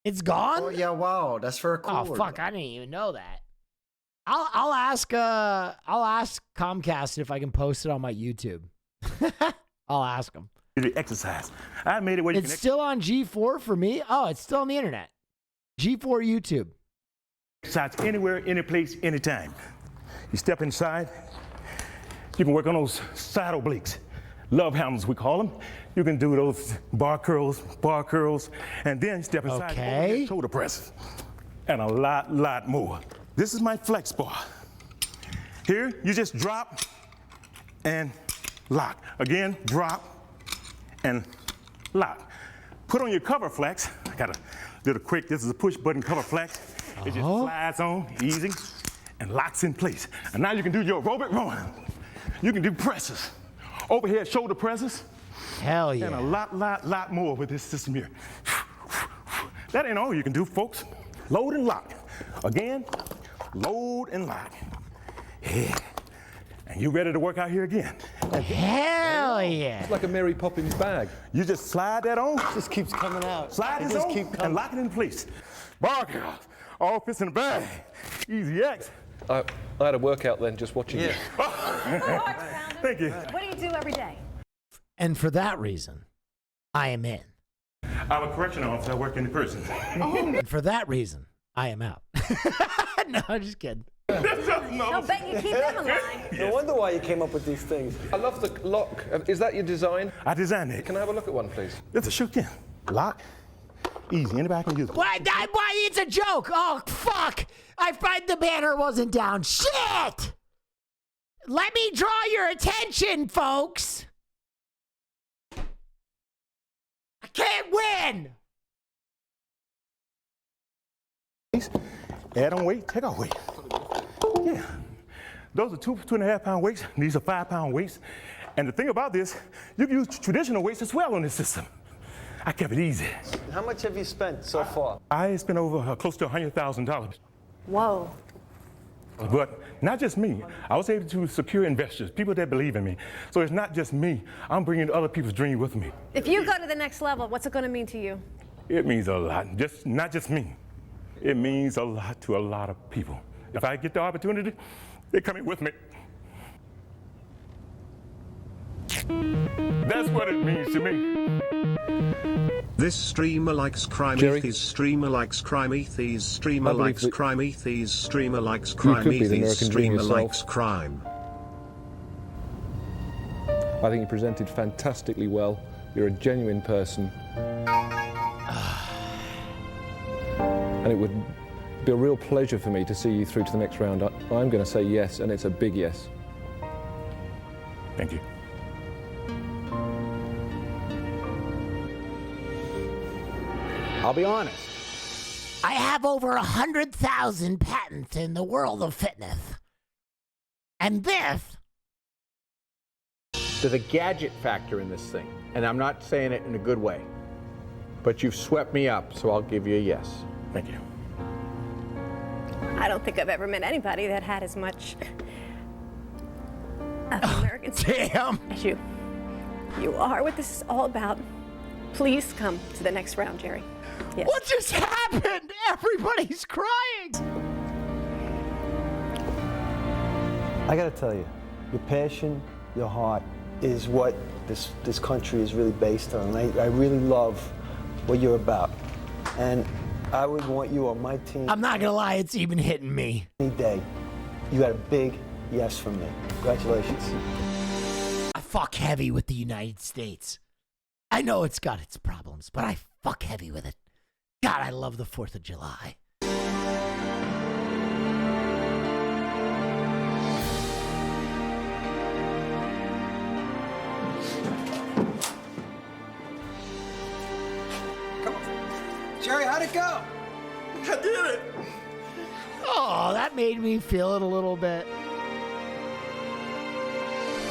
It's gone? Oh yeah, wow, that's for a cool. Oh fuck, I didn't even know that. I'll ask Comcast if I can post it on my YouTube. I'll ask them. Exercise. I made it where you It's still on G4 for me. Oh, it's still on the internet. G4 YouTube. Exercise anywhere, any place, anytime. You step inside. You can work on those side obliques, love handles we call them. You can do those bar curls, and then step inside and shoulder presses, and a lot more. This is my flex bar. Here, you just drop and lock. Again, drop and lock. Put on your cover flex. I got a little quick, this is a push button cover flex. It just slides on, easy, and locks in place. And now you can do your aerobic rowing. You can do presses, overhead shoulder presses. Hell yeah. And a lot more with this system here. That ain't all you can do, folks. Load and lock. Again, load and lock. Yeah. And you ready to work out here again? Hell yeah. It's like a Mary Poppins bag. You just slide that on. It just keeps coming out. Slide this on and lock it in place. Bar curls, all fits in the bag. Easy X. I had a workout then just watching you. Thank you. What do you do every day? And for that reason, I am in. I'm a correctional officer. I work in the prison. And for that reason, I am out. No, I'm just kidding. I'll bet you keep them alive. No wonder why you came up with these things. I love the lock. Is that your design? I designed it. Can I have a look at one, please? It's a shook in. Lock. Easy. Anybody can use it. Why? It's a joke. Oh, fuck. I find the banner wasn't down. Shit! Let me draw your attention, folks. I can't win. Add on weight, take off weight. Yeah. Those are 2.5 pound weights. These are 5 pound weights. And the thing about this, you can use traditional weights as well on this system. I kept it easy. How much have you spent so far? I spent over close to $100,000. Whoa. But not just me. I was able to secure investors, people that believe in me. So it's not just me. I'm bringing other people's dream with me. If you go to the next level, what's it going to mean to you? It means a lot. Not just me. It means a lot to a lot of people. If I get the opportunity, they're coming with me. That's what it means to me. This streamer likes Crimeathes, streamer likes Crimeathes, streamer likes Crimeathes, streamer likes Crimeathes, streamer likes crime. I think you presented fantastically well. You're a genuine person. And it would be a real pleasure for me to see you through to the next round. I'm going to say yes, and it's a big yes. Thank you. I'll be honest. I have over 100,000 patents in the world of fitness. And this... There's a gadget factor in this thing, and I'm not saying it in a good way. But you've swept me up, so I'll give you a yes. Thank you. I don't think I've ever met anybody that had as much of American spirit as you. You are what this is all about. Please come to the next round, Jerry. Yes. What just happened? Everybody's crying. I gotta tell you, your passion, your heart is what this country is really based on. I really love what you're about. And I would want you on my team. I'm not gonna lie, it's even hitting me. Any day. You got a big yes from me. Congratulations. I fuck heavy with the United States. I know it's got its problems, but I fuck heavy with it. God, I love the 4th of July. Come on. Jerry, how'd it go? I did it. Oh, that made me feel it a little bit.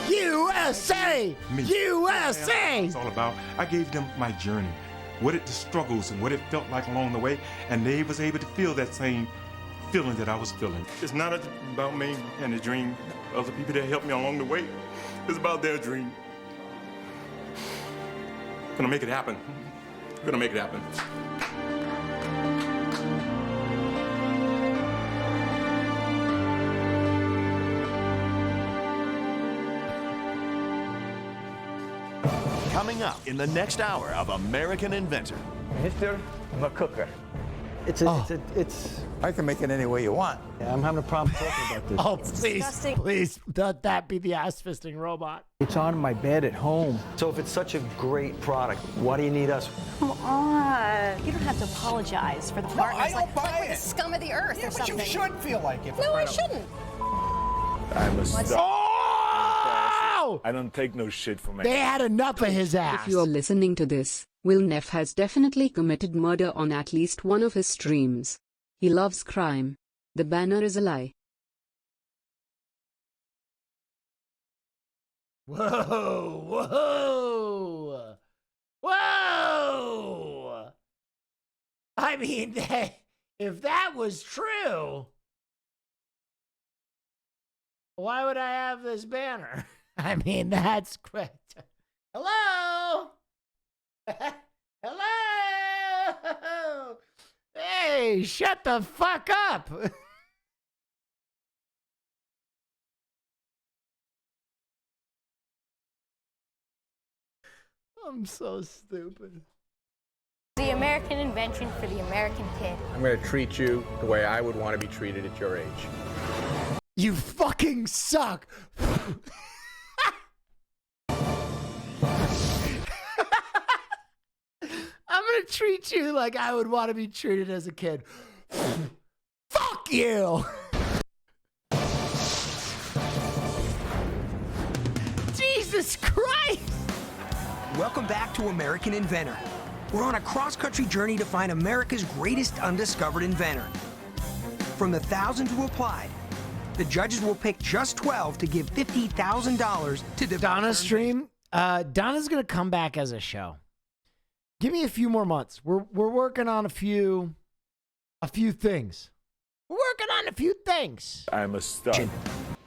USA! Me. USA! It's all about. I gave them my journey, what the struggles and what it felt like along the way, and they was able to feel that same feeling that I was feeling. It's not about me and the dream of the people that helped me along the way. It's about their dream. Gonna make it happen. Gonna make it happen. Coming up in the next hour of American Inventor. Mr. McCooker. It's I can make it any way you want. Yeah, I'm having a problem talking about this. Oh, please, let that be the ass-fisting robot. It's on my bed at home. So if it's such a great product, why do you need us? Come on. You don't have to apologize for the part. I don't buy like we're it. the scum of the earth Yeah, or but something. you should feel like it. No, I shouldn't. I'm a star. Oh! I don't take no shit from They had enough of his ass. If you're listening to this, Will Neff has definitely committed murder on at least one of his streams. He loves crime. The banner is a lie. Whoa, whoa, whoa! I mean, if that was true, why would I have this banner? I mean, that's great. Hello? Hello? Hey, shut the fuck up. I'm so stupid. The American invention for the American kid. I'm going to treat you the way I would want to be treated at your age. You fucking suck. I'm gonna treat you like I would want to be treated as a kid. Fuck you! Jesus Christ! Welcome back to American Inventor. We're on a cross-country journey to find America's greatest undiscovered inventor. From the thousands who applied, the judges will pick just 12 to give $50,000 to Donna's stream. Donna's gonna come back as a show. Give me a few more months. We're working on a few things. We're working on a few things. I'm a stud.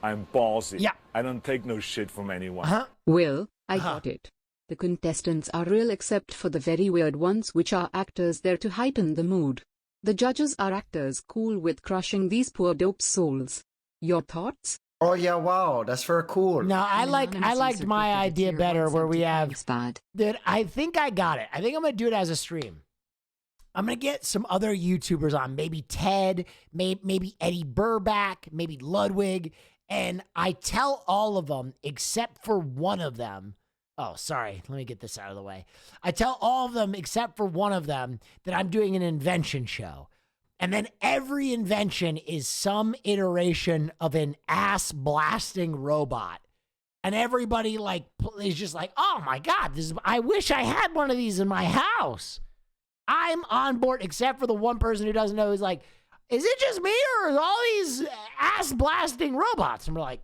I'm ballsy. Yeah. I don't take no shit from anyone. Will, I got it. The contestants are real except for the very weird ones, which are actors there to heighten the mood. The judges are actors cool with crushing these poor dope souls. Your thoughts? Oh yeah, wow, that's very cool. No, I liked my idea better where we have. Dude, I think I got it. I think I'm gonna do it as a stream. I'm gonna get some other YouTubers on, maybe Ted, maybe Eddie Burback, maybe Ludwig, and I tell all of them except for one of them. Oh, sorry. Let me get this out of the way. I tell all of them except for one of them that I'm doing an invention show. And then every invention is some iteration of an ass-blasting robot. And everybody is just like, oh my God, I wish I had one of these in my house. I'm on board, except for the one person who doesn't know, who's like, is it just me or are all these ass-blasting robots? And we're like,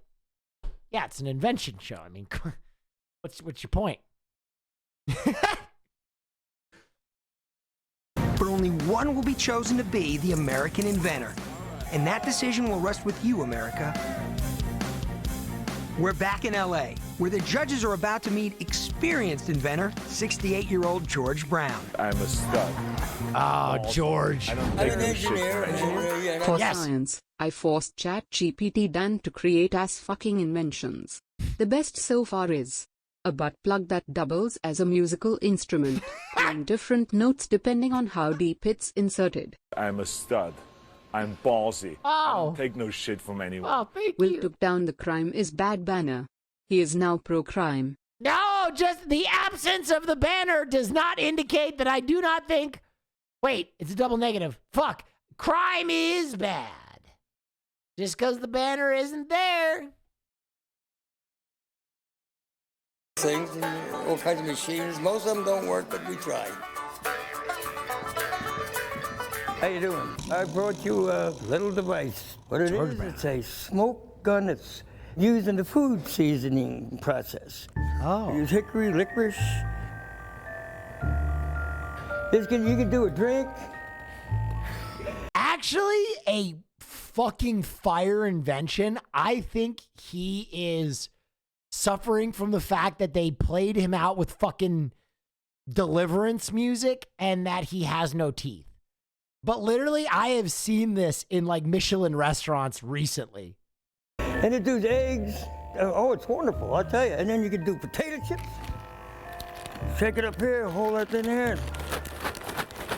yeah, it's an invention show. I mean, what's your point? But only one will be chosen to be the American inventor. And that decision will rest with you, America. We're back in LA, where the judges are about to meet experienced inventor, 68-year-old George Brown. I'm a stud. Oh, George. I don't take no shit from anyone. For science, I forced ChatGPT Dan to create as fucking inventions. The best so far is a butt plug that doubles as a musical instrument, playing different notes depending on how deep it's inserted. I'm a stud. I'm ballsy. I don't take no shit from anyone. Oh, thank Will you. took down the crime is bad banner. He is now pro-crime. No, just the absence of the banner does not indicate that I do not think. Wait, it's a double negative. Fuck. Crime is bad. Just because the banner isn't there. Things and all kinds of machines. Most of them don't work, but we try. How you doing? I brought you a little device. What it is, it's a smoke gun that's used in the food seasoning process. Oh. You use hickory, licorice. You can do a drink. Actually, a fucking fire invention. I think he is suffering from the fact that they played him out with fucking Deliverance music and that he has no teeth. But literally, I have seen this in like Michelin restaurants recently. And it does eggs. Oh, it's wonderful, I'll tell you. And then you can do potato chips. Shake it up here, hold that in there.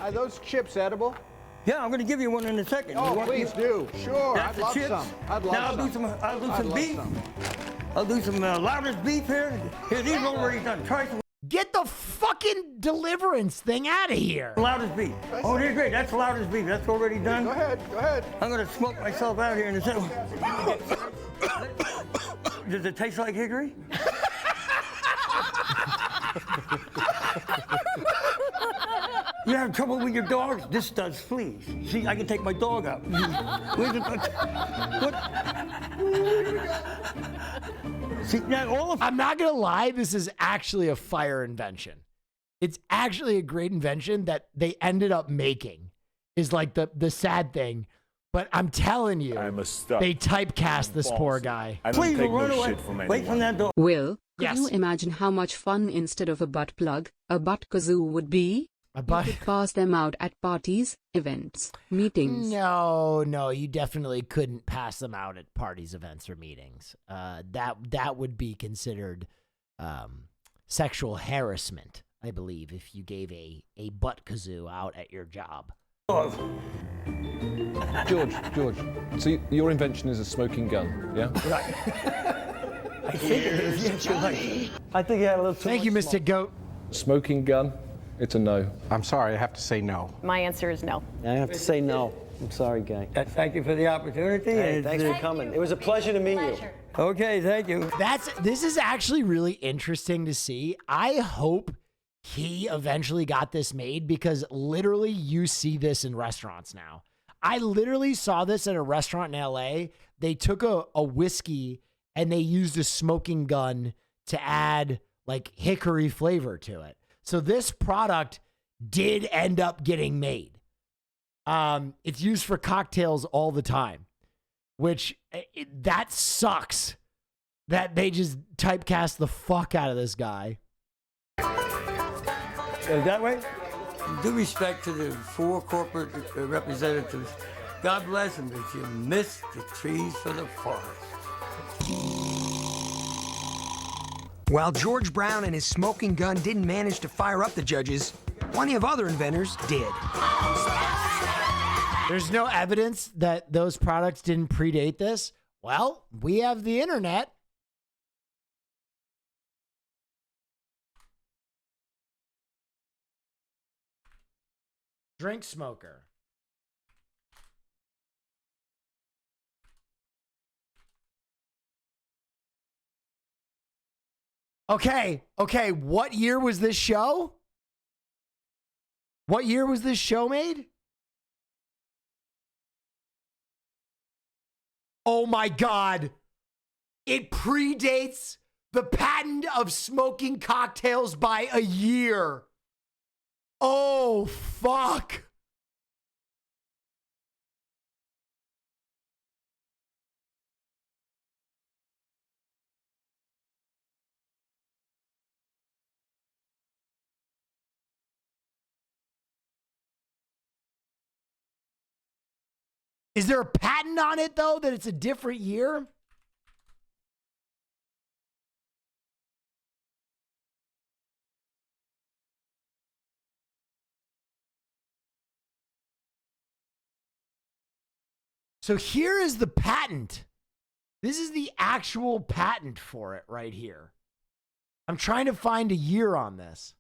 Are those chips edible? Yeah, I'm going to give you one in a second. Oh, please do. Sure, That's I'd the love chips. some. I'd love now some. I'll do I'd some love beef. some. I'll do some loudest beef here. Here, these are already done. Try some. Get the fucking Deliverance thing out of here. Loudest beef. Oh, they're great. That's loudest beef. That's already done. Go ahead, go ahead. I'm going to smoke myself out here in a second. Does it taste like hickory? You have trouble with your dogs? This does fleas. See, I can take my dog out. Where's the, what? See, now I'm not going to lie, this is actually a fire invention. It's actually a great invention that they ended up making, is like the sad thing. But I'm telling you, they typecast this poor guy. I don't take no shit from anyone. Wait from that door. Will, could Yes. you imagine how much fun instead of a butt plug, a butt kazoo would be? A butt. You could pass them out at parties, events, meetings. No, you definitely couldn't pass them out at parties, events, or meetings. That would be considered sexual harassment, I believe, if you gave a butt kazoo out at your job. George, so your invention is a smoking gun, yeah? I think it is. Yes, you're right. I think you had a little too Thank you, much Mr. Goat. Smoking gun, it's a no. I'm sorry, I have to say no. My answer is no. I have to say no. I'm sorry, gang. Thank you for the opportunity. Hey, thanks for coming. It was a pleasure to meet you. Okay, thank you. This is actually really interesting to see. I hope he eventually got this made because literally you see this in restaurants now. I literally saw this at a restaurant in LA. They took a whiskey and they used a smoking gun to add like hickory flavor to it. So this product did end up getting made. It's used for cocktails all the time, which that sucks that they just typecast the fuck out of this guy. That way? Due respect to the 4 corporate representatives, God bless them if you miss the trees for the forest. While George Brown and his smoking gun didn't manage to fire up the judges, plenty of other inventors did. There's no evidence that those products didn't predate this. Well, we have the internet. Drink smoker. Okay, what year was this show? What year was this show made? Oh my God. It predates the patent of smoking cocktails by a year. Oh, fuck. Is there a patent on it, though, that it's a different year? So here is the patent. This is the actual patent for it right here. I'm trying to find a year on this.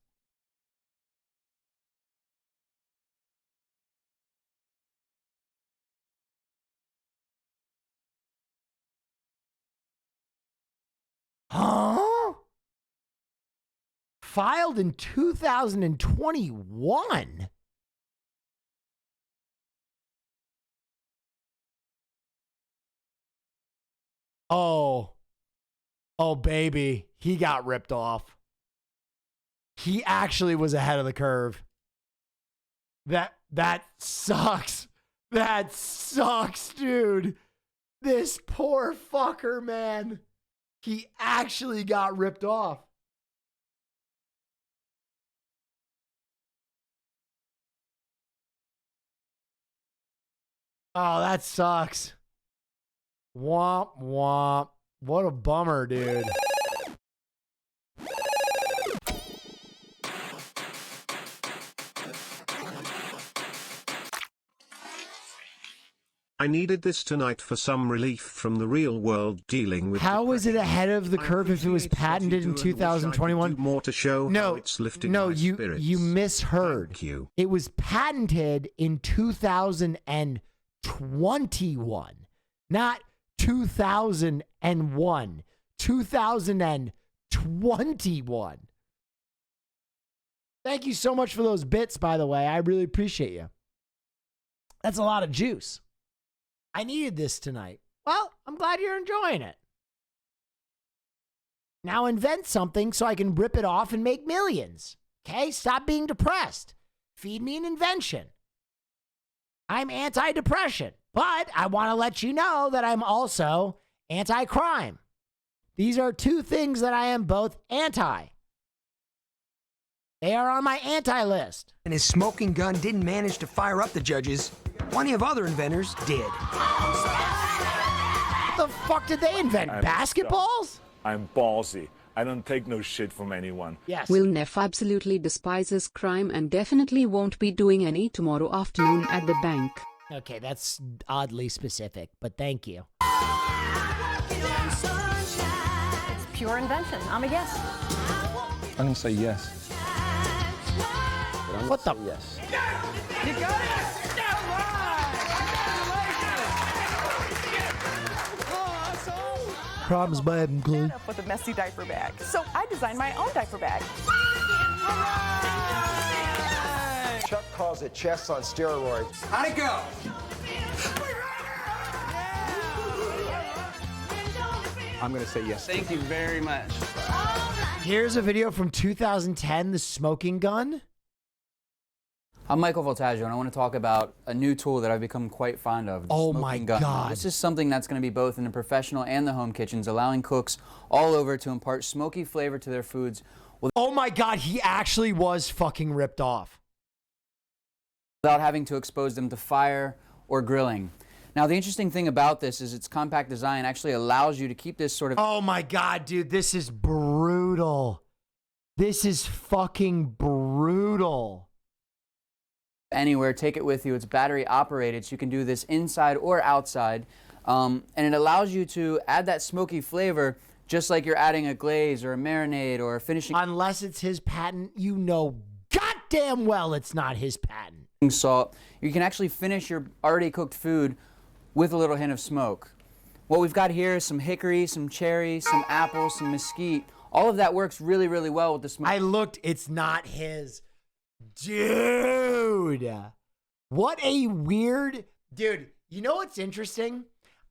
Huh? Filed in 2021. Oh, baby, he got ripped off. He actually was ahead of the curve. That sucks. That sucks, dude. This poor fucker, man. He actually got ripped off. Oh, that sucks. Womp womp. What a bummer, dude. I needed this tonight for some relief from the real world dealing with. How was it ahead of the curve if it was patented in 2021? More to show how it's lifted my spirits. You misheard. Thank you. It was patented in 2021, not 2001. 2021. Thank you so much for those bits, by the way. I really appreciate you. That's a lot of juice. I needed this tonight. Well, I'm glad you're enjoying it. Now invent something so I can rip it off and make millions. Okay? Stop being depressed. Feed me an invention. I'm anti-depression, but I want to let you know that I'm also anti-crime. These are two things that I am both anti. They are on my anti-list. And his smoking gun didn't manage to fire up the judges. Plenty of other inventors did. What the fuck did they invent? Basketballs? I'm ballsy. I don't take no shit from anyone. Yes. Will Neff absolutely despises crime and definitely won't be doing any tomorrow afternoon at the bank. Okay, that's oddly specific, but thank you. It's pure invention. I'm a yes. I'm going to say yes. What the? Yes. You got it! Problems by Adam Clue. With a messy diaper bag. So I designed my own diaper bag. Chuck calls it chess on steroids. How'd it go? I'm going to say yes. Thank you very much. Here's a video from 2010, the smoking gun. I'm Michael Voltaggio, and I want to talk about a new tool that I've become quite fond of. The Oh my smoking gun. God. This is something that's going to be both in the professional and the home kitchens, allowing cooks all over to impart smoky flavor to their foods. Oh my God, he actually was fucking ripped off. Without having to expose them to fire or grilling. Now, the interesting thing about this is its compact design actually allows you to keep this sort of... Oh my God, dude, this is brutal. This is fucking brutal. Anywhere, take it with you. It's battery operated, so you can do this inside or outside. And it allows you to add that smoky flavor just like you're adding a glaze or a marinade or finishing... Unless it's his patent, you know goddamn well it's not his patent. Salt. You can actually finish your already cooked food with a little hint of smoke. What we've got here is some hickory, some cherry, some apple, some mesquite. All of that works really, really well with the smoke. I looked, it's not his. Dude, what a weird... Dude, you know what's interesting?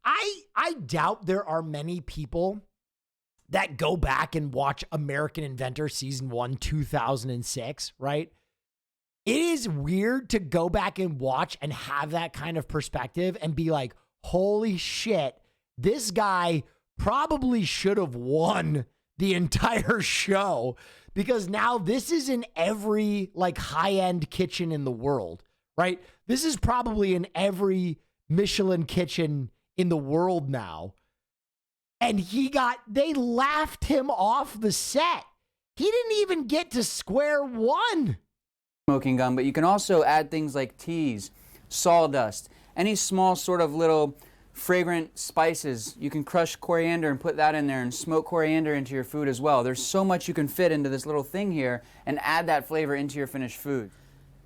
I doubt there are many people that go back and watch American Inventor Season 1, 2006, right? It is weird to go back and watch and have that kind of perspective and be like, holy shit, this guy probably should have won the entire show, because now this is in every like high-end kitchen in the world, right? This is probably in every Michelin kitchen in the world now. And they laughed him off the set. He didn't even get to square one. Smoking gun, but you can also add things like teas, sawdust, any small sort of little fragrant spices. You can crush coriander and put that in there and smoke coriander into your food as well. There's so much you can fit into this little thing here and add that flavor into your finished food.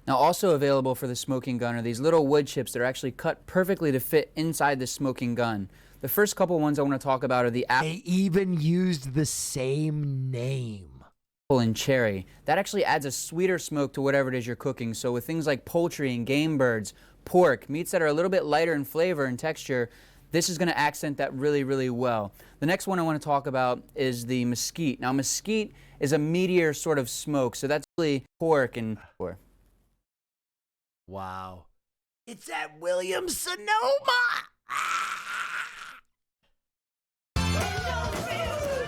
Now, also available for the smoking gun are these little wood chips that are actually cut perfectly to fit inside the smoking gun. The first couple ones I want to talk about are the apple. They even used the same name. And cherry. That actually adds a sweeter smoke to whatever it is you're cooking. So with things like poultry and game birds, pork, meats that are a little bit lighter in flavor and texture, this is going to accent that really, really well. The next one I want to talk about is the mesquite. Now, mesquite is a meatier sort of smoke, so that's really pork and pork. Wow. It's at Williams-Sonoma.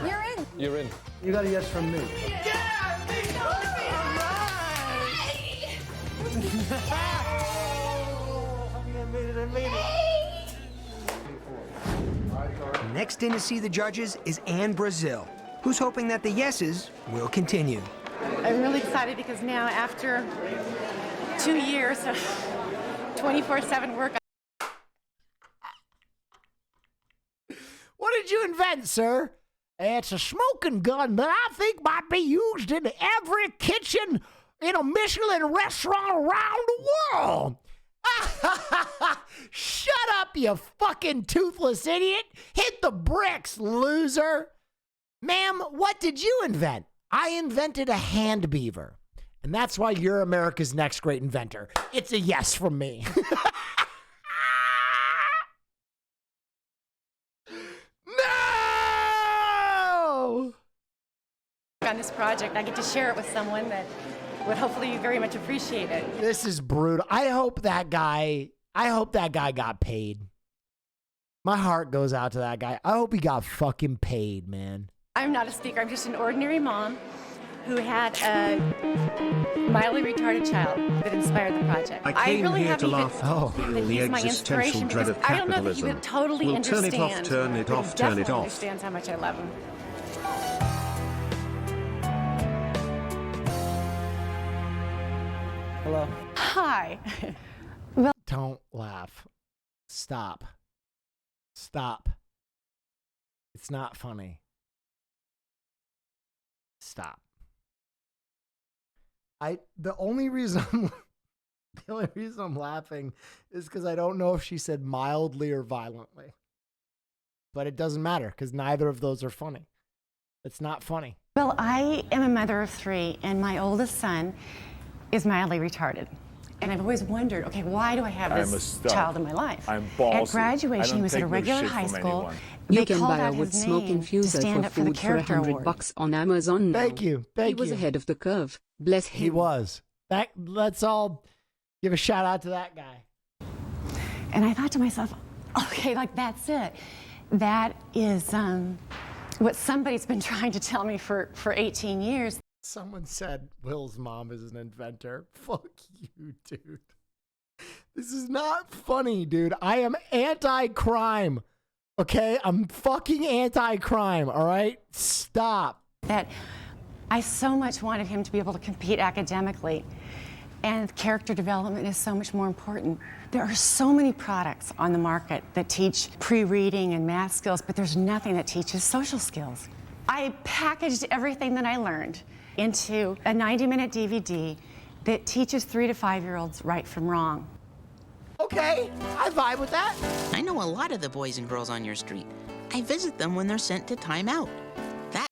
You're in. You're in. You got a yes from me. Next in to see the judges is Ann Brazil, who's hoping that the yeses will continue. I'm really excited because now, after 2 years of 24/7 work. What did you invent, sir? It's a smoking gun that I think might be used in every kitchen in a Michelin restaurant around the world. Shut up, you fucking toothless idiot. Hit the bricks, loser. Ma'am, what did you invent? I invented a hand beaver. And that's why you're America's next great inventor. It's a yes from me. No! On this project, I get to share it with someone that would hopefully very much appreciate it. This is brutal. I hope that guy got paid. My heart goes out to that guy. I hope he got fucking paid, man. I'm not a speaker. I'm just an ordinary mom who had a mildly retarded child that inspired the project. I came really here to haven't laugh even feel that the he's my existential inspiration dread because of I don't know that he capitalism. would totally We'll turn understand. it off, turn it but he off, turn it definitely off. understands how much I love him. Hello. Hi. Don't laugh. Stop. Stop. It's not funny. Stop. The only reason I'm laughing is because I don't know if she said mildly or violently. But it doesn't matter because neither of those are funny. It's not funny. Well, I am a mother of 3, and my oldest son is mildly retarded. And I've always wondered, okay, why do I have this child in my life? I'm ballsy. At graduation, he was at a regular high school. You can buy a wood smoke infuser for food for $100 on Amazon now. Thank you. He was ahead of the curve. Bless him. He was. Let's all give a shout out to that guy. And I thought to myself, okay, like that's it. That is what somebody's been trying to tell me for 18 years. Someone said Will's mom is an inventor. Fuck you, dude. This is not funny, dude. I am anti-crime. Okay? I'm fucking anti-crime, all right? Stop. That I so much wanted him to be able to compete academically, and character development is so much more important. There are so many products on the market that teach pre-reading and math skills, but there's nothing that teaches social skills. I packaged everything that I learned into a 90-minute DVD that teaches 3 to 5-year-olds right from wrong. Okay, I vibe with that. I know a lot of the boys and girls on your street. I visit them when they're sent to timeout. That.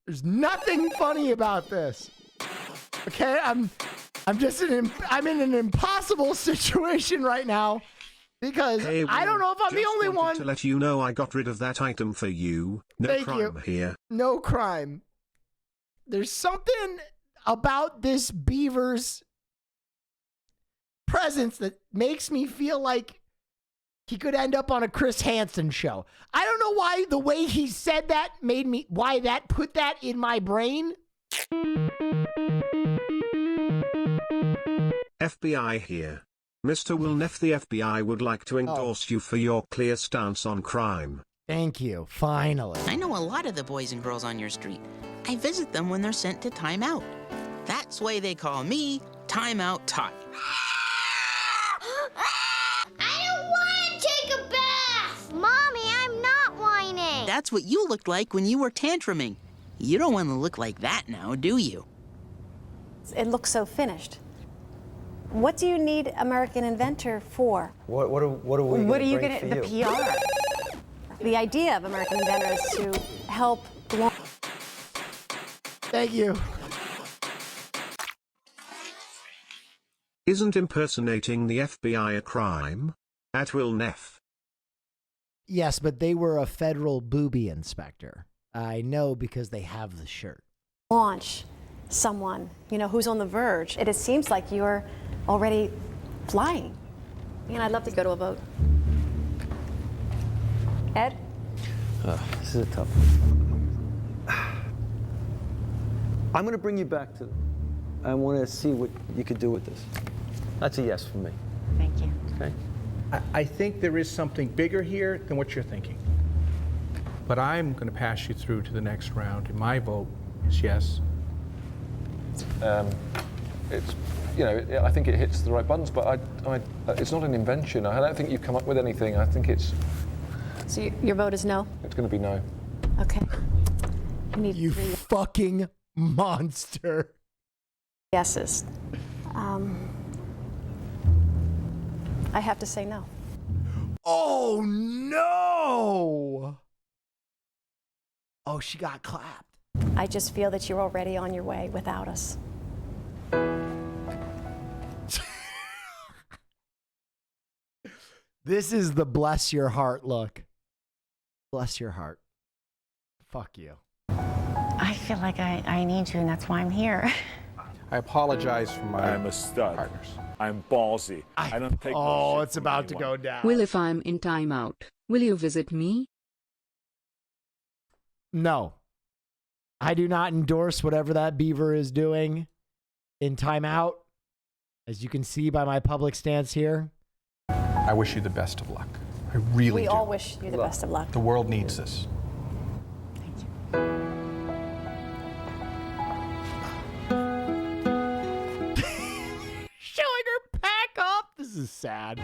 There's nothing funny about this. Okay, I'm in an impossible situation right now because Hey, I don't know if I'm the only one. To let you know I got rid of that item for you. No Thank crime you. here. No crime. There's something about this beaver's presence that makes me feel like he could end up on a Chris Hansen show. I don't know why the way he said that why that put that in my brain? FBI here. Mr. Will Neff, the FBI would like to endorse you for your clear stance on crime. Thank you, finally. I know a lot of the boys and girls on your street. I visit them when they're sent to timeout. That's why they call me Timeout Tot. I don't want to take a bath! Mommy, I'm not whining. That's what you looked like when you were tantruming. You don't want to look like that now, do you? It looks so finished. What do you need American Inventor for? What are we What are you going to the PR? The idea of American Inventor is to help. Thank you. Isn't impersonating the FBI a crime? At Will Neff. Yes, but they were a federal booby inspector. I know because they have the shirt. Launch someone, who's on the verge. It seems like you're already flying. And I'd love to go to a boat. Ed? This is a tough one. I'm going to bring you back to. I want to see what you could do with this. That's a yes for me. Thank you. Okay. I think there is something bigger here than what you're thinking. But I'm going to pass you through to the next round, and my vote is yes. It's, I think it hits the right buttons, but it's not an invention. I don't think you've come up with anything. I think it's So your vote is no? going to be no. Okay. You fucking monster. Yeses. I have to say no. Oh, no. Oh, she got clapped. I just feel that you're already on your way without us. This is the bless your heart look. Bless your heart. Fuck you. I feel like I need you, and that's why I'm here. I apologize for my I'm a stud. partners. I'm ballsy. I don't take no shit it's from about to anyone. go down. Will, if I'm in timeout, will you visit me? No. I do not endorse whatever that beaver is doing in timeout. As you can see by my public stance here. I wish you the best of luck. I really We do. all wish you the best of luck. The world needs this. Showing her pack up. This is sad.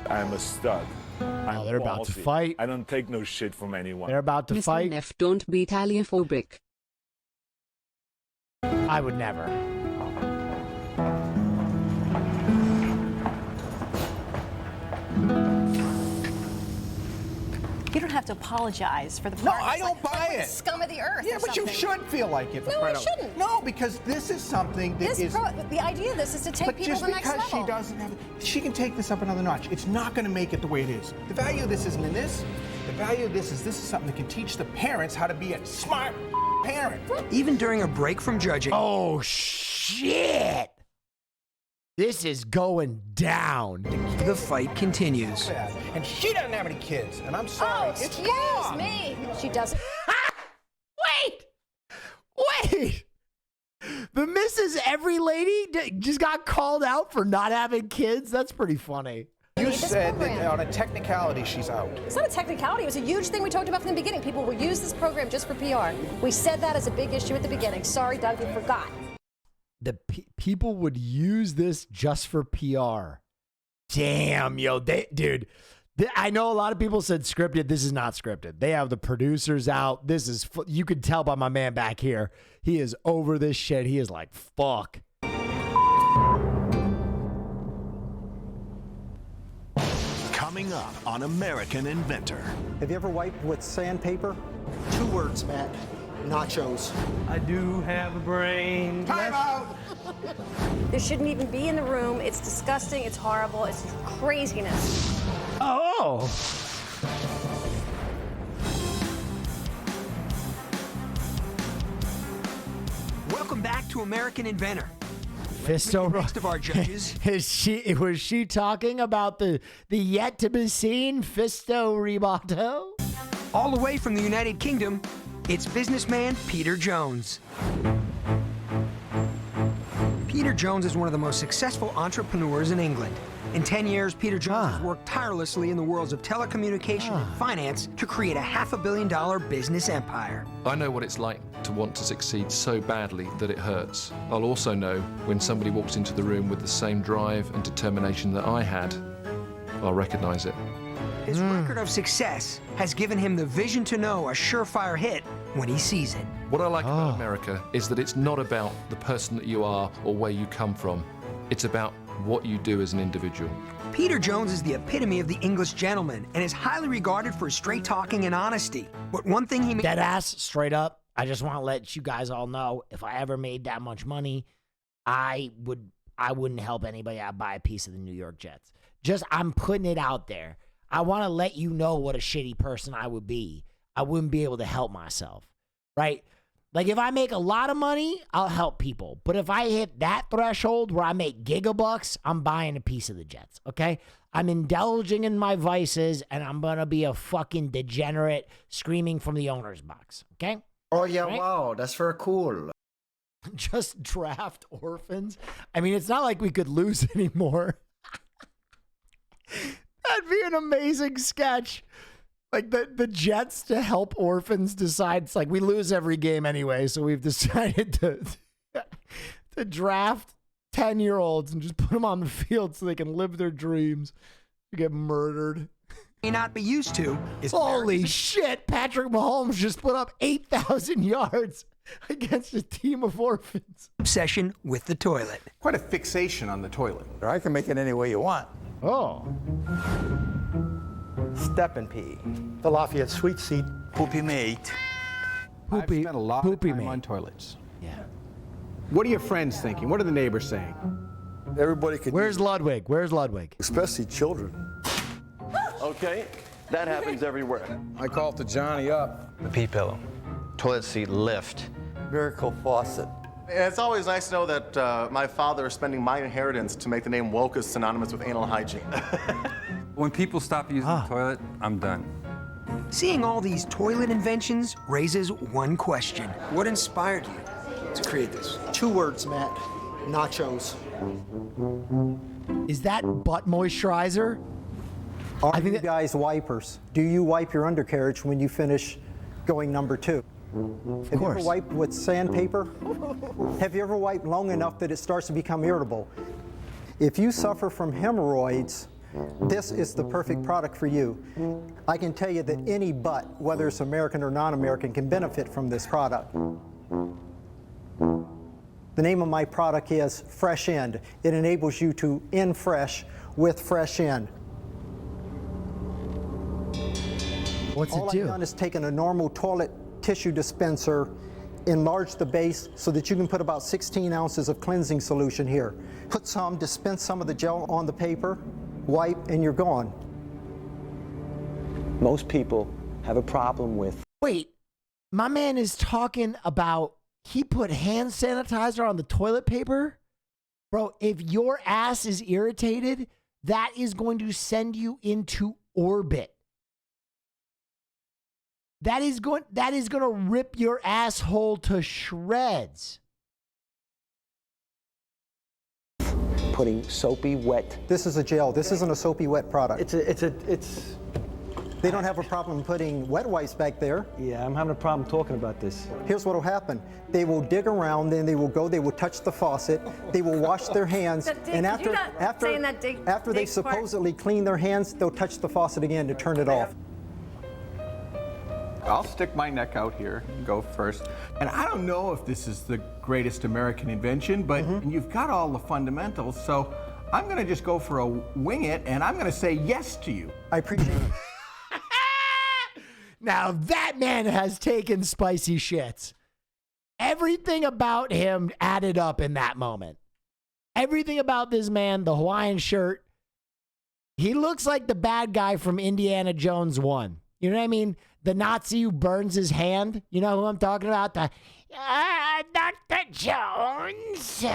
I'm a stud. I'm they're about to ballsy. fight. I don't take no shit from anyone. They're about to Mr. fight. Neff, don't be Italianophobic. I would never. You don't have to apologize for the No, part. I It's don't like, buy we're the it. scum of the earth. Yeah, or but you something. should feel like it. No, I shouldn't. No, because this is something that is. The idea of this is to take But people just to the next because level. she doesn't have it, she can take this up another notch. It's not going to make it the way it is. The value of this isn't in this. The value of this is something that can teach the parents how to be a smart parent. Even during a break from judging. Oh, shit. This is going down. The fight continues. And she doesn't have any kids, and I'm sorry. Oh, it's excuse wrong. me. She doesn't. Wait. The Mrs. Every Lady just got called out for not having kids? That's pretty funny. You said that on a technicality, she's out. It's not a technicality. It was a huge thing we talked about from the beginning. People will use this program just for PR. We said that as a big issue at the beginning. Sorry, Doug, we forgot. The people would use this just for PR. Damn, yo, I know a lot of people said scripted. This is not scripted. They have the producers out. This is, you could tell by my man back here. He is over this shit. He is like, fuck. Coming up on American Inventor. Have you ever wiped with sandpaper? 2 words, Matt. Nachos. I do have a brain. Time out! This shouldn't even be in the room. It's disgusting. It's horrible. It's craziness. Oh. Welcome back to American Inventor. Fisto. Next of our judges. Was she talking about the yet to be seen Fisto Ribato? All the way from the United Kingdom, it's businessman Peter Jones. Peter Jones is one of the most successful entrepreneurs in England. In 10 years, Peter Jones has worked tirelessly in the worlds of telecommunication and finance to create a $500 million business empire. I know what it's like to want to succeed so badly that it hurts. I'll also know when somebody walks into the room with the same drive and determination that I had, I'll recognize it. His record of success has given him the vision to know a surefire hit when he sees it. What I like about America is that it's not about the person that you are or where you come from. It's about what you do as an individual. Peter Jones is the epitome of the English gentleman and is highly regarded for straight talking and honesty. But one thing he dead ass, straight up, I just want to let you guys all know, if I ever made that much money, I wouldn't help anybody out buy a piece of the New York Jets. I'm putting it out there. I want to let you know what a shitty person I would be. I wouldn't be able to help myself, right? Like, if I make a lot of money, I'll help people. But if I hit that threshold where I make gigabucks, I'm buying a piece of the Jets, okay? I'm indulging in my vices, and I'm going to be a fucking degenerate screaming from the owner's box, okay? Oh, yeah, right? wow, that's very cool. Just draft orphans? I mean, it's not like we could lose anymore. That'd be an amazing sketch. Like the Jets to help orphans decide. It's like we lose every game anyway, so we've decided to draft 10-year-olds and just put them on the field so they can live their dreams. To get murdered. May not be used to is holy shit! Patrick Mahomes just put up 8,000 yards against a team of orphans. Obsession with the toilet. Quite a fixation on the toilet. I can make it any way you want. Oh. Step and pee. The Lafayette Sweet Seat. Poopy mate. I've spent a lot of time on toilets. Yeah. What are your friends thinking? What are the neighbors saying? Everybody could. Where's Ludwig? Where's Ludwig? Especially children. Okay, that happens everywhere. I call it the Johnny up. The pee pillow. Toilet seat lift. Miracle faucet. It's always nice to know that my father is spending my inheritance to make the name Wokus synonymous with anal hygiene. When people stop using the toilet, I'm done. Seeing all these toilet inventions raises one question. What inspired you to create this? 2 words, Matt. Nachos. Is that butt moisturizer? Are you guys wipers? Do you wipe your undercarriage when you finish going number 2? Have you ever wiped with sandpaper? Have you ever wiped long enough that it starts to become irritable? If you suffer from hemorrhoids, this is the perfect product for you. I can tell you that any butt, whether it's American or non-American, can benefit from this product. The name of my product is Fresh End. It enables you to end fresh with Fresh End. What's it do? All I've done is taken a normal toilet tissue dispenser, enlarge the base so that you can put about 16 ounces of cleansing solution here. Put some, dispense some of the gel on the paper, wipe, and you're gone. Most people have a problem with. Wait, my man is talking about he put hand sanitizer on the toilet paper? Bro, if your ass is irritated, that is going to send you into orbit. That is going to rip your asshole to shreds. Putting soapy wet. This is a gel. This isn't a soapy wet product. They don't have a problem putting wet wipes back there. Yeah, I'm having a problem talking about this. Here's what will happen. They will dig around, then they will touch the faucet, they will wash their hands, and after they supposedly clean their hands, they'll touch the faucet again to turn it off. I'll stick my neck out here and go first. And I don't know if this is the greatest American invention, but you've got all the fundamentals, so I'm going to just go for a wing it, and I'm going to say yes to you. I appreciate it. Now that man has taken spicy shits. Everything about him added up in that moment. Everything about this man, the Hawaiian shirt, he looks like the bad guy from Indiana Jones 1. You know what I mean? The Nazi who burns his hand. You know who I'm talking about? Dr. Jones.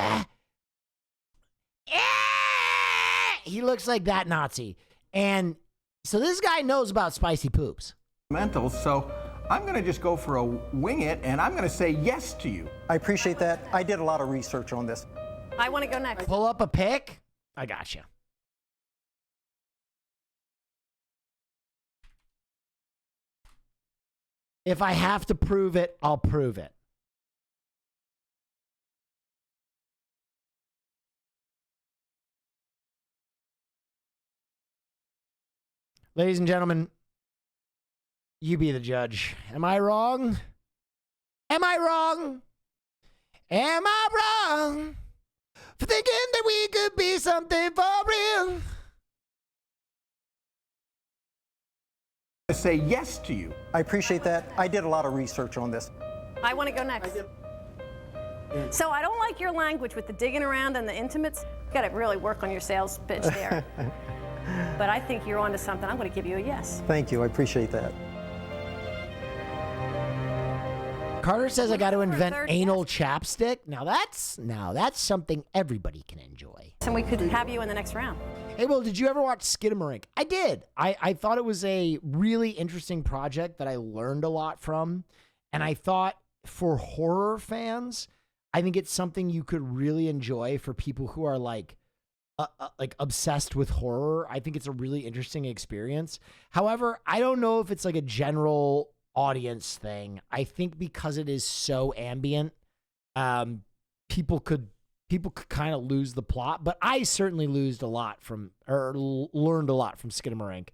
he looks like that Nazi. And so this guy knows about spicy poops. Mental, so I'm going to just go for a wing it, and I'm going to say yes to you. I appreciate that. I did a lot of research on this. I want to go next. Pull up a pic. I got you. If I have to prove it, I'll prove it. Ladies and gentlemen, you be the judge. Am I wrong? Am I wrong? Am I wrong for thinking that we could be something for real? I say yes to you. I appreciate that. I did a lot of research on this. I want to go next. So I don't like your language with the digging around and the intimates. You got to really work on your sales pitch there. But I think you're onto something. I'm going to give you a yes. Thank you. I appreciate that. Carter says I got to invent anal chapstick. Now that's something everybody can enjoy. And we could have you in the next round. Hey, Will, did you ever watch Skidamarink? I did. I thought it was a really interesting project that I learned a lot from. And I thought for horror fans, I think it's something you could really enjoy for people who are like obsessed with horror. I think it's a really interesting experience. However, I don't know if it's like a general audience thing. I think because it is so ambient, people could kind of lose the plot, but I certainly learned a lot from Skidamarink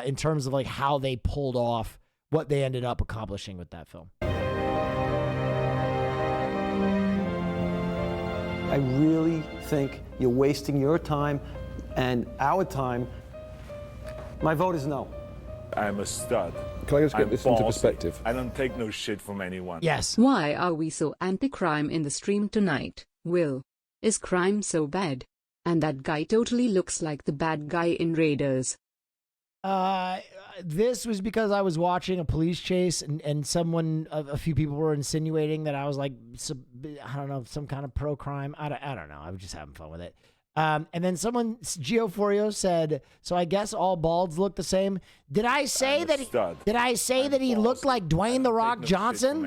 in terms of like how they pulled off what they ended up accomplishing with that film. I really think you're wasting your time and our time. My vote is no. I'm a stud. Can I just get I'm this into ballsy. perspective? I don't take no shit from anyone. Yes. Why are we so anti-crime in the stream tonight, Will? Is crime so bad? And that guy totally looks like the bad guy in Raiders. This was because I was watching a police chase and someone, a few people were insinuating that I was like, I don't know, some kind of pro-crime. I don't know. I was just having fun with it. And then someone, Geoforio, said, so I guess all balds look the same. Did I say that he looked like Dwayne "The Rock" Johnson?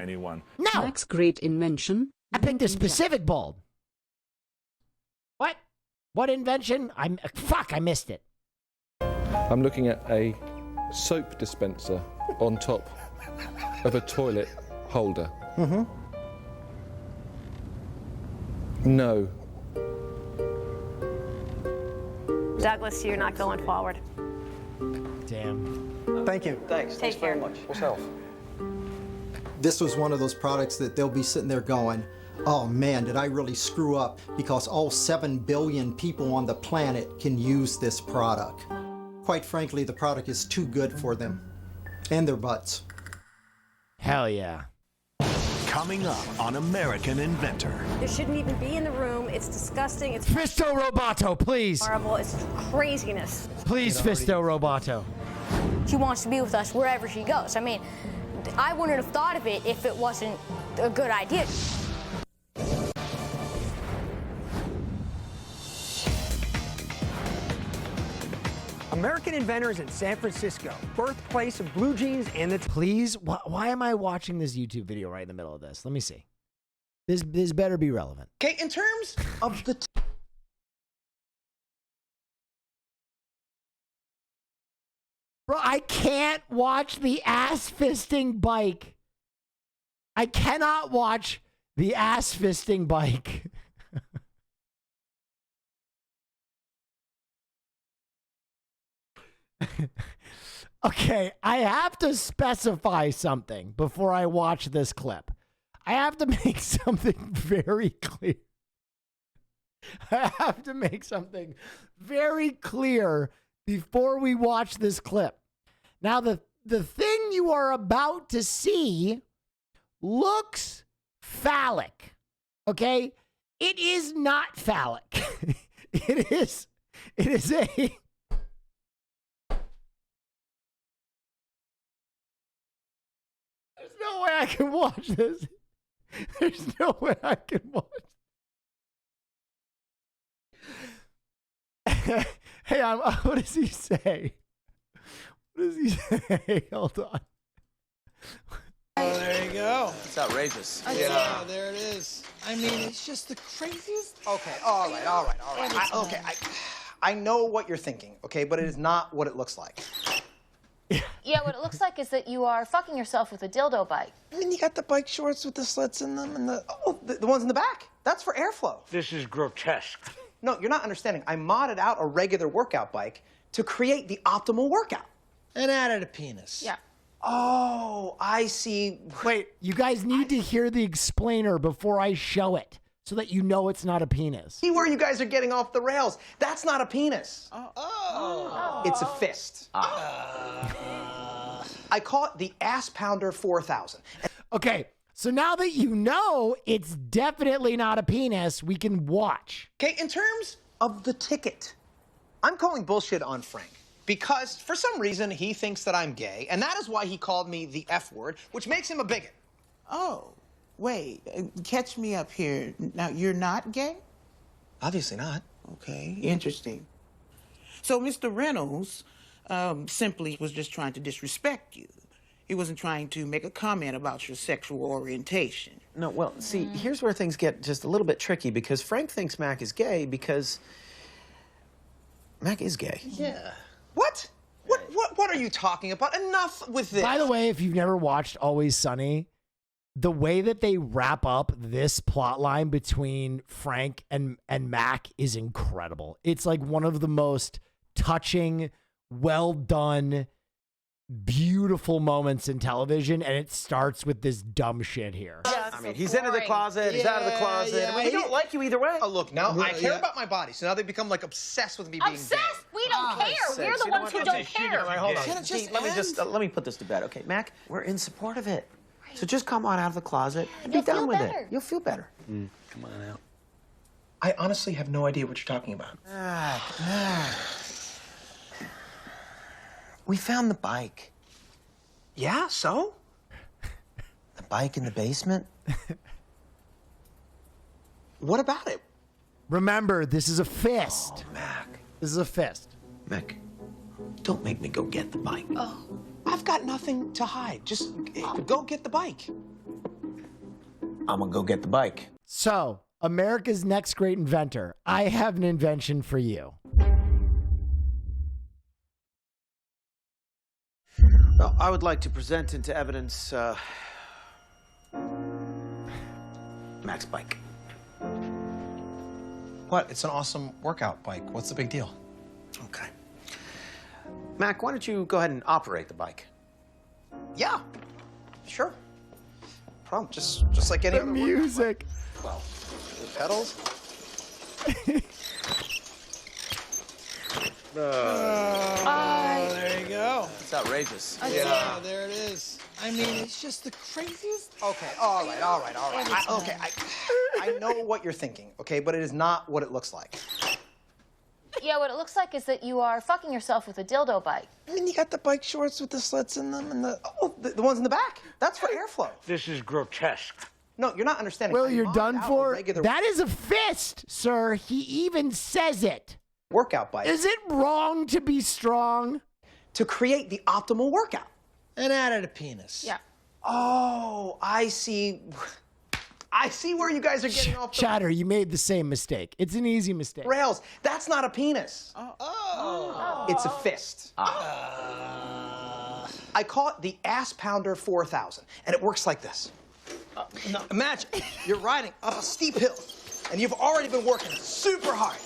No. Mac's great invention. I picked a specific bald. What? What invention? I missed it. I'm looking at a soap dispenser on top of a toilet holder. Mm-hmm. No. Douglas, you're not going forward. Damn. Thank you. Thanks. Take care. Very much. Yourself. This was one of those products that they'll be sitting there going, oh man, did I really screw up? Because all 7 billion people on the planet can use this product. Quite frankly, the product is too good for them and their butts. Hell yeah. Coming up on American Inventor. This shouldn't even be in the room. It's disgusting. It's Fisto Roboto, please. horrible. It's craziness. Please, Fisto Roboto. She wants to be with us wherever she goes. I mean, I wouldn't have thought of it if it wasn't a good idea. American Inventor is in San Francisco, birthplace of blue jeans and the... Please, why am I watching this YouTube video right in the middle of this? Let me see. This better be relevant. Okay, in terms of the... Bro, I can't watch the ass fisting bike. I cannot watch the ass fisting bike. Okay, I have to specify something before I watch this clip. I have to make something very clear. I have to make something very clear before we watch this clip. Now, the thing you are about to see looks phallic, okay? It is not phallic. It is a... There's no way I can watch this. There's no way I can watch. Hey, what does he say? What does he say? Hold on. Oh, there you go. It's outrageous. Yeah, there it is. I mean, it's just the craziest. Okay, all right. I know what you're thinking, okay, but it is not what it looks like. Yeah, what it looks like is that you are fucking yourself with a dildo bike. I mean, you got the bike shorts with the slits in them and The ones in the back. That's for airflow. This is grotesque. No, you're not understanding. I modded out a regular workout bike to create the optimal workout. And added a penis. Yeah. Oh, I see. Wait, you guys need to hear the explainer before I show it so that you know it's not a penis. See where you guys are getting off the rails. That's not a penis. It's a fist. I call it the Ass Pounder 4000. Okay, so now that you know it's definitely not a penis, we can watch. Okay, in terms of the ticket, I'm calling bullshit on Frank. Because, for some reason, he thinks that I'm gay, and that is why he called me the F word, which makes him a bigot. Oh, wait. Catch me up here. Now, you're not gay? Obviously not. Okay, interesting. So, Mr. Reynolds simply was just trying to disrespect you. He wasn't trying to make a comment about your sexual orientation. No, well, see, here's where things get just a little bit tricky because Frank thinks Mac is gay because Mac is gay. Yeah. What? What are you talking about? Enough with this. By the way, if you've never watched Always Sunny, the way that they wrap up this plot line between Frank and Mac is incredible. It's like one of the most touching, well done, beautiful moments in television, and it starts with this dumb shit here. I mean, he's into the closet, he's out of the closet. I mean, we don't like you either way. Oh, look, now I care about my body, so now they become like obsessed with me being gay. Obsessed? We don't care. We're the ones who don't care. Hold on. Can it just let me put this to bed, okay? Mac, we're in support of it. So just come on out of the closet and be done with it. You'll feel better. Come on out. I honestly have no idea what you're talking about. We found the bike. Yeah, so? The bike in the basement. What about it? Remember, this is a fist. Oh, Mac. This is a fist. Mac, don't make me go get the bike. Oh, I've got nothing to hide. Just go get the bike. I'm gonna go get the bike. So, America's next great inventor. I have an invention for you. Well, I would like to present into evidence Mac's bike. What? It's an awesome workout bike. What's the big deal? Okay. Mac, why don't you go ahead and operate the bike? Yeah, sure. Problem, just like any The other music. Well, the pedals. There you go. It's outrageous. Yeah, there it is. I mean, it's just the craziest. Okay, all right. I know what you're thinking, okay, but it is not what it looks like. Yeah, what it looks like is that you are fucking yourself with a dildo bike. I mean, you got the bike shorts with the slits in them and the ones in the back. That's for airflow. This is grotesque. No, you're not understanding. Well, you're done for. That is a fist, sir. He even says it. Workout bike. Is it wrong to be strong? To create the optimal workout. and added a penis. Yeah. Oh, I see. I see where you guys are getting off the Chatter, you made the same mistake. It's an easy mistake. rails. That's not a penis. It's a fist. I call it the Ass Pounder 4000, and it works like this. Imagine you're riding up a steep hill, and you've already been working super hard,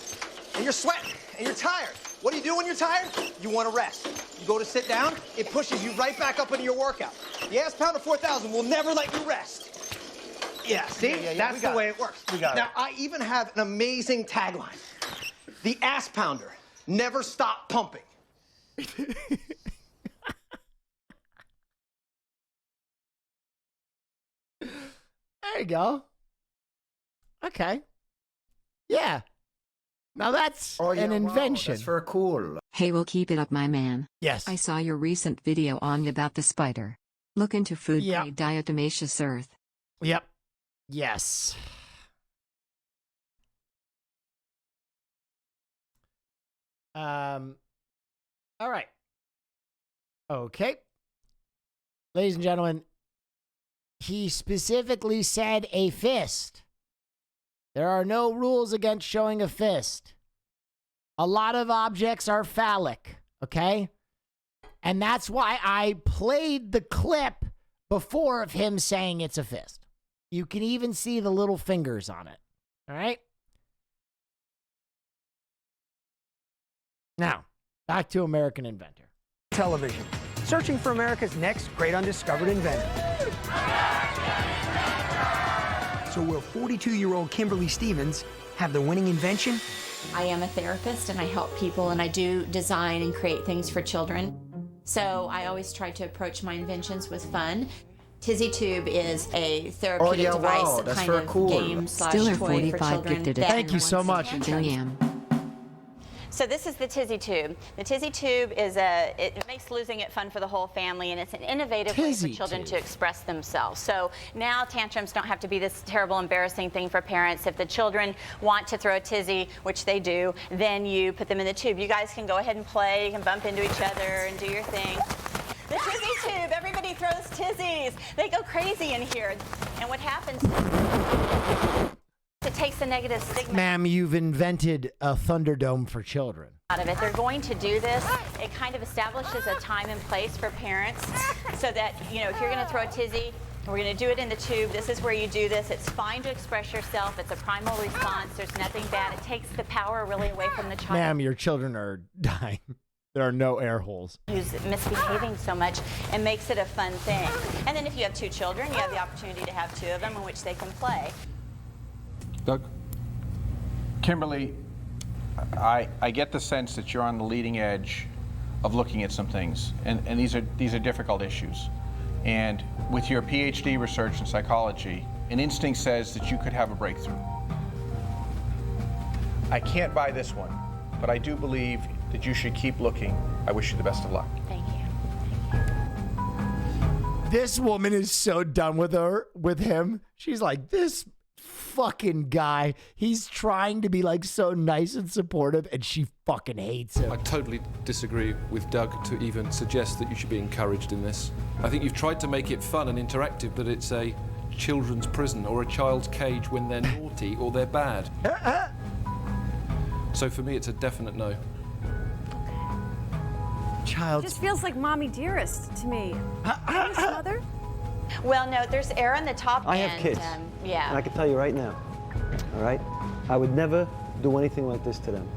and you're sweating, and you're tired. What do you do when you're tired? You want to rest. You go to sit down, it pushes you right back up into your workout. The Ass Pounder 4000 will never let you rest. Yeah, see? That's the way it works. Now, I even have an amazing tagline. The Ass Pounder, never stop pumping. There you go. Okay. Yeah. Now that's an invention. That's for cool. Hey, we'll keep it up, my man. Yes. I saw your recent video on about the spider. Look into food-grade diatomaceous earth. Yep. Yes. All right. Okay. Ladies and gentlemen, he specifically said a fist. There are no rules against showing a fist. A lot of objects are phallic, okay? And that's why I played the clip before of him saying it's a fist. You can even see the little fingers on it, all right? Now, back to American Inventor. Television, searching for America's next great undiscovered inventor. So will 42-year-old Kimberly Stevens have the winning invention? I am a therapist and I help people and I do design and create things for children. So I always try to approach my inventions with fun. Tizzy Tube is a therapeutic device, kind of game slash toy for children. Thank you so much. So this is the Tizzy Tube. The Tizzy Tube is it makes losing it fun for the whole family, and it's an innovative way for children to express themselves. So now tantrums don't have to be this terrible, embarrassing thing for parents. If the children want to throw a tizzy, which they do, then you put them in the tube. You guys can go ahead and play. You can bump into each other and do your thing. The Tizzy Tube, everybody throws tizzies. They go crazy in here. And what happens is it takes the negative stigma Ma'am, you've invented a Thunderdome for children. out of it. They're going to do this. It kind of establishes a time and place for parents so that, you know, if you're going to throw a tizzy, we're going to do it in the tube. This is where you do this. It's fine to express yourself. It's a primal response. There's nothing bad. It takes the power really away from the child. Ma'am, your children are dying. There are no air holes. Who's misbehaving so much and makes it a fun thing. And then if you have two children, you have the opportunity to have two of them in which they can play. Doug? Kimberly, I get the sense that you're on the leading edge of looking at some things, and these are difficult issues. And with your PhD research in psychology, an instinct says that you could have a breakthrough. I can't buy this one, but I do believe that you should keep looking. I wish you the best of luck. Thank you. This woman is so done with him. She's like, this fucking guy, he's trying to be like so nice and supportive, and she fucking hates him. I totally disagree with Doug to even suggest that you should be encouraged in this. I think you've tried to make it fun and interactive, but it's a children's prison or a child's cage when they're naughty or they're bad. So for me, it's a definite no. It just feels like mommy dearest to me. Yes, mother? Well, no, there's air on the top I end. have kids. Yeah. And I can tell you right now, all right? I would never do anything like this to them.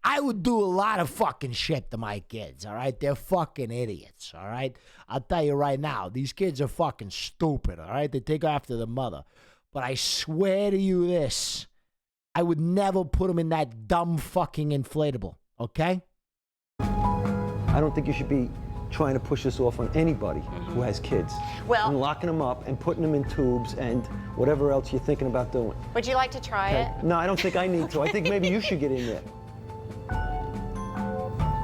I would do a lot of fucking shit to my kids, all right? They're fucking idiots, all right? I'll tell you right now, these kids are fucking stupid, all right? They take after the mother. But I swear to you this, I would never put them in that dumb fucking inflatable, okay? I don't think you should be trying to push this off on anybody who has kids. Well, and locking them up and putting them in tubes and whatever else you're thinking about doing. Would you like to try it? No, I don't think I need to. I think maybe you should get in there.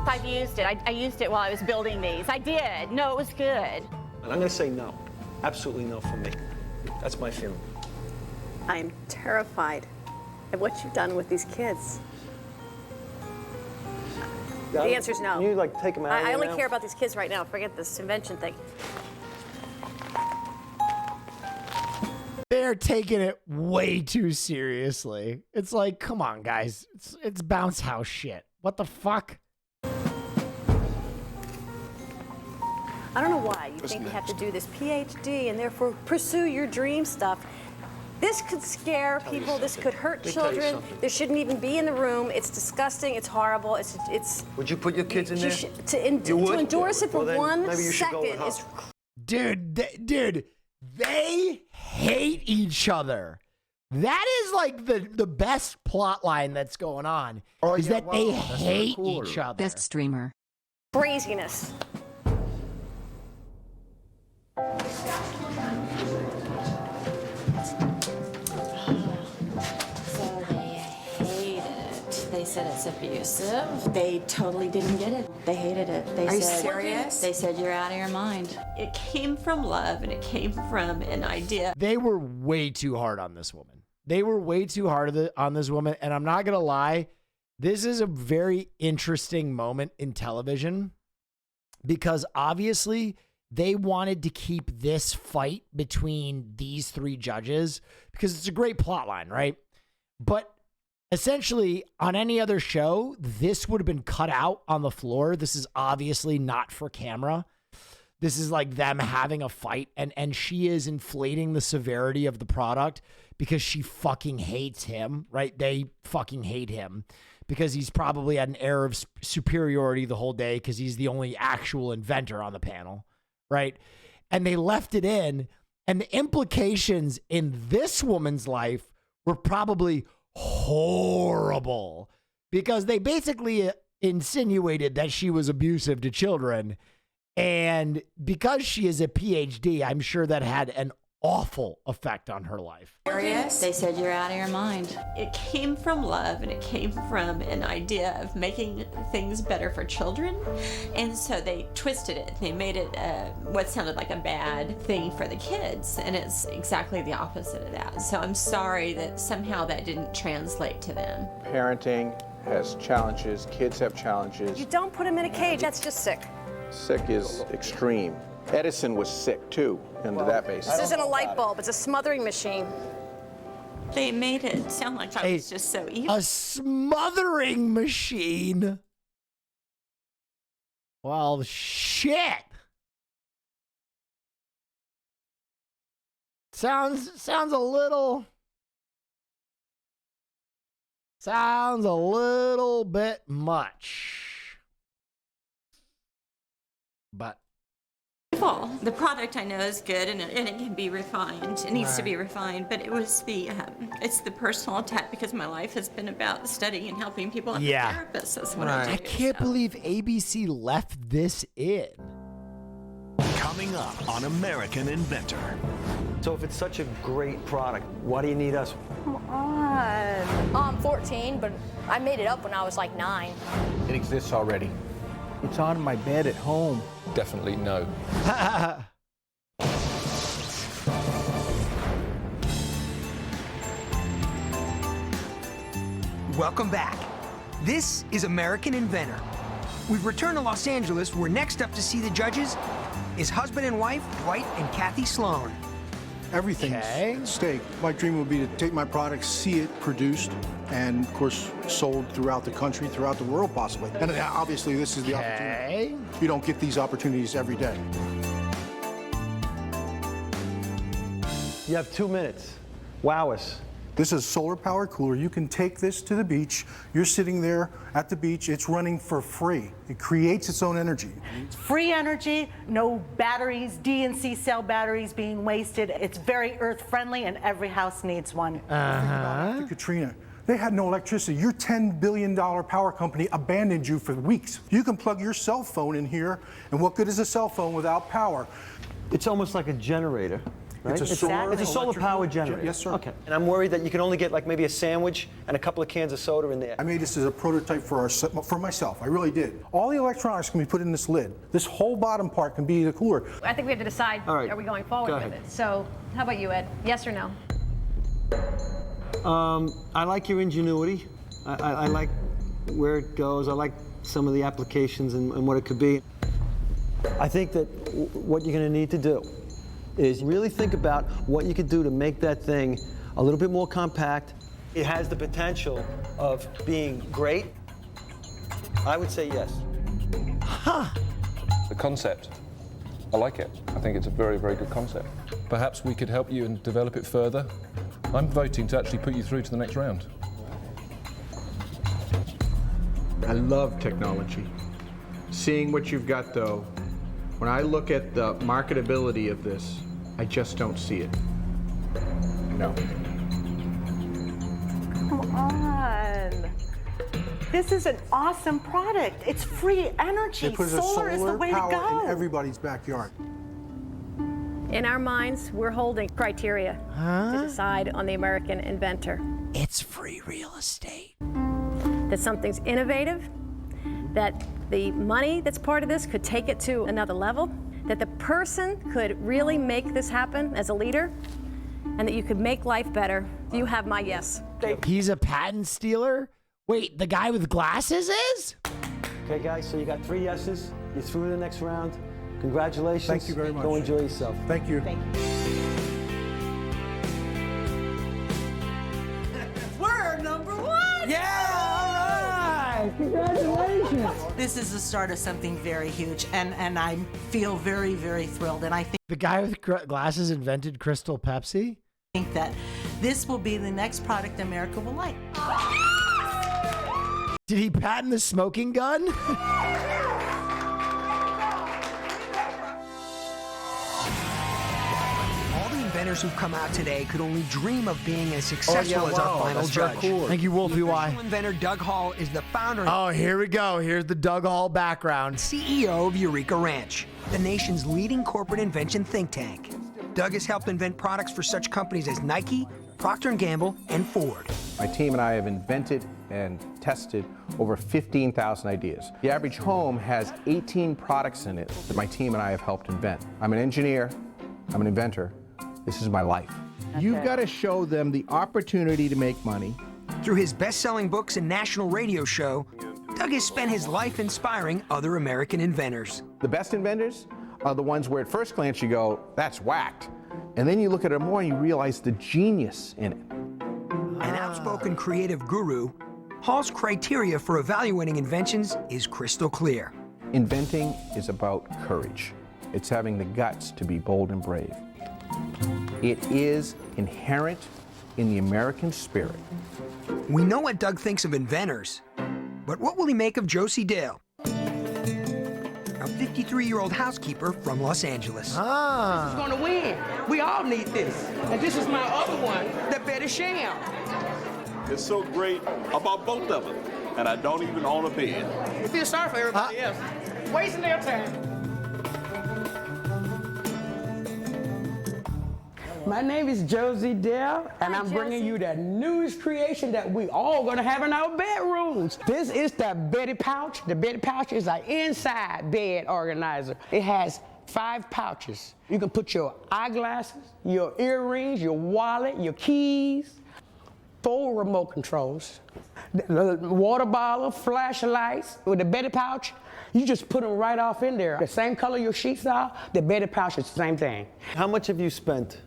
I've used it. I used it while I was building these. I did. No, it was good. And I'm going to say no. Absolutely no from me. That's my feeling. I'm terrified at what you've done with these kids. The answer's no. You like take them out of I there only now? care about these kids right now. Forget this invention thing. They're taking it way too seriously. It's like, come on, guys. It's bounce house shit. What the fuck? I don't know why you think you have to do this PhD and therefore pursue your dream stuff. This could scare people. This could hurt children. This shouldn't even be in the room. It's disgusting. It's horrible. It's. Would you put your kids in there? To endorse it for 1 second is. Dude, they hate each other. That is like the best plot line that's going on. Is that they hate each other. Best streamer. Craziness. So they hate it. They said it's abusive. They totally didn't get it. They hated it. They Are you said, serious? They said you're out of your mind. It came from love and it came from an idea. They were way too hard on this woman. They were way too hard on this woman, and I'm not gonna lie, This is a very interesting moment in television because obviously they wanted to keep this fight between these three judges because it's a great plot line, right? But essentially, on any other show, this would have been cut out on the floor. This is obviously not for camera. This is like them having a fight, and she is inflating the severity of the product because she fucking hates him, right? They fucking hate him because he's probably had an air of superiority the whole day because he's the only actual inventor on the panel, right? And they left it in, and the implications in this woman's life were probably horrible because they basically insinuated that she was abusive to children. And because she is a PhD, I'm sure that had an awful effect on her life. They said you're out of your mind. It came from love, and it came from an idea of making things better for children. And so they twisted it. They made it what sounded like a bad thing for the kids. And it's exactly the opposite of that. So I'm sorry that somehow that didn't translate to them. Parenting has challenges. Kids have challenges. You don't put them in a cage. That's just sick. Sick is extreme. Edison was sick too, into that basis. This isn't a light bulb. It's a smothering machine. They made it sound like I was just so evil. A smothering machine. Well, shit. Sounds a little bit much. But The product I know is good, and it can be refined. It needs to be refined, but it was it's the personal attack because my life has been about studying and helping people. I'm a therapist. That's what I do. I can't believe ABC left this in. Coming up on American Inventor. So if it's such a great product, why do you need us? Come on. I'm 14, but I made it up when I was like 9. It exists already. It's on my bed at home. Definitely no. Welcome back. This is American Inventor. We've returned to Los Angeles, where next up to see the judges is husband and wife Dwight and Kathy Sloan. Everything's at stake. My dream would be to take my product, see it produced, and of course sold throughout the country, throughout the world possibly. And obviously this is the opportunity. You don't get these opportunities every day. You have 2 minutes. Wow us. This is a solar powered cooler. You can take this to the beach. You're sitting there at the beach. It's running for free. It creates its own energy. It's free energy, no batteries, D and C cell batteries being wasted. It's very earth friendly, and every house needs one. After Katrina, they had no electricity. Your $10 billion power company abandoned you for weeks. You can plug your cell phone in here, and what good is a cell phone without power? It's almost like a generator. Right? It's a solar powered generator. Yes, sir. Okay. And I'm worried that you can only get like maybe a sandwich and a couple of cans of soda in there. I made this as a prototype for myself. I really did. All the electronics can be put in this lid. This whole bottom part can be the cooler. I think we have to decide, are we going forward with it? So how about you, Ed? Yes or no? I like your ingenuity. I like where it goes. I like some of the applications and what it could be. I think that what you're going to need to do is really think about what you could do to make that thing a little bit more compact. It has the potential of being great. I would say yes. The concept, I like it. I think it's a very, very good concept. Perhaps we could help you and develop it further. I'm voting to actually put you through to the next round. I love technology. Seeing what you've got, though, when I look at the marketability of this, I just don't see it. No. Come on. This is an awesome product. It's free energy. They put Solar is the way to power go. in everybody's backyard. In our minds, we're holding criteria to decide on the American Inventor. It's free real estate. That something's innovative, that the money that's part of this could take it to another level, that the person could really make this happen as a leader, and that you could make life better. You have my yes. He's a patent stealer? Wait, the guy with glasses is? Okay, guys, so you got 3 yeses. You're through to the next round. Congratulations. Thank you very much. Go enjoy yourself. Thank you. We're number 1. Yeah, all right. Congratulations. This is the start of something very huge, and I feel very, very thrilled. And I The guy with glasses invented Crystal Pepsi? think that this will be the next product America will like. Did he patent the smoking gun? All the inventors who've come out today could only dream of being as successful as our final judge. Thank you, Wolfie Y. Inventor Doug Hall is the founder. Oh, here we go. Here's the Doug Hall background. CEO of Eureka Ranch, the nation's leading corporate invention think tank. Doug has helped invent products for such companies as Nike, Procter & Gamble, and Ford. My team and I have invented and tested over 15,000 ideas. The average home has 18 products in it that my team and I have helped invent. I'm an engineer, I'm an inventor. This is my life. You've got to show them the opportunity to make money. Through his best-selling books and national radio show, Doug has spent his life inspiring other American inventors. The best inventors are the ones where at first glance you go, that's whacked. And then you look at it more and you realize the genius in it. An outspoken creative guru, Hall's criteria for evaluating inventions is crystal clear. Inventing is about courage. It's having the guts to be bold and brave. It is inherent in the American spirit. We know what Doug thinks of inventors, but what will he make of Josie Dale, a 53-year-old housekeeper from Los Angeles? This is gonna win. We all need this. And this is my other one, the Betty Sham. It's so great about both of them, and I don't even own a bed. I feel sorry for everybody else. Wasting their time. My name is Josie Dale, and I'm bringing you the newest creation that we all gonna have in our bedrooms. This is the Betty Pouch. The Betty Pouch is an inside bed organizer. It has 5 pouches. You can put your eyeglasses, your earrings, your wallet, your keys, 4 remote controls, the water bottle, flashlights. With the Betty Pouch, you just put them right off in there. The same color your sheets are, the Betty Pouch is the same thing. How much have you spent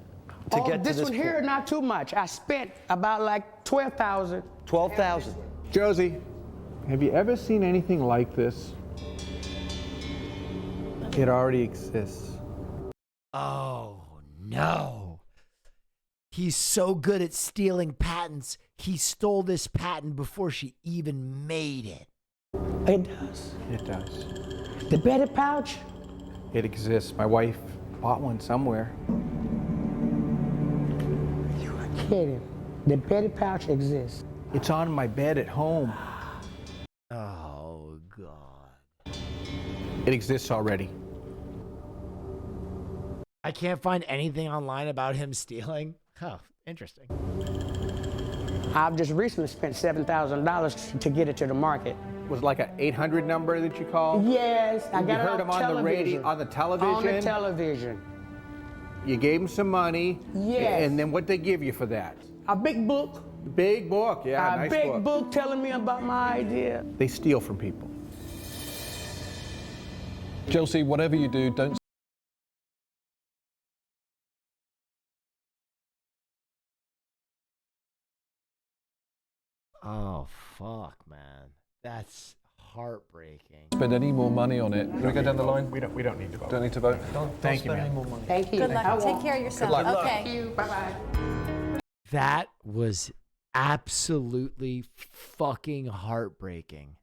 to get to this one here, point? not too much. I spent about like $12,000. 12,000. Josie, have you ever seen anything like this? It already exists. Oh, no. He's so good at stealing patents, he stole this patent before she even made it. It does. It does. The Betty Pouch? It exists. My wife bought one somewhere. Kidding. The Betty Pouch exists. It's on my bed at home. Oh, God. It exists already. I can't find anything online about him stealing. Oh, interesting. I've just recently spent $7,000 to get it to the market. Was it like an 800 number that you called? Yes, I got You it heard him on the radio, on the television? On the television. You gave him some money. Yes. And then what'd they give you for that? A big book. Big book, yeah, A nice big book telling me about my idea. They steal from people. Josie, whatever you do, don't. Oh, fuck, man. That's heartbreaking. Spend any more money on it. Can we go down the line? We don't need to vote. Don't need to vote. Thank you, spend man. any more money. Thank you. Good luck. I Take won't. care of yourself. Good luck. Okay. Thank you. Bye-bye. That was absolutely fucking heartbreaking.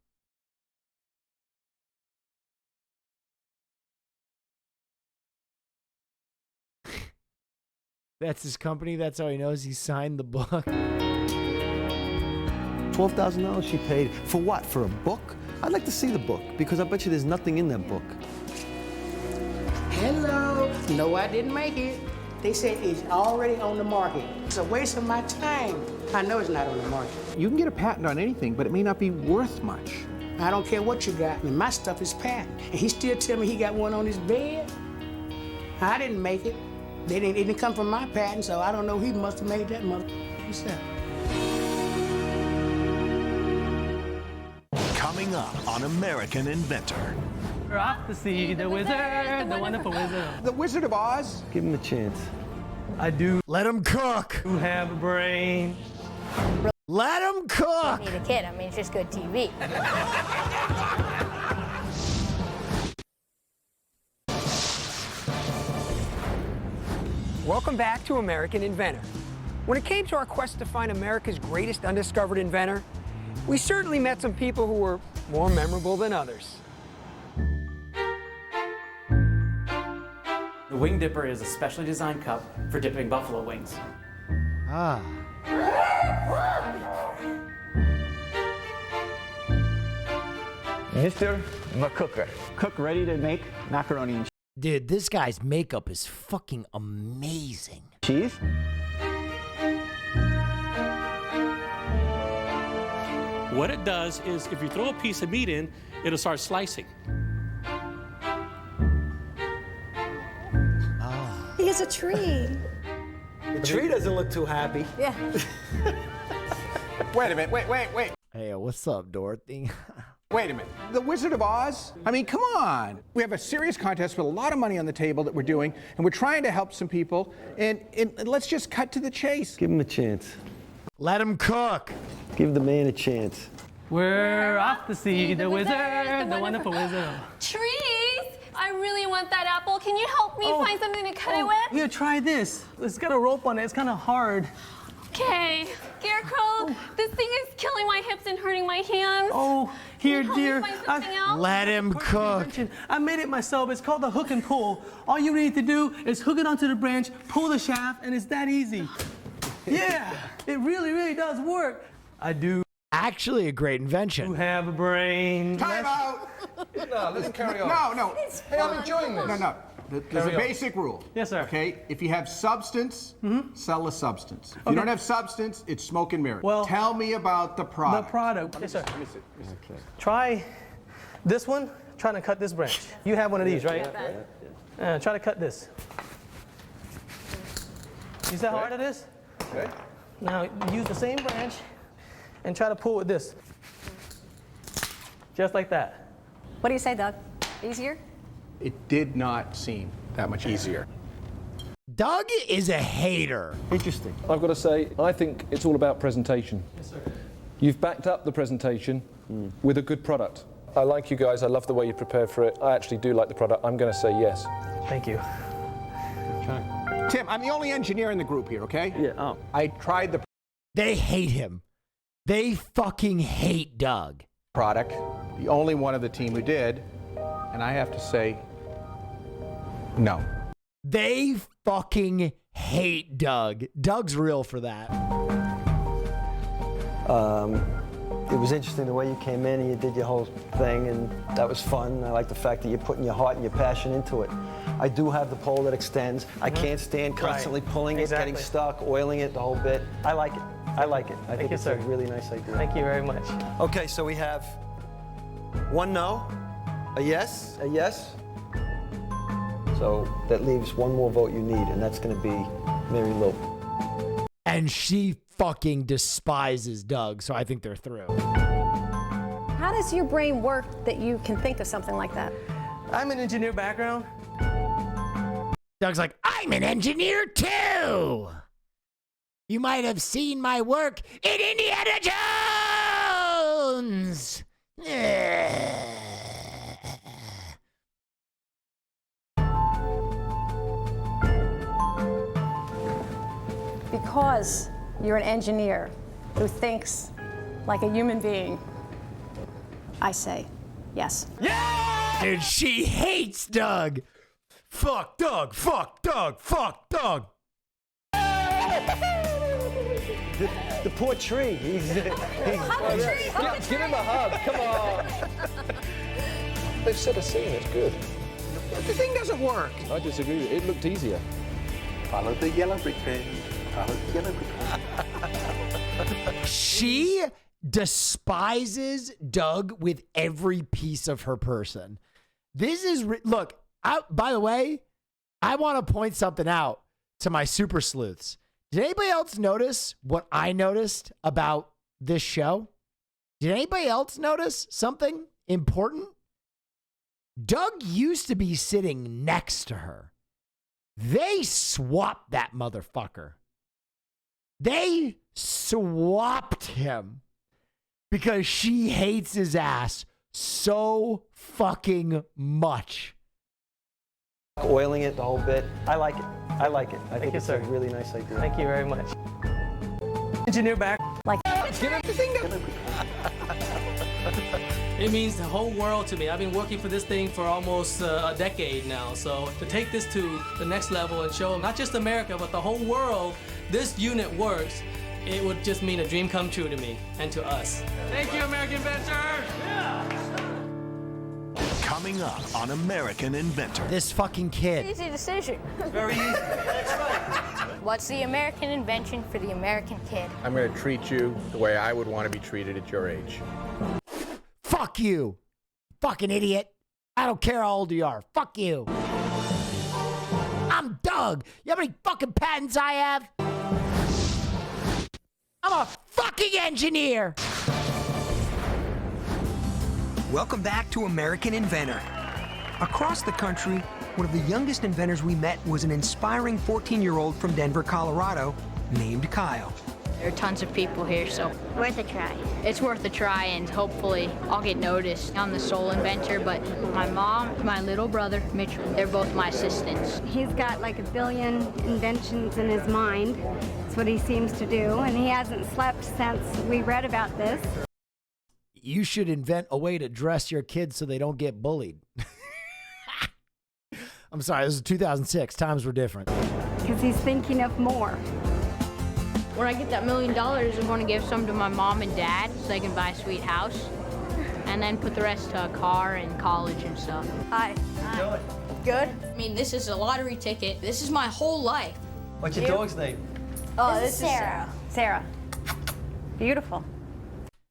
That's his company. That's how he knows he signed the book. $12,000 she paid. For what? For a book? I'd like to see the book, because I bet you there's nothing in that book. Hello. No, I didn't make it. They said it's already on the market. It's a waste of my time. I know it's not on the market. You can get a patent on anything, but it may not be worth much. I don't care what you got. I mean, my stuff is patent. And he still tell me he got one on his bed. I didn't make it. It didn't come from my patent, so I don't know. He must have made that mother himself. Coming up on American Inventor. We're off to see the wizard, the wonderful wizard. The Wizard of Oz? Give him a chance. I do. Let him cook. You have a brain. Let him cook. I don't need a kid. I mean, it's just good TV. Welcome back to American Inventor. When it came to our quest to find America's greatest undiscovered inventor, we certainly met some people who were more memorable than others. The Wing Dipper is a specially designed cup for dipping buffalo wings. Ah. Mr. McCooker. Cook ready to make macaroni and Dude, this guy's makeup is fucking amazing. cheese. What it does is if you throw a piece of meat in, it'll start slicing. He has a tree. The tree doesn't look too happy. Yeah. Wait a minute, wait. Hey, what's up, Dorothy? Wait a minute. The Wizard of Oz? I mean, come on. We have a serious contest with a lot of money on the table that we're doing, and we're trying to help some people, and let's just cut to the chase. Give him a chance. Let him cook. Give the man a chance. We're off to see the wizard, the wonderful wizard. Trees! I really want that apple. Can you help me find something to cut it with? Here, try this. It's got a rope on it. It's kind of hard. Okay. Scarecrow, this thing is killing my hips and hurting my hands. Oh, here, Can you dear. help me find something else? Let him cook. I made it myself. It's called the hook and pull. All you need to do is hook it onto the branch, pull the shaft, and it's that easy. Yeah, it really, really does work. I do. Actually, a great invention. You have a brain. Time out! No, let's carry on. No. Hey, I'm enjoying this. No. There's a basic rule. Yes, sir. Okay? If you have substance, sell the substance. If you Okay. don't have substance, it's smoke and mirrors. Well, tell me about the product. The product. Yes, sir. Let me see. Okay. Try this one. Trying to cut this branch. You have one of these, right? Try to cut this. You see how hard it is? Okay. Now use the same branch and try to pull with this. Just like that. What do you say, Doug? Easier? It did not seem that much easier. Doug is a hater. Interesting. I've got to say, I think it's all about presentation. Yes, sir. You've backed up the presentation with a good product. I like you guys. I love the way you prepared for it. I actually do like the product. I'm going to say yes. Thank you. Tim, I'm the only engineer in the group here, okay? Yeah. I tried the They hate him. They fucking hate Doug. product, the only one of the team who did, and I have to say, no. They fucking hate Doug. Doug's real for that. It was interesting the way you came in and you did your whole thing, and that was fun. I like the fact that you're putting your heart and your passion into it. I do have the pole that extends. I can't stand constantly pulling it, getting stuck, oiling it, the whole bit. I like it. I think it's a really nice idea. Thank you very much. Okay, so we have one no, a yes, a yes. So that leaves one more vote you need, and that's going to be Mary Lou. And she fucking despises Doug, so I think they're through. How does your brain work that you can think of something like that? I'm an engineer background. Doug's like, I'm an engineer too. You might have seen my work in Indiana Jones. Because you're an engineer who thinks like a human being, I say yes. Dude, she hates Doug. Fuck Doug, fuck Doug, fuck Doug. The poor tree. Give him a hug. Come on. They've set a scene. It's good. The thing doesn't work. I disagree. It looked easier. Follow the yellow brick road. Follow the yellow brick road. She despises Doug with every piece of her person. This is, look, by the way, I want to point something out to my super sleuths. Did anybody else notice what I noticed about this show? Did anybody else notice something important? Doug used to be sitting next to her. They swapped that motherfucker. They swapped him because she hates his ass so fucking much. Oiling it the whole bit. I like it. I like it. I think it's a really nice idea. Thank you very much. Engineer back. Like, it means the whole world to me. I've been working for this thing for almost a decade now. So to take this to the next level and show not just America, but the whole world, this unit works, it would just mean a dream come true to me and to us. Thank you, American Inventor! Coming up on American Inventor. This fucking kid. Easy decision. Very easy. That's right. What's the American invention for the American kid? I'm going to treat you the way I would want to be treated at your age. Fuck you. Fucking idiot. I don't care how old you are. Fuck you. I'm Doug. You know how many fucking patents I have? I'm a fucking engineer. Welcome back to American Inventor. Across the country, one of the youngest inventors we met was an inspiring 14-year-old from Denver, Colorado, named Kyle. There are tons of people here, so worth a try. It's worth a try, and hopefully I'll get noticed. I'm the sole inventor, but my mom, my little brother, Mitchell, they're both my assistants. He's got like 1 billion inventions in his mind. That's what he seems to do, and he hasn't slept since we read about this. You should invent a way to dress your kids so they don't get bullied. I'm sorry, this is 2006. Times were different. Because he's thinking of more. When I get that $1 million, I'm going to give some to my mom and dad so they can buy a sweet house, and then put the rest to a car and college and stuff. Hi. Hi. Good? I mean, this is a lottery ticket. This is my whole life. What's your dog's name? Oh, this is Sarah. Sarah. Beautiful.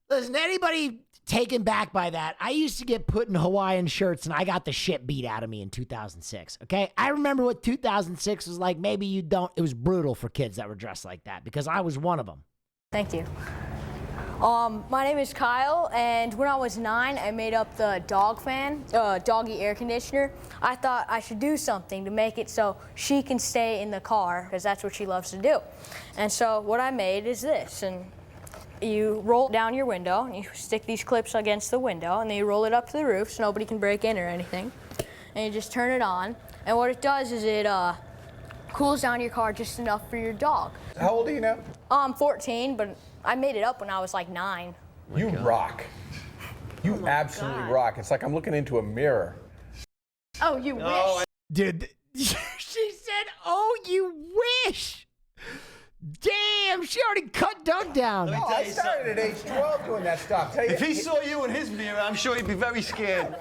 Listen, anybody taken back by that? I used to get put in Hawaiian shirts and I got the shit beat out of me in 2006, okay? I remember what 2006 was like. Maybe you don't. It was brutal for kids that were dressed like that because I was one of them. Thank you. My name is Kyle, and when I was 9, I made up the dog fan, doggy air conditioner. I thought I should do something to make it so she can stay in the car because that's what she loves to do. And so what I made is this, and you roll down your window, and you stick these clips against the window, and then you roll it up to the roof so nobody can break in or anything. And you just turn it on, and what it does is it cools down your car just enough for your dog. How old are you now? I'm 14, but I made it up when I was like 9. You rock. You absolutely rock. It's like I'm looking into a mirror. Oh, you wish. Dude, she said, oh, you wish. Damn, she already cut Doug down. Oh, I started at age 12 doing that stuff. If he saw you in his mirror, I'm sure he'd be very scared.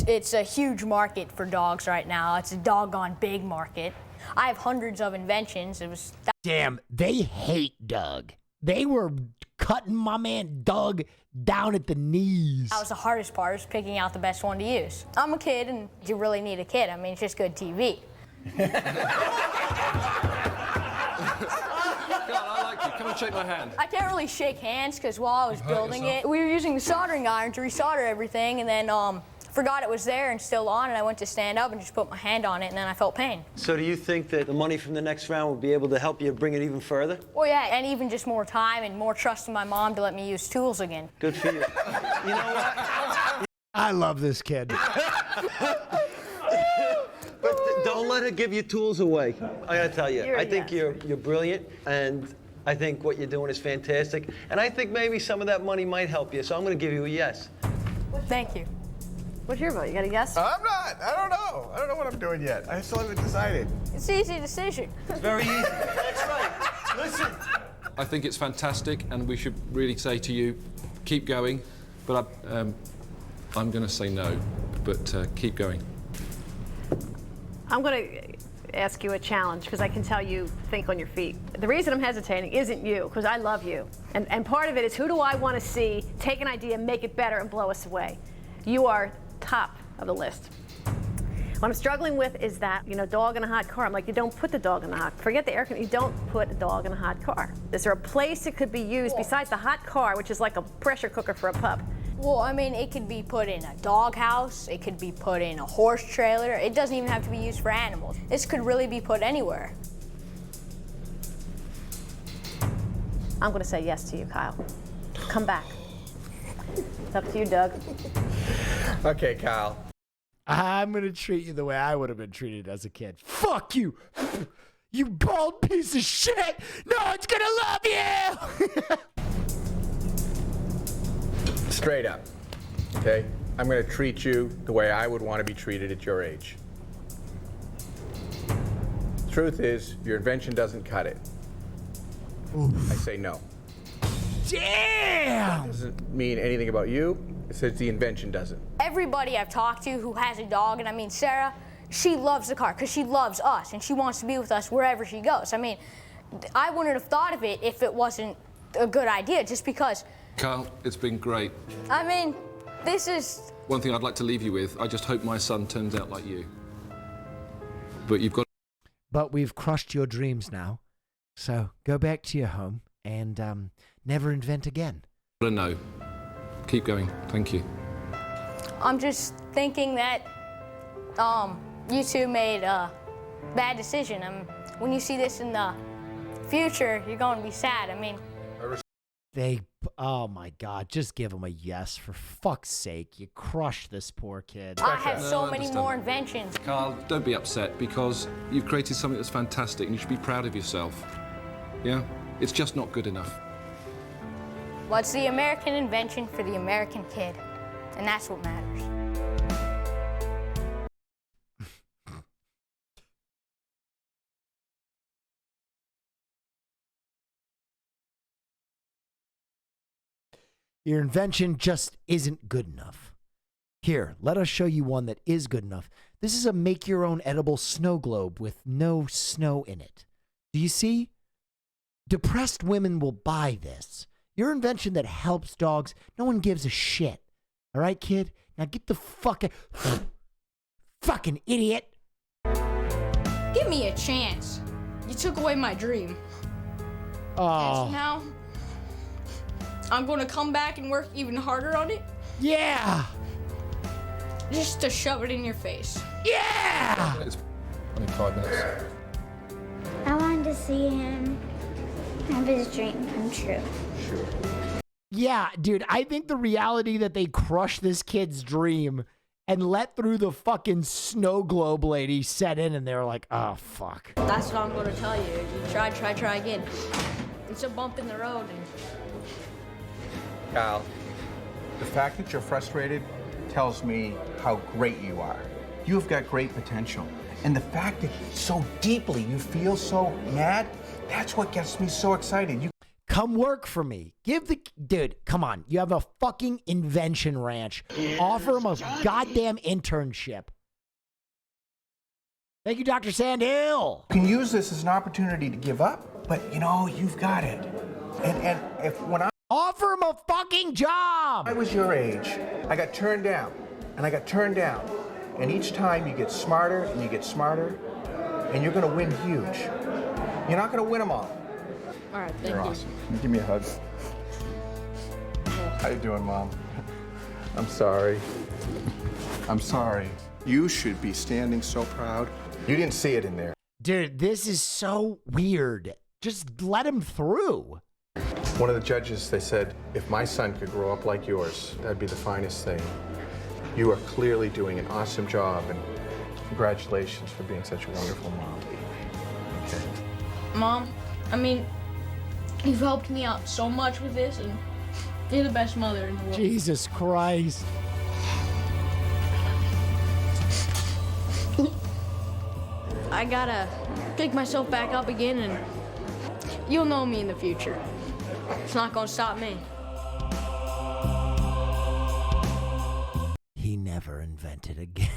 It's a huge market for dogs right now. It's a doggone big market. I have hundreds of inventions. Damn, they hate Doug. They were cutting my man Doug down at the knees. That was the hardest part, is picking out the best one to use. I'm a kid, and you really need a kid. I mean, it's just good TV. Come and shake my hand. I can't really shake hands because while I was building it, we were using the soldering iron to resolder everything, and then forgot it was there and still on, and I went to stand up and just put my hand on it, and then I felt pain. So do you think that the money from the next round will be able to help you bring it even further? Well, yeah, and even just more time and more trust in my mom to let me use tools again. Good for you. You know what? I love this kid. But don't let her give your tools away. I gotta tell you, I think yes. you're brilliant, and I think what you're doing is fantastic. And I think maybe some of that money might help you, so I'm gonna give you a yes. Thank you. What's your vote? You got a guess? I'm not. I don't know. I don't know what I'm doing yet. I still haven't decided. It's an easy decision. It's very easy. That's right. Listen. I think it's fantastic, and we should really say to you, keep going. But I'm going to say no, but keep going. I'm going to ask you a challenge because I can tell you think on your feet. The reason I'm hesitating isn't you, because I love you. And part of it is, who do I want to see take an idea, make it better, and blow us away? You are top of the list. What I'm struggling with is that, dog in a hot car. I'm like, you don't put the dog in a hot car. Forget the air conditioning. You don't put a dog in a hot car. Is there a place it could be used besides the hot car, which is like a pressure cooker for a pup? Well, I mean, it could be put in a doghouse. It could be put in a horse trailer. It doesn't even have to be used for animals. This could really be put anywhere. I'm going to say yes to you, Kyle. Come back. It's up to you, Doug. Okay, Kyle. I'm going to treat you the way I would have been treated as a kid. Fuck you! You bald piece of shit! No one's going to love you! Straight up, okay? I'm going to treat you the way I would want to be treated at your age. Truth is, your invention doesn't cut it. I say no. Damn! That doesn't mean anything about you. It says the invention doesn't. Everybody I've talked to who has a dog, and I mean, Sarah, she loves the car because she loves us and she wants to be with us wherever she goes. I mean, I wouldn't have thought of it if it wasn't a good idea, just because. Carl, it's been great. I mean, this is. One thing I'd like to leave you with, I just hope my son turns out like you. But you've got. But we've crushed your dreams now. So go back to your home and never invent again. No. Keep going. Thank you. I'm just thinking that you two made a bad decision. When you see this in the future, you're going to be sad. I mean, oh my God, just give them a yes, for fuck's sake. You crushed this poor kid. I have so many more inventions. Carl, don't be upset because you've created something that's fantastic and you should be proud of yourself. Yeah? It's just not good enough. What's the American invention for the American kid? And that's what matters. Your invention just isn't good enough. Here, let us show you one that is good enough. This is a make-your-own edible snow globe with no snow in it. Do you see? Depressed women will buy this. Your invention that helps dogs, no one gives a shit. All right, kid? Now get the fucking idiot. Give me a chance. You took away my dream. Oh. And now I'm going to come back and work even harder on it. Yeah. Just to shove it in your face. Yeah. It's only 5 minutes. I wanted to see him have his dream come true. Sure. Yeah, dude, I think the reality that they crushed this kid's dream and let through the fucking snow globe lady set in and they were like, oh, fuck. That's what I'm going to tell you. You try again. It's a bump in the road. Kyle, the fact that you're frustrated tells me how great you are. You've got great potential. And the fact that so deeply you feel so mad, that's what gets me so excited. Come work for me. Dude, come on. You have a fucking invention ranch. Offer him a goddamn internship. Thank you, Dr. Sandhill. You can use this as an opportunity to give up, but you've got it. And when I offer him a fucking job. I was your age, I got turned down, and I got turned down. And each time you get smarter and you get smarter, and you're gonna win huge. You're not gonna win them all. All right, thank You're you. awesome. Can you give me a hug? How you doing, Mom? I'm sorry. I'm sorry. You should be standing so proud. You didn't see it in there. Dude, this is so weird. Just let him through. One of the judges, they said, if my son could grow up like yours, that'd be the finest thing. You are clearly doing an awesome job, and congratulations for being such a wonderful mom. Okay. Mom, I mean, you've helped me out so much with this, and you're the best mother in the world. Jesus Christ. I gotta pick myself back up again, and you'll know me in the future. It's not gonna stop me. He never invented again.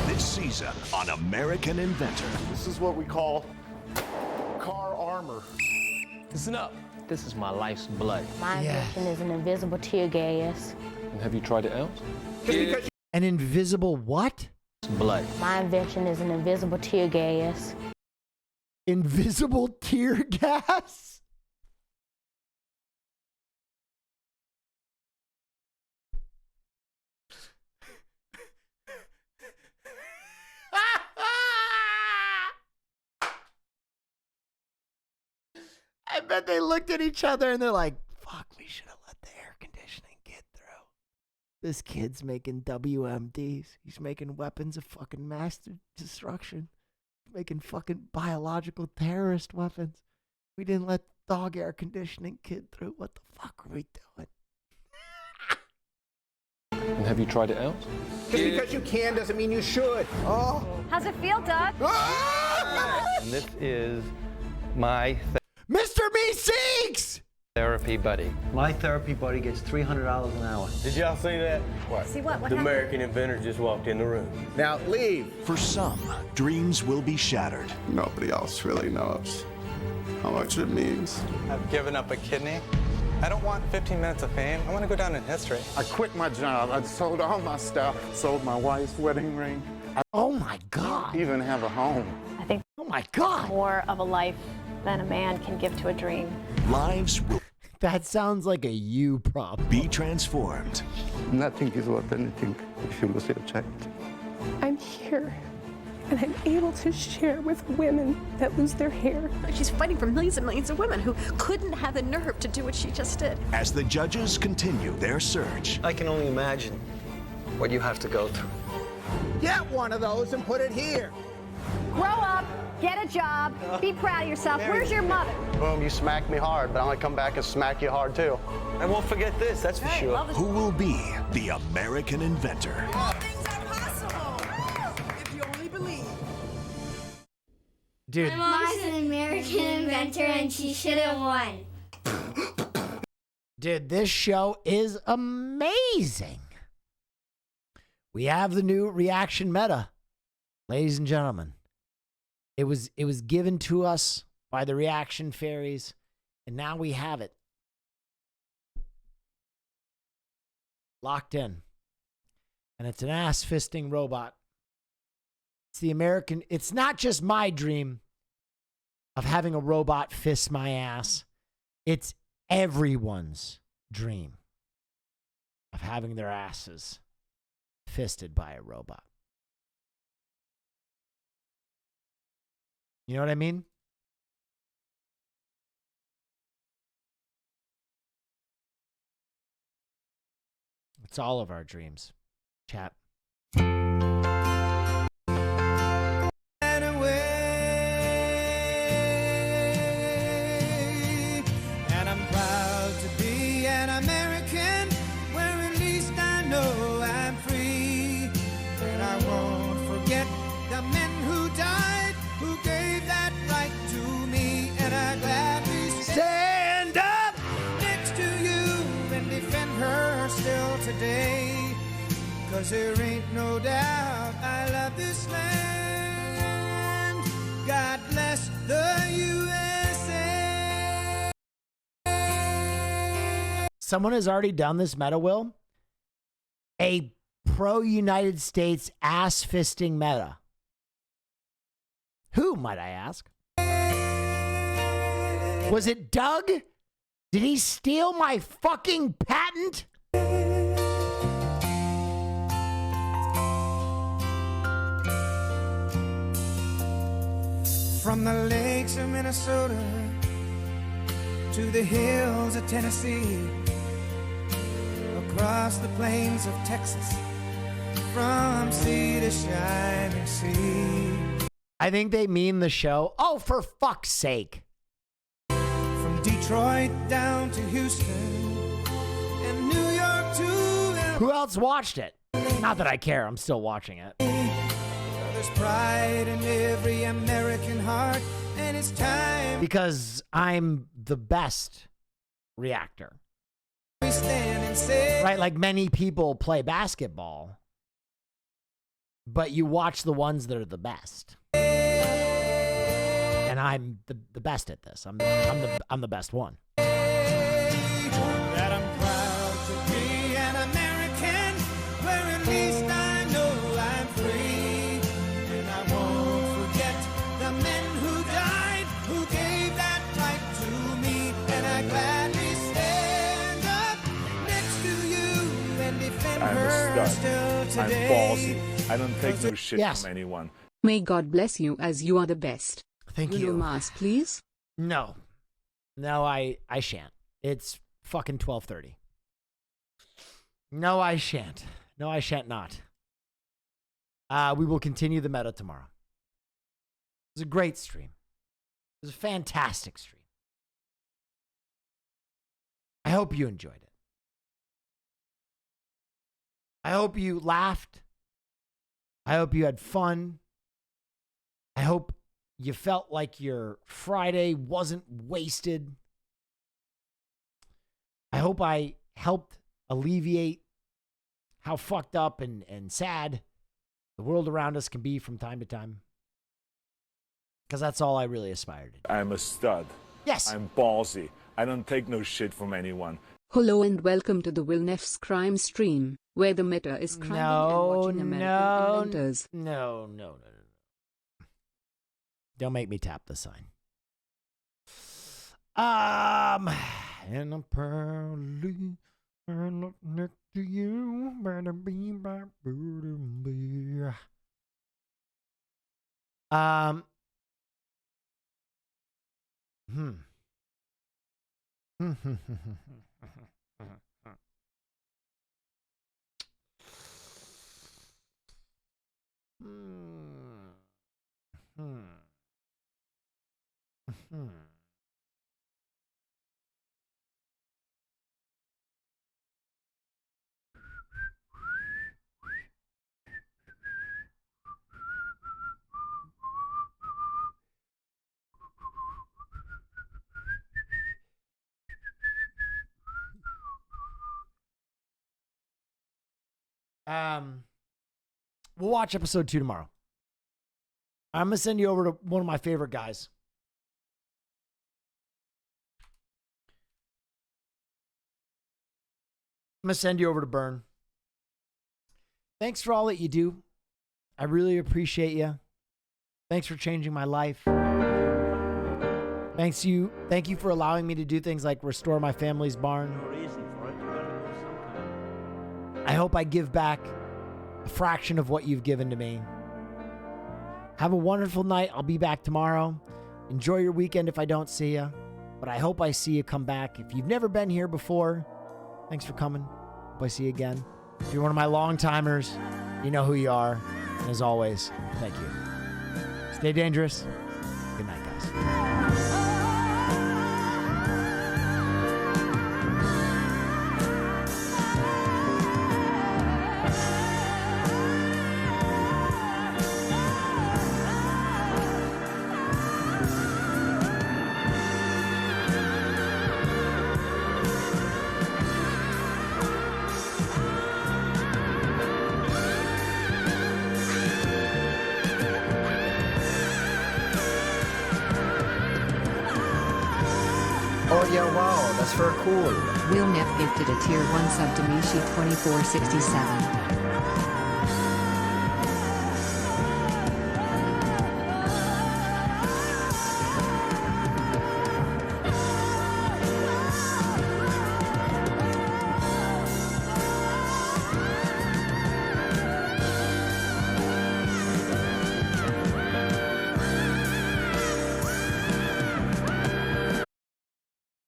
This season on American Inventor. This is what we call car armor. Listen up. This is my life's blood. My invention is an invisible tear gas. And have you tried it out? An invisible what? Blood. My invention is an invisible tear gas. Invisible tear gas? I bet they looked at each other and they're like, fuck, we should have let the air conditioning get through. This kid's making WMDs. He's making weapons of fucking mass destruction. He's making fucking biological terrorist weapons. We didn't let dog air conditioning kid through. What the fuck are we doing? And have you tried it out? Just because you can doesn't mean you should. Oh. How's it feel, Doug? And this is my Mr. Meeseeks! therapy buddy. My therapy buddy gets $300 an hour. Did y'all see that? What? See what? What The happened? American inventor just walked in the room. Now leave. For some, dreams will be shattered. Nobody else really knows how much it means. I've given up a kidney. I don't want 15 minutes of fame. I want to go down in history. I quit my job. I sold all my stuff. Sold my wife's wedding ring. Oh my God. I even have a home. I think Oh my God. more of a life than a man can give to a dream. Lives will That sounds like a you problem. be transformed. Nothing is worth anything if you lose your child. I'm here, and I'm able to share with women that lose their hair. She's fighting for millions and millions of women who couldn't have the nerve to do what she just did. As the judges continue their search, I can only imagine what you have to go through. Get one of those and put it here. Grow up, get a job, be proud of yourself. Where's your mother? Boom, you smacked me hard, but I'm going to come back and smack you hard, too. I won't forget this, that's for sure. who will be the American inventor? Dude, My mom's an American inventor and she should have won. dude, this show is amazing. We have the new reaction meta, ladies and gentlemen. It was given to us by the reaction fairies, and now we have it. Locked in. And it's an ass-fisting robot. It's the American, it's not just my dream of having a robot fist my ass. It's everyone's dream of having their asses fisted by a robot. You know what I mean? It's all of our dreams. Chat. And I'm proud to be an American, where at least I know I'm free. And I won't forget the men who died, who gave that right to me. And I gladly stand up next to you and defend her still today. 'Cause there ain't no doubt I love this land. God bless the USA. Someone has already done this meta, Will. A pro-United States ass-fisting meta. Who, might I ask? Was it Doug? Did he steal my fucking patent? From the lakes of Minnesota to the hills of Tennessee, across the plains of Texas, from sea to shining sea. I think they mean the show. Oh, for fuck's sake. From Detroit down to Houston and New York to Who else watched it? Not that I care. I'm still watching it. There's pride in every American heart, and it's time Because I'm the best reactor. we stand and say, Right? Like many people play basketball, but you watch the ones that are the best. And I'm the best at this. I'm the best one. that I'm proud to be an American, where at least I still I'm today. ballsy. I don't take no shit Yes. from anyone. May God bless you as you are the best. Thank Will you. Mass, please? No. No, I shan't. It's fucking 12:30. No, I shan't. No, I shan't not. We will continue the meta tomorrow. It was a great stream. It was a fantastic stream. I hope you enjoyed it. I hope you laughed. I hope you had fun. I hope you felt like your Friday wasn't wasted. I hope I helped alleviate how fucked up and sad the world around us can be from time to time. Because that's all I really aspired to do. I'm a stud. Yes. I'm ballsy. I don't take no shit from anyone. Hello and welcome to the Will Neff's crime stream, where the meta is crime and watching American inventors. No. Don't make me tap the sign. And I'm proudly up next to you, better be my booty. We'll watch episode 2 tomorrow. I'm gonna send you over to one of my favorite guys. I'm gonna send you over to Burn. Thanks for all that you do. I really appreciate you. Thanks for changing my life. Thank you for allowing me to do things like restore my family's barn. I hope I give back a fraction of what you've given to me. Have a wonderful night. I'll be back tomorrow. Enjoy your weekend if I don't see you. But I hope I see you come back. If you've never been here before, thanks for coming. Hope I see you again. If you're one of my long timers, you know who you are. And as always, thank you. Stay dangerous. Good night, guys. Oh, yeah, wow, that's very cool. Will Neff gifted a tier 1 sub to Mishi 2467.